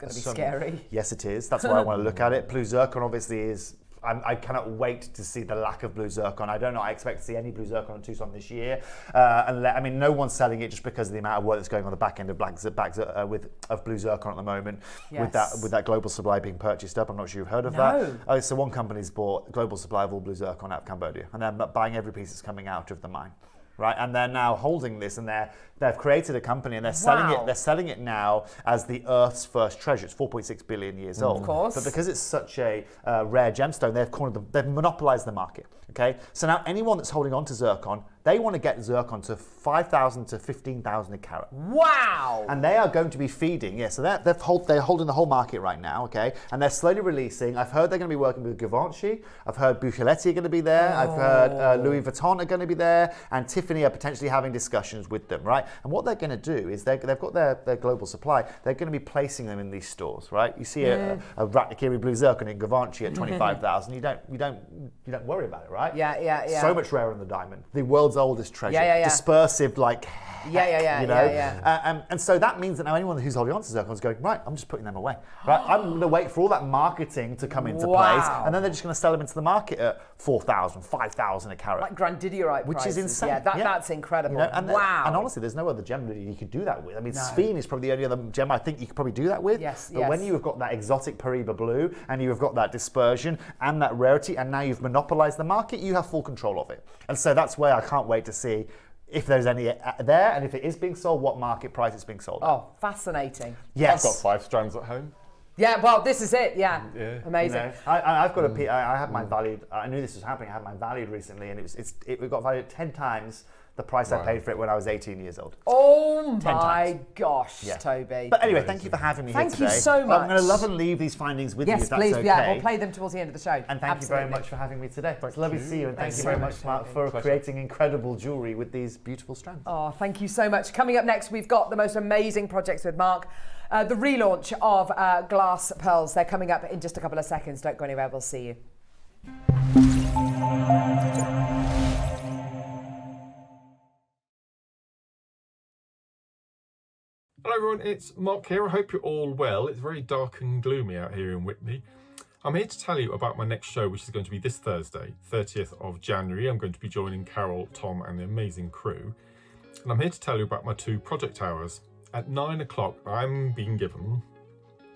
that's going to be scary. Yes, it is. That's why I want to look at it. Blue zircon obviously is... I cannot wait to see the lack of blue zircon. I don't know. I expect to see any blue zircon in Tucson this year. I mean, no one's selling it just because of the amount of work that's going on the back end of blue zircon at the moment. Yes. With that global supply being purchased up. I'm not sure you've heard of that. So one company's bought global supply of all blue zircon out of Cambodia, and they're buying every piece that's coming out of the mine. Right, and they're now holding this, and they've created a company, and they're selling it. They're selling it now as the Earth's first treasure. It's 4.6 billion years old. Of course. But because it's such a rare gemstone, they've monopolized the market. Okay, so now anyone that's holding on to zircon, they want to get zircon to 5,000 to 15,000 a carat. Wow! And they are going to be feeding, so they're holding the whole market right now, okay? And they're slowly releasing. I've heard they're going to be working with Givenchy. I've heard Buccellati are going to be there. I've heard Louis Vuitton are going to be there. And Tiffany are potentially having discussions with them, right? And what they're going to do is they've got their global supply. They're going to be placing them in these stores, right? You see a Ratakiri blue zircon in Givenchy at 25,000. You don't worry about it, right? Yeah. So much rarer than the diamond. The world's oldest treasure. Dispersive like heck, you know? And so that means that now anyone who's holding on to zircon is going, right, I'm just putting them away. Right? I'm going to wait for all that marketing to come into place, and then they're just going to sell them into the market at 4,000, 5,000 a carat. Like grandidierite which prices. is insane. Yeah, that's incredible. You know, and wow. And honestly, there's no other gem that you could do that with. I mean, Sphene is probably the only other gem I think you could probably do that with. But when you've got that exotic Paraiba blue, and you've got that dispersion and that rarity, and now you've monopolized the market, you have full control of it. And so that's why I can't wait to see if there's any there, and if it is being sold, what market price it's being sold at. Oh, fascinating. Yes. I've got 5 strands at home. Yeah, well, this is it. Yeah. Amazing. You know, I've got I had mine valued. I knew this was happening. I had mine valued recently, and it got valued 10 times the price I paid for it when I was 18 years old. Oh my gosh, Toby. But anyway, thank you for having me here today. Thank you so much. I'm going to love and leave these findings with you, if that's please. okay. Yeah, we'll play them towards the end of the show. And thank you very much for having me today. It's lovely to see you, and thank you very much, Mark, for creating incredible jewellery with these beautiful strands. Oh, thank you so much. Coming up next, we've got the most amazing projects with Mark. The relaunch of glass pearls. They're coming up in just a couple of seconds. Don't go anywhere. We'll see you. Hello everyone, it's Mark here. I hope you're all well. It's very dark and gloomy out here in Whitney. I'm here to tell you about my next show, which is going to be this Thursday, 30th of January. I'm going to be joining Carol, Tom and the amazing crew. And I'm here to tell you about my 2 project hours. At 9 o'clock, I'm being given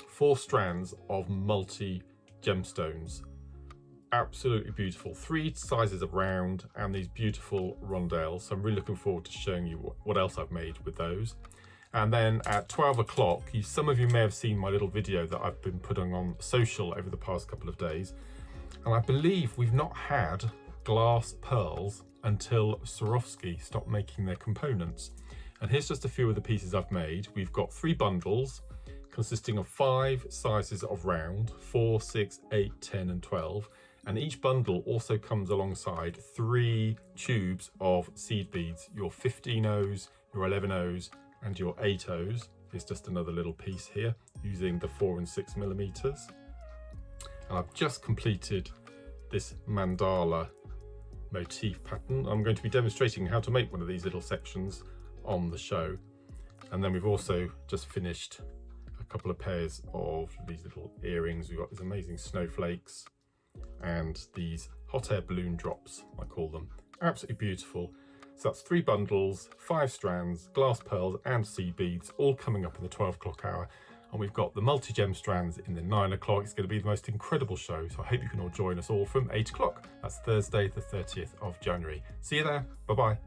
4 strands of multi-gemstones. Absolutely beautiful. 3 sizes of round and these beautiful rondelles. So I'm really looking forward to showing you what else I've made with those. And then at 12 o'clock, some of you may have seen my little video that I've been putting on social over the past couple of days. And I believe we've not had glass pearls until Swarovski stopped making their components. And here's just a few of the pieces I've made. We've got 3 bundles consisting of 5 sizes of round, 4, 6, 8, 10 and 12. And each bundle also comes alongside 3 tubes of seed beads, your 15 O's, your 11 O's, and your 8 O's. Here's just another little piece here using the 4 and 6 millimeters. And I've just completed this mandala motif pattern. I'm going to be demonstrating how to make one of these little sections on the show. And then we've also just finished a couple of pairs of these little earrings. We've got these amazing snowflakes and these hot air balloon drops, I call them. Absolutely beautiful. So that's 3 bundles, 5 strands, glass pearls and seed beads, all coming up in the 12 o'clock hour. And we've got the multi-gem strands in the 9 o'clock. It's going to be the most incredible show. So I hope you can all join us all from 8 o'clock. That's Thursday, the 30th of January. See you there. Bye-bye.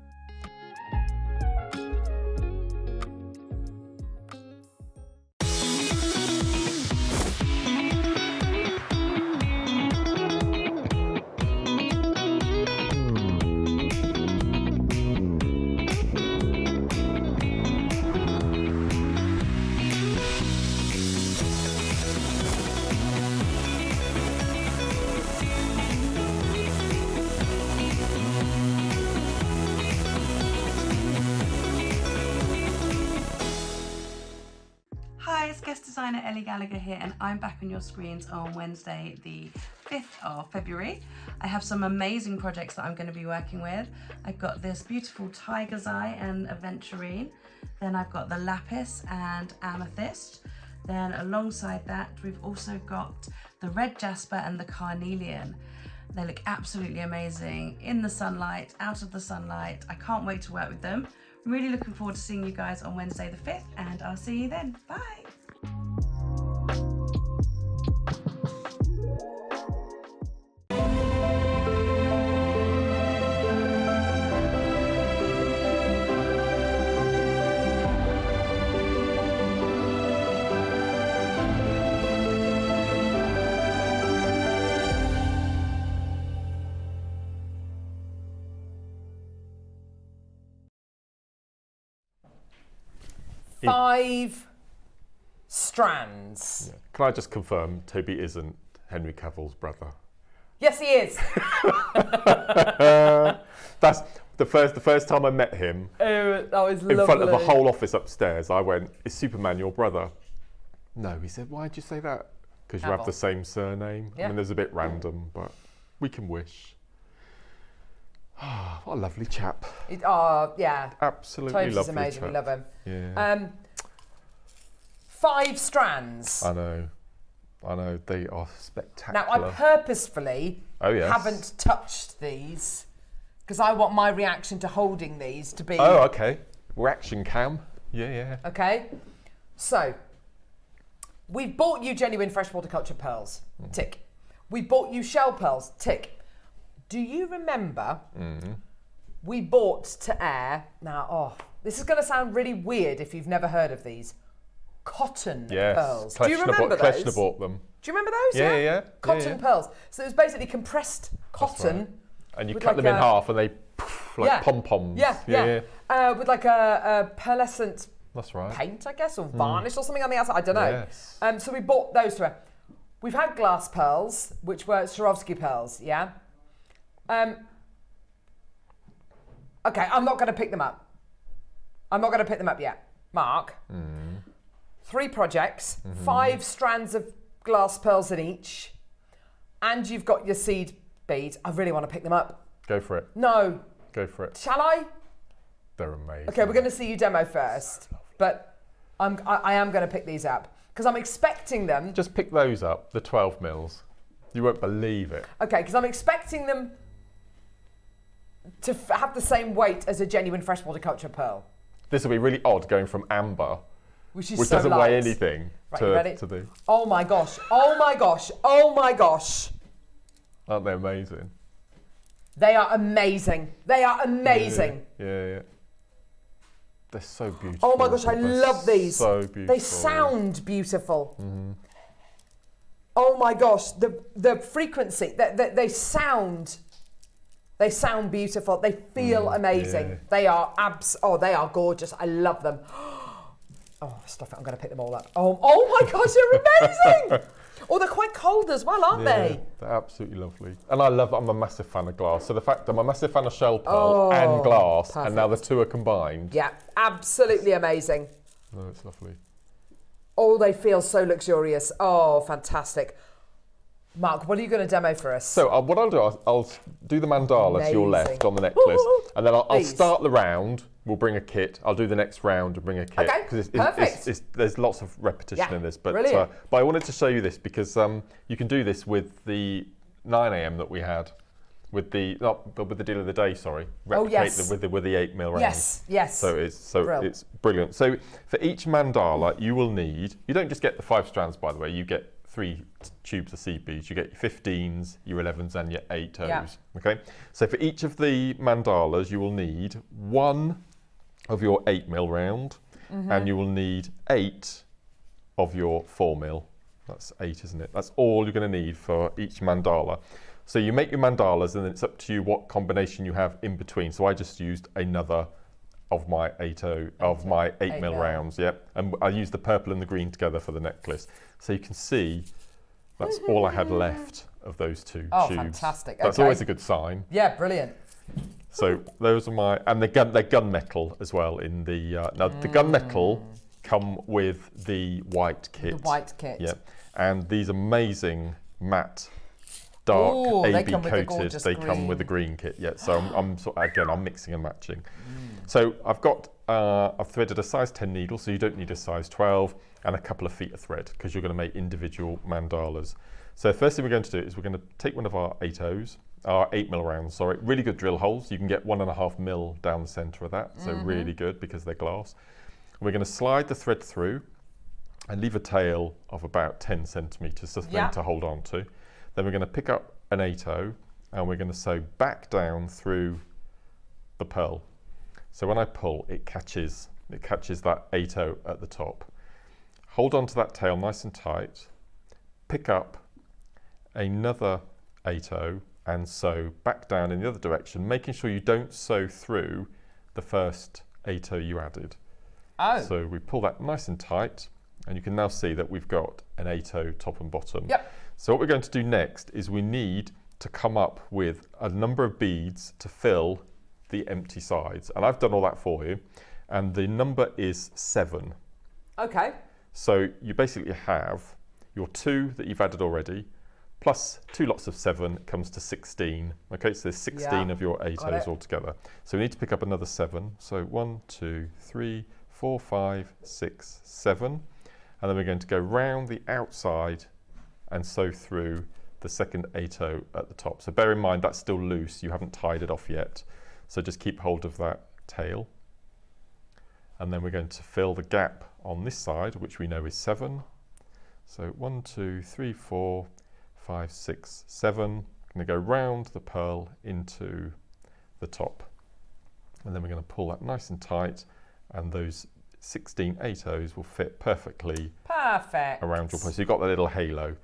designer Ellie Gallagher here, and I'm back on your screens on Wednesday the 5th of February. I have some amazing projects that I'm going to be working with. I've got this beautiful tiger's eye and aventurine. Then I've got the lapis and amethyst. Then alongside that, we've also got the red jasper and the carnelian. They look absolutely amazing in the sunlight, out of the sunlight. I can't wait to work with them. I'm really looking forward to seeing you guys on Wednesday the 5th, and I'll see you then. Bye. Five strands. Yeah. Can I just confirm, Toby isn't Henry Cavill's brother? Yes, he is. That's the first time I met him. Oh, that was lovely. In front of the whole office upstairs, I went, "Is Superman your brother?" No, he said, "Why'd you say that?" Because you have the same surname. Yeah. I mean, there's a bit random, but we can wish. What a lovely chap. Yeah. Absolutely Toby's lovely amazing. chap. We love him. Yeah. 5 strands. I know, they are spectacular. Now, I purposefully yes. haven't touched these because I want my reaction to holding these to be... Oh, okay. Reaction cam. Yeah. Okay. So, we've bought you genuine freshwater culture pearls. Tick. We bought you shell pearls. Tick. Do you remember we bought to air... Now, this is going to sound really weird if you've never heard of these. Cotton pearls. Do you remember those? Kleshner bought them. Do you remember those? Yeah. Cotton pearls. So it was basically compressed cotton. Right. And you with cut like them in half and they like pom-poms. Yeah. With like a pearlescent That's right. paint, I guess, or varnish or something on the outside. I don't know. Yes. So we bought those to her. We've had glass pearls, which were Swarovski pearls, yeah? Okay, I'm not going to pick them up. Yet. Mark, 3 projects, 5 strands of glass pearls in each, and you've got your seed beads. I really want to pick them up. Go for it. No. Go for it. Shall I? They're amazing. Okay, we're going to see you demo first, but I am going to pick these up because I'm expecting them. Just pick those up, the 12 mils. You won't believe it. Okay, because I'm expecting them to have the same weight as a genuine freshwater culture pearl. This will be really odd going from amber, which so doesn't weigh anything, right, you ready? to the... Oh my gosh. Aren't they amazing? They are amazing. Yeah. They're so beautiful. Oh my gosh, I love these. So beautiful. They sound beautiful. Oh my gosh, the frequency, they sound beautiful. They feel amazing. Yeah. They are they are gorgeous. I love them. Oh, stop it, I'm going to pick them all up. Oh my gosh, they're amazing. They're quite cold as well, aren't they? They're absolutely lovely. And I'm a massive fan of glass. So the fact I'm a massive fan of shell pearl and glass, and now the two are combined. Yeah, absolutely amazing. Oh, it's lovely. Oh, they feel so luxurious. Oh, fantastic. Mark, what are you going to demo for us? So what I'll do, I'll do the mandala to your left on the necklace, and then I'll start the round. We'll bring a kit. I'll do the next round and bring a kit. Okay, perfect. There's lots of repetition in this, but I wanted to show you this because you can do this with the 9 a.m. that we had, with the deal of the day. Sorry, replicate with the 8 mil rounds. Yes. So it's brilliant. So for each mandala, you will need. You don't just get the 5 strands, by the way. You get 3 tubes of seed beads. You get your 15s, your 11s, and your 8 O's. Yeah. Okay. So for each of the mandalas, you will need 1 of your 8 mil round, and you will need 8 of your 4 mil. That's 8, isn't it? That's all you're going to need for each mandala. So you make your mandalas, and then it's up to you what combination you have in between. So I just used another of my 8 mil rounds, and I used the purple and the green together for the necklace. So you can see that's all I had left of those 2 tubes. Oh, fantastic! That's always a good sign. Yeah, brilliant. So those are they're gunmetal as well. In the now the gunmetal come with the white kit. The white kit. Yeah, and these amazing matte, dark AB coated. They come with the green kit. Yeah, so I'm mixing and matching. So I've threaded a size 10 needle, so you don't need a size 12, and a couple of feet of thread because you're going to make individual mandalas. So the first thing we're going to do is we're going to take one of our 8mm rounds, sorry, really good drill holes. You can get 1.5mm down the center of that, so really good because they're glass. We're going to slide the thread through and leave a tail of about 10 centimeters to hold on to. Then we're going to pick up an 8/0 and we're going to sew back down through the pearl. So when I pull, it catches that 8/0 at the top. Hold on to that tail nice and tight, pick up another 8/0 and sew back down in the other direction, making sure you don't sew through the first 8/0 you added. Oh. So we pull that nice and tight, and you can now see that we've got an 8/0 top and bottom. Yep. So what we're going to do next is we need to come up with a number of beads to fill the empty sides. And I've done all that for you, and the number is 7. Okay. So you basically have your 2 that you've added already, plus 2 lots of 7 comes to 16. Okay, so there's 16 of your 8/0s altogether. So we need to pick up another 7. So 1, 2, 3, 4, 5, 6, 7. And then we're going to go round the outside and sew through the second 8/0 at the top. So bear in mind that's still loose, you haven't tied it off yet. So just keep hold of that tail. And then we're going to fill the gap on this side, which we know is 7. So 1, 2, 3, 4, 5, 6, 7. I'm going to go round the pearl into the top. And then we're going to pull that nice and tight, and those 16 8/0s will fit perfectly around your pearl. So you've got that little halo.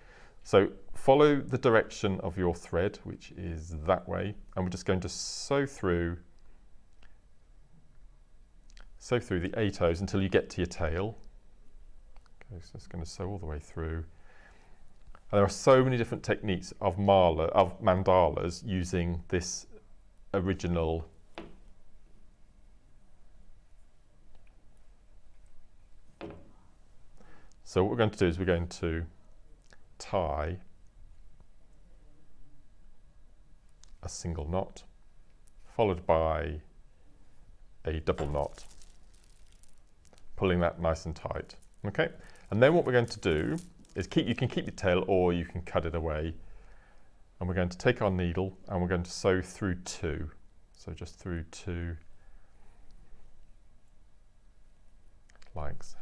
So follow the direction of your thread, which is that way, and we're just going to sew through the 8/0s until you get to your tail. Okay, so it's going to sew all the way through. And there are so many different techniques of mandalas using this original So what we're going to do is we're going to tie a single knot, followed by a double knot, pulling that nice and tight. Okay, and then what we're going to do is you can keep your tail or you can cut it away. And we're going to take our needle and we're going to sew through 2. So just through 2 like so.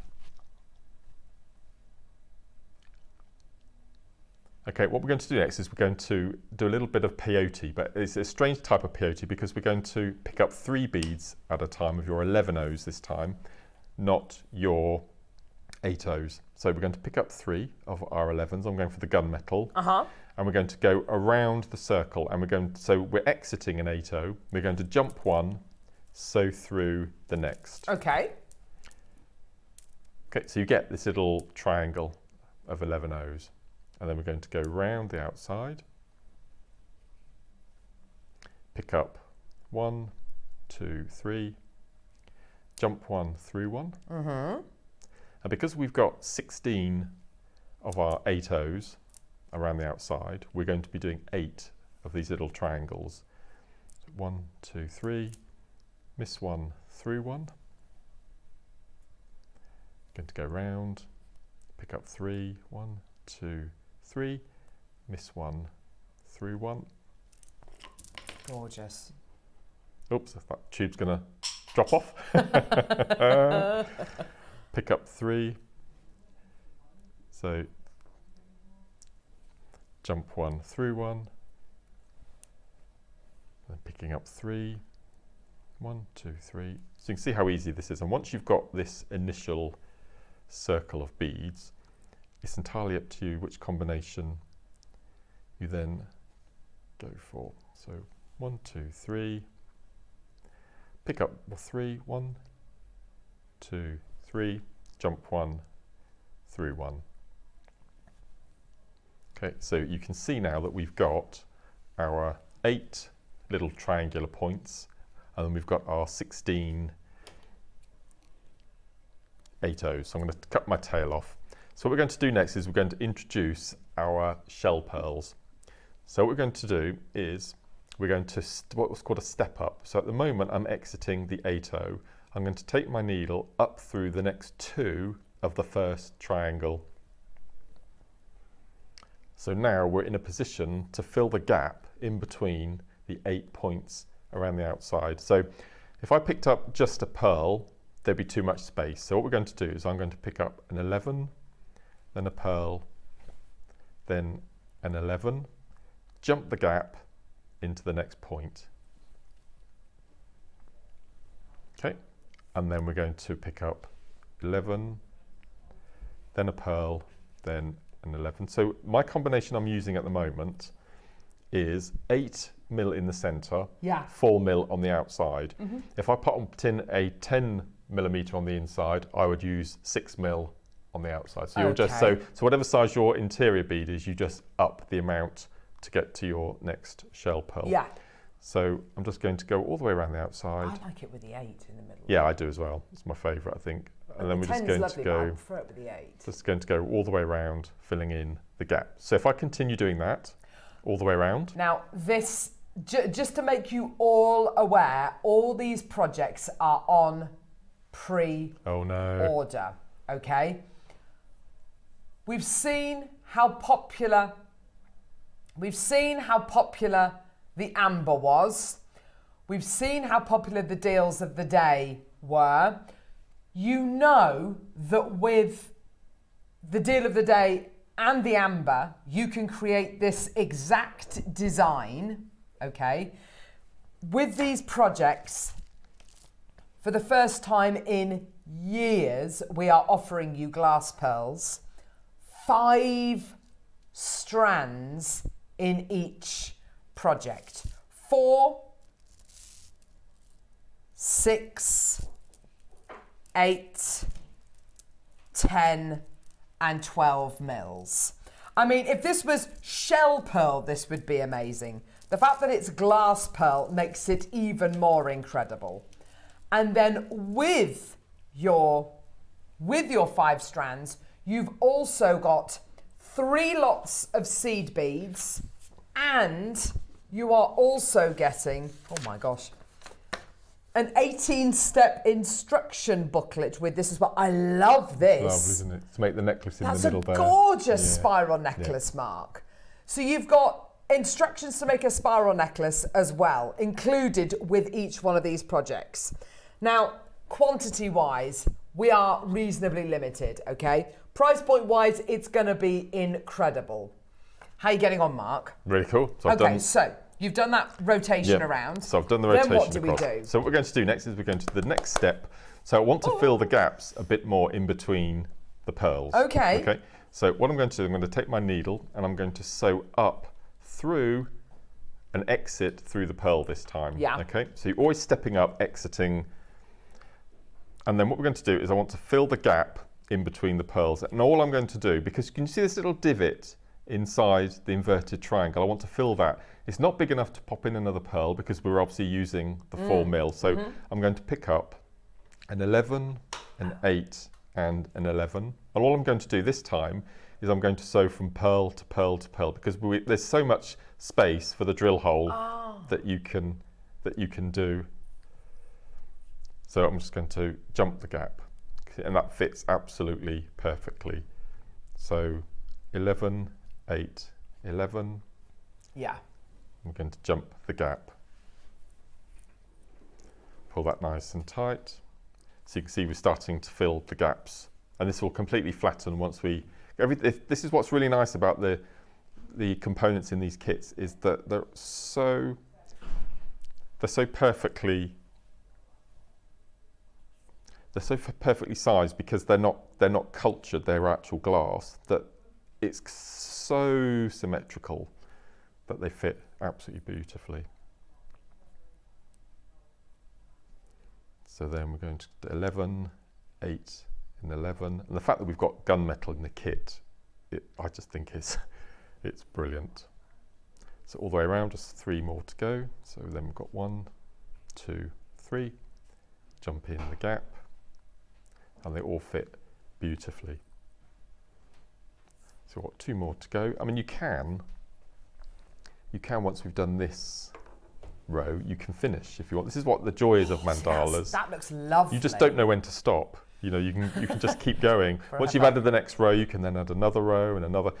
Okay, what we're going to do next is we're going to do a little bit of peyote, but it's a strange type of peyote because we're going to pick up 3 beads at a time of your 11/0s this time, not your 8/0s. So we're going to pick up 3 of our 11s. I'm going for the gunmetal. And we're going to go around the circle, and so we're exiting an 8/0. We're going to jump 1, sew through the next. Okay. Okay, so you get this little triangle of 11/0s. And then we're going to go round the outside, pick up 1, 2, 3, jump 1 through 1. And because we've got 16 of our 8/0s around the outside, we're going to be doing 8 of these little triangles. 1, 2, 3, miss 1 through 1. Going to go round, pick up 3, 1, 2, 3, miss 1 through 1. Gorgeous. Oops, that tube's going to drop off. Pick up 3. So jump 1 through 1. Then picking up 3. 1, 2, 3. So you can see how easy this is. And once you've got this initial circle of beads, it's entirely up to you which combination you then go for. So 1, 2, 3, pick up 3, 1, 2, 3, jump 1 through 1. Okay, so you can see now that we've got our 8 little triangular points, and then we've got our 16 8 O's. So I'm going to cut my tail off. So what we're going to do next is we're going to introduce our shell pearls. So what we're going to do is we're going to what's called a step up. So at the moment I'm exiting the 8 O. I'm going to take my needle up through the next 2 of the first triangle. So now we're in a position to fill the gap in between the 8 points around the outside. So if I picked up just a pearl, there'd be too much space. So what we're going to do is I'm going to pick up an 11, then a pearl, then an 11, jump the gap into the next point. Okay, and then we're going to pick up 11, then a pearl, then an 11. So my combination I'm using at the moment is 8 mil in the center, 4 mil on the outside. If I put in a 10 millimeter on the inside, I would use 6 mil on the outside. So you'll just so whatever size your interior bead is, you just up the amount to get to your next shell pearl. Yeah. So I'm just going to go all the way around the outside. I like it with the 8 in the middle. Yeah, I do as well. It's my favourite, I think. And then we're just going to go. I prefer it with the 8. Just going to go all the way around, filling in the gap. So if I continue doing that all the way around. Now this, just to make you all aware, all these projects are on pre-order. Okay. We've seen how popular the amber was. We've seen how popular the deals of the day were. You know that with the deal of the day and the amber, you can create this exact design, okay? With these projects, for the first time in years, we are offering you glass pearls, 5 strands in each project. 4, 6, 8, 10 and 12 mils. I mean, if this was shell pearl, this would be amazing. The fact that it's glass pearl makes it even more incredible. And then with your 5 strands, you've also got 3 lots of seed beads, and you are also getting, oh my gosh, an 18-step instruction booklet with this as well. I love this. It's lovely, isn't it? To make the necklace in the middle there. That's a gorgeous spiral necklace, Mark. So you've got instructions to make a spiral necklace as well, included with each one of these projects. Now, quantity-wise, we are reasonably limited, okay? Price point-wise, it's going to be incredible. How are you getting on, Mark? Really cool. So so you've done that rotation around. So I've done the rotation across. Then what do we do? So what we're going to do next is we're going to the next step. So I want to fill the gaps a bit more in between the pearls. Okay. Okay. So what I'm going to do, I'm going to take my needle and I'm going to sew up through an exit through the pearl this time. Yeah. Okay. So you're always stepping up, exiting. And then what we're going to do is I want to fill the gap in between the pearls. And all I'm going to do, because can you see this little divot inside the inverted triangle? I want to fill that. It's not big enough to pop in another pearl because we're obviously using the 4 mil. So I'm going to pick up an 11, an 8 and an 11. And all I'm going to do this time is I'm going to sew from pearl to pearl to pearl, because there's so much space for the drill hole that you can do. So I'm just going to jump the gap, and that fits absolutely perfectly. So 11, 8, 11. Yeah. I'm going to jump the gap. Pull that nice and tight. So you can see we're starting to fill the gaps, and this will completely flatten once we. This is what's really nice about the components in these kits, is that they're so perfectly sized, because they're not cultured, they're actual glass, that it's so symmetrical that they fit absolutely beautifully. So then we're going to 11, 8 and 11, and the fact that we've got gunmetal in the kit, I just think it's brilliant. So all the way around, just 3 more to go. So then we've got 1, 2, 3, jump in the gap, and they all fit beautifully. So we've got 2 more to go. I mean, you can once we've done this row, you can finish if you want. This is what the joy is of mandalas. That looks lovely. You just don't know when to stop. You know, you can just keep going. Once you've added the next row, you can then add another row and another.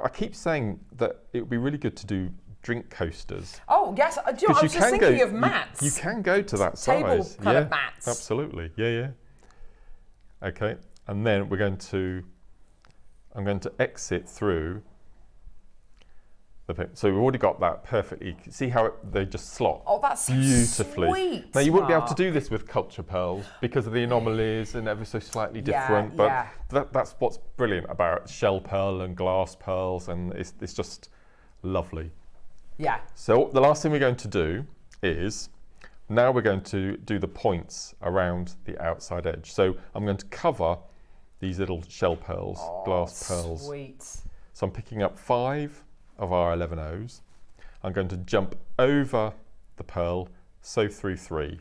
I keep saying that it would be really good to do drink coasters. Oh yes, I was just thinking of mats. You can go to that Table size. kind of mats. Absolutely. Yeah. Okay, and then I'm going to exit through. So we've already got that perfectly. See how they just slot that's beautifully. Sweet, now you wouldn't be able to do this with culture pearls because of the anomalies and ever so slightly different. But that's what's brilliant about shell pearl and glass pearls, and it's just lovely. Yeah. So the last thing we're going to do is now we're going to do the points around the outside edge. So I'm going to cover these little shell pearls, glass pearls. Sweet. So I'm picking up 5 of our 11 O's. I'm going to jump over the pearl, sew through 3.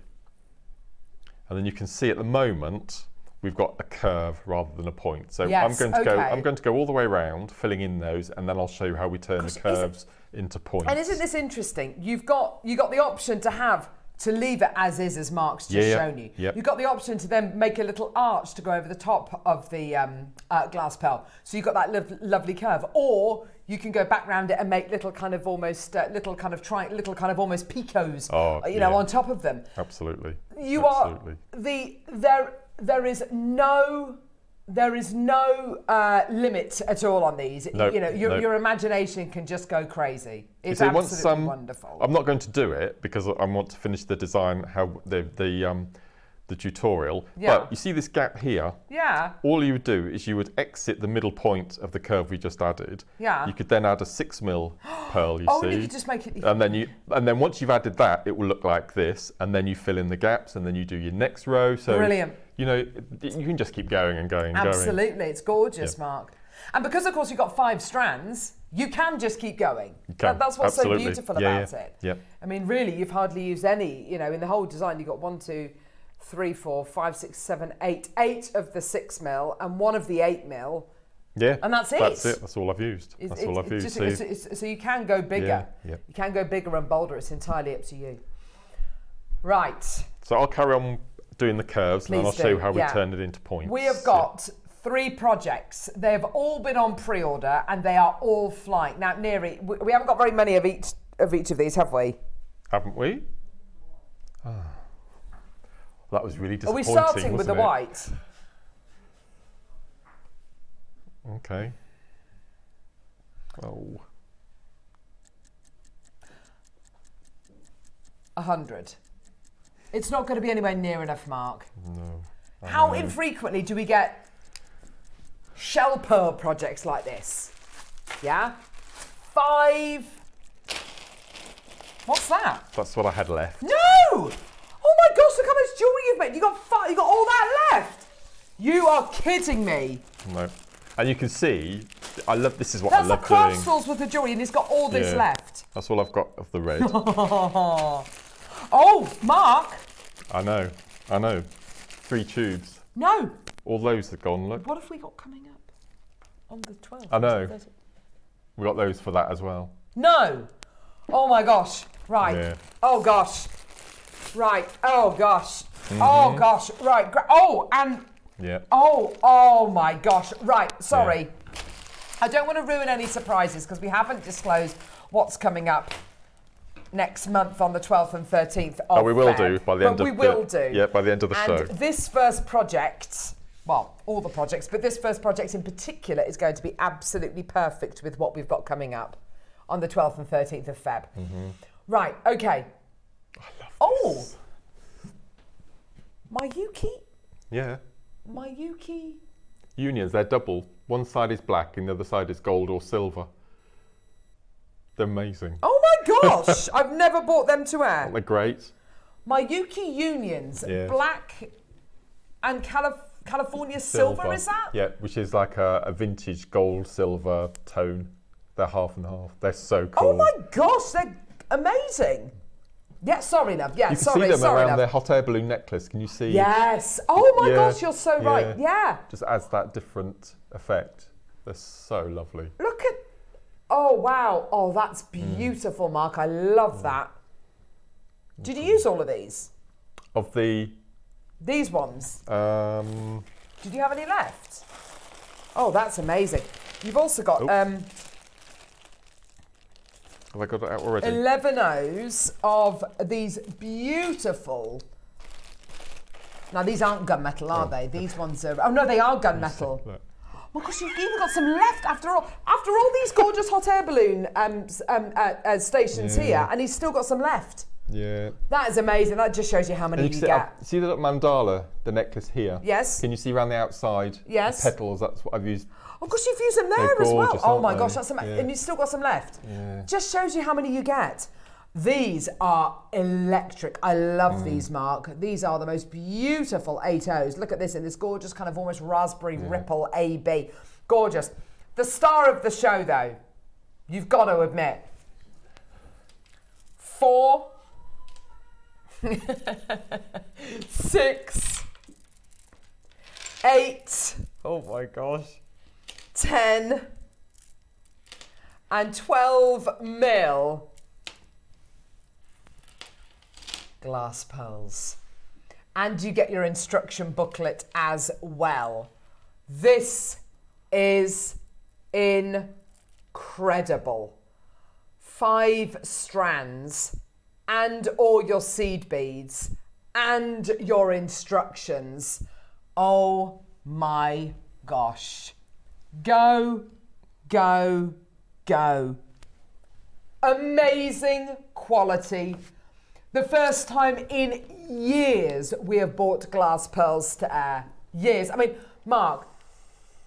And then you can see at the moment we've got a curve rather than a point. So I'm going to go all the way around, filling in those, and then I'll show you how we turn the curves into points. And isn't this interesting? You got the option to leave it as is, as Mark's just shown you. Yep. You've got the option to then make a little arch to go over the top of the glass pearl. So you've got that lovely curve. Or you can go back round it and make little kind of almost almost picots, on top of them. Absolutely. There is no limit at all on these. Nope, your imagination can just go crazy. It's absolutely wonderful. I'm not going to do it because I want to finish the design, how the tutorial. Yeah. But you see this gap here? Yeah. All you would do is you would exit the middle point of the curve we just added. Yeah. You could then add a 6mm pearl, you see. And you could just make it... And then once you've added that, it will look like this, and then you fill in the gaps, and then you do your next row. So brilliant. You can just keep going and going and going. Absolutely, it's gorgeous, Mark. And because, of course, you've got 5 strands, you can just keep going. That's what's so beautiful about it. Yeah. I mean, really, you've hardly used any, in the whole design, you've got 1, 2, 3, 4, 5, 6, 7, 8. 8 of the 6mm and 1 of the 8mm. Yeah. And that's it. That's it. That's all I've used. So you can go bigger. Yeah. You can go bigger and bolder. It's entirely up to you. Right. So I'll carry on doing the curves, and then I'll show you how we turn it into points. We have got 3 projects. They've all been on pre-order, and they are all flying. Now, Neri, we haven't got very many of each of these, have we? Haven't we? That was really disappointing. Are we starting with the white? Okay. Oh. 100. It's not going to be anywhere near enough, Mark. No. How infrequently do we get shell pearl projects like this? Yeah? 5. What's that? That's what I had left. No! Oh my gosh, look how much jewellery you've made. You got all that left. You are kidding me. No. And you can see, this is what That's I love doing. That's the craft stores with the jewellery, and it's got all this left. That's all I've got of the red. Oh, Mark. I know. 3 tubes. No. All those are gone, look. What have we got coming up on the 12th? I know. We got those for that as well. No. Oh my gosh. Right. Yeah. Oh gosh. Right. Oh gosh. Oh gosh. Right. Oh, and yeah. Oh my gosh. Right. Sorry. Yeah. I don't want to ruin any surprises because we haven't disclosed what's coming up next month on the 12th and 13th of we will Feb. do by the end of by the end of the show. And this first project, well, all the projects, but this first project in particular is going to be absolutely perfect with what we've got coming up on the 12th and 13th of Feb. Right, okay. I love this. Mayuki? Yeah. Mayuki? Unions, they're double. One side is black and the other side is gold or silver. They're amazing. Oh my gosh! I've never bought them to wear. They're great. Mayuki Unions, black and California silver, is that? Yeah, which is like a vintage gold silver tone. They're half and half. They're so cool. Oh my gosh, they're amazing. Yeah, sorry, love. Yeah, you can see them around their hot air balloon necklace. Can you see? Yes. Oh my gosh, you're so right. Yeah. Just adds that different effect. They're so lovely. Look at. Oh wow. Oh, that's beautiful, Mark. I love that. Did you use all of these? Of these ones. Did you have any left? Oh, that's amazing. You've also got have I got it out already? 11 O's of these beautiful. Now these aren't gunmetal, are they? These ones are. Oh no, they are gunmetal. Oh my gosh, you've even got some left after all. After all these gorgeous hot air balloon stations here, and he's still got some left. Yeah. That is amazing. That just shows you how many you get. See the little mandala, the necklace here? Yes. Can you see around the outside? Yes. The petals, that's what I've used. Oh gosh, you've used them there as well. Oh my gosh, that's amazing. And you've still got some left. Yeah. Just shows you how many you get. These are electric. I love these, Mark. These are the most beautiful 8 O's. Look at this in this gorgeous kind of almost raspberry ripple AB. Gorgeous. The star of the show though, you've got to admit. 4, 6, 8. Oh my gosh. 10 and 12 mil glass pearls. And you get your instruction booklet as well. This is incredible. 5 strands and all your seed beads and your instructions. Oh my gosh. Go, go, go. Amazing quality. The first time in years we have bought glass pearls to air. Years. I mean, Mark,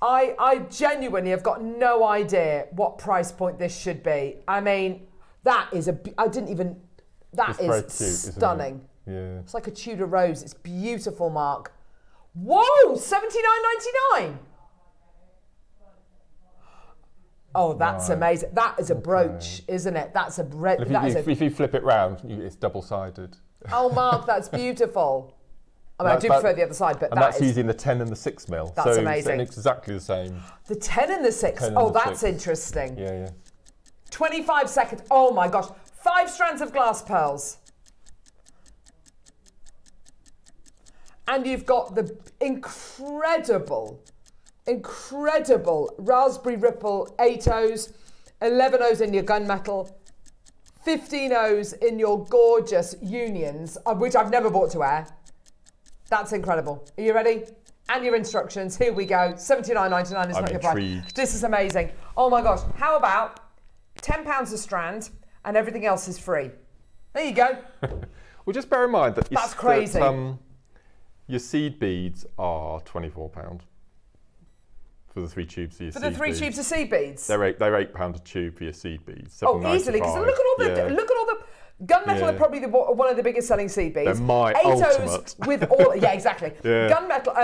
I genuinely have got no idea what price point this should be. I mean, that is that is cute, stunning. Yeah. It's like a Tudor rose. It's beautiful, Mark. Whoa, $79.99. Oh, that's amazing. That is a brooch, isn't it? That's a if you flip it round, it's double-sided. Oh, Mark, that's beautiful. I mean, I do prefer the other side, but that's using the 10 and the 6 mil. That's amazing. It's exactly the same. The 10 and the 6. Oh, that's interesting. Yeah. 25 seconds. Oh my gosh. 5 strands of glass pearls. And you've got the incredible raspberry ripple 8 O's, 11 O's in your gunmetal, 15 O's in your gorgeous unions, which I've never bought to air. That's incredible. Are you ready? And your instructions. Here we go. $79.99 is not your price. This is amazing. Oh my gosh. How about £10 a strand and everything else is free? There you go. Well, just bear in mind that that's crazy. Your seed beads are £24 for the 3 tubes of your seed beads. For the 3 tubes of seed beads? They're £8 a tube for your seed beads. Oh, easily, because look at all the gunmetal are probably one of the biggest selling seed beads. They're my ultimate. With all, yeah, exactly. Gunmetal,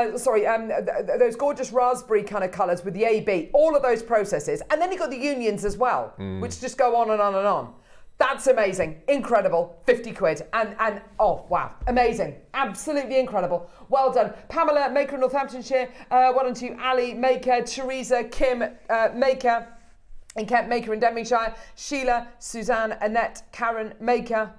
those gorgeous raspberry kind of colours with the AB, all of those processes. And then you've got the unions as well, which just go on and on and on. That's amazing, incredible, 50 quid, and oh wow, amazing, absolutely incredible. Well done. Pamela, Maker in Northamptonshire, well done to you, Ali, Maker, Teresa, Kim, Maker in Kent, Maker in Denbighshire, Sheila, Suzanne, Annette, Karen, Maker,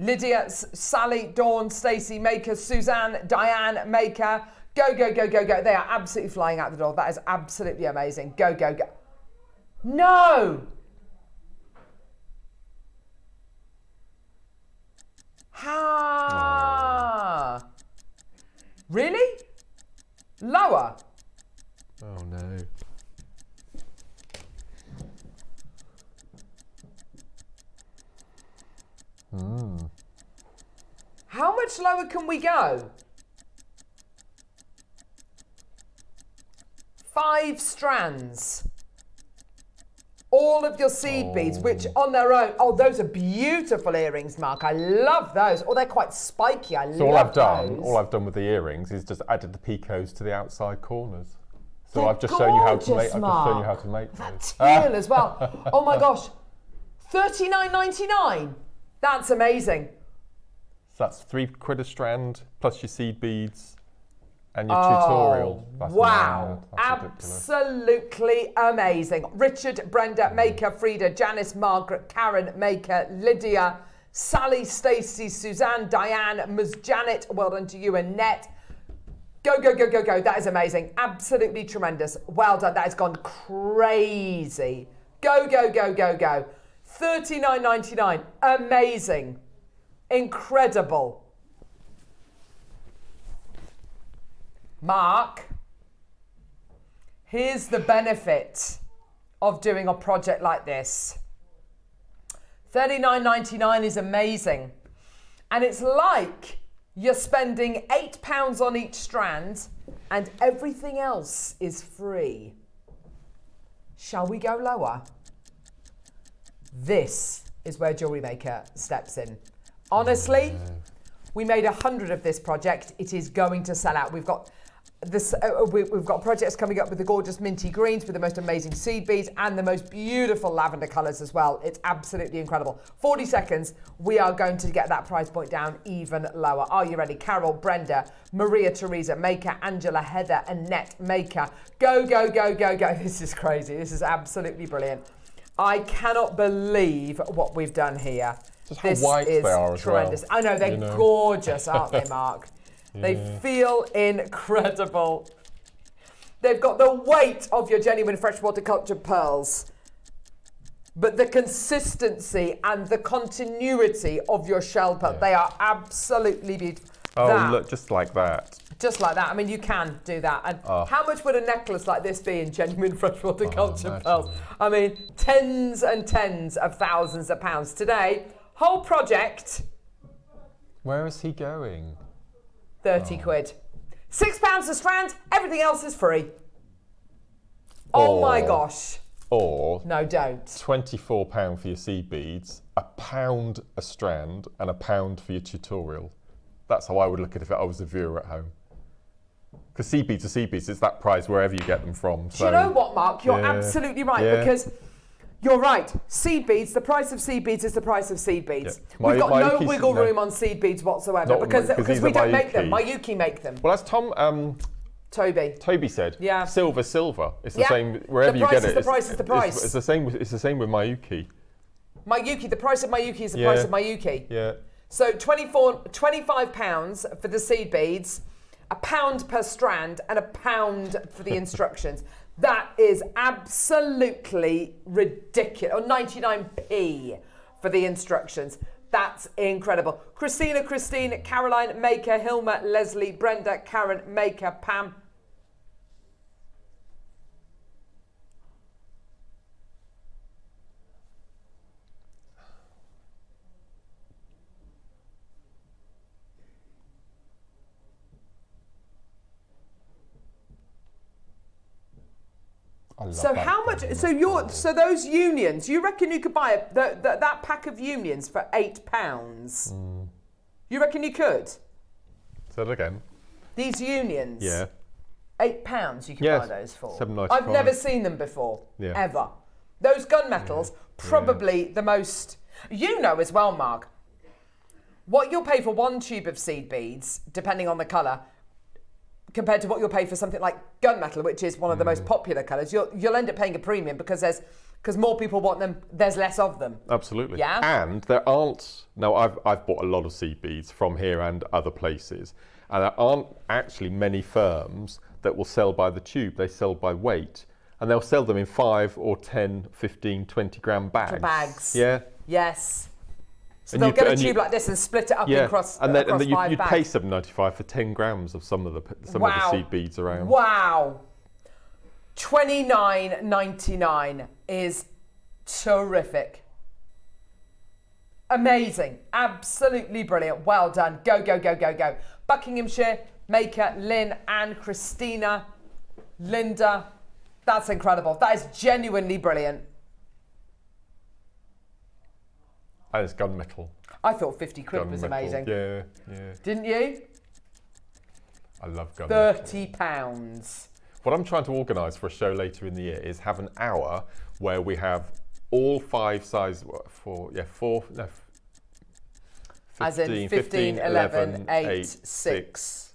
Lydia, Sally, Dawn, Stacey, Maker, Suzanne, Diane, Maker. Go, go, go, go, go. They are absolutely flying out the door. That is absolutely amazing. Go, go, go. No! Ha! Really? Lower? Oh no. How much lower can we go? 5 strands. All of your seed beads, which on their own, those are beautiful earrings, Mark. I love those. Oh, they're quite spiky. I love those. All I've done with the earrings is just added the picots to the outside corners. So I've just shown you how to make. I've just shown you how to make that teal as well. Oh my gosh, £39.99. That's amazing. So that's £3 a strand plus your seed beads and your tutorial. That's Wow. mad. That's Absolutely amazing. Richard, Brenda, Maker, Frida, Janice, Margaret, Karen, Maker, Lydia, Sally, Stacey, Suzanne, Diane, Ms. Janet, well done to you, Annette. Go, go, go, go, go. That is amazing. Absolutely tremendous. Well done. That has gone crazy. Go, go, go, go, go. £39.99. Amazing. Incredible. Mark, here's the benefit of doing a project like this. £39.99 is amazing. And it's like you're spending £8 on each strand and everything else is free. Shall we go lower? This is where Jewellery Maker steps in. Honestly, we made 100 of this project. It is going to sell out. We've got this. We've got projects coming up with the gorgeous minty greens with the most amazing seed beads and the most beautiful lavender colours as well. It's absolutely incredible. 40 seconds. We are going to get that price point down even lower. Are you ready? Carol, Brenda, Maria, Teresa, Maker, Angela, Heather, Annette, Maker. Go, go, go, go, go. This is crazy. This is absolutely brilliant. I cannot believe what we've done here. Just how white they are as tremendous. well. I know, they're gorgeous, aren't they, Mark? They feel incredible. They've got the weight of your genuine freshwater cultured pearls, but the consistency and the continuity of your shell pearl, they are absolutely beautiful. Oh, look, just like that. Just like that. I mean, you can do that. And how much would a necklace like this be in genuine freshwater cultured pearls? I mean, tens and tens of thousands of pounds. Today, whole project. Where is he going? 30 quid. £6 a strand, everything else is free. Oh my gosh. Or no, don't. £24 for your seed beads, £1 a strand, and £1 for your tutorial. That's how I would look at it if I was a viewer at home. Because seed beads are seed beads, it's that price wherever you get them from. So, do you know what, Mark? You're absolutely right, because you're right. Seed beads, the price of seed beads is the price of seed beads. Yeah. We've got no wiggle room on seed beads whatsoever because we don't make them. Mayuki make them. Well, as Toby said, silver, silver. It's the same wherever you get it. The price is the price. It's the same with Mayuki. Mayuki, the price of Mayuki is the price of Mayuki. Yeah. So £25 for the seed beads, £1 per strand, and £1 for the instructions. That is absolutely ridiculous. Or 99p for the instructions. That's incredible. Christina, Christine, Caroline, Maker, Hilma, Leslie, Brenda, Karen, Maker, Pam. So how much? So those unions. You reckon you could buy that pack of unions for £8? You reckon you could? Say that again. These unions. Yeah. £8 you can buy those for. $7.95. I've never seen them before. Yeah. Ever. Those gunmetals, probably the most. You know as well, Mark. What you'll pay for one tube of seed beads, depending on the colour, compared to what you'll pay for something like gunmetal, which is one of the most popular colours, you'll end up paying a premium because more people want them, there's less of them. Absolutely. Yeah. And there aren't. Now, I've bought a lot of seed beads from here and other places, and there aren't actually many firms that will sell by the tube. They sell by weight, and they'll sell them in 5 or 10, 15, 20 gram bags. Bags. Yeah. Yes. So they'll get a tube like this and split it up across and then, across you'd pay £7.95 for 10 grams of some of the seed beads around. Wow. £29.99 is terrific. Amazing. Absolutely brilliant. Well done. Go, go, go, go, go. Buckinghamshire, Maker, Lynn, Anne, Christina, Linda. That's incredible. That is genuinely brilliant. And it's gunmetal. I thought 50 quid was amazing. Yeah. Didn't you? I love gunmetal. £30. What I'm trying to organise for a show later in the year is have an hour where we have all 5 sizes, four, 15, As in 15, 11, 8, 6.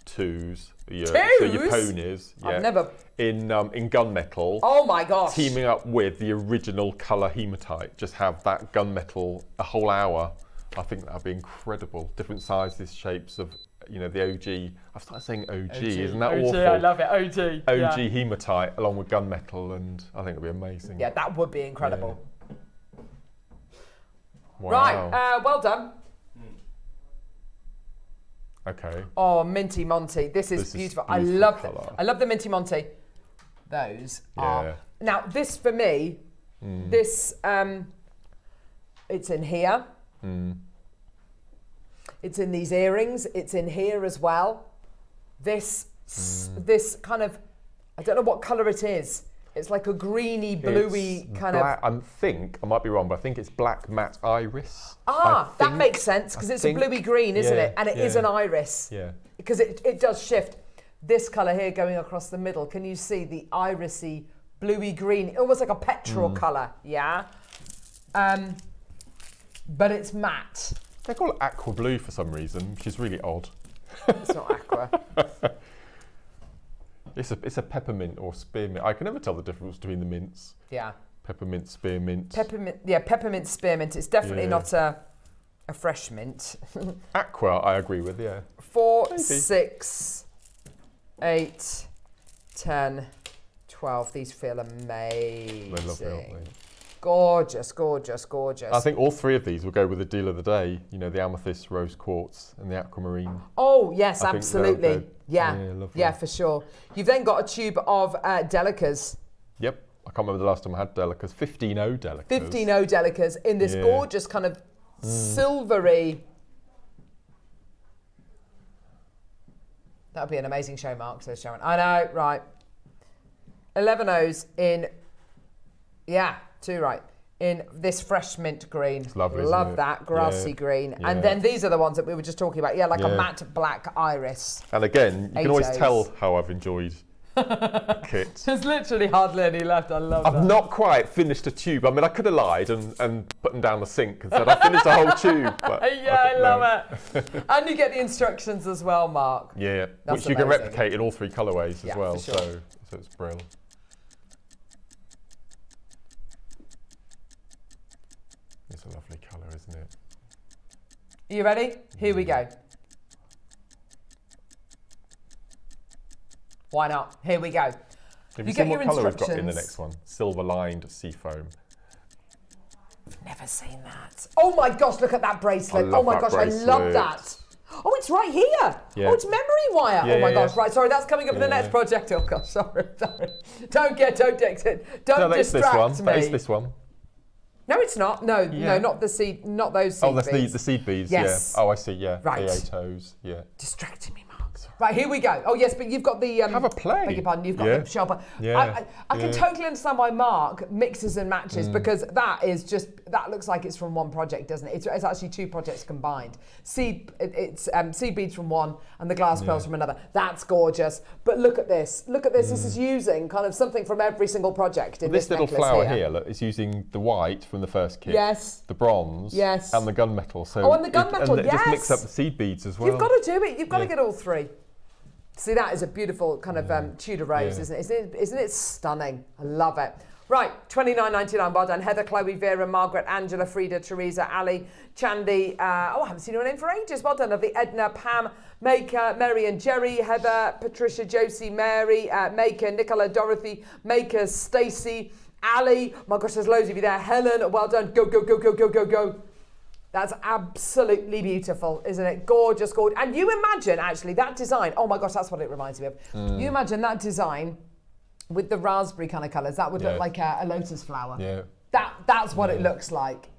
2s. Your, Twos? So your ponies. Yeah. I've never... In gunmetal. Oh my gosh. Teaming up with the original colour hematite. Just have that gunmetal a whole hour. I think that'd be incredible. Different sizes, shapes of, you know, the OG. I've started saying OG. Isn't that awful? I love it. OG. OG hematite along with gunmetal, and I think it'd be amazing. Yeah, that would be incredible. Yeah. Wow. Right, well done. Okay. Oh, Minty Monty. This is beautiful. I love it. I love the Minty Monty. Those are... Now, this for me, this, it's in here. It's in these earrings. It's in here as well. This kind of, I don't know what colour it is. It's like a greeny, bluey kind of... I think, I might be wrong, but I think it's black matte iris. That makes sense, because it's a bluey green, isn't it? And it is an iris. Yeah. Because it does shift. This colour here going across the middle, can you see the irisy, bluey green, almost like a petrol colour, yeah? But it's matte. They call it aqua blue for some reason, which is really odd. It's not aqua. It's a peppermint or spearmint. I can never tell the difference between the mints. Yeah. Peppermint, spearmint. Peppermint, spearmint. It's definitely not a fresh mint. Aqua, I agree with, yeah. 4, Maybe. 6, 8, 10, 12. These feel amazing. They're lovely, aren't they? Gorgeous, gorgeous, gorgeous. I think all 3 of these will go with the deal of the day. You know, the amethyst, rose quartz, and the aquamarine. Oh, yes, I think absolutely. yeah, lovely. Yeah, for sure. You've then got a tube of Delicas. Yep. I can't remember the last time I had Delicas. 15-0 Delicas. 15-0 Delicas in this gorgeous kind of silvery... That would be an amazing show, Mark, says Sharon. I know, right. 11 O's in... Yeah, 2 right. In this fresh mint green. It's lovely, Love isn't it? that, grassy green. Yeah. And then these are the ones that we were just talking about. Yeah, like a matte black iris. And again, you can always 8 tell O's. how I've enjoyed the kit. There's literally hardly any left. I love that. I've not quite finished a tube. I mean, I could have lied and put them down the sink and said I finished a whole tube. But I love it. And you get the instructions as well, Mark. Yeah, That's which you can amazing. replicate in all 3 colourways as well. For sure. So it's brilliant. It's a lovely colour, isn't it? Are you ready? Here we go. Why not? Here we go. Have you get seen your what colour we've got in the instructions. next one? Silver lined seafoam. Never seen that. Oh my gosh, look at that bracelet. I Oh love my that gosh, I love bracelet. that. Oh, it's right here. Yeah. Oh, it's memory wire. Yeah, oh my yeah, gosh, yeah. right. Sorry, that's coming up in the next project. Oh gosh, sorry. Don't distract No, that is this one. me. That is this one. No, it's not. No, no, not the seed, not those seed Oh, that's beads. the seed beads. Yes. Yeah. Oh, I see. Yeah. Right. The 8 O's. Yeah. Distracting me, Mark. Right, here we go. Oh yes, but you've got the Have a play. Beg your pardon. You've got Yeah. the sharper. Yeah. I can totally understand why Mark mixes and matches because that is just that looks like it's from one project, doesn't it? It's actually 2 projects combined. It's seed beads from one and the glass pearls from another. That's gorgeous. But look at this. Look at this. This is using kind of something from every single project in This little necklace flower here, look, is using the white from the first kit. Yes. The bronze. Yes. And the gunmetal. So Oh, and the gunmetal, and just mix yes. up the seed beads as well. You've got to do it. You've got to get all 3. See, that is a beautiful kind of Tudor rose, isn't it? Isn't it stunning? I love it. Right, $29.99. Well done. Heather, Chloe, Vera, Margaret, Angela, Frida, Teresa, Ali, Chandy. I haven't seen your name for ages. Well done. Lovely. Edna, Pam, Maker, Mary and Jerry, Heather, Patricia, Josie, Mary, Maker, Nicola, Dorothy, Maker, Stacey, Ali. My gosh, there's loads of you there. Helen, well done. Go, go, go, go, go, go, go. That's absolutely beautiful, isn't it? Gorgeous, gorgeous. And you imagine, actually, that design, oh my gosh, that's what it reminds me of. You imagine that design with the raspberry kind of colours. That would look like a lotus flower. Yeah. That's what it looks like.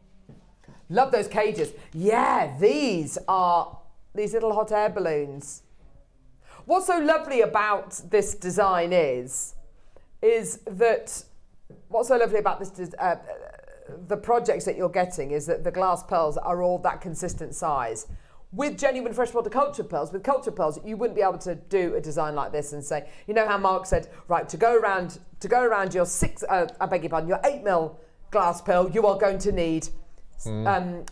Love those cages. Yeah, these are these little hot air balloons. What's so lovely about this design is that, what's so lovely about this the projects that you're getting is that the glass pearls are all that consistent size. With genuine freshwater cultured pearls, with cultured pearls, you wouldn't be able to do a design like this and say, you know how Mark said, right, to go around your your 8 mil glass pearl, you are going to need 7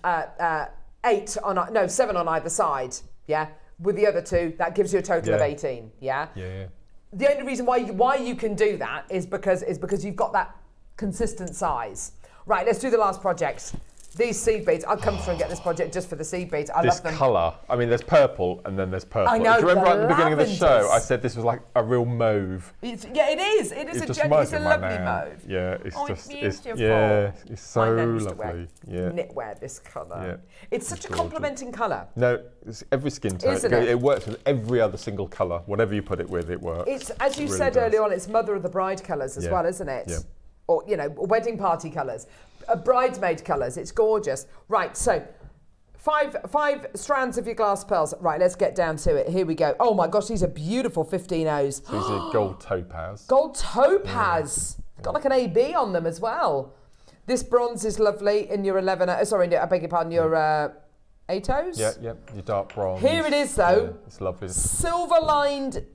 on either side, yeah? With the other 2, that gives you a total of 18, yeah? Yeah. The only reason why you can do that is because you've got that consistent size. Right, let's do the last project. These seed beads, I'd come through and get this project just for the seed beads. I love them. This colour, I mean, there's purple and then there's purple. I know, Do you remember at the beginning of the lavenders. show, I said this was like a real mauve. It is. It is It a lovely mauve. Yeah, it's Beautiful. it's so My nan used to lovely. wear knitwear, this colour. Yeah. It's such a complementing colour. No, it's every skin tone. Isn't it? It works with every other single colour. Whatever you put it with, it works. It's, as you It really said does. earlier on, it's mother of the bride colours as well, isn't it? Yeah. Or, wedding party colours. Bridesmaid colours. It's gorgeous. Right, so 5 strands of your glass pearls. Right, let's get down to it. Here we go. Oh my gosh, these are beautiful 15 O's. These are gold topaz. Gold topaz. Got like an AB on them as well. This bronze is lovely in your 11, sorry, I beg your pardon, your 8 O's? Yeah, your dark bronze. Here it is though. Yeah, it's lovely. Silver lined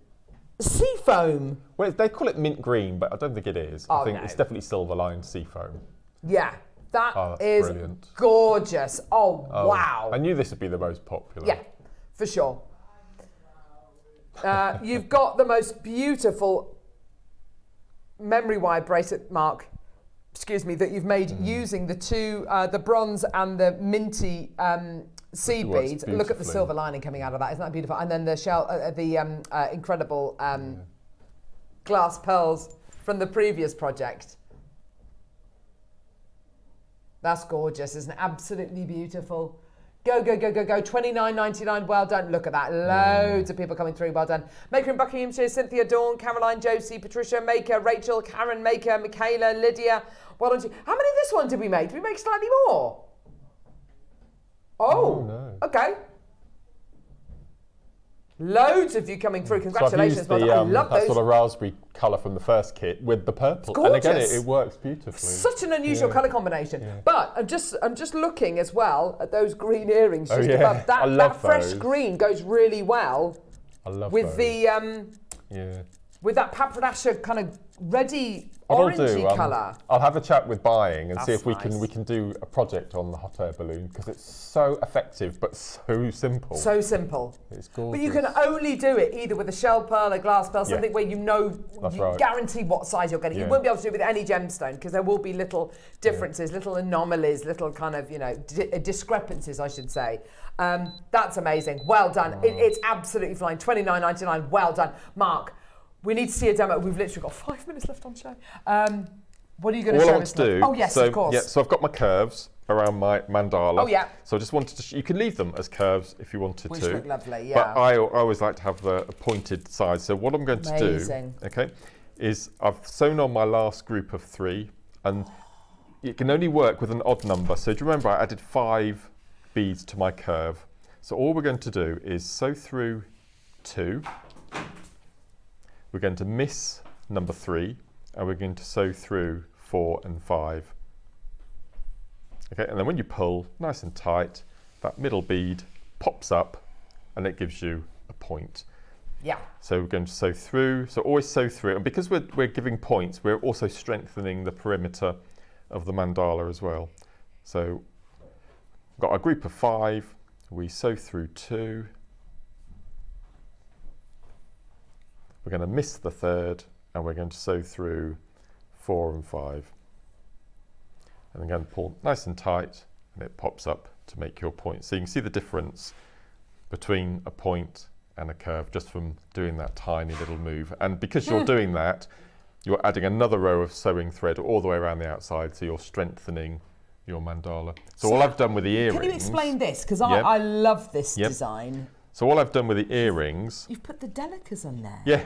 sea foam. Well, they call it mint green, but I don't think it is. I think no. it's definitely silver lined sea foam. Yeah, that that's is brilliant. gorgeous. Oh, wow. I knew this would be the most popular. Yeah, for sure. You've got the most beautiful memory wire bracelet, Mark, that you've made using the 2, the bronze and the minty seed beads. Look at the silver lining coming out of that. Isn't that beautiful? And then the shell, incredible glass pearls from the previous project. That's gorgeous, isn't it? Absolutely beautiful. Go, go, go, go, go. $29.99. Well done. Look at that. Loads of people coming through. Well done. Maker in Buckinghamshire, Cynthia Dawn, Caroline, Josie, Patricia, Maker, Rachel, Karen, Maker, Michaela, Lydia. Well done. How many of this one did we make? Did we make slightly more? Oh, no. Okay. Loads of you coming through. Congratulations. So I've used I love that those. sort of raspberry colour from the first kit with the purple. It's gorgeous. And again, it works beautifully. Such an unusual colour combination. Yeah. But I'm just looking as well at those green earrings just above. That fresh those. green goes really well. I love with those. The with that paprasha kind of reddy What orangey colour. I'll have a chat with buying and see if That's we can do a project on the hot air balloon because it's so effective but so simple. So simple. It's gorgeous. But you can only do it either with a shell pearl, a glass pearl, something where you guarantee what size you're getting. You won't be able to do it with any gemstone because there will be little differences, little anomalies, little kind of, discrepancies, I should say. That's amazing. Well done. It's absolutely flying. $29.99. Well done. Mark, we need to see a demo. We've literally got 5 minutes left on show. What are you going to show us? Oh, yes, of course. Yeah, so I've got my curves around my mandala. Oh, yeah. So I just wanted to, you can leave them as curves if you wanted Which to. look lovely, yeah. But I always like to have the pointed side. So what I'm going to do, is I've sewn on my last group of 3, and it can only work with an odd number. So do you remember I added 5 beads to my curve? So all we're going to do is sew through 2. We're going to miss number 3, and we're going to sew through 4 and 5. Okay, and then when you pull nice and tight, that middle bead pops up and it gives you a point. Yeah. So we're going to sew through, so always sew through, and because we're giving points, we're also strengthening the perimeter of the mandala as well. So we've got a group of 5, we sew through 2, we're going to miss the 3rd, and we're going to sew through 4 and 5. And again, pull nice and tight, and it pops up to make your point. So you can see the difference between a point and a curve just from doing that tiny little move. And because you're doing that, you're adding another row of sewing thread all the way around the outside, so you're strengthening your mandala. So all I've done with the earrings... Can you explain this? Because I love this design. So all I've done with the earrings... You've put the delicas on there. Yeah,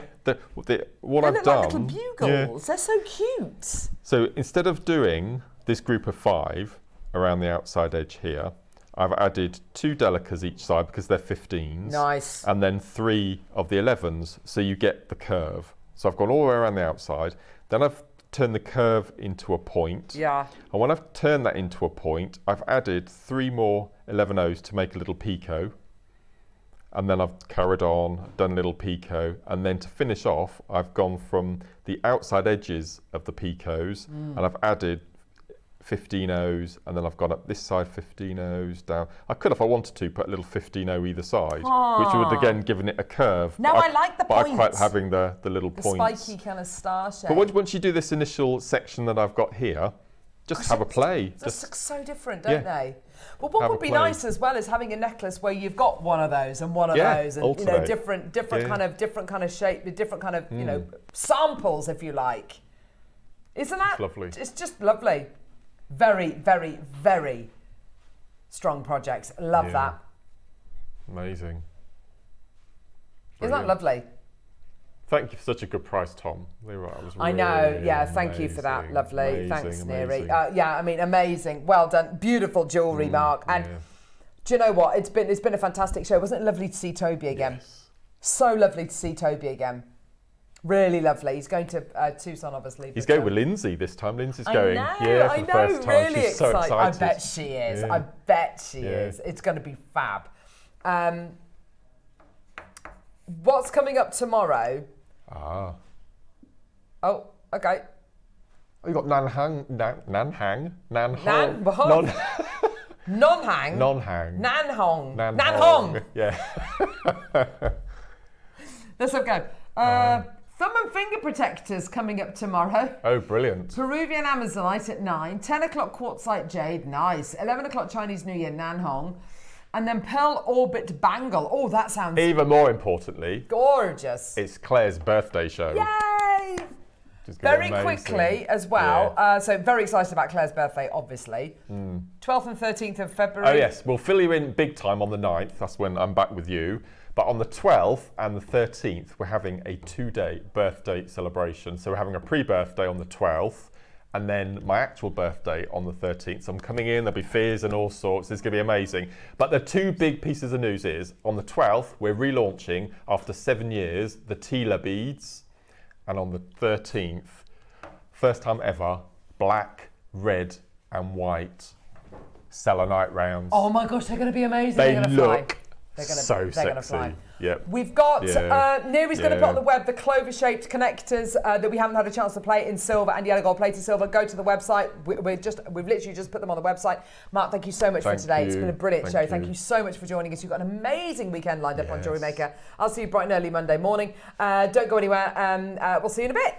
what I've done... They look like little bugles. They're so cute. So instead of doing this group of 5 around the outside edge here, I've added 2 delicas each side because they're 15s. Nice. And then 3 of the 11s, so you get the curve. So I've gone all the way around the outside. Then I've turned the curve into a point. Yeah. And when I've turned that into a point, I've added 3 more 11Os to make a little picot. And then I've carried on, done a little picot, and then to finish off, I've gone from the outside edges of the picots, and I've added 15 O's, and then I've got up this side 15 O's down. I could, if I wanted to, put a little 15 O either side, which would again given it a curve. No, I like the points. But I quite having the little points. Spiky kind of star shape. But once you do this initial section that I've got here, just have a play. Those look so different, don't they? Well, what would be nice as well is having a necklace where you've got one of those and one of those, and you know, different kind of shape, with different kind of you know samples, if you like. Isn't that lovely? It's just lovely. Very, very, very strong projects. Love that. Amazing. Isn't that lovely? Thank you for such a good price, Tom. I know, yeah, thank you for that, lovely. Thanks, Neri. Yeah, I mean, amazing. Well done. Beautiful jewellery, Mark. And do you know what? It's been a fantastic show. Wasn't it lovely to see Toby again? Yes. So lovely to see Toby again. Really lovely. He's going to Tucson, obviously. He's going with Lindsay this time. Lindsay's going. I for the first time. Really She's so excited. I bet she is. I bet she is. It's going to be fab. What's coming up tomorrow? Oh, okay. Oh, you got Nanhang. Non-hang. Nanhong. Nanhong. Yeah. Let's go. Thumb and finger protectors coming up tomorrow. Oh, brilliant. Peruvian Amazonite at 9, 10 o'clock quartzite jade, nice. 11 o'clock Chinese New Year, Nanhong. And then Pearl Orbit Bangle. Oh, that sounds... Even more importantly... gorgeous. It's Claire's birthday show. Yay! Very quickly as well. Yeah. So very excited about Claire's birthday, obviously. 12th and 13th of February. Oh, yes. We'll fill you in big time on the 9th. That's when I'm back with you. But on the 12th and the 13th, we're having a 2-day birthday celebration. So we're having a pre-birthday on the 12th, and then my actual birthday on the 13th. So I'm coming in, there'll be fizz and all sorts. It's going to be amazing. But the two big pieces of news is, on the 12th, we're relaunching, after 7 years, the Tila beads. And on the 13th, first time ever, black, red, and white selenite rounds. Oh my gosh, they're going to be amazing. They they're going to look fly. They're gonna fly. Yep. We've got Neri's going to put on the web the clover-shaped connectors that we haven't had a chance to play in silver and yellow gold plated silver. Go to the website. We've literally just put them on the website. Mark, thank you so much for today. It's been a brilliant show. Thank you so much for joining us. You've got an amazing weekend lined up on Jewellery Maker. I'll see you bright and early Monday morning. Don't go anywhere. We'll see you in a bit.